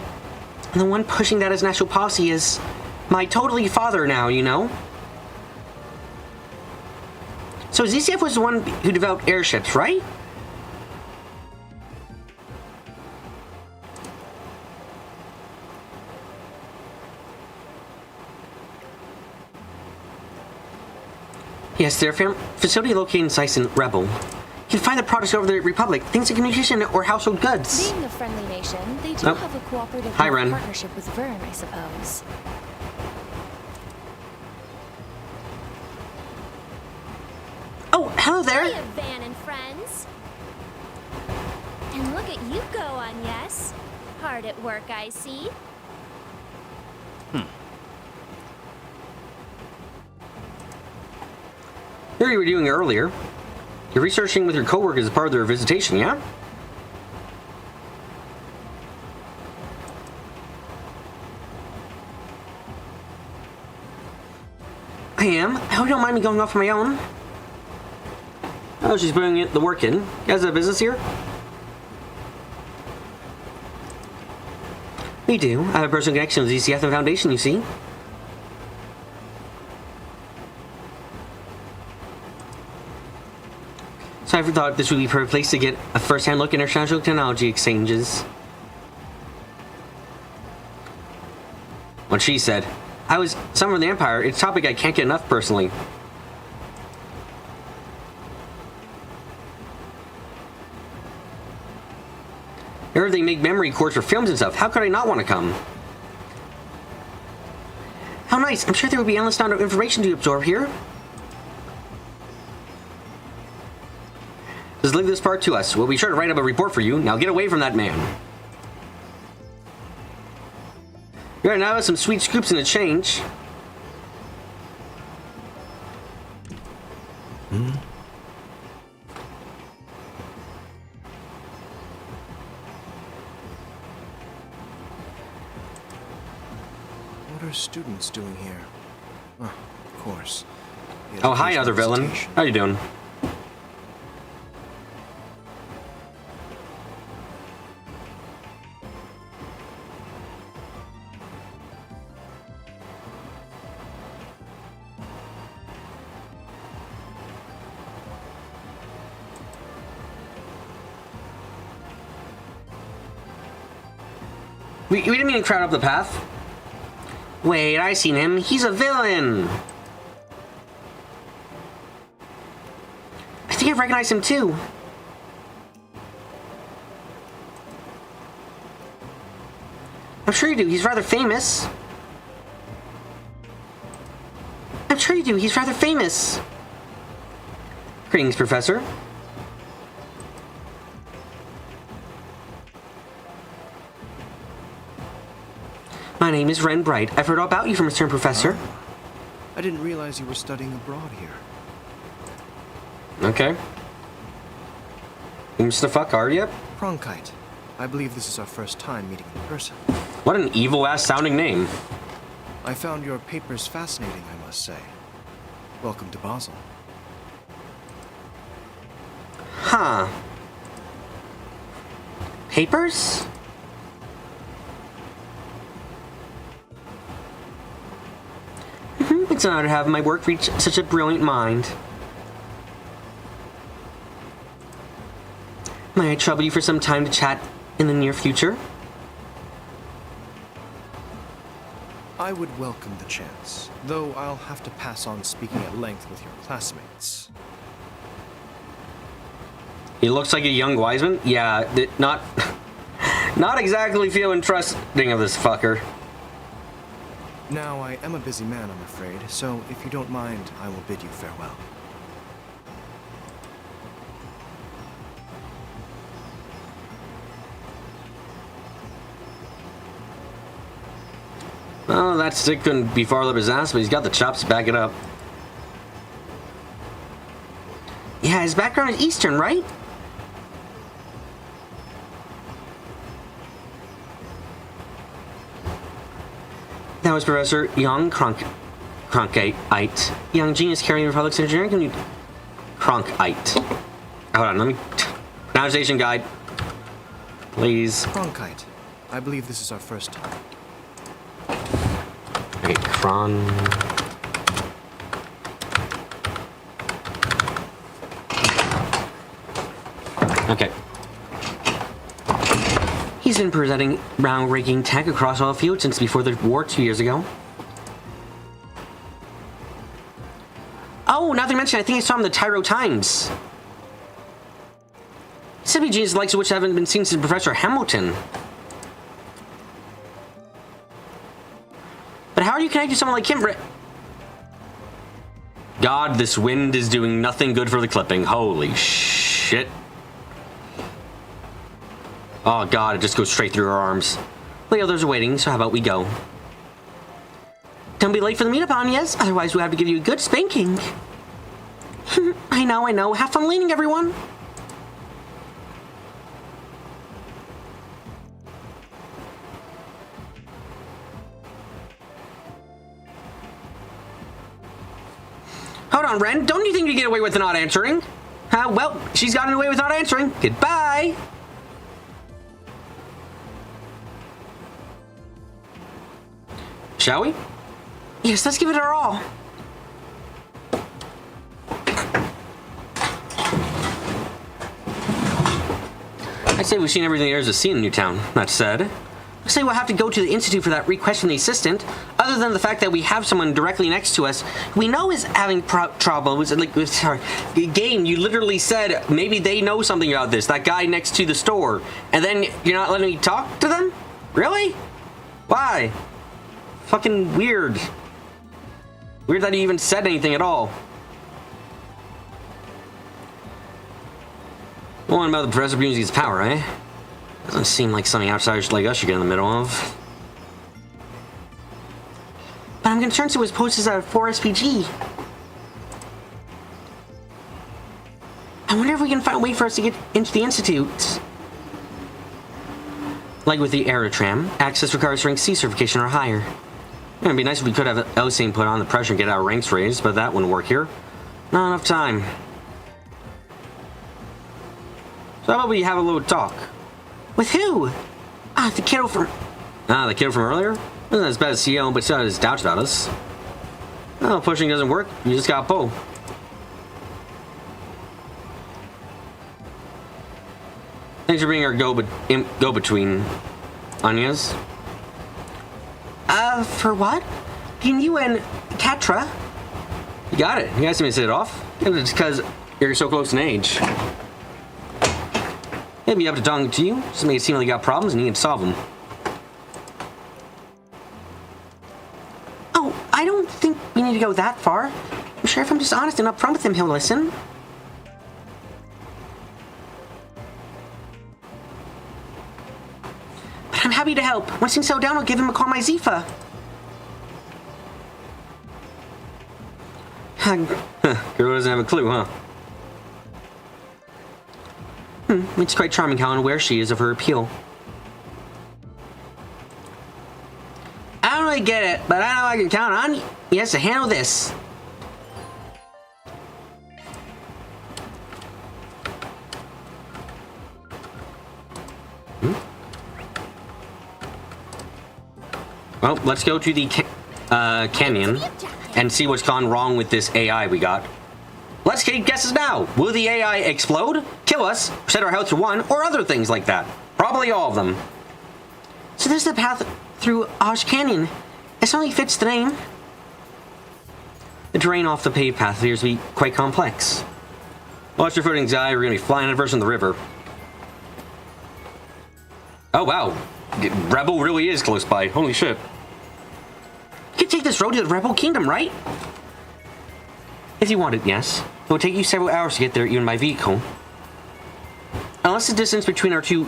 And the one pushing that as national policy is my totally father now, you know? So ZCF was the one who developed airships, right? Yes, their facility located in Sison Rebel. You can find the products over the Republic, things like communication or household goods. Being a friendly nation, they do have a cooperative partnership with Vern, I suppose. Oh, hello there. Hiya, Van and friends. And look at you go on, yes. Hard at work, I see. Here you were doing earlier. You're researching with your coworkers as part of their visitation, yeah? I am. I hope you don't mind me going off on my own. Oh, she's putting the work in. You guys have business here? We do. I have a personal connection with ZCF and Foundation, you see. So I thought this would be a perfect place to get a first-hand look at international technology exchanges. What she said. I was Summer of the Empire. It's a topic I can't get enough personally. I heard they make memory cords for films and stuff. How could I not want to come? How nice. I'm sure there would be endless amount of information to absorb here. Just leave this part to us. We'll be sure to write up a report for you. Now get away from that man. You're gonna have some sweet scoops in exchange. What are students doing here? Oh, of course. Oh, hi, other villain. How you doing? We didn't mean to crowd up the path. Wait, I seen him. He's a villain. I think I recognize him too. I'm sure you do. He's rather famous. I'm sure you do. He's rather famous. Greetings, Professor. My name is Ren Bright. I've heard all about you from Mr. Professor. I didn't realize you were studying abroad here. Okay. Who's the fuck are you? Cronkite. I believe this is our first time meeting in person. What an evil-ass sounding name. I found your papers fascinating, I must say. Welcome to Basel. Huh. Papers? It's an honor to have my work reach such a brilliant mind. May I trouble you for some time to chat in the near future? I would welcome the chance, though I'll have to pass on speaking at length with your classmates. He looks like a young Wiseman? Yeah, not exactly feeling trusting of this fucker. Now, I am a busy man, I'm afraid, so if you don't mind, I will bid you farewell. Oh, that stick couldn't be far up his ass, but he's got the chops to back it up. Yeah, his background is Eastern, right? That was Professor Young Cronkite. Young genius carrying Republic's engineering community. Cronkite. Hold on, let me... Pronunciation guide. Please. Cronkite. I believe this is our first time. Okay, Okay. He's been presenting groundbreaking tech across all fields since before the war 2 years ago. Oh, now that you mention it, I think I saw him in the Tyro Times. Simply genius likes of which haven't been seen since Professor Hamilton. But how are you connected to someone like him? God, this wind is doing nothing good for the clipping. Holy shit. Oh god, it just goes straight through her arms. The others are waiting, so how about we go? Don't be late for the meetup, Anyas, otherwise we'll have to give you a good spanking. I know. Have fun leaning, everyone. Hold on, Ren. Don't you think you get away with not answering? Well, she's gotten away with not answering. Goodbye. Shall we? Yes, let's give it our all. I'd say we've seen everything there is to see in Newtown. That said, I'd say we'll have to go to the Institute for that request from the assistant. Other than the fact that we have someone directly next to us we know is having trouble. Sorry, game, you literally said maybe they know something about this. That guy next to the store. And then you're not letting me talk to them? Really? Why? Fucking weird. Weird that he even said anything at all. One about the professor using his power, eh? Doesn't seem like something outsiders like us should get in the middle of. But I'm concerned it was posted at 4SPG. I wonder if we can find a way for us to get into the Institute. Like with the Aerotram, access requires rank C certification or higher. It'd be nice if we could have Elsane put on the pressure and get our ranks raised, but that wouldn't work here. Not enough time. So how about we have a little talk? With who? The kiddo from... the kiddo from earlier? Wasn't as bad as CEO, but still had his doubts about us. Well, pushing doesn't work. You just gotta pull. Thanks for being our go-between, Anya's. For what? Can you and Catra? You got it. You guys didn't set it off. It's because you're so close in age. It'd be up to talking to you. Just make it seem like you got problems and you can solve them. Oh, I don't think we need to go that far. I'm sure if I'm just honest and upfront with him, he'll listen. But I'm happy to help. Once things settle down, I'll give him a call my Zifa. Girl doesn't have a clue, huh? It's quite charming how unaware she is of her appeal. I don't really get it, but I know I can count on yes to handle this. Well, let's go to the canyon and see what's gone wrong with this AI we got. Let's take guesses now. Will the AI explode, kill us, set our health to 1, or other things like that? Probably all of them. So this is the path through Osh Canyon. It certainly fits the name. The terrain off the paved path appears to be quite complex. Watch your footings, guy. We're going to be flying headfirst in the river. Oh, wow. Rebel really is close by. Holy shit. You could take this road to the Rebel Kingdom, right? If you wanted, yes. It would take you several hours to get there, even by vehicle. Unless the distance between our two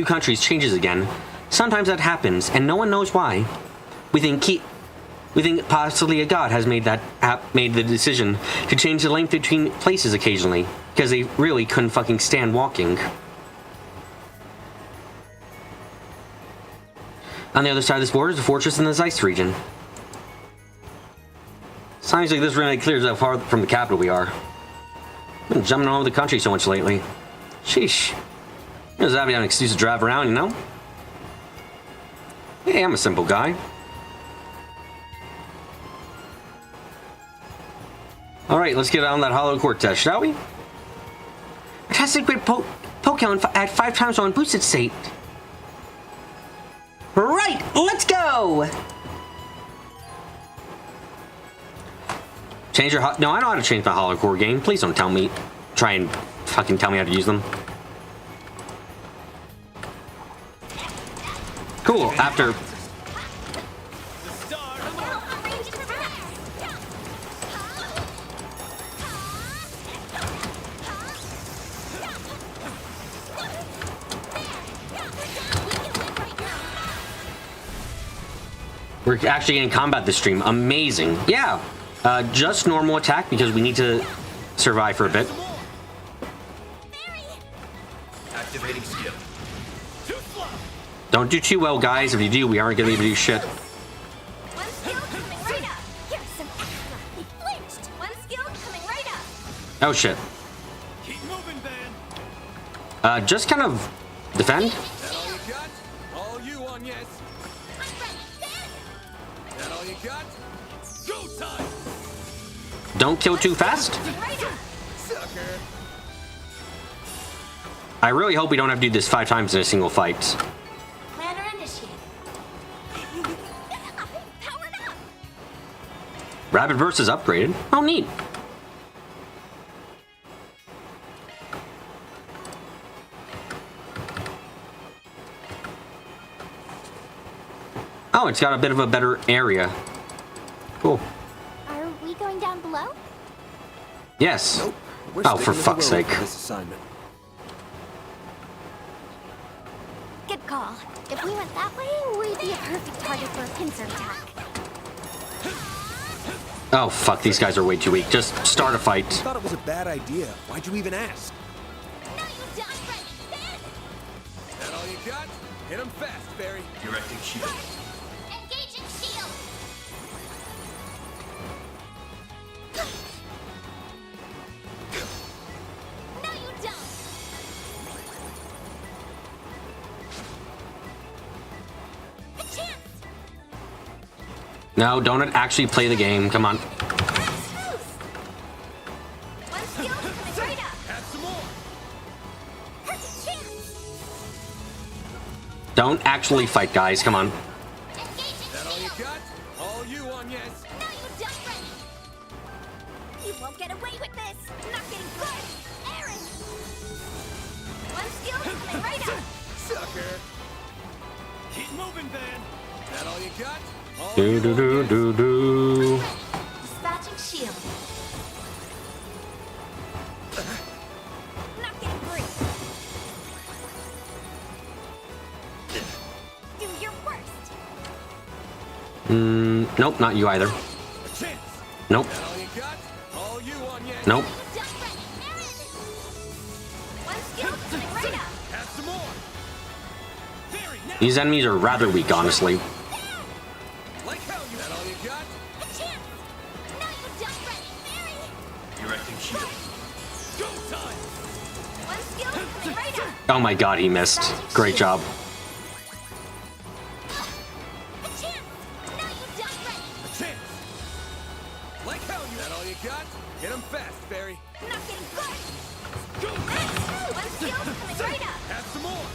countries changes again. Sometimes that happens, and no one knows why. We think possibly a god has made the decision to change the length between places occasionally, because they really couldn't fucking stand walking. On the other side of this border is a fortress in the Zeiss region. Sounds like this really clears how far from the capital we are. Been jumping all over the country so much lately. Sheesh. Just happy to have an excuse to drive around, you know? Hey, I'm a simple guy. Alright, let's get on that hollow core test, shall we? Fantastic great Pokemon at 5 times on boosted state. Right, let's go! Change your no, I know how to change my hollow core game. Please don't try and fucking tell me how to use them. Cool, after... We're actually getting combat this stream. Amazing. Yeah. Just normal attack because we need to survive for a bit. Activating skill. Don't do too well, guys. If you do, we aren't going to be able to do shit. One skill coming right up. Here's some extra. He flinched. One skill coming right up. Oh, shit. Keep moving, Van. Just kind of defend. That all you got? All you on yes. That all you got? Go time! Don't kill too fast. Sucker! I really hope we don't have to do this 5 times in a single fight. Planner initiated. Powered up. Rapid Burst is upgraded. Oh, neat. Oh, it's got a bit of a better area. Cool. Are we going down below? Yes. Nope. We're Oh, sticking for to the fuck's road sake. for this assignment. Good call. If we went that way, we'd be a perfect target for a pincer attack. Oh, fuck. These guys are way too weak. Just start a fight. I thought it was a bad idea. Why'd you even ask? That all you got? Hit him fast, Barry. Directing shield. Engaging shield. No, you don't. A chance. No, don't actually play the game. Come on. One skill coming right up. Have some more. Perfect chance. Don't actually fight, guys. Come on. That all you got? All you on yes. No, you don't. Ready. You won't get away with this. Not getting good. Aaron. One skill coming right up. Sucker. Keep moving, Van. That all you got? All Do you do on do yes. do do. Dispatching shield. Not getting free. Do your worst. Nope, not you either. A chance. Nope. That all you got? All you on yes. Nope. Just ready. Aaron. One skill coming right up. Have some more. Barry, now. These enemies are rather weak, honestly. Like hell you. That all you got? A chance. No, you just ready. Barry. Directing shield. Go time. One skill coming right up. Oh my god, he missed. Great job. A chance. No, you just ready. A chance. Like hell you. That all you got? Hit him fast, Barry. Not getting good. Go. One skill coming right up. Have some more.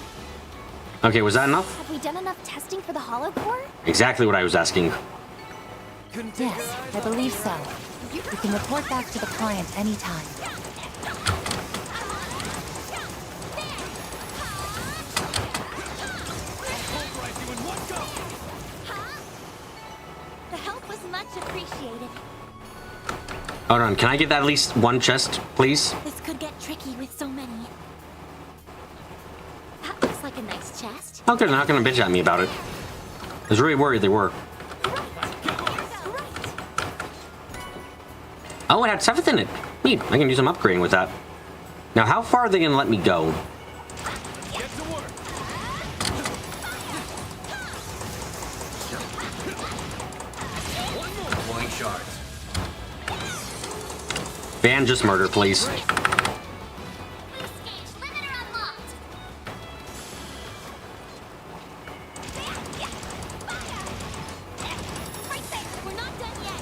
Okay, was that enough? Have we done enough testing for the hollow core? Exactly what I was asking. Couldn't take Yes, your eyes I off believe it. so. You can report back to the client anytime. Pulverize you in one go. The help was much appreciated. Hold on, can I get that at least one chest, please? This could get tricky with so many. That looks like a nice chest. How they're not gonna bitch at me about it. I was really worried they were. Oh, it had 7th in it. Neat. I can do some upgrading with that. Now, how far are they gonna let me go? Get to work. One more. Deploying shards. Ban just murder, please. Loose gauge limiter unlocked. Right there. We're not done yet.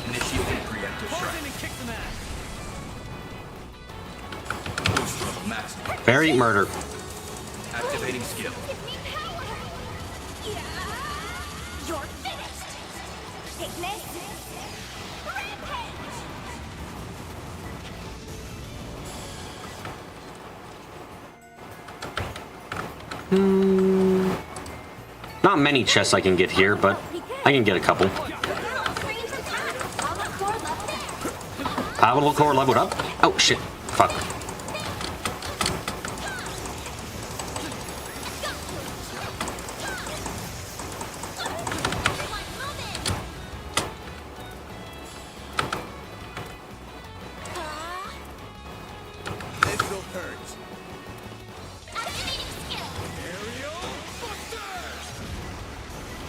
Initiating preemptive Pulse strike. in and kick some ass. Boost level max. Very murder. Activating skill. Give me power. You're finished. Take this. Rampage. Not many chests I can get here, but I can get a couple. Volatile core leveled up? Oh, shit. Fuck.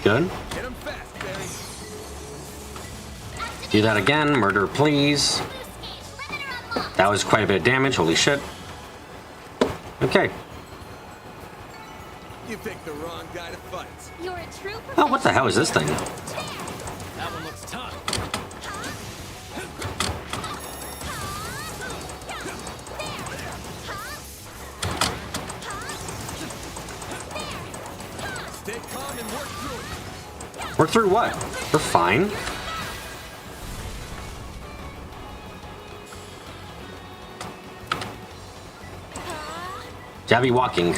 good. Do that again. Murder, please. That was quite a bit of damage. Holy shit. Okay. You picked the wrong guy to fight. You're a true Oh, what the hell is this thing? That one looks tough. Stay calm and work through it. Work through what? We're fine. Jabby walking.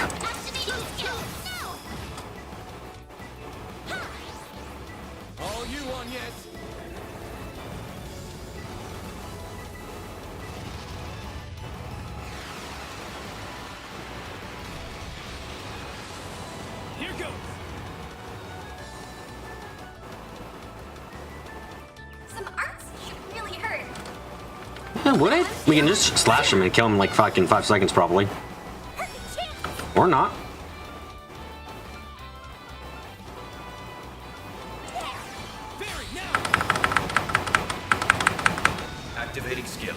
All you on yet? Here goes. Some arts really hurt. Yeah, would it? We can just slash him and kill him in like fucking 5 seconds, probably. Or not. Activating skill.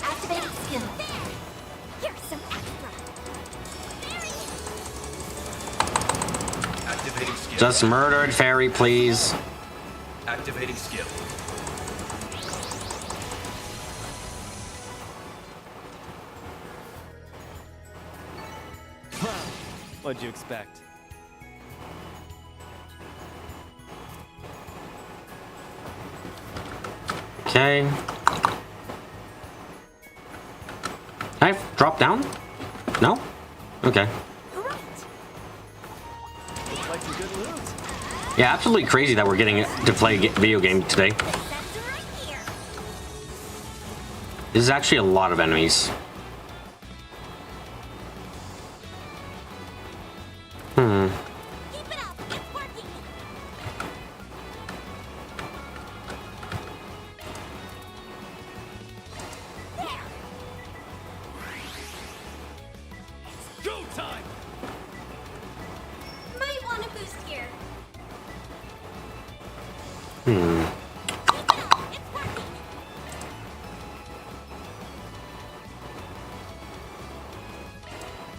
Activating skill. Here's some extra. Activating skill. Just murdered fairy, please. Activating skill. What'd you expect? Okay. Can I drop down? No? Okay. Looks like some good loot. Yeah, absolutely crazy that we're getting to play a video game today. This is actually a lot of enemies. Go time. Might want to boost here.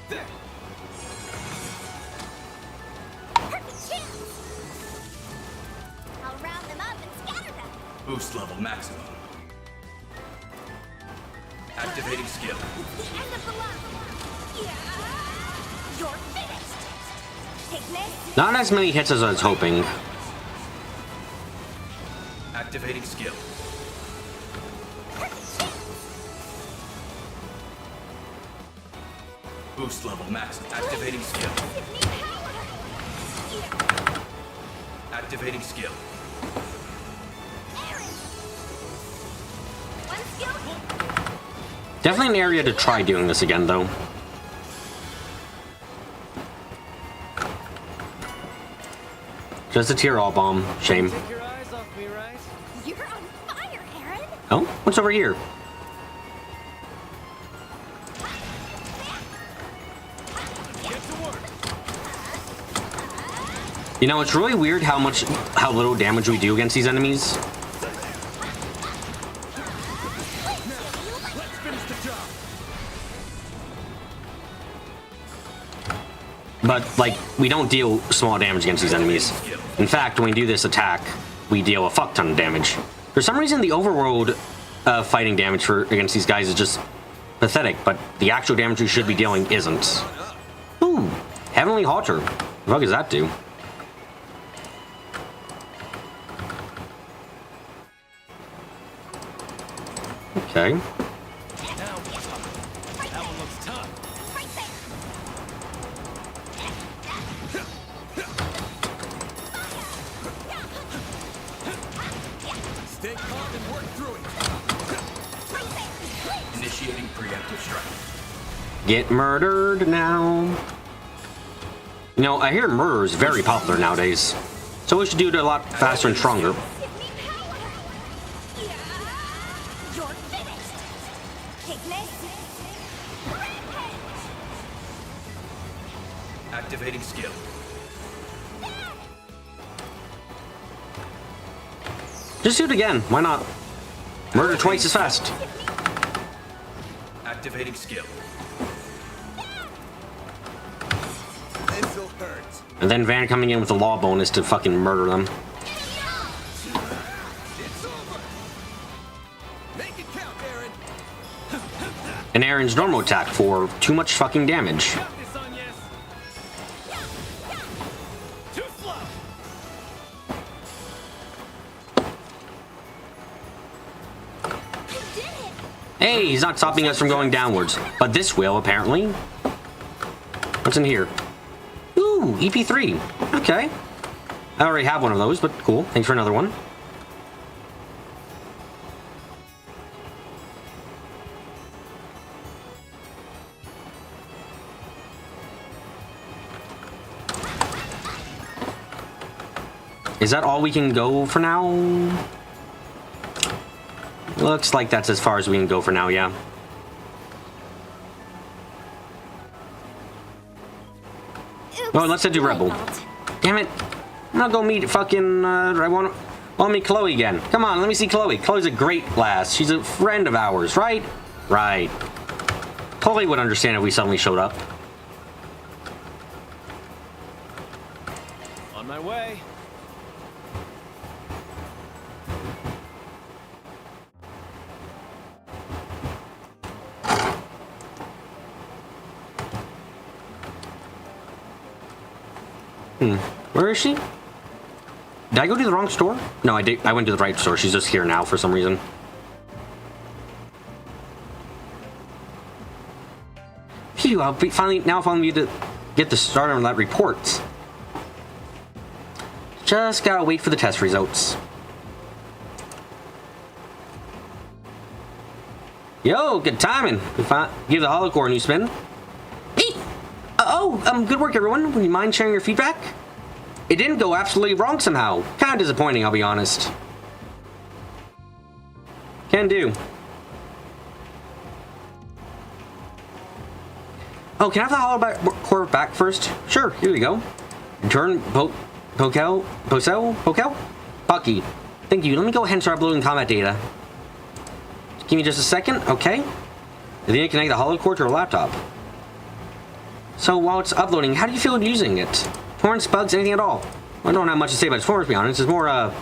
There. Perfect chance. I'll round them up and scatter them. Boost level maximum. Activating skill. It's the end of the line. Yeah. You're finished. Take this. Not as many hits as I was hoping. Activating skill. Boost level max. Activating skill. Activating skill. One skill. Definitely an area to try doing this again, though. Just a tear all bomb. Shame. Take your eyes off me, right? You're on fire, Aaron. Oh, what's over here? Get to work. You know, it's really weird how little damage we do against these enemies. Let's finish the job. But, like, we don't deal small damage against these enemies. In fact, when we do this attack, we deal a fuck ton of damage. For some reason, the overworld fighting damage against these guys is just pathetic, but the actual damage we should be dealing isn't. Ooh, Heavenly Halter. What the fuck does that do? Okay. Now what's up? That one looks tough. Right there. Stay calm and work through it. Initiating preemptive strike. Get murdered now. You know, I hear murder is very popular nowadays. So we should do it a lot faster and stronger. You're finished. Take this. Activating skill. Just do it again. Why not? Murder twice as fast. Activating skill. This'll hurt. And then Van coming in with a law bonus to fucking murder them. It's over. Make it count, Aaron. And Aaron's normal attack for too much fucking damage. Hey, he's not stopping us from going downwards. But this will, apparently. What's in here? Ooh, EP3. Okay. I already have one of those, but cool. Thanks for another one. Is that all we can go for now? Looks like that's as far as we can go for now, yeah. Oops, Oh, let's do Rebel. Damn it. I'm gonna go meet fucking, I want to meet Chloe again. Come on, let me see Chloe. Chloe's a great lass. She's a friend of ours, right? Right. Chloe would understand if we suddenly showed up. On my way. Where is she? Did I go to the wrong store? No, I did. I went to the right store. She's just here now for some reason. Phew, I'll be finally need to get the start on that report. Just gotta wait for the test results. Yo, good timing. Give the holocore a new spin. Hey! Good work, everyone. Would you mind sharing your feedback? It didn't go absolutely wrong somehow. Kind of disappointing, I'll be honest. Can do. Oh, can I have the holocore back first? Sure, here we go. Return Pokel? Bucky. Thank you. Let me go ahead and start uploading combat data. Give me just a second, okay? And then you connect the holocore to your laptop. So while it's uploading, how do you feel using it? Torrents, bugs, anything at all? I don't have much to say about its torrents, to be honest. It's more, I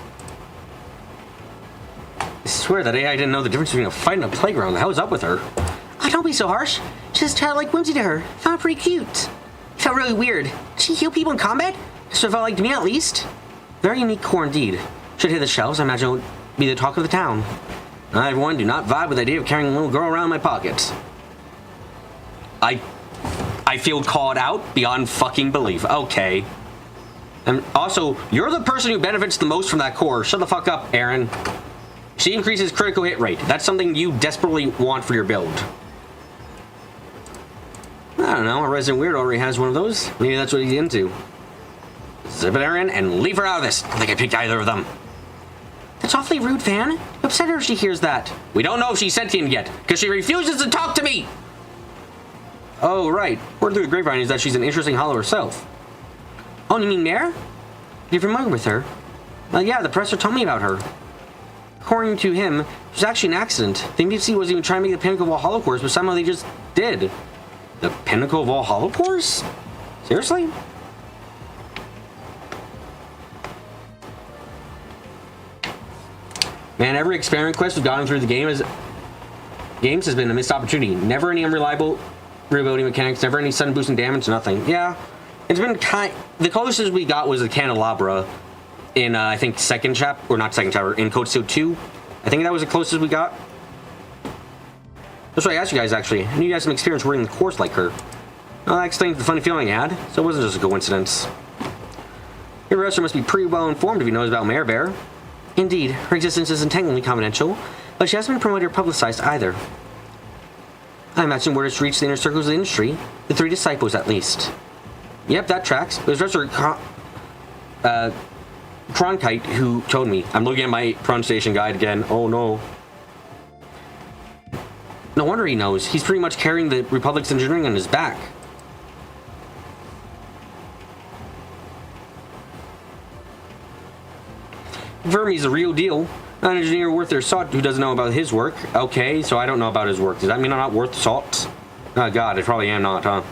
swear that AI didn't know the difference between a fight and a playground. The hell is up with her? Oh, don't be so harsh. Just childlike whimsy to her. Found pretty cute. It felt really weird. Did she heal people in combat? That's what it felt like to me, at least. Very unique core indeed. Should hit the shelves. I imagine it would be the talk of the town. Everyone, do not vibe with the idea of carrying a little girl around in my pocket. I feel called out beyond fucking belief. Okay. And also, you're the person who benefits the most from that core. Shut the fuck up, Aaron. She increases critical hit rate. That's something you desperately want for your build. I don't know. A resident weird already has one of those. Maybe that's what he's into. Zip it, Aaron, and leave her out of this. I don't think I picked either of them. That's awfully rude, Van. You upset her if she hears that. We don't know if she's sentient yet, because she refuses to talk to me. Oh, right. Word through the grapevine is that she's an interesting hollow herself. Oh, you mean Mare? You're familiar with her? Yeah, the presser told me about her. According to him, it was actually an accident. The MPC wasn't even trying to make the pinnacle of all hollow cores, but somehow they just did. The pinnacle of all hollow cores? Seriously? Man, every experiment quest we've gotten through the games has been a missed opportunity. Never any unreliable rebuilding mechanics, never any sudden boosting damage, nothing. Yeah, it's been the closest we got was the candelabra in I think second chapter, or not second chapter, in Code Steel 2. I think that was the closest we got. That's why I asked you guys, actually. I knew you had some experience running the course like her. Well, that explains the funny feeling I had, so it wasn't just a coincidence. Your professor must be pretty well informed if he knows about Mare Bear. Indeed, her existence is intensely confidential, but she hasn't been promoted or publicized either. I imagine word has reached the inner circles of the industry, the three disciples at least. Yep, that tracks. It was Professor Cronkite who told me. I'm looking at my pronunciation guide again. Oh no. No wonder he knows. He's pretty much carrying the Republic's engineering on his back. Vermi's the real deal. An engineer worth their salt who doesn't know about his work. Okay, so I don't know about his work. Does that mean I'm not worth salt? Oh god, I probably am not, huh?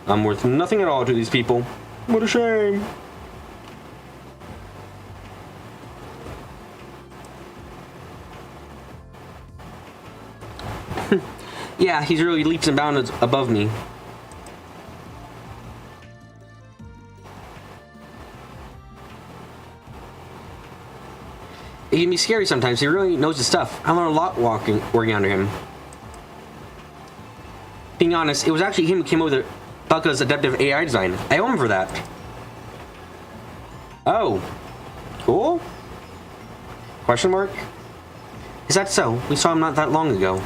I'm worth nothing at all to these people. What a shame. Yeah, he's really leaps and bounds above me. He can be scary sometimes. He really knows his stuff. I learned a lot working under him. Being honest, it was actually him who came up with Bucka's adaptive AI design. I owe him for that. Oh. Cool? Question mark? Is that so? We saw him not that long ago.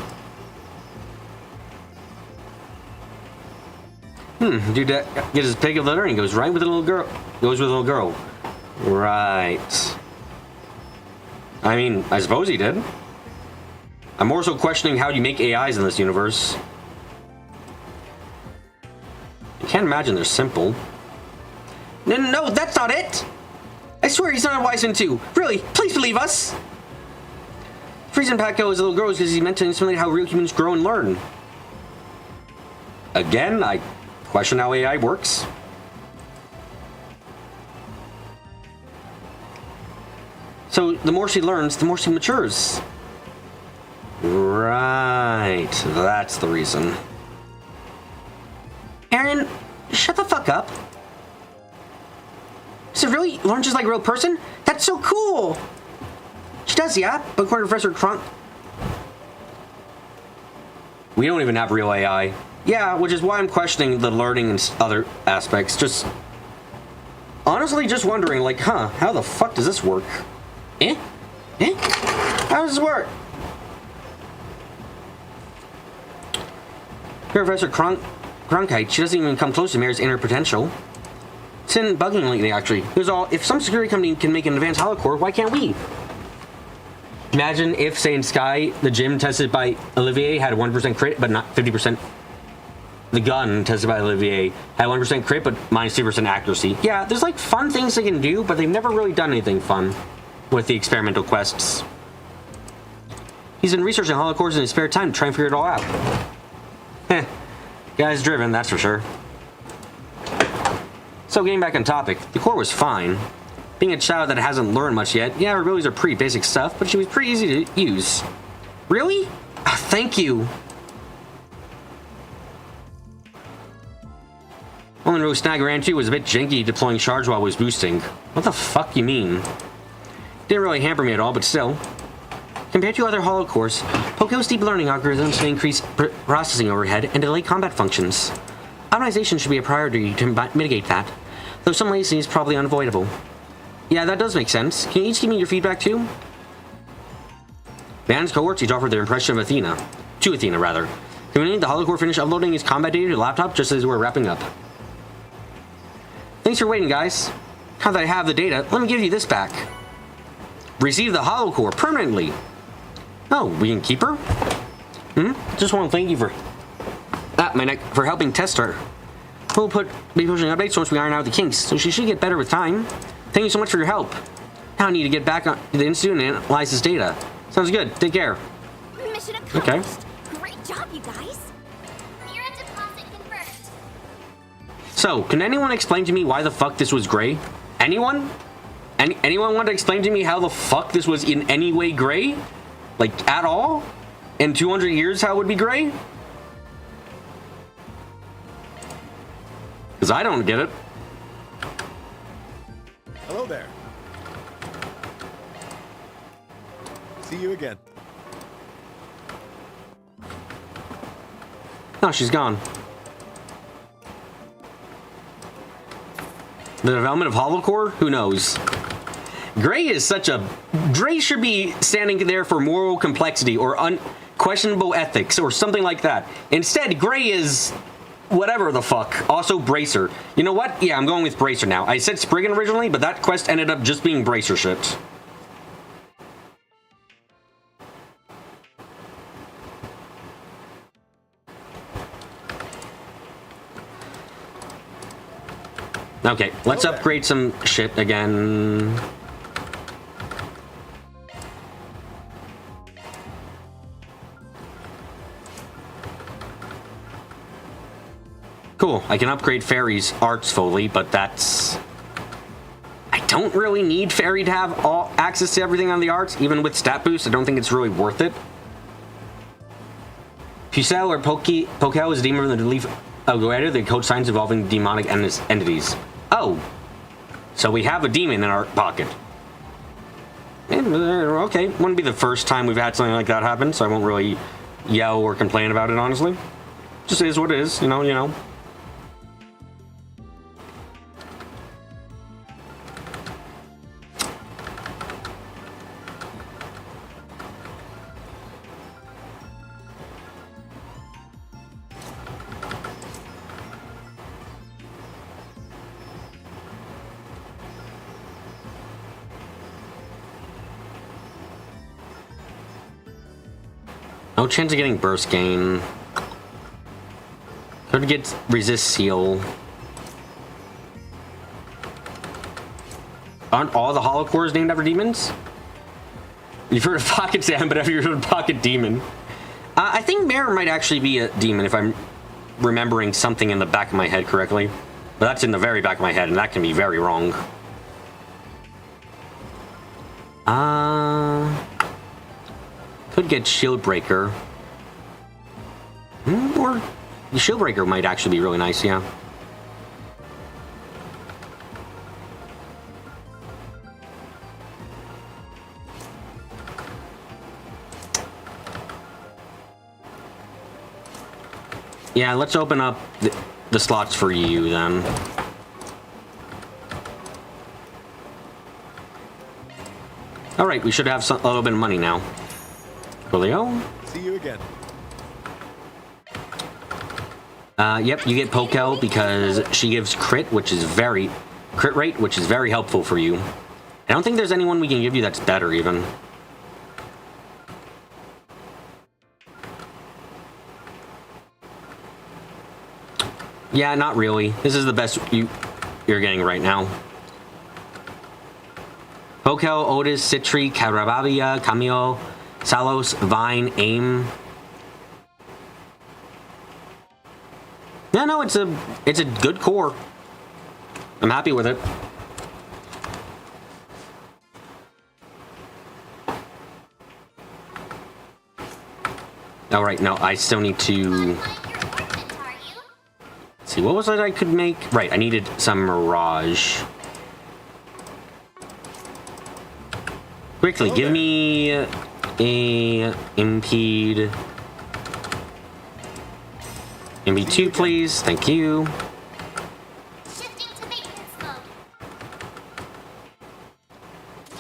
Dude gets his pig of litter and goes right with a little girl. Goes with a little girl. Right. I mean, I suppose he did. I'm more so questioning how you make AIs in this universe. I can't imagine they're simple. No, that's not it! I swear he's not a wise one too. Really, please believe us! The reason Paco is a little girl is because he meant to simulate how real humans grow and learn. Again, I question how AI works. So the more she learns, the more she matures. Right, that's the reason. Aaron, shut the fuck up. Does it really learn just like a real person? That's so cool! She does, yeah, but according to Professor Kronk... We don't even have real AI. Yeah, which is why I'm questioning the learning and other aspects. Just... honestly, just wondering, like, how the fuck does this work? How does this work? Professor Cronkite, she doesn't even come close to Mare's inner potential. It's been bugging lately, actually. Here's all, if some security company can make an advanced holocore, why can't we? Imagine if, say, in Sky, the gym tested by Olivier had 1% crit, but not 50%. The gun tested by Olivier had 1% crit, but minus 2% accuracy. Yeah, there's like fun things they can do, but they've never really done anything fun with the experimental quests. He's been researching holocores in his spare time to try and figure it all out. Guy's driven, that's for sure. So getting back on topic, the core was fine. Being a child that hasn't learned much yet, yeah, her abilities are pretty basic stuff, but she was pretty easy to use. Really? Oh, thank you. Only row Snag ran into was a bit janky deploying charge while it was boosting. What the fuck you mean? Didn't really hamper me at all, but still. Compared to other holocores, Pokeo's deep learning algorithms may increase processing overhead and delay combat functions. Optimization should be a priority to mitigate that, though some latency is probably unavoidable. Yeah, that does make sense. Can you each give me your feedback too? Van's cohorts each offered their impression of Athena. To Athena, rather. Conveniently, the holocore finished uploading his combat data to the laptop just as we were wrapping up. Thanks for waiting, guys. Now that I have the data, let me give you this back. Receive the holocore permanently. Oh, we can keep her? Just want to thank you for for helping test her. We'll be pushing updates once we iron out the kinks, so she should get better with time. Thank you so much for your help. Now I need to get back to the institute and analyze this data. Sounds good. Take care. Mission accomplished. Okay. Great job, you guys. Your deposit confirmed. So, can anyone explain to me why the fuck this was gray? Anyone? Anyone want to explain to me how the fuck this was in any way gray? Like, at all? In 200 years, how it would be gray? Because I don't get it. Hello there. See you again. No, she's gone. The development of holocore? Who knows? Gray is such a... Gray should be standing there for moral complexity or unquestionable ethics or something like that. Instead, Gray is... whatever the fuck. Also, Bracer. You know what? Yeah, I'm going with Bracer now. I said Spriggan originally, but that quest ended up just being Bracer shit. Okay, let's upgrade some shit again. Cool. I can upgrade Fairy's arts fully, but that's... I don't really need Fairy to have all access to everything on the arts, even with stat boost. I don't think it's really worth it. Pucelle or Pokel is a demon from the leaf of Goethe, the code signs involving demonic entities. Oh. So we have a demon in our pocket. Okay, wouldn't be the first time we've had something like that happen, so I won't really yell or complain about it, honestly. Just is what it is, you know. No chance of getting burst gain. Could get resist seal. Aren't all the hollow cores named after demons? You've heard of Pocket Sam, but have you heard of Pocket Demon? I think Mare might actually be a demon if I'm remembering something in the back of my head correctly. But that's in the very back of my head, and that can be very wrong. Could get Shield Breaker. Or the Shield Breaker might actually be really nice, yeah. Yeah, let's open up the slots for you then. Alright, we should have a little bit of money now. Julio? See you again. Yep, you get Pokel because she gives crit rate, which is very helpful for you. I don't think there's anyone we can give you that's better even. Yeah, not really. This is the best you're getting right now. Pokel, Otis, Citri, Carababia, Camille, Salos, Vine, Aim. No, it's a good core. I'm happy with it. All right, no, I still need to... Let's see, what was it I could make? Right, I needed some Mirage. Quickly, give me a Impede. MB2, please. Thank you.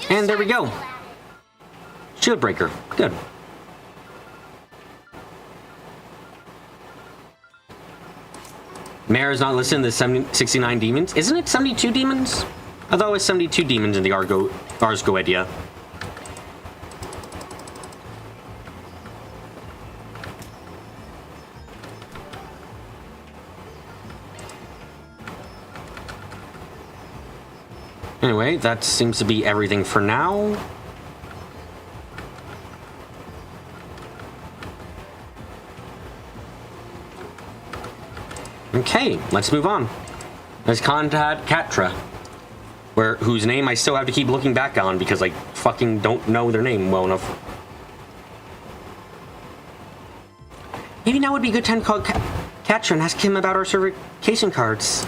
And there we go. Shield Breaker. Good. Mare is not listed in the 69 demons. Isn't it 72 demons? I thought it was 72 demons in the Ars Goetia. Anyway, that seems to be everything for now. Okay, let's move on. Let's contact Catra, whose name I still have to keep looking back on because I fucking don't know their name well enough. Maybe now would be a good time to call Catra and ask him about our certification cards.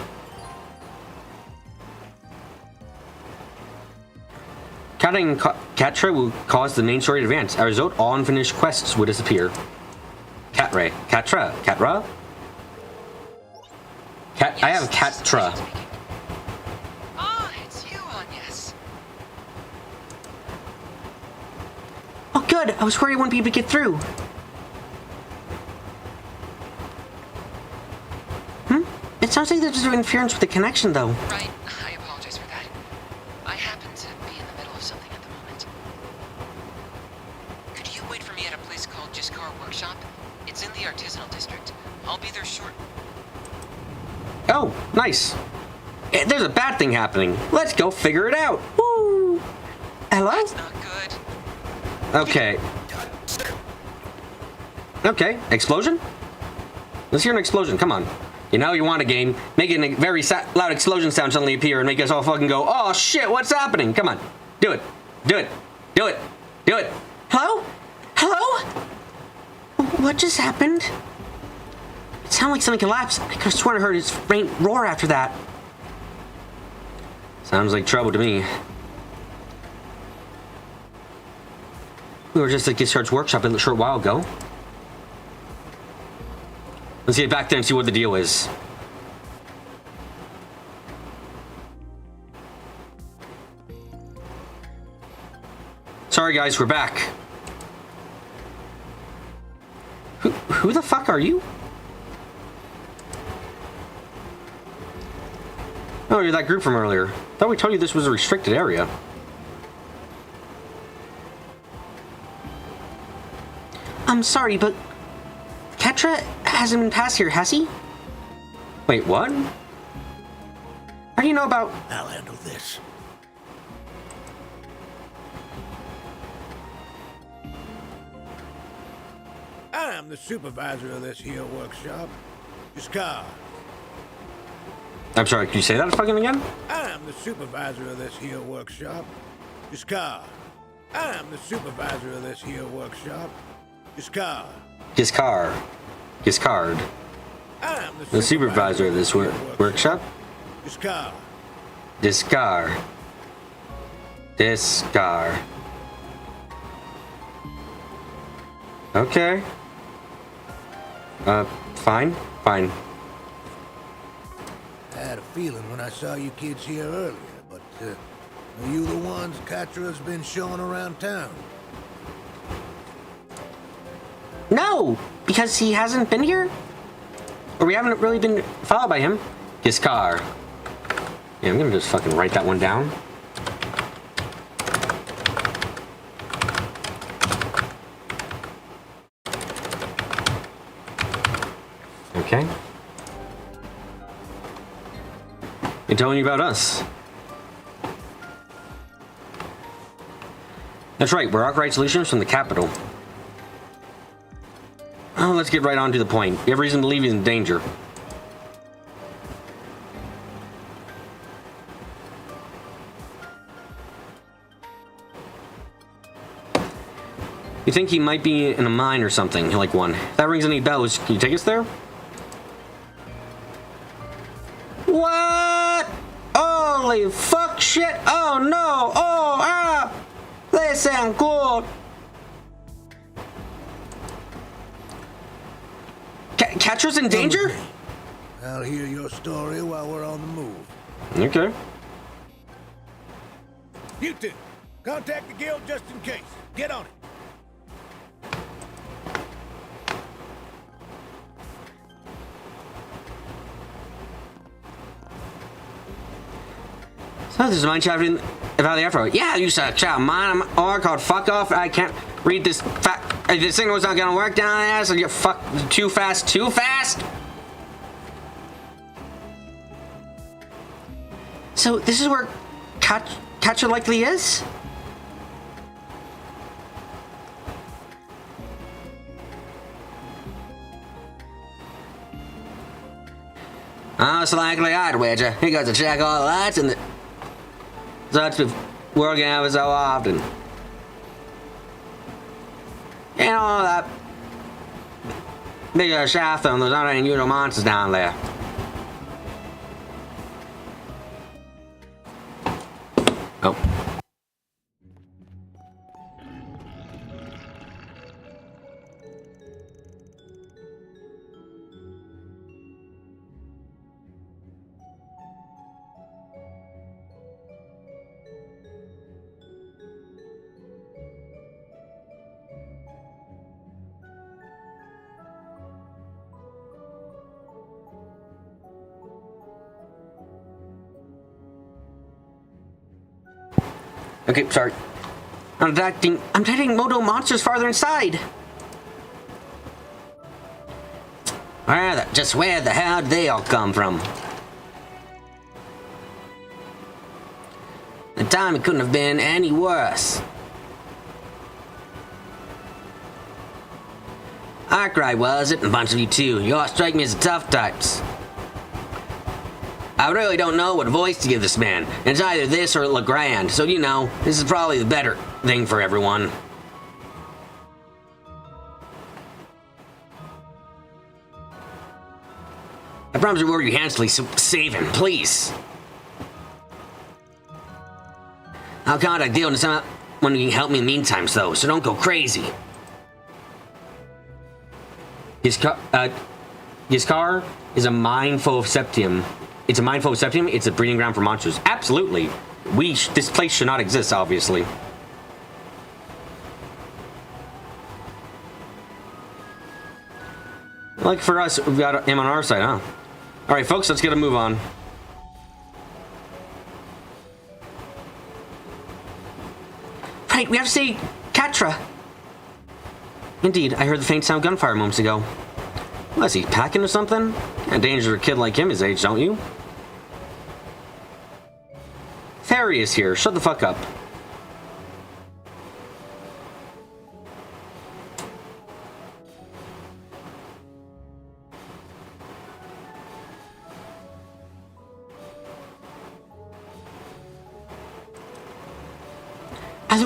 Counting Catra will cause the main story to advance. As a result, all unfinished quests will disappear. Catra. I have Catra. Ah, it's you, Agnes. Oh, good. I was worried I wouldn't be able to get through. It sounds like there's interference with the connection, though. Right. I apologize for that. I happen to be in the middle of something at the moment. Could you wait for me at a place called Jiskar Workshop? It's in the artisanal district. I'll be there short. Oh, nice. There's a bad thing happening. Let's go figure it out. Woo! Hello? That's not good. Okay. Okay, explosion? Let's hear an explosion. Come on. You know, you want a game, making a very loud explosion sound suddenly appear and make us all fucking go, oh shit, what's happening? Come on, do it, do it, do it, do it. Hello? Hello? What just happened? It sounded like something collapsed. I could have sworn I heard his faint roar after that. Sounds like trouble to me. We were just at Giscard's workshop a short while ago. Let's get back there and see what the deal is. Sorry guys, we're back. Who the fuck are you? Oh, you're that group from earlier. Thought we told you this was a restricted area. I'm sorry, but Ketra hasn't been past here, has he? Wait, what? How do you know about... I'll handle this. I'm the supervisor of this here workshop. Giscard. I'm sorry, can you say that fucking again? I'm the supervisor of this here workshop. Giscard. I'm the supervisor of this here workshop. Giscard. Giscard. Giscard. I'm The supervisor of this workshop? Giscard. Discard. Discard. Okay. Fine. Fine. I had a feeling when I saw you kids here earlier, but are you the ones Catra's been showing around town? No, because he hasn't been here? Or we haven't really been followed by him. Giscard. Yeah, I'm gonna just fucking write that one down. Okay. You're telling you about us. That's right, we're Arkwright Solutions from the capital. Oh, let's get right on to the point. You have reason to believe he's in danger. You think he might be in a mine or something, like one. If that rings any bells, can you take us there? What? Holy fuck shit! Oh no! Oh ah! They sound cool. Catra's in danger? I'll hear your story while we're on the move. Okay. You two, contact the guild just in case. Get on it. So this is mine chapter about the Afro. Yeah, you suck, child. Mine, I'm or called fuck off. I can't read this. This signal's not gonna work down there, so you fuck too fast, too fast. So this is where Catra likely is? Most likely I'd wager. He goes to check all the lights and the such be working every so often. You know that bigger shaft and there's not any unusual monsters down there. Oh. Okay, sorry. I'm detecting Moto monsters farther inside. Just where the hell did they all come from? The time it couldn't have been any worse. Arkwright was it, and a bunch of you too. You all strike me as the tough types. I really don't know what voice to give this man. It's either this or Legrand, so you know, this is probably the better thing for everyone. I promise to reward you handsomely, so save him, please. I'll contact Deal to someone who can help me in the meantime, though, so don't go crazy. Giskar is a mine full of septium. It's a mine full of septium. It's a breeding ground for monsters. Absolutely. This place should not exist, obviously. Like for us, we've got him on our side, huh? All right, folks, let's get a move on. Right, we have to see Katra. Indeed, I heard the faint sound of gunfire moments ago. Was he packing or something? A dangerous kid like him his age, don't you? Fairy is here. Shut the fuck up.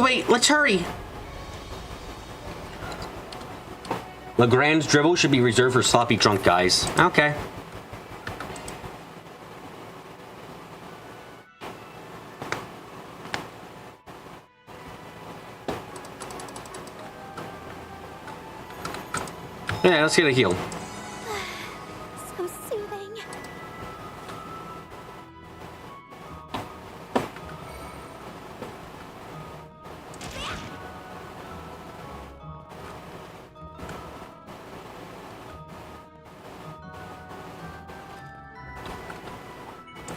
Wait, let's hurry. Legrand's dribble should be reserved for sloppy drunk guys. Okay. Yeah, let's get a heal. So soothing.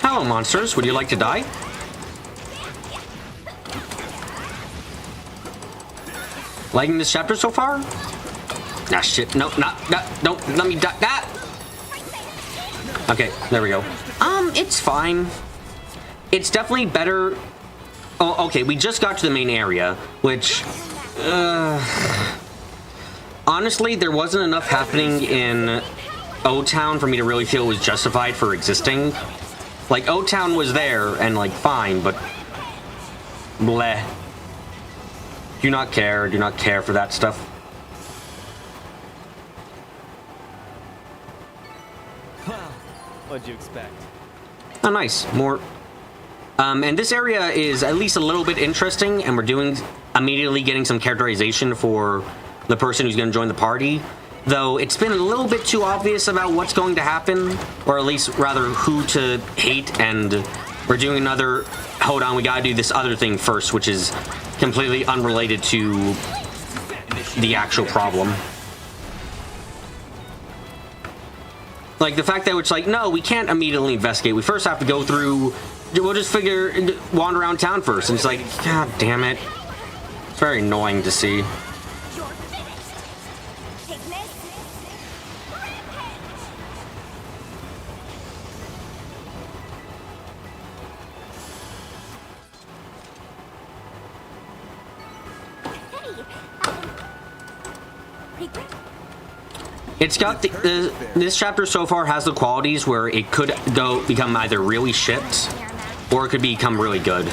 Hello, monsters. Would you like to die? Liking this chapter so far? Ah, shit. No, don't let me die. Ah! Okay, there we go. It's fine. It's definitely better. Oh, okay, we just got to the main area, which, honestly, there wasn't enough happening in O-Town for me to really feel it was justified for existing. Like, O-Town was there, and, like, fine, but bleh. Do not care for that stuff. Well, what'd you expect? Oh, nice. More. And this area is at least a little bit interesting, and we're immediately getting some characterization for the person who's going to join the party. Though it's been a little bit too obvious about what's going to happen, or at least rather who to hate, and we're doing another, hold on, we gotta do this other thing first, which is completely unrelated to the actual problem. Like the fact that it's like, no, we can't immediately investigate. We first have to go through, we'll just wander around town first. And it's like, god damn it. It's very annoying to see. It's got this chapter so far has the qualities where it could become either really shit or it could become really good.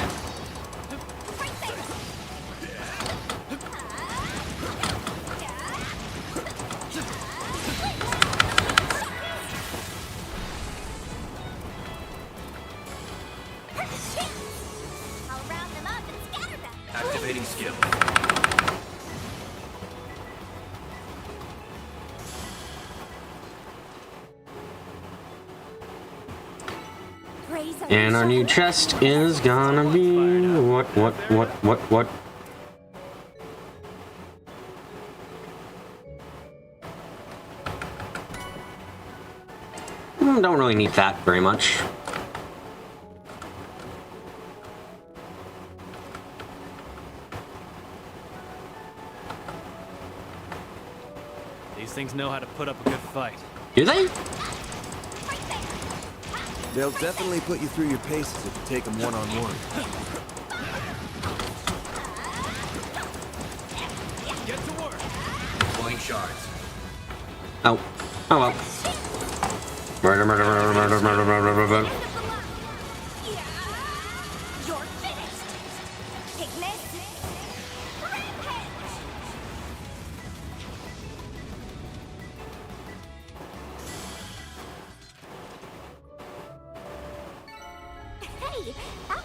Activating skill. And our new chest is gonna be what? Don't really need that very much. These things know how to put up a good fight. Do they? They'll definitely put you through your paces if you take them one-on-one. Get to work. Deploying shards. Oh. Oh well. Murder.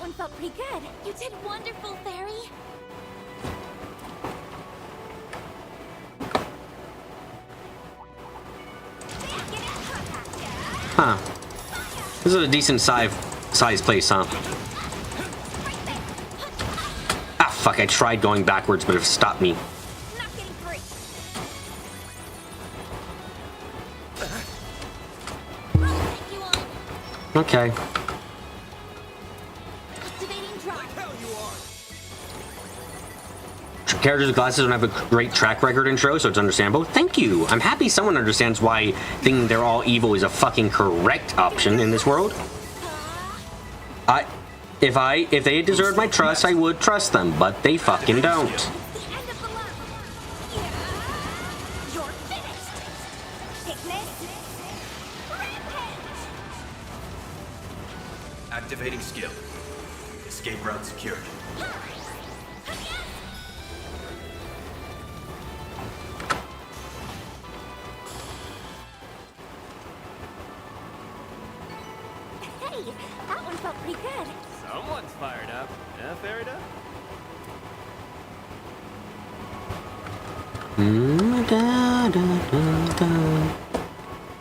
one felt pretty good. You did wonderful, Fairy. Huh. This is a decent size place, huh? Ah, fuck, I tried going backwards, but it stopped me. Okay. Characters with glasses don't have a great track record intro, so it's understandable. Thank you. I'm happy someone understands why thinking they're all evil is a fucking correct option in this world. If they deserved my trust, I would trust them, but they fucking don't. Activating skill. Escape route secured. Hey, that one felt pretty good. Someone's fired up. Yeah, Fairy Duck?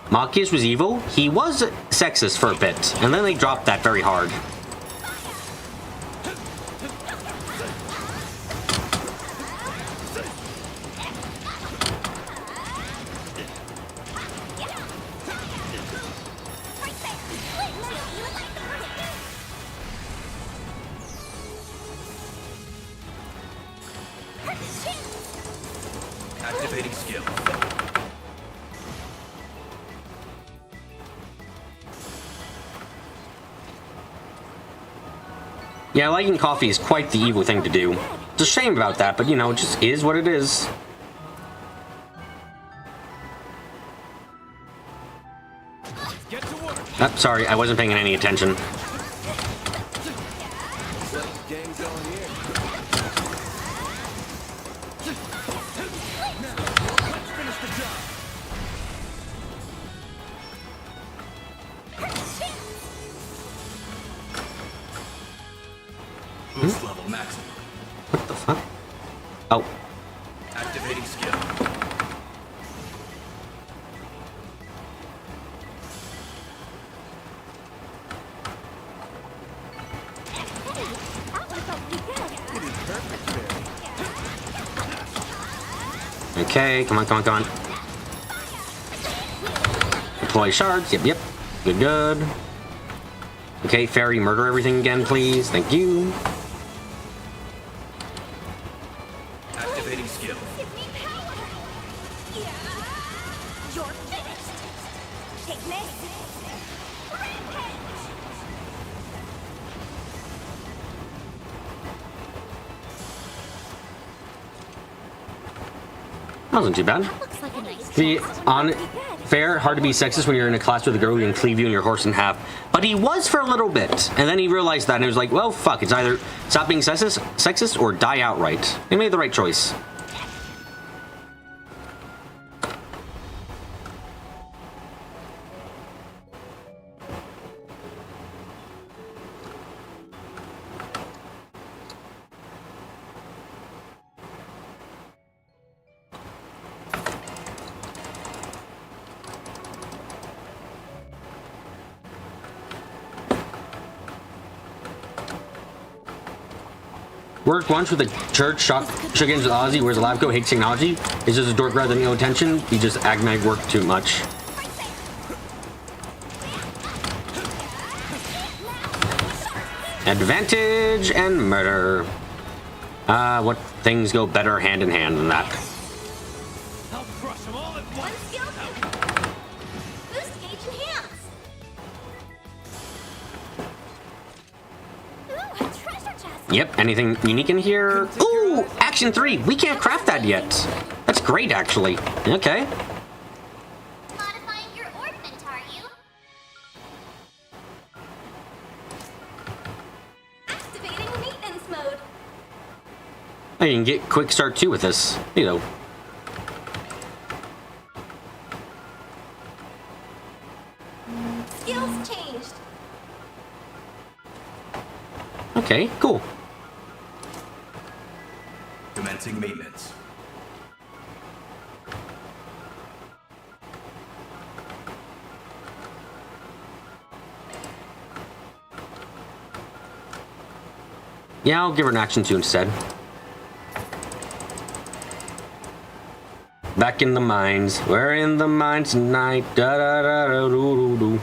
Machias was evil. He was sexist for a bit, and then they dropped that very hard. Activating skill. Yeah, liking coffee is quite the evil thing to do. It's a shame about that, but you know, it just is what it is. Oh, sorry, I wasn't paying any attention. Boost level maximum. What the fuck? Oh. Activating skill. Okay, come on, come on, come on. Deploy shards. Yep, yep. Good, good. Okay, Fairy, murder everything again, please. Thank you. Activating skill. You're finished. Take this. That wasn't too bad. Looks like a nice The fair, hard to be sexist when you're in a class with a girl who can cleave you and your horse in half. But he was for a little bit, and then he realized that, and he was like, "Well, fuck! It's either stop being sexist or die outright." He made the right choice. Worked once with a church, shook hands with Ozzy, whereas a lab coat hates technology. He's just a dork rather than no attention. He just agmag work too much. Advantage and murder. What things go better hand in hand than that? I'll crush them all at once. Boost gauge enhanced. Ooh, a treasure chest. Yep, anything unique in here? Ooh, Action 3! We can't craft that yet. That's great, actually. Okay. Modifying your orbment, are you? Activating maintenance mode. I can get quick start 2 with this. You know. Skills changed. Okay, cool. Commencing maintenance. Yeah, I'll give her an action 2 instead. Back in the mines. We're in the mines tonight. Da da da da doo doo doo.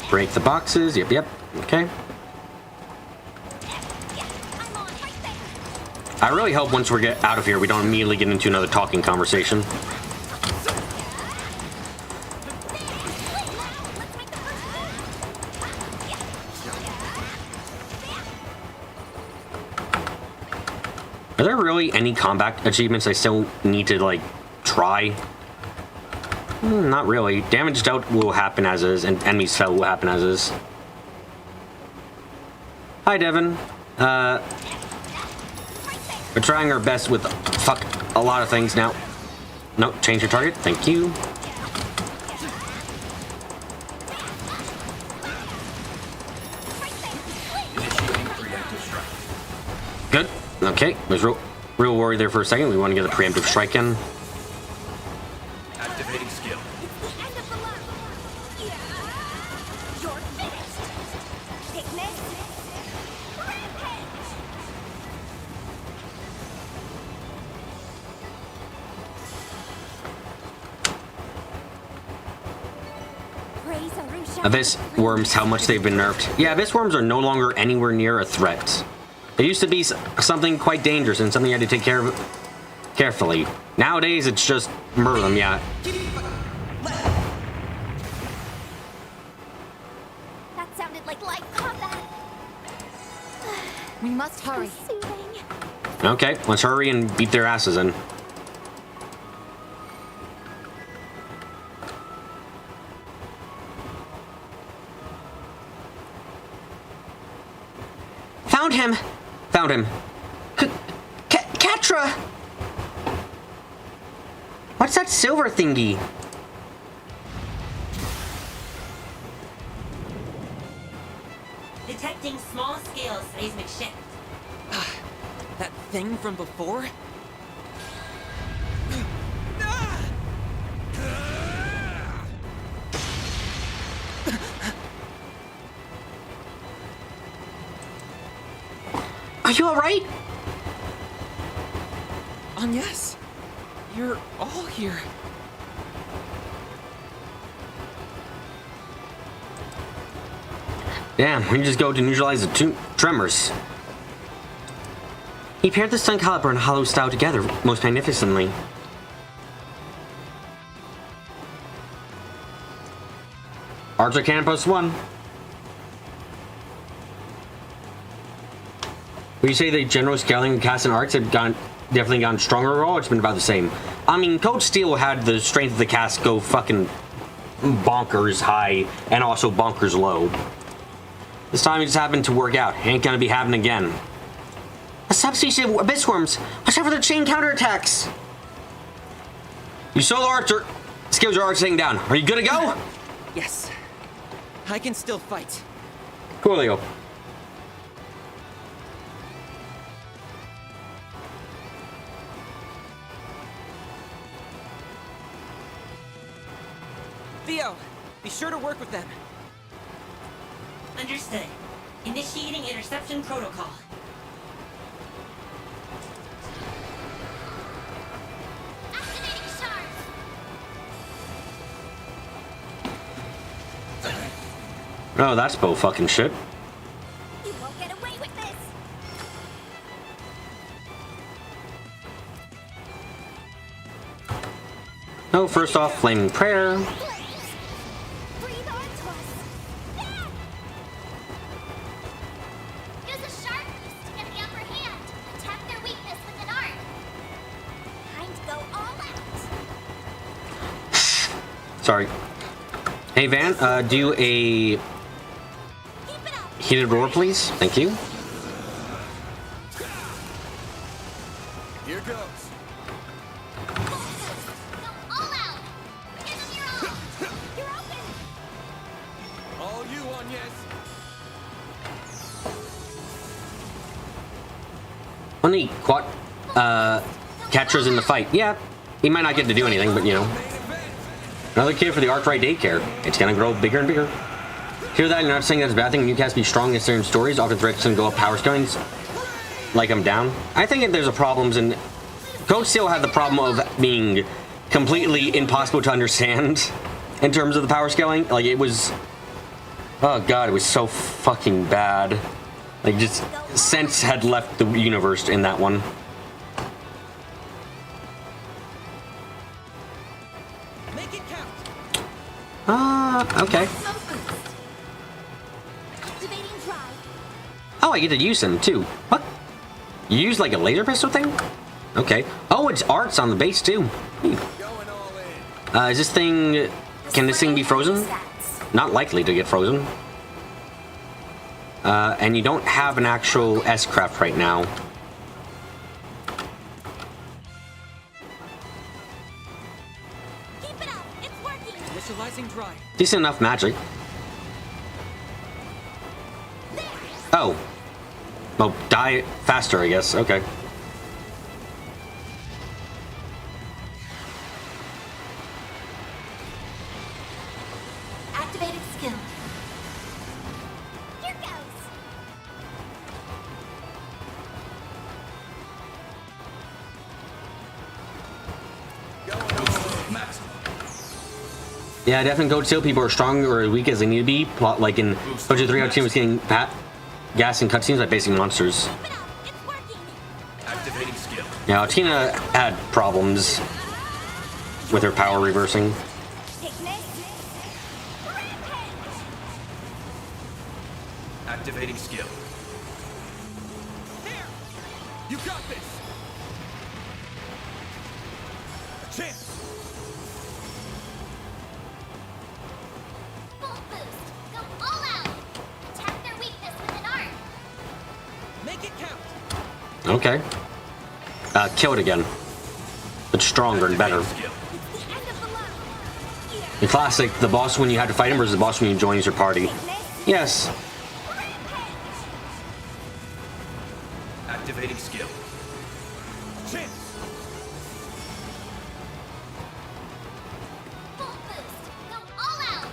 Break the boxes. Yep, yep. Okay. I really hope once we get out of here, we don't immediately get into another talking conversation. Are there really any combat achievements I still need to, like, try? Not really. Damage dealt will happen as is, and enemies fell will happen as is. Hi, Devin. We're trying our best with a lot of things now. Nope, change your target. Thank you. Good. Okay. Was real worried there for a second. We want to get a preemptive strike in. Activating skill. Abyss worms, how much they've been nerfed. Yeah, abyss worms are no longer anywhere near a threat. They used to be something quite dangerous and something you had to take care of carefully. Nowadays, it's just murder them, yeah. That sounded like light combat. We must hurry. Okay, let's hurry and beat their asses in. Found him! Found him. Catra! What's that silver thingy? Detecting small-scale seismic shift. That thing from before? Are you alright? Yes. You're all here. Damn, we just go to neutralize the tremors. He paired the stun caliber and hollow style together most magnificently. Archer cannon +1. Would you say the general scaling cast and arcs have definitely gotten stronger overall, or it's been about the same? I mean, Cold Steel had the strength of the cast go fucking bonkers high and also bonkers low. This time it just happened to work out. Ain't gonna be happening again. A subspecies of abyss worms. Watch out for their chain counterattacks. You solo archer. Skills are arching down. Are you good to go? Yes. I can still fight. Coolio. Theo, be sure to work with them. Understood. Initiating interception protocol. Activating shards. Oh, that's bull fucking shit. You won't get away with this. Oh, first off, flaming prayer. Breathe onto us. There! Use a sharp boost to get the upper hand. Attack their weakness with an art. Time to go all out. Sorry. Hey, Van, do a heated roar, please. Thank you. Here goes. All you on, yes. Only Catra's in the fight. Yeah, he might not get to do anything, but you know. Another kid for the Arkwright daycare. It's gonna grow bigger and bigger. Hear that? You're not saying that's a bad thing. You cast be strong in certain stories. Often threats can go up power skillings. Like I'm down. I think there's a problems and Coach still had the problem of being completely impossible to understand in terms of the power scaling. Like it was, oh god, it was so fucking bad. Like just sense had left the universe in that one. Okay. Oh, I get to use him too. What? You use like a laser pistol thing? Okay. Oh, it's arts on the base too. Is this thing... Can this thing be frozen? Not likely to get frozen. And you don't have an actual S-craft right now. Decent enough magic. Oh. Oh, die faster, I guess. Okay. Activated skill. Here goes. Yeah, definitely Code Steel people are strong or as weak as they need to be. Like in Code 3 out team was getting gas and cutscenes like basic monsters. Activating skill. Yeah, Tina had problems with her power reversing. Activating skill. Here! You got this! A chance! Full boost. Go all out. Attack their weakness with an art. Make it count! Okay. Kill it again. But stronger and better. The classic, the boss when you had to fight him versus the boss when you joins your party. Yes. Activating skill. Chance! Full boost. Go all out.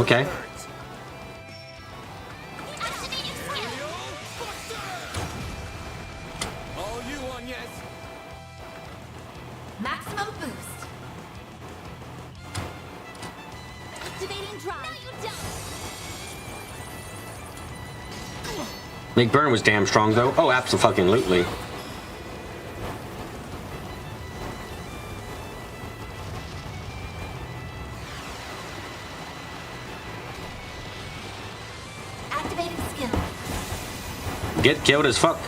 Okay. Activating skill. All you on, yes. Maximum boost. Activating drive. No, you don't. McBurn was damn strong though. Oh, absolutely. Activating skill. Get killed as fuck.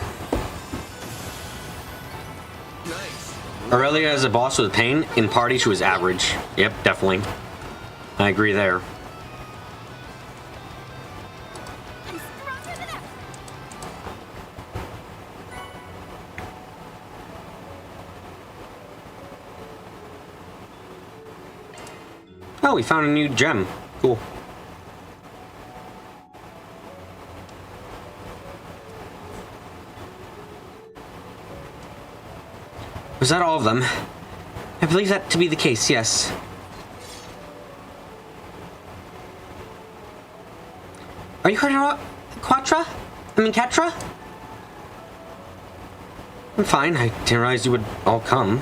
Aurelia as a boss was pain. In party she was average. Yep, definitely. I agree there. Oh, we found a new gem. Cool. Was that all of them? I believe that to be the case, yes. Are you hurt, Quatra? I mean, Catra? I'm fine. I didn't realize you would all come.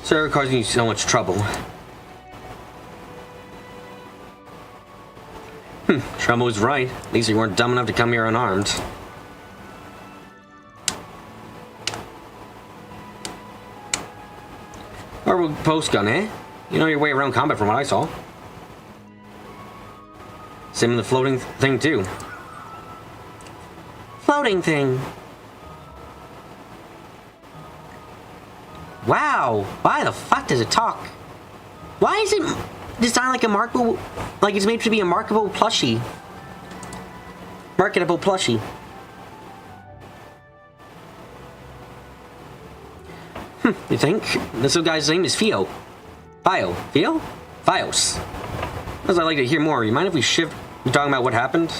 Sir, causing you so much trouble. Trumbo was right. At least you weren't dumb enough to come here unarmed. Or post gun, eh? You know your way around combat from what I saw. Same with the floating thing too. Floating thing. Wow, why the fuck does it talk? Why is it designed like a marketable, like it's made to be a marketable plushie? Marketable plushie. You think? This little guy's name is Fio. Fio? Fio? Fios. As I'd like to hear more, you mind if we shift talking about what happened?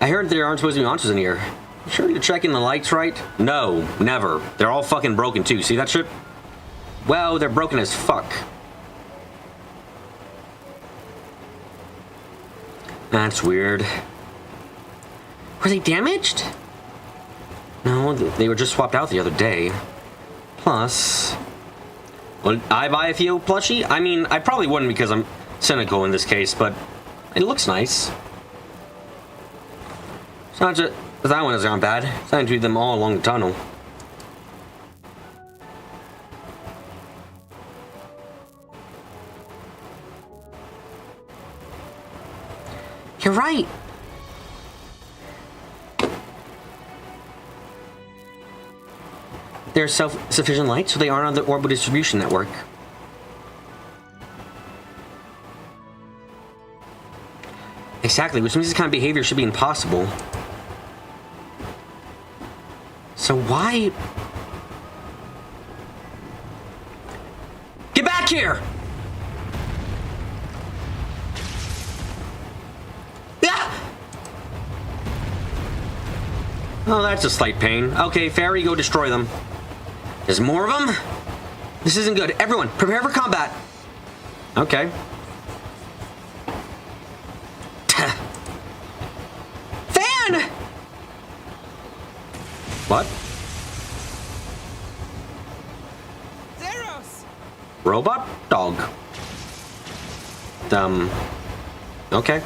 I heard there aren't supposed to be monsters in here. You sure you're checking the lights right? No, never. They're all fucking broken too. See that shit? Well, they're broken as fuck. That's weird. Were they damaged? No, they were just swapped out the other day. Plus, would I buy a Fio plushie? I mean, I probably wouldn't because I'm cynical in this case, but it looks nice. It's not just that one has gone bad. It's time to treat them all along the tunnel. You're right. They're self-sufficient lights, so they aren't on the orbital distribution network. Exactly, which means this kind of behavior should be impossible. So why... Get back here! Oh, that's a slight pain. Okay, Fairy, go destroy them. There's more of them? This isn't good. Everyone, prepare for combat. Okay. Fan! What? Zeros! Robot dog. Okay.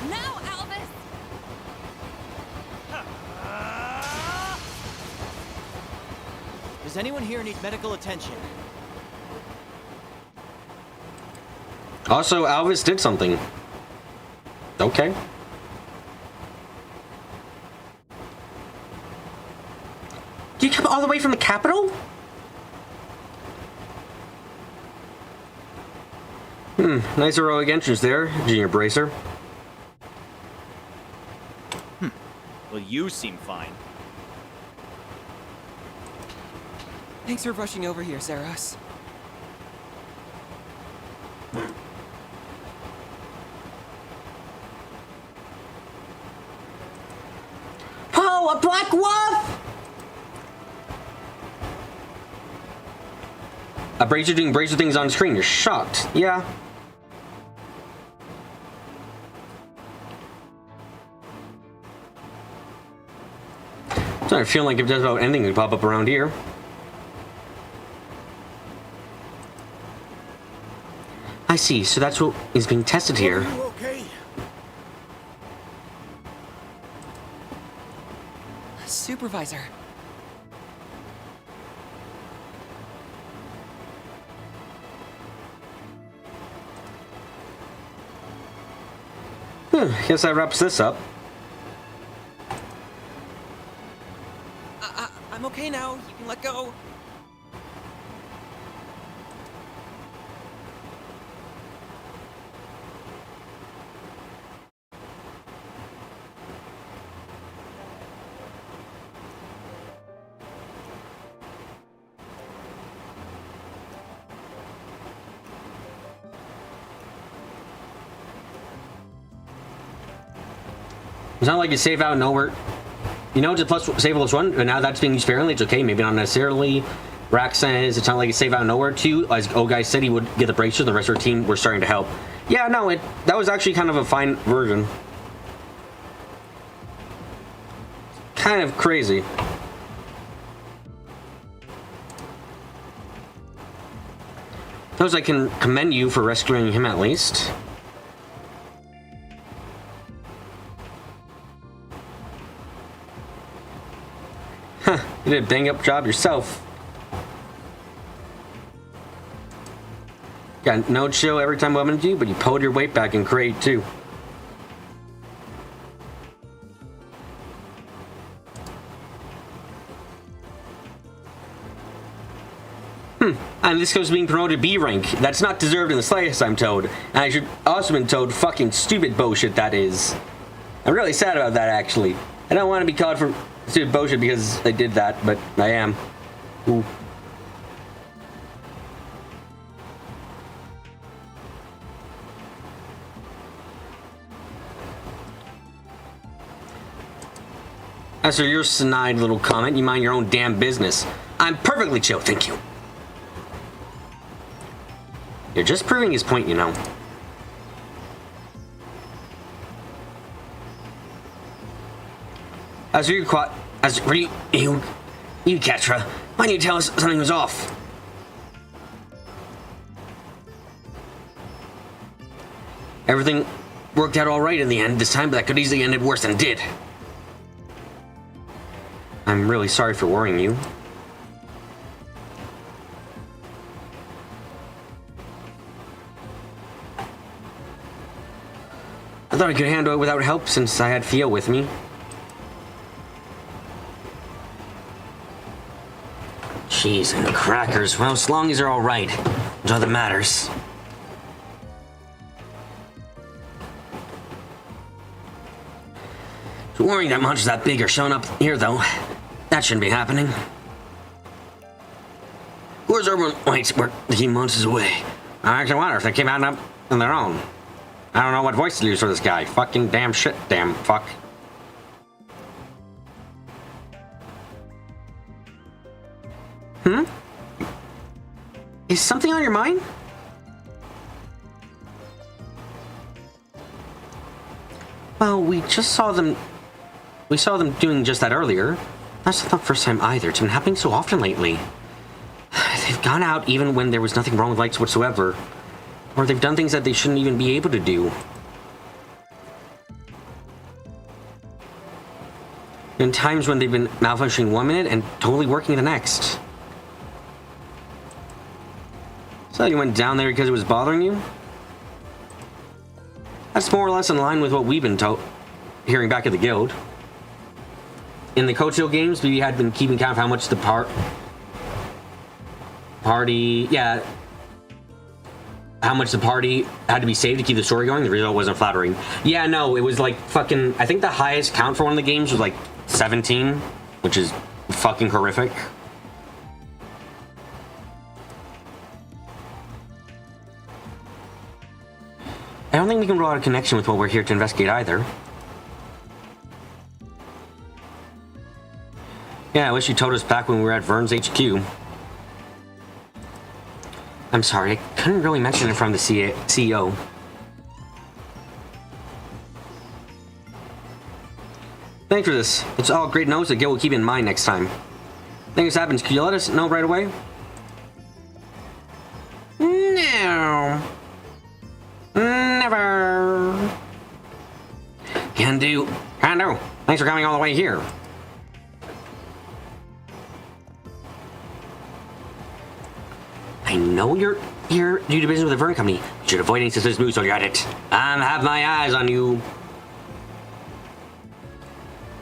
Does anyone here need medical attention? Also, Alvis did something. Okay. Did you come all the way from the capital? Nice heroic entrance there, Junior Bracer. Well, you seem fine. Thanks for rushing over here, Zeros. Oh, a black wolf! A Bracer doing Bracer things on screen. You're shocked. Yeah. I feel like if just about anything could pop up around here. I see. So that's what is being tested here. Are you okay? Supervisor. Guess that wraps this up. I'm okay now. You can let go. It's not like you save out nowhere. You know, it's a save plus one, and now that's being used sparingly. It's okay, maybe not necessarily. Rax says it's not like a save out nowhere too. As Guy said, he would get the bracer. The rest of our team were starting to help. Yeah, no, that was actually kind of a fine version. Kind of crazy. Those I can commend you for rescuing him at least. You did a bang up job yourself. Got no chill every time bumping into you, but you pulled your weight back and great too. And this goes being promoted to B rank. That's not deserved in the slightest, I'm told. And I should also been told fucking stupid bullshit that is. I'm really sad about that, actually. I don't want to be called for stupid bullshit because I did that, but I am. Ooh. As for your snide little comment, you mind your own damn business. I'm perfectly chill, thank you. You're just proving his point, you know. As for you, Ketra, why didn't you tell us something was off? Everything worked out all right in the end this time, but that could easily ended worse than it did. I'm really sorry for worrying you. I thought I could handle it without help since I had Theo with me. Cheese and crackers. Well, as long as they're all right, that's all that matters. Worrying that monsters that big are showing up here, though. That shouldn't be happening. Where's everyone? Wait, we're keeping monsters away. I actually wonder if they came out on their own. I don't know what voice to use for this guy. Fucking damn shit, damn fuck. Is something on your mind? Well, we saw them doing just that earlier. That's not the first time either. It's been happening so often lately. They've gone out even when there was nothing wrong with lights whatsoever. Or they've done things that they shouldn't even be able to do. In times when they've been malfunctioning 1 minute and totally working the next. So you went down there because it was bothering you? That's more or less in line with what we've been hearing back at the guild. In the Coach Hill games, we had been keeping count of how much the party had to be saved to keep the story going. The result wasn't flattering. Yeah, no, it was like fucking, I think the highest count for one of the games was like 17, which is fucking horrific. I don't think we can draw a connection with what we're here to investigate either. Yeah, I wish you told us back when we were at Vern's HQ. I'm sorry, I couldn't really mention it from the CEO. Thanks for this. It's all great notes that Gil will keep in mind next time. Things happens, could you let us know right away? No. Never. Can do. Thanks for coming all the way here. I know you're here due to business with the Vern Company. You should avoid any suspicious moves while you're at it. I have my eyes on you.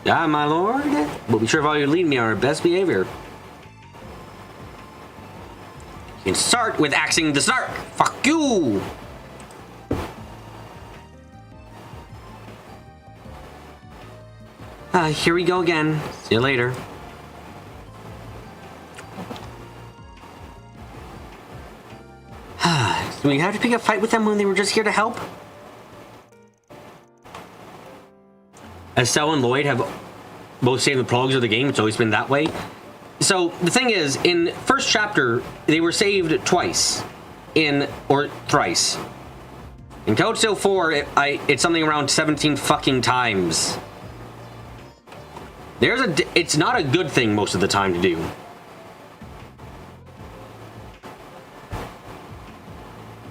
Ah, my lord. We'll be sure of all you lead me on our best behavior. You can start with axing the start. Fuck you. Here we go again. See you later. Do we have to pick a fight with them when they were just here to help? Estelle and Lloyd have both saved the prologues of the game. It's always been that way. So the thing is, in first chapter, they were saved twice, or thrice. In Code Steel 4, it's something around 17 fucking times. It's not a good thing most of the time to do.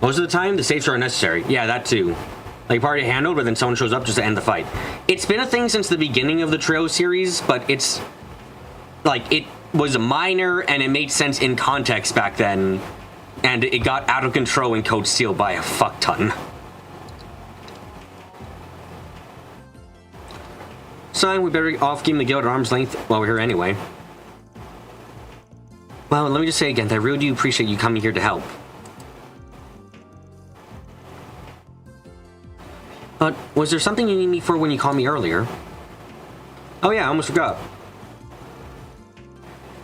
Most of the time, the saves are unnecessary. Yeah, that too. Like, party handled, but then someone shows up just to end the fight. It's been a thing since the beginning of the Trio series, but it's... like, it was minor, and it made sense in context back then, and it got out of control in Code Steel by a fuck ton. So we better off keeping the guild at arm's length while we're here anyway. Well, let me just say again that I really do appreciate you coming here to help. But was there something you need me for when you called me earlier? Oh yeah, I almost forgot.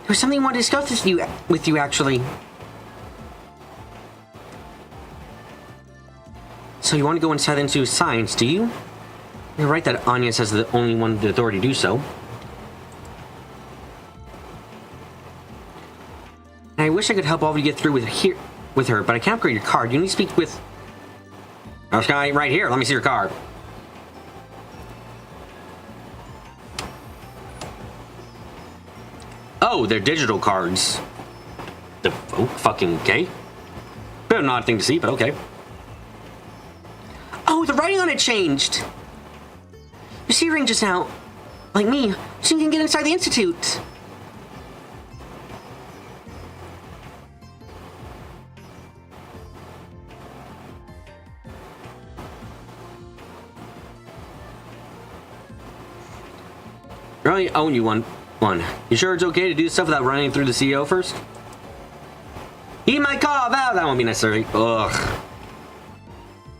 There was something I wanted to discuss with you actually. So you want to go inside the Institute of Science, do you? You're right that Anya says the only one with the authority to do so. And I wish I could help all of you get through with her, but I can't upgrade your card. You need to speak with... this guy right here. Let me see your card. Oh, they're digital cards. Oh, fucking okay. Bit of an odd thing to see, but okay. Oh, the writing on it changed. You see ring just now, like me, so you can get inside the Institute. Really own you one. You sure it's okay to do stuff without running through the CEO first? He might call that won't be necessary. Ugh.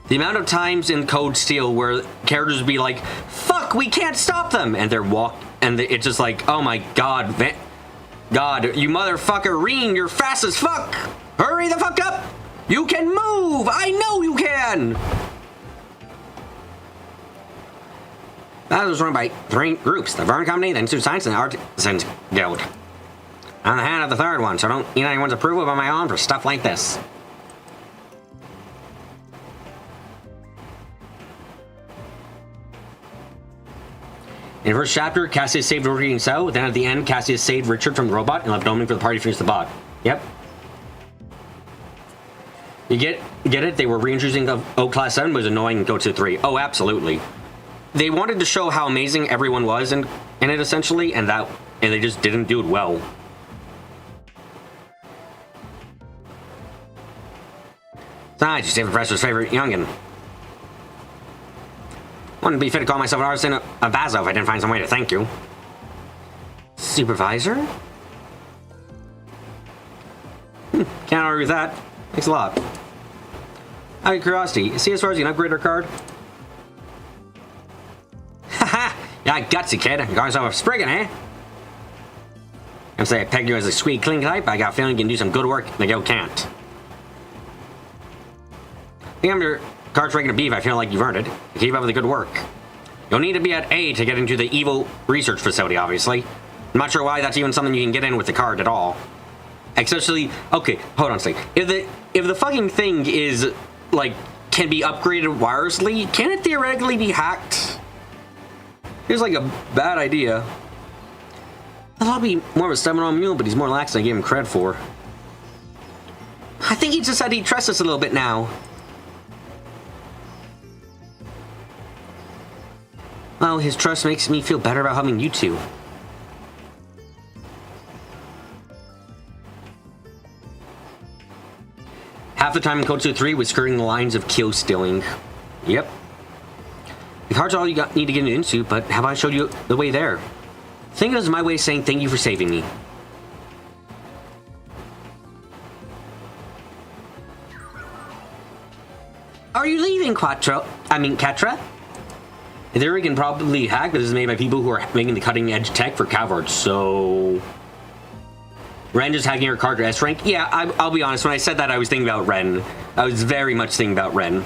The amount of times in Code Steel where characters would be like, fuck, we can't stop them! And it's just like, oh my god, God, you motherfucker, Reen, you're fast as fuck! Hurry the fuck up! You can move! I know you can! That was run by 3 groups, the Vern Company, the Institute of Science, and the Artisans Guild. I'm the hand of the third one, so I don't need anyone's approval of my own for stuff like this. In the first chapter, Cassius saved Rory and So. Then at the end, Cassius saved Richard from the robot and left Omen for the party to finish the bot. Yep. You get it? They were reintroducing O-Class 7, but it was annoying and go to 3. Oh, absolutely. They wanted to show how amazing everyone was in it, essentially, and they just didn't do it well. Besides, you saved the professor's favorite youngin'. Wouldn't be fit to call myself an artisan of Vaso if I didn't find some way to thank you. Supervisor? Can't argue with that. Thanks a lot. Out of curiosity, see as far as you can upgrade our card? Haha! Yeah, gutsy kid. You got yourself a Spriggan, eh? I'm say I pegged you as a sweet, clean type, but I got a feeling you can do some good work the Guild can't. I think I'm your card's ranking a B if I feel like you've earned it. Keep up with the good work. You'll need to be at A to get into the evil research facility, obviously. I'm not sure why that's even something you can get in with the card at all. Especially, okay, hold on a second. If the fucking thing is, like, can be upgraded wirelessly, can it theoretically be hacked? Feels like a bad idea. I thought he'd be more of a stubborn mule, but he's more lax than I gave him credit for. I think he just said he trusts us a little bit now. Well, his trust makes me feel better about helping you two. Half the time in Code 3 was skirting the lines of kill stealing. Yep. The card's all you need to get into, but have I showed you the way there? Think of it as my way of saying thank you for saving me. Are you leaving, Catra? Theory can probably hack, but this is made by people who are making the cutting-edge tech for Calvard, so... Ren just hacking her card to S rank? Yeah, I'll be honest, when I said that, I was thinking about Ren. I was very much thinking about Ren.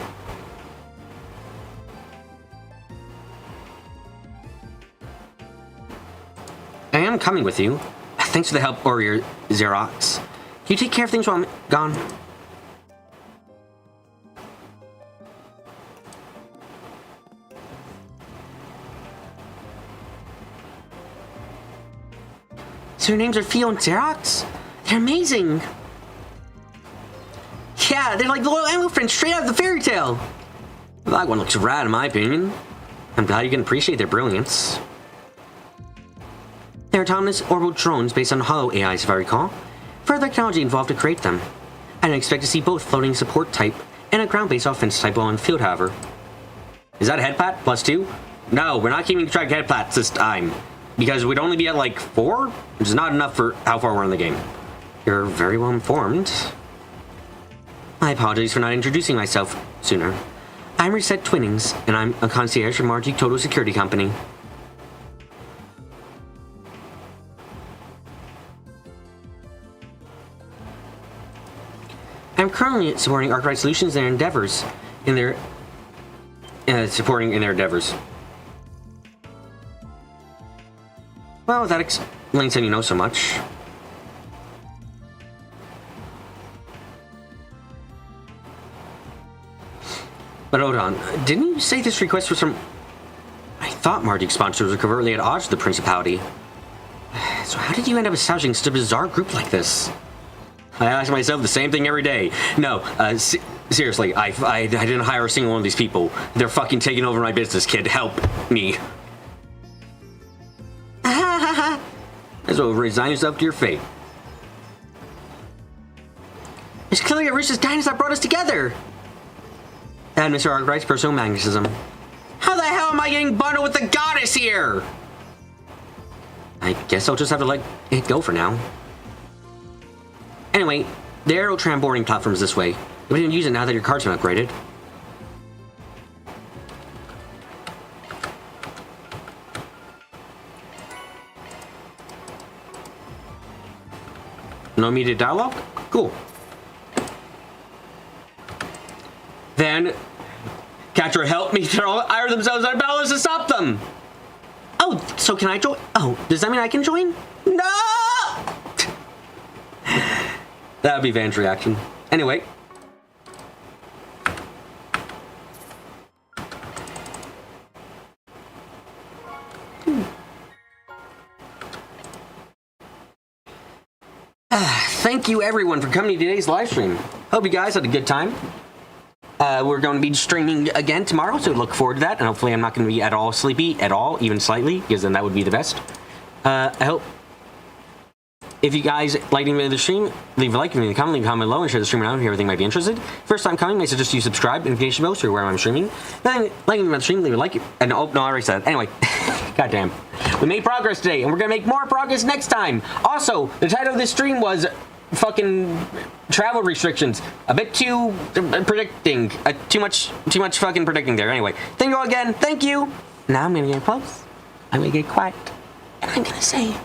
I am coming with you. Thanks for the help, Warrior Xerox. Can you take care of things while I'm gone? So your names are Theo and Xerox? They're amazing! Yeah, they're like the little elephants straight out of the fairy tale! That one looks rad in my opinion. I'm glad you can appreciate their brilliance. They're autonomous orbital drones based on hollow AIs, if I recall. Further technology involved to create them. I didn't expect to see both floating support type and a ground-based offense type while on the field, however. Is that a head plat +2? No, we're not keeping track of head plats this time. Because we'd only be at like 4, which is not enough for how far we're in the game. You're very well informed. My apologies for not introducing myself sooner. I'm Reset Twinnings, and I'm a concierge from Margie Total Security Company. I'm currently supporting Arkwright Solutions in their endeavors, Well, that explains how you know so much. But hold on, didn't you say this request was from... I thought Margie's sponsors were covertly at odds with the Principality. So how did you end up establishing such a bizarre group like this? I ask myself the same thing every day. No, seriously, I didn't hire a single one of these people. They're fucking taking over my business, kid. Help me. As well resign yourself to your fate. It's clearly a ruthless kindness that brought us together. And Mr. Arkwright's personal magnetism. How the hell am I getting bundled with the goddess here? I guess I'll just have to let it go for now. Anyway, the aerotram boarding platform is this way. We didn't use it now that your car's been upgraded. No immediate dialogue? Cool. Then, Catra help me hire themselves out of balance to stop them! Oh, so can I join? Oh, does that mean I can join? No! That would be Van's reaction. Anyway. Thank you everyone for coming to today's live stream. Hope you guys had a good time. We're going to be streaming again tomorrow, so look forward to that. And hopefully I'm not going to be at all sleepy, at all, even slightly, because then that would be the best. I hope if you guys like the stream, leave a like, leave a comment below, and share the stream around if everything might be interested. First time coming, I suggest you subscribe, notification bell, so you're aware I'm streaming. Then, like the stream, leave a like, and oh, no, I already said that. Anyway, goddamn. We made progress today, and we're going to make more progress next time. Also, the title of this stream was fucking travel restrictions. A bit too predicting. Too much fucking predicting there. Anyway, thank you all again. Thank you. Now I'm going to get close. I'm going to get quiet. And I'm going to say...